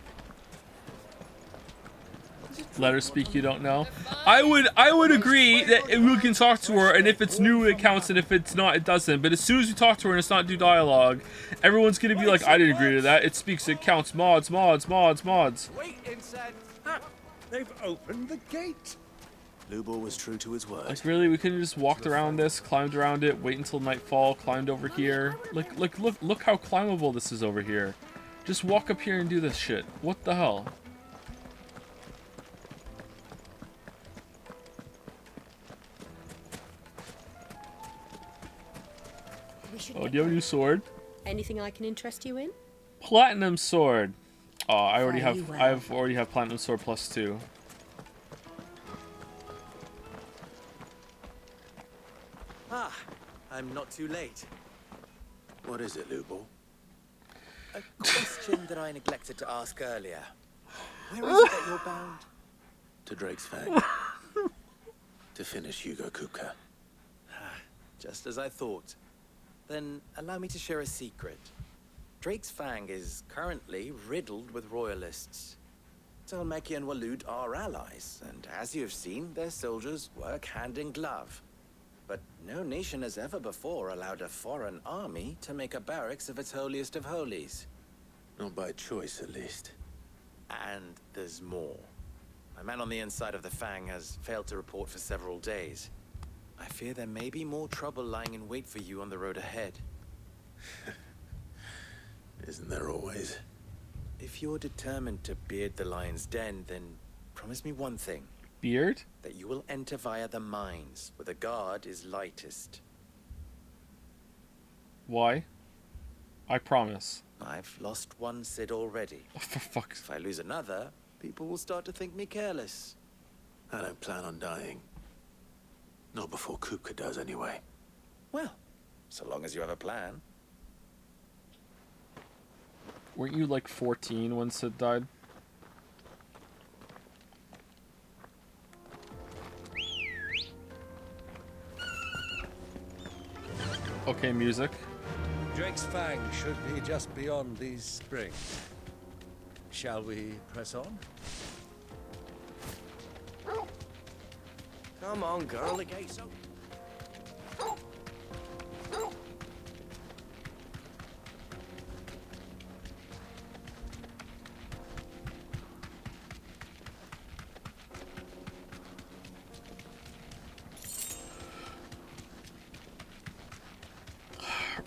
Let her speak, you don't know. I would agree that we can talk to her, and if it's new it counts, and if it's not it doesn't. But as soon as we talk to her and it's not new dialogue, everyone's gonna be like, I didn't agree to that. It speaks, it counts. Mods. Wait inside. Ha! They've opened the gate. Lubor was true to his word. Like really, we could have just walked around this, climbed around it, wait until nightfall, climbed over here. Look how climbable this is over here. Just walk up here and do this shit. What the hell? should Oh, get do you have a new sword? Anything I can interest you in? Platinum sword. Oh, I already Very have. well. I've already have platinum sword +2. Ah, I'm not too late. What is it, Lubor? A question that I neglected to ask earlier. Where is it that you're bound? To Drake's Fang. To finish Hugo Kupka. Just as I thought. Then allow me to share a secret. Drake's Fang is currently riddled with royalists. Talmeki and Walud are allies, and as you have seen, their soldiers work hand in glove. But no nation has ever before allowed a foreign army to make a barracks of its holiest of holies. Not by choice, at least. And there's more. My man on the inside of the Fang has failed to report for several days. I fear there may be more trouble lying in wait for you on the road ahead. Isn't there always? If you're determined to beard the lion's den, then promise me one thing. Beard? That you will enter via the mines, where the guard is lightest. Why? I promise. I've lost one Cid already. Oh, for fuck's sake. If I lose another, people will start to think me careless. I don't plan on dying. Not before Kupka does, anyway. Well, so long as you have a plan. Weren't you like 14 when Sid died? Okay, music. Drake's Fang should be just beyond these springs. Shall we press on? Come on, girl. The gate's open.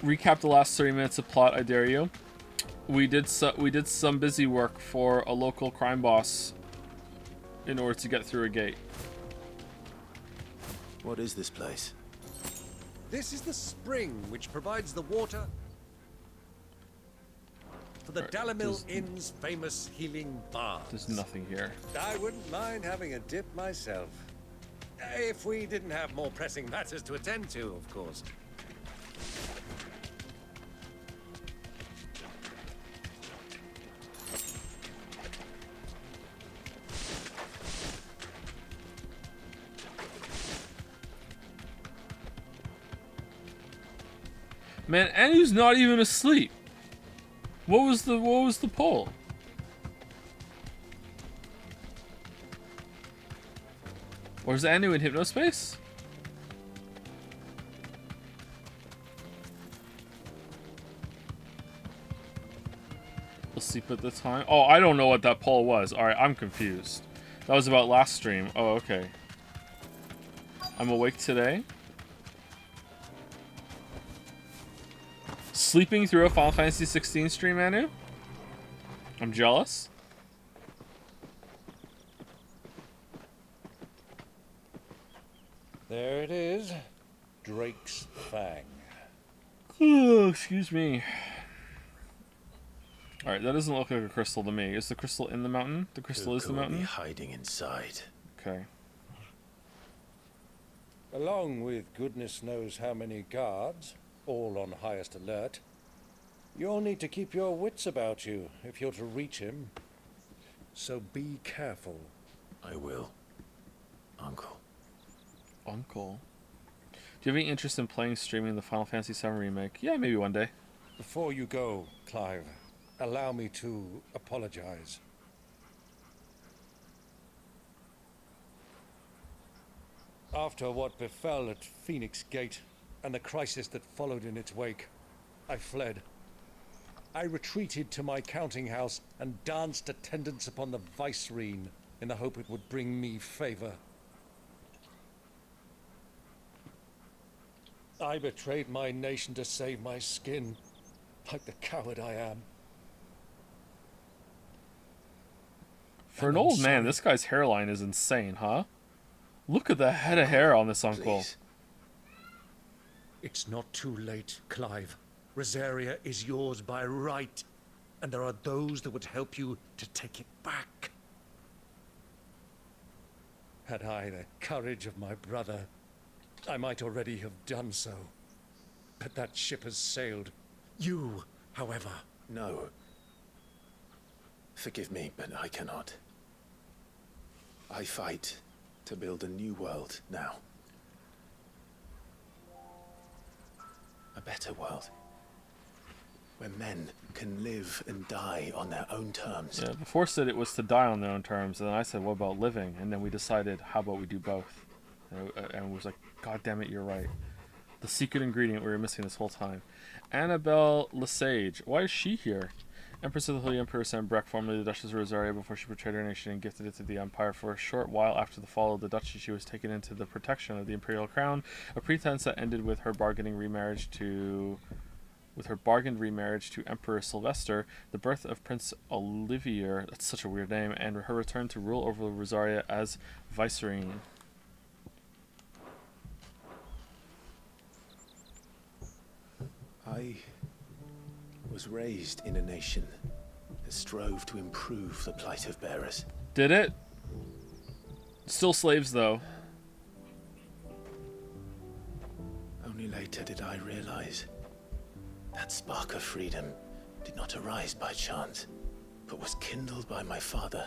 Recap the last 30 minutes of plot, I dare you. We did some busy work for a local crime boss in order to get through a gate. What is this place? This is the spring which provides the water for the Dalamil Inn's famous healing baths. There's nothing here. I wouldn't mind having a dip myself. If we didn't have more pressing matters to attend to, of course. Man, Anu's not even asleep. What was the poll? Or is Anu in hypnospace? Asleep at the time? Oh, I don't know what that poll was. Alright, I'm confused. That was about last stream. Oh, okay. I'm awake today. Sleeping through a Final Fantasy 16 stream, Anu? I'm jealous. There it is. Drake's Fang. Oh, excuse me. Alright, that doesn't look like a crystal to me. Is the crystal in the mountain? The crystal is the mountain? Be hiding inside. Okay. Along with goodness knows how many guards, all on highest alert, you'll need to keep your wits about you if you're to reach him. So be careful. I will, Uncle. Uncle? Do you have any interest in playing streaming the Final Fantasy VII Remake? Yeah, maybe one day. Before you go, Clive, allow me to apologize. After what befell at Phoenix Gate, and the crisis that followed in its wake, I fled. I retreated to my counting house and danced attendance upon the vicereine in the hope it would bring me favor. I betrayed my nation to save my skin, like the coward I am. For an old man, this guy's hairline is insane, huh? Look at the head of hair on this uncle. Please. It's not too late, Clive. Rosaria is yours by right, and there are those that would help you to take it back. Had I the courage of my brother, I might already have done so. But that ship has sailed. You, however... No. Forgive me, but I cannot. I fight to build a new world now. A better world. Where men can live and die on their own terms. Yeah, before said it was to die on their own terms, and then I said, what about living? And then we decided, how about we do both? And it was like, God damn it, you're right. The secret ingredient we were missing this whole time. Annabelle Lesage. Why is she here? Empress of the Holy Emperor sent Breck, formerly the Duchess of Rosaria, before she betrayed her nation and gifted it to the Empire. For a short while after the fall of the duchy, she was taken into the protection of the Imperial Crown, a pretense that ended with her bargained remarriage to Emperor Sylvester, the birth of Prince Olivier, that's such a weird name, and her return to rule over Rosaria as vicereine. I was raised in a nation that strove to improve the plight of bearers. Did it? Still slaves, though. Only later did I realize that spark of freedom did not arise by chance, but was kindled by my father.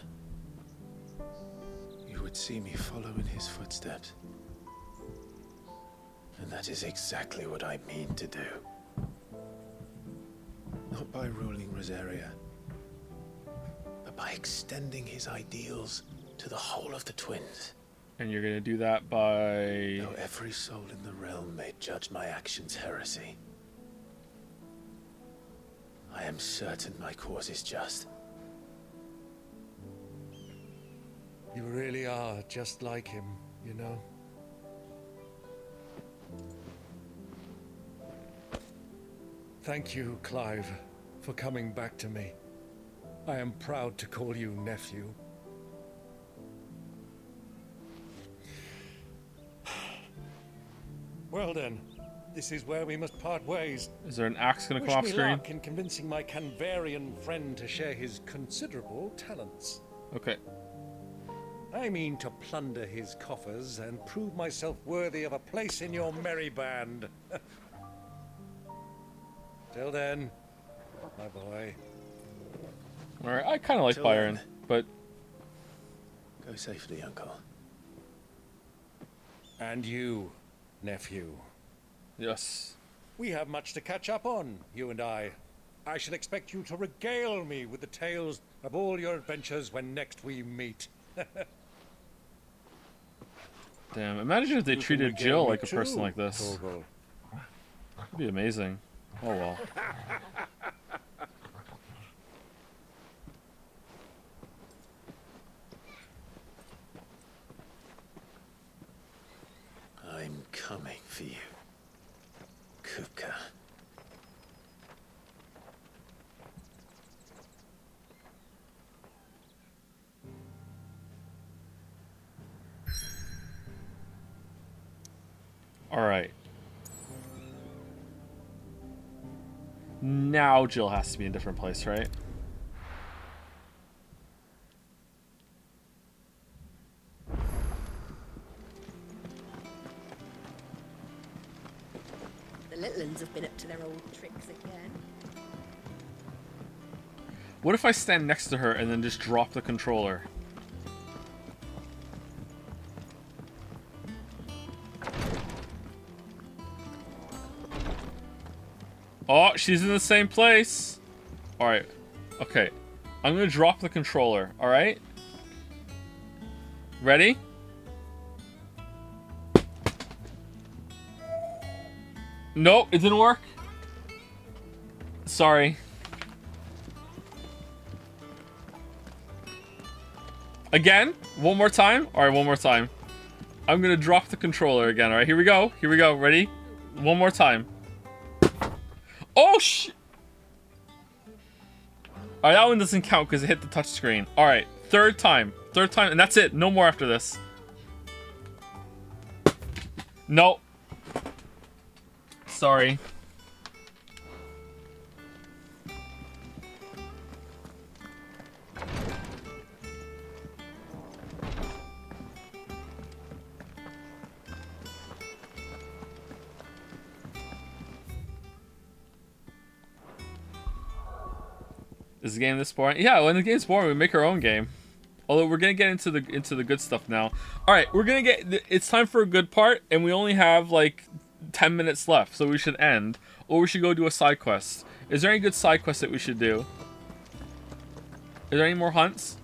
You would see me follow in his footsteps. And that is exactly what I mean to do. Not by ruling Rosaria, but by extending his ideals to the whole of the twins. And you're gonna do that by... Though every soul in the realm may judge my actions heresy, I am certain my cause is just. You really are just like him, you know? Thank you, Clive, for coming back to me. I am proud to call you nephew. Well then, this is where we must part ways. Is there an axe gonna come off Wish me screen? luck in convincing my Canvarian friend to share his considerable talents. Okay. I mean to plunder his coffers and prove myself worthy of a place in your merry band. Till then, my boy. Alright, I kind of like Till Byron, then. but... Go safely, Uncle. And you, nephew. Yes. We have much to catch up on, you and I. I shall expect you to regale me with the tales of all your adventures when next we meet. Damn, imagine if they You can treated regale Jill me like a person too, like this. Torgal. That'd be amazing. Oh well. I'm coming for you, Kupka. Alright. Now Jill has to be in a different place, right? The little uns have been up to their old tricks again. What if I stand next to her and then just drop the controller? Oh, she's in the same place. Alright. Okay. I'm gonna drop the controller, alright? Ready? Nope, it didn't work. Sorry. Again? One more time? Alright, one more time. I'm gonna drop the controller again, alright? Here we go. Here we go. Ready? One more time. Oh, Alright, that one doesn't count because it hit the touch screen. Alright, third time. Third time, and that's it. No more after this. No. Sorry. Is the game this boring? Yeah, when the game's boring, we make our own game. Although we're gonna get into the good stuff now. All right, we're gonna get. It's time for a good part, and we only have like 10 minutes left, so we should end, or we should go do a side quest. Is there any good side quest that we should do? Is there any more hunts?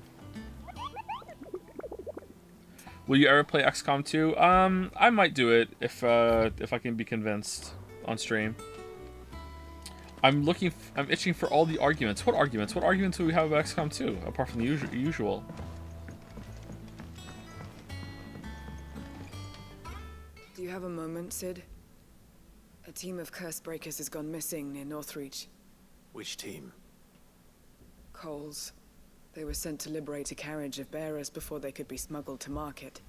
Will you ever play XCOM 2? I might do it if I can be convinced on stream. I'm itching for all the arguments. What arguments? What arguments do we have about XCOM 2 apart from the usual? Do you have a moment, Sid? A team of curse breakers has gone missing near Northreach. Which team? Coles. They were sent to liberate a carriage of bearers before they could be smuggled to market.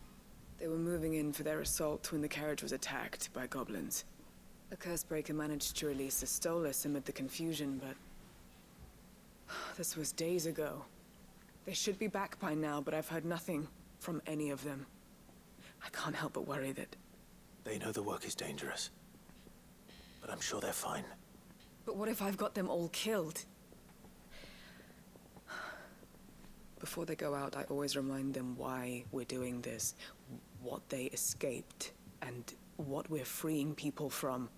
They were moving in for their assault when the carriage was attacked by goblins. A curse breaker managed to release a Stolas amid the confusion, but this was days ago. They should be back by now, but I've heard nothing from any of them. I can't help but worry that... They know the work is dangerous, but I'm sure they're fine. But what if I've got them all killed? Before they go out, I always remind them why we're doing this, what they escaped, and what we're freeing people from.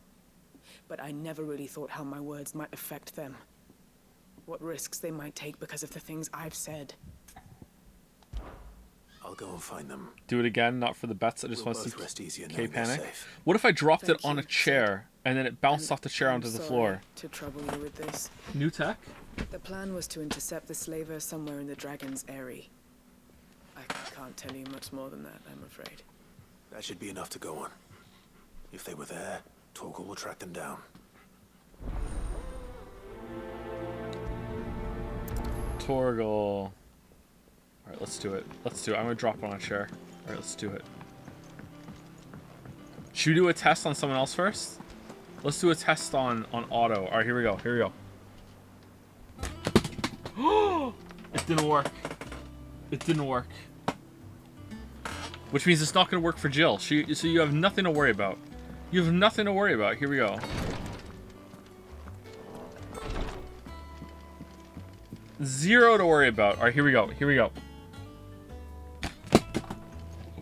But I never really thought how my words might affect them. What risks they might take because of the things I've said. I'll go and find them. Do it again, not for the bets. I just We'll want to both rest easier see knowing they're Panic. safe. What if I dropped Thank it on you, a chair and then it bounced off the chair onto the sorry floor? to trouble you with this. New tech? The plan was to intercept the slaver somewhere in the Dragon's Eyrie. I can't tell you much more than that, I'm afraid. That should be enough to go on. If they were there, Torgal will track them down. Torgal. Alright, let's do it. Let's do it. I'm gonna drop it on a chair. Alright, let's do it. Should we do a test on someone else first? Let's do a test on Otto. Alright, here we go. Here we go. It didn't work. It didn't work. Which means it's not gonna work for Jill. So you have nothing to worry about. You have nothing to worry about. Here we go. Zero to worry about. Alright, here we go. Here we go.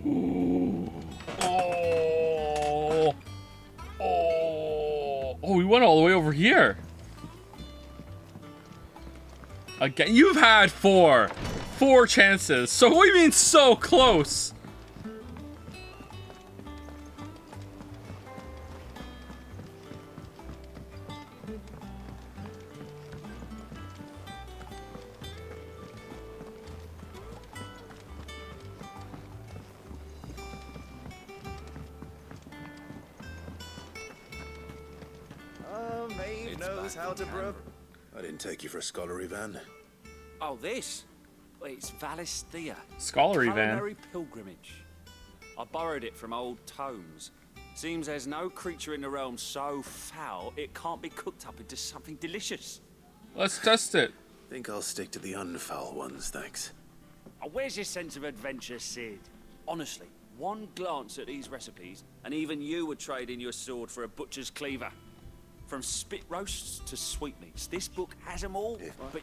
Ooh. Oh. Oh. Oh, we went all the way over here. Again, you've had four chances. So what do you mean so close? Maeve knows how to brew. I didn't take you for a scholarly van. Oh, this? Well, it's Valisthea. Scholarly van. Culinary pilgrimage. I borrowed it from old tomes. Seems there's no creature in the realm so foul it can't be cooked up into something delicious. Let's test it. Think I'll stick to the unfoul ones, thanks. Oh, where's your sense of adventure, Sid? Honestly, one glance at these recipes, and even you would trade in your sword for a butcher's cleaver. From spit roasts to sweetmeats, this book has them all. But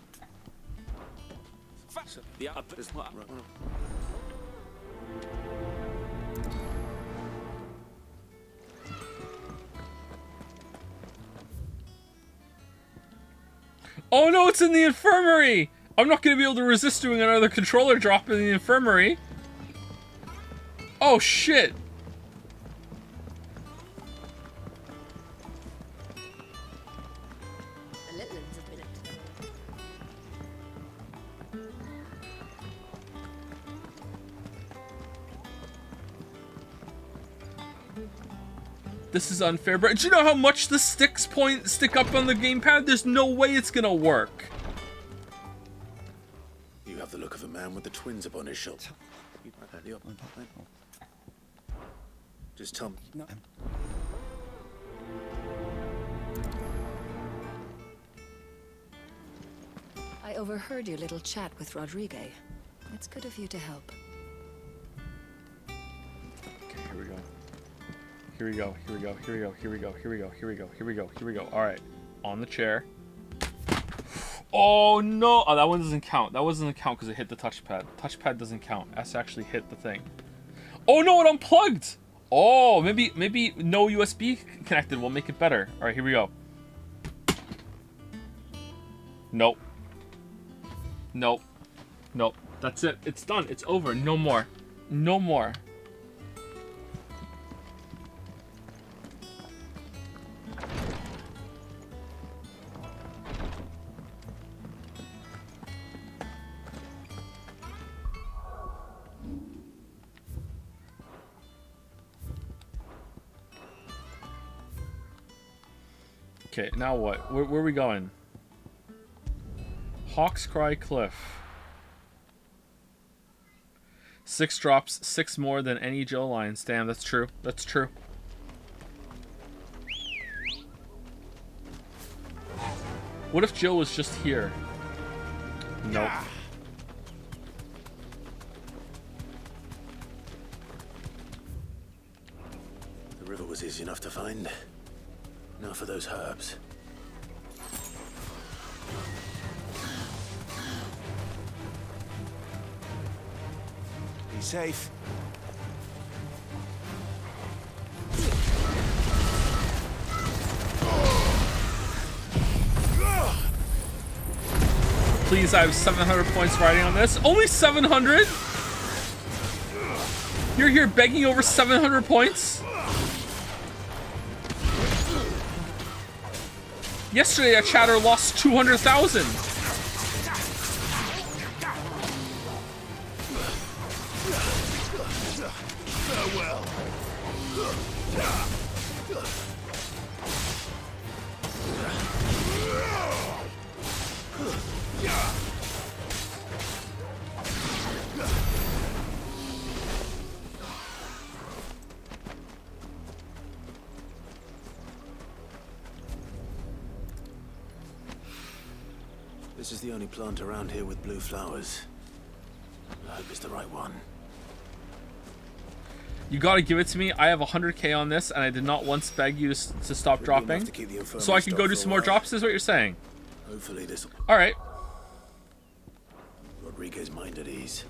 oh no, it's in the infirmary! I'm not gonna be able to resist doing another controller drop in the infirmary. Oh shit! The little ones have been up to them. This is unfair, but do you know how much the sticks stick up on the gamepad? There's no way it's gonna work. You have the look of a man with the twins upon his shoulder. Just tell me. overheard your little chat with Rodrigue. It's good of you to help. Okay, here we go. Here we go, here we go, here we go, here we go, here we go, here we go, here we go, here we go. Alright. On the chair. Oh no! Oh, that one doesn't count. That one doesn't count because it hit the touchpad. Touchpad doesn't count. It has to actually hit the thing. Oh no, it unplugged! Oh, maybe no USB connected will make it better. Alright, here we go. Nope. Nope. Nope. That's it. It's done. It's over. No more. No more. Okay, now what? Where are we going? Hawk's Cry Cliff. 6 drops, 6 more than any Jill lines. Damn, that's true. That's true. What if Jill was just here? Nope. The river was easy enough to find. Now for those herbs. Be safe. Please, I have 700 points riding on this. Only 700? You're here begging over 700 points? Yesterday, a chatter lost 200,000. Farewell. This is the only plant around here with blue flowers. I hope it's the right one. You gotta give it to me. I have 100k on this, and I did not once beg you to stop dropping. So I can go do some more drops, is what you're saying? Hopefully this... Alright. Rodriguez's mind at ease.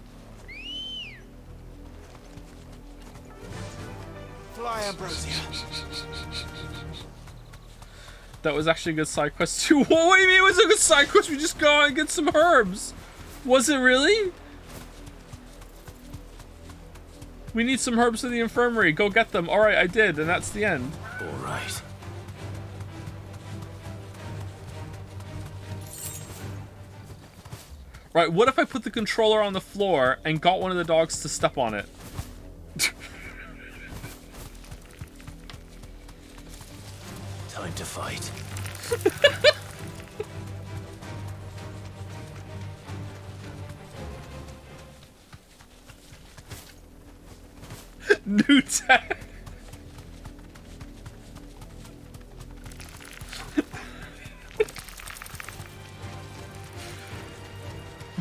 Fly, Ambrosia. That was actually a good side quest too. What do you mean it was a good side quest? We just go out and get some herbs. Was it really? We need some herbs for the infirmary. Go get them. Alright, I did, and that's the end. Alright. Right, what if I put the controller on the floor and got one of the dogs to step on it? Time to fight. New tech.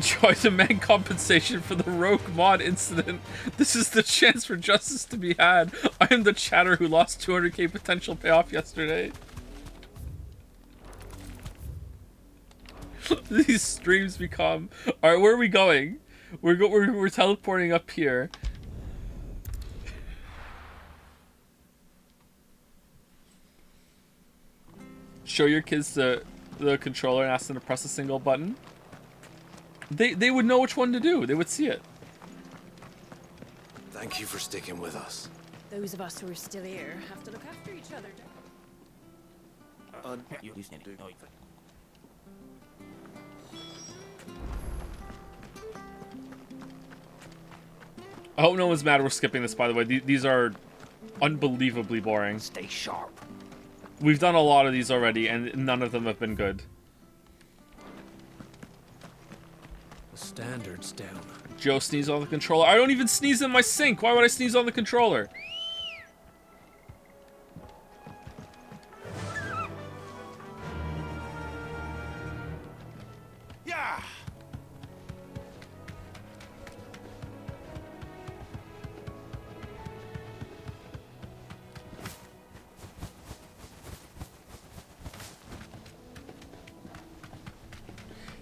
Joy demand compensation for the rogue mod incident. This is the chance for justice to be had. I am the chatter who lost 200k potential payoff yesterday. These streams become... Alright, where are we going? We're teleporting up here. Show your kids the controller and ask them to press a single button. They would know which one to do. They would see it. Thank you for sticking with us. Those of us who are still here have to look after each other. I hope no one's mad we're skipping this, by the way. These are unbelievably boring. Stay sharp. We've done a lot of these already, and none of them have been good. The standard's down. Joe sneezed on the controller. I don't even sneeze in my sink. Why would I sneeze on the controller? Yeah.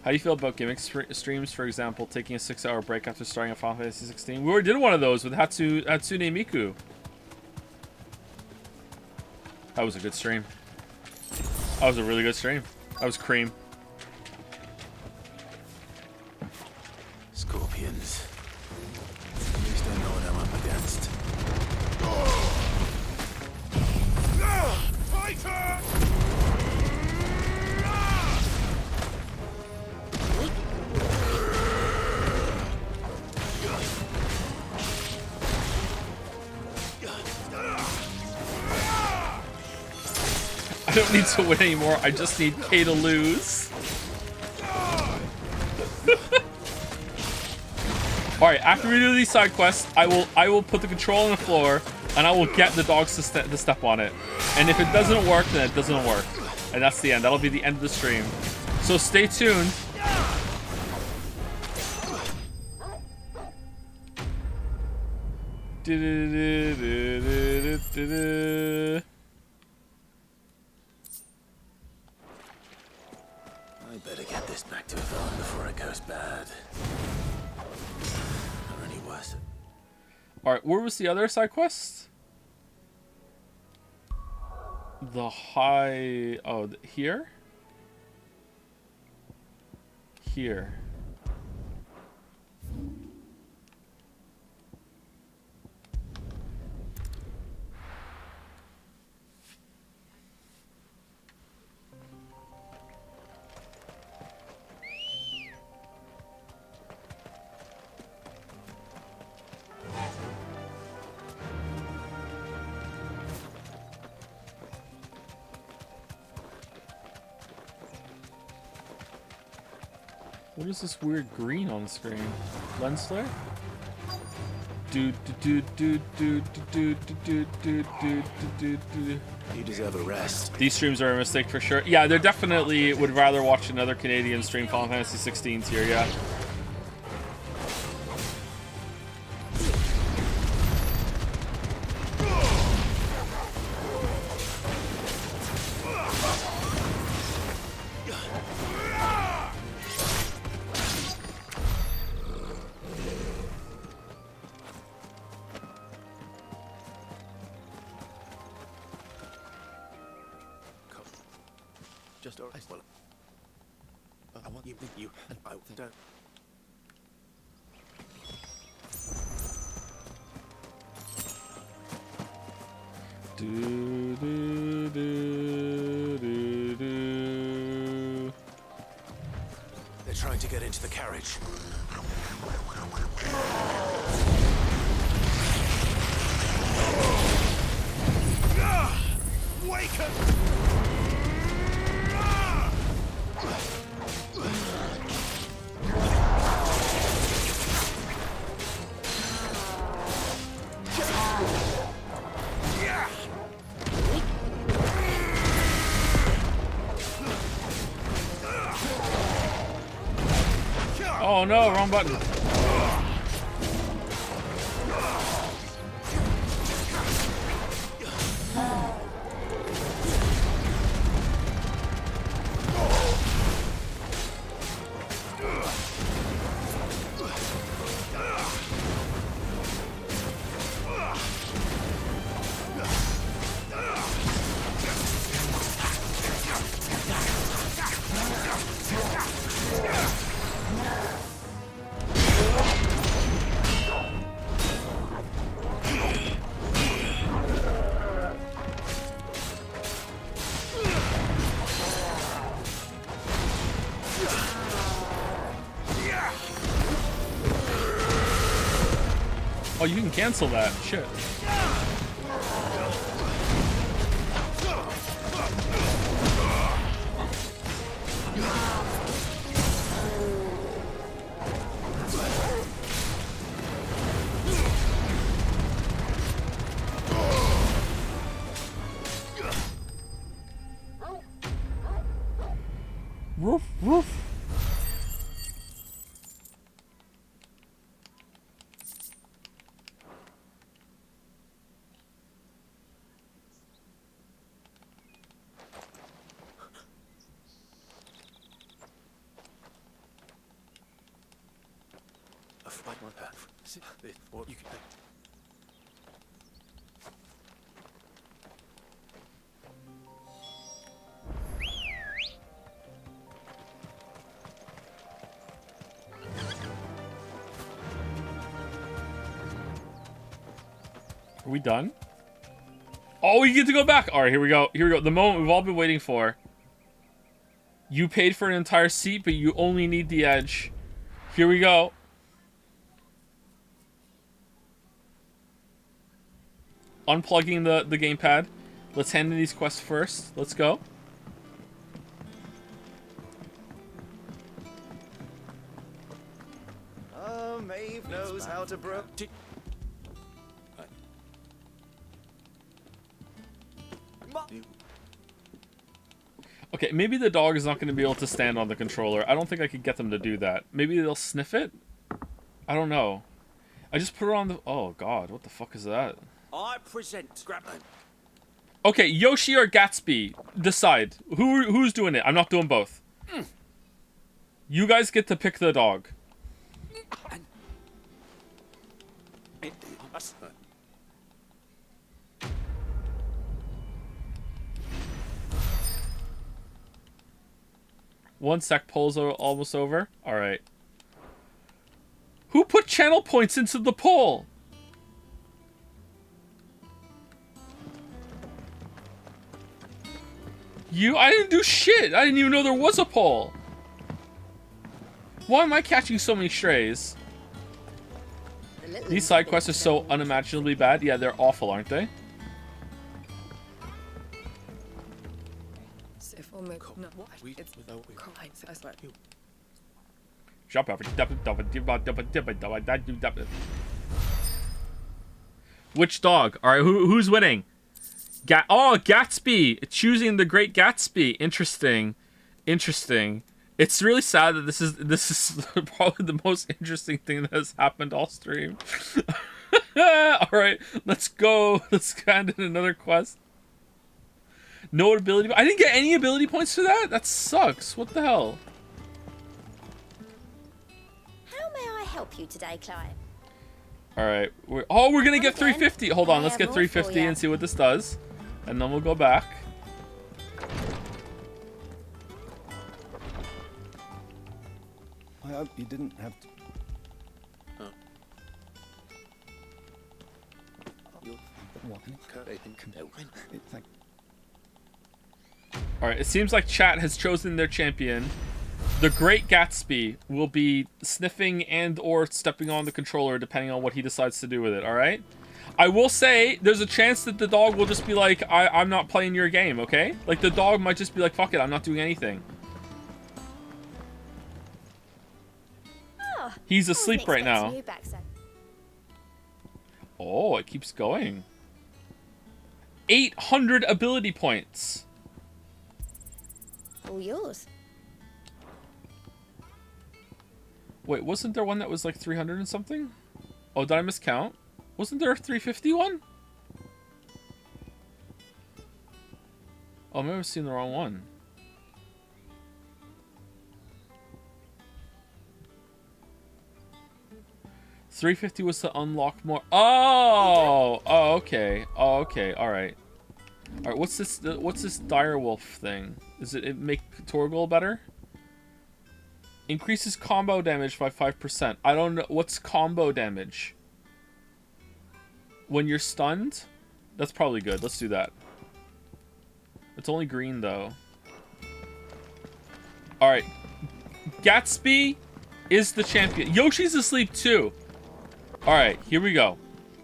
How do you feel about gimmick streams, for example, taking a 6-hour break after starting a Final Fantasy 16? We already did one of those with Hatsune Miku. That was a good stream. That was a really good stream. That was cream. Scorpions. At least I know what I'm up against. Fighter! I don't need to win anymore. I just need Kay to lose. Alright, after we do these side quests, I will put the control on the floor and I will get the dogs to step on it. And if it doesn't work, then it doesn't work. And that's the end. That'll be the end of the stream. So stay tuned. I better get this back to Yvonne before it goes bad. Or any worse. Alright, where was the other side quest? The high... Oh, here? Here. What is this weird green on the screen? Lens flare? You deserve a rest. These streams are a mistake for sure. Yeah, they're definitely would rather watch another Canadian stream Final Fantasy 16 here, yeah. Just all right. Well, I want you and I don't. They're trying to get into the carriage. Wake up! Oh no, wrong button. Oh, you can cancel that. Shit. Woof, woof. You can. Are we done? Oh, we get to go back. All right, here we go. Here we go. The moment we've all been waiting for. You paid for an entire seat, but you only need the edge. Here we go. Unplugging the gamepad. Let's hand in these quests first. Let's go. Maeve knows how to bro. Okay, maybe the dog is not going to be able to stand on the controller. I don't think I could get them to do that. Maybe they'll sniff it? I don't know. I just put it on the... Oh, God. What the fuck is that? I present. Grab them. Okay, Yoshi or Gatsby. Decide. Who's doing it? I'm not doing both. You guys get to pick the dog. One sec, polls are almost over. Alright. Who put channel points into the poll? I didn't do shit. I didn't even know there was a poll. Why am I catching so many strays? These side quests are so unimaginably bad. Yeah, they're awful, aren't they? Which dog? All right, who's winning? Gatsby, choosing the Great Gatsby. Interesting. It's really sad that this is probably the most interesting thing that has happened all stream. All right, let's go. Let's hand in another quest. No ability. I didn't get any ability points for that. That sucks. What the hell? How may I help you today, Clive? All right. We're gonna get 350. Hold on. Let's get 350 and see what this does, and then we'll go back. I hope you didn't have to. Alright, it seems like chat has chosen their champion. The Great Gatsby will be sniffing and or stepping on the controller depending on what he decides to do with it, alright? I will say, there's a chance that the dog will just be like, I'm not playing your game, okay? Like, the dog might just be like, fuck it, I'm not doing anything. Oh, He's asleep right now. Oh, it keeps going. 800 ability points. All yours. Wait, wasn't there one that was like 300 and something? Oh, did I miscount? Wasn't there a 350 one? Oh, maybe I've seen the wrong one. $350 was to unlock more. Oh, okay. Oh, okay. All right. All right. What's this? What's this direwolf thing? Is it make Torgal better? Increases combo damage by 5%. I don't know. What's combo damage? When you're stunned? That's probably good. Let's do that. It's only green, though. Alright. Gatsby is the champion. Yoshi's asleep, too. Alright, here we go.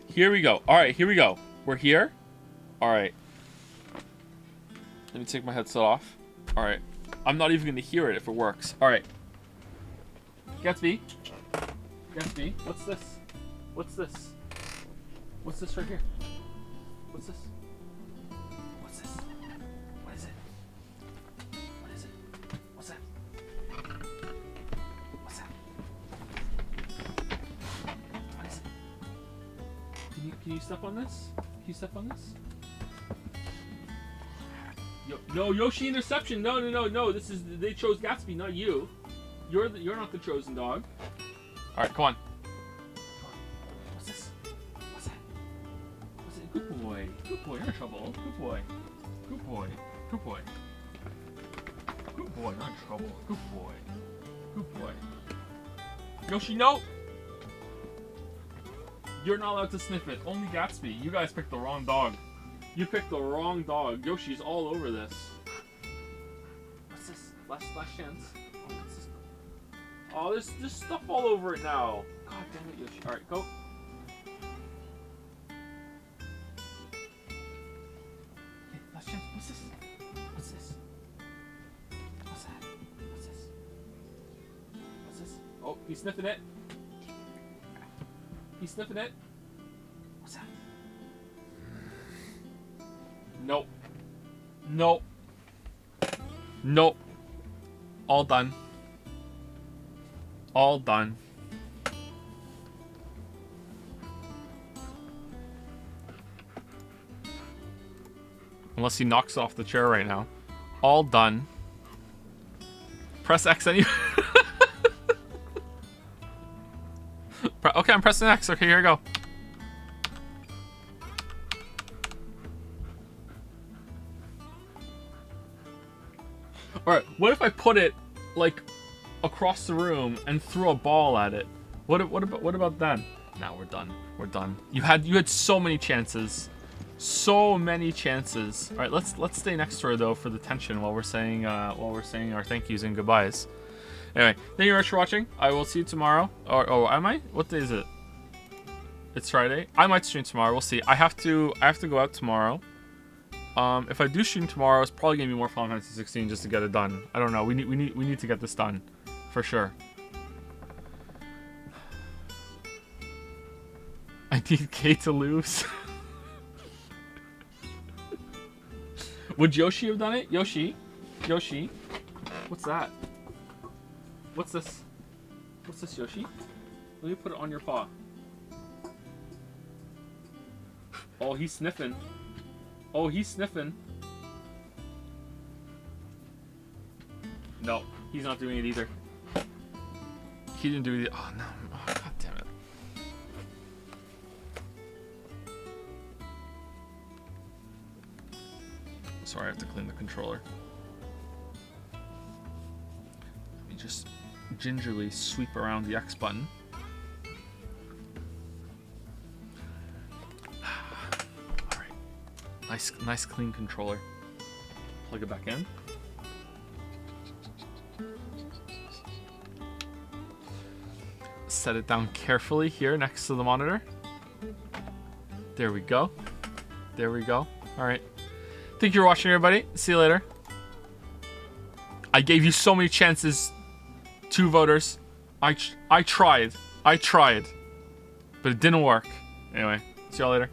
Here we go. Alright, here we go. We're here. Alright. Let me take my headset off. Alright. I'm not even going to hear it if it works. Alright. Gatsby. Gatsby. What's this? What's this? What's this right here? What's this? What's this? What is it? What is it? What's that? What's that? What is it? Can you step on this? Can you step on this? No, Yoshi interception. No. They chose Gatsby, not you. You're not the chosen dog. All right, come on. Good boy. Good boy. You're in trouble. Good boy. Good boy. Good boy. Good boy. Not in trouble. Good boy. Good boy. Yoshi, no! You're not allowed to sniff it. Only Gatsby. You guys picked the wrong dog. You picked the wrong dog. Yoshi's all over this. What's this? Last chance. Oh, what's this? Oh, there's stuff all over it now. God damn it, Yoshi. Alright, go. Okay, last chance. What's this? What's this? What's that? What's this? What's this? Oh, he's sniffing it. He's sniffing it. What's that? Nope. Nope. Nope. All done. All done. Unless he knocks off the chair right now. All done. Press X anyway. Okay, I'm pressing X. Okay, here we go. Alright, what if I put it, like, across the room and threw a ball at it? What about then? Now we're done. We're done. You had so many chances. So many chances. Alright, let's stay next to her though for the tension while we're saying our thank yous and goodbyes. Anyway, thank you very much for watching. I will see you tomorrow. Or am I? What day is it? It's Friday. I might stream tomorrow. We'll see. I have to go out tomorrow. If I do stream tomorrow, it's probably gonna be more Final Fantasy 16 just to get it done. I don't know. We need to get this done, for sure. I need Kay to lose. Would Yoshi have done it? Yoshi, what's that? What's this? What's this, Yoshi? Let me put it on your paw. Oh, he's sniffing. Oh, he's sniffing. No, he's not doing it either. He didn't do it. Oh, no. Oh, God damn it. Sorry, I have to clean the controller. Let me just gingerly sweep around the X button. Alright. Nice clean controller. Plug it back in. Set it down carefully here next to the monitor. There we go. There we go. Alright. Thank you for watching, everybody. See you later. I gave you so many chances, 2 voters. I tried. But it didn't work. Anyway, see y'all later.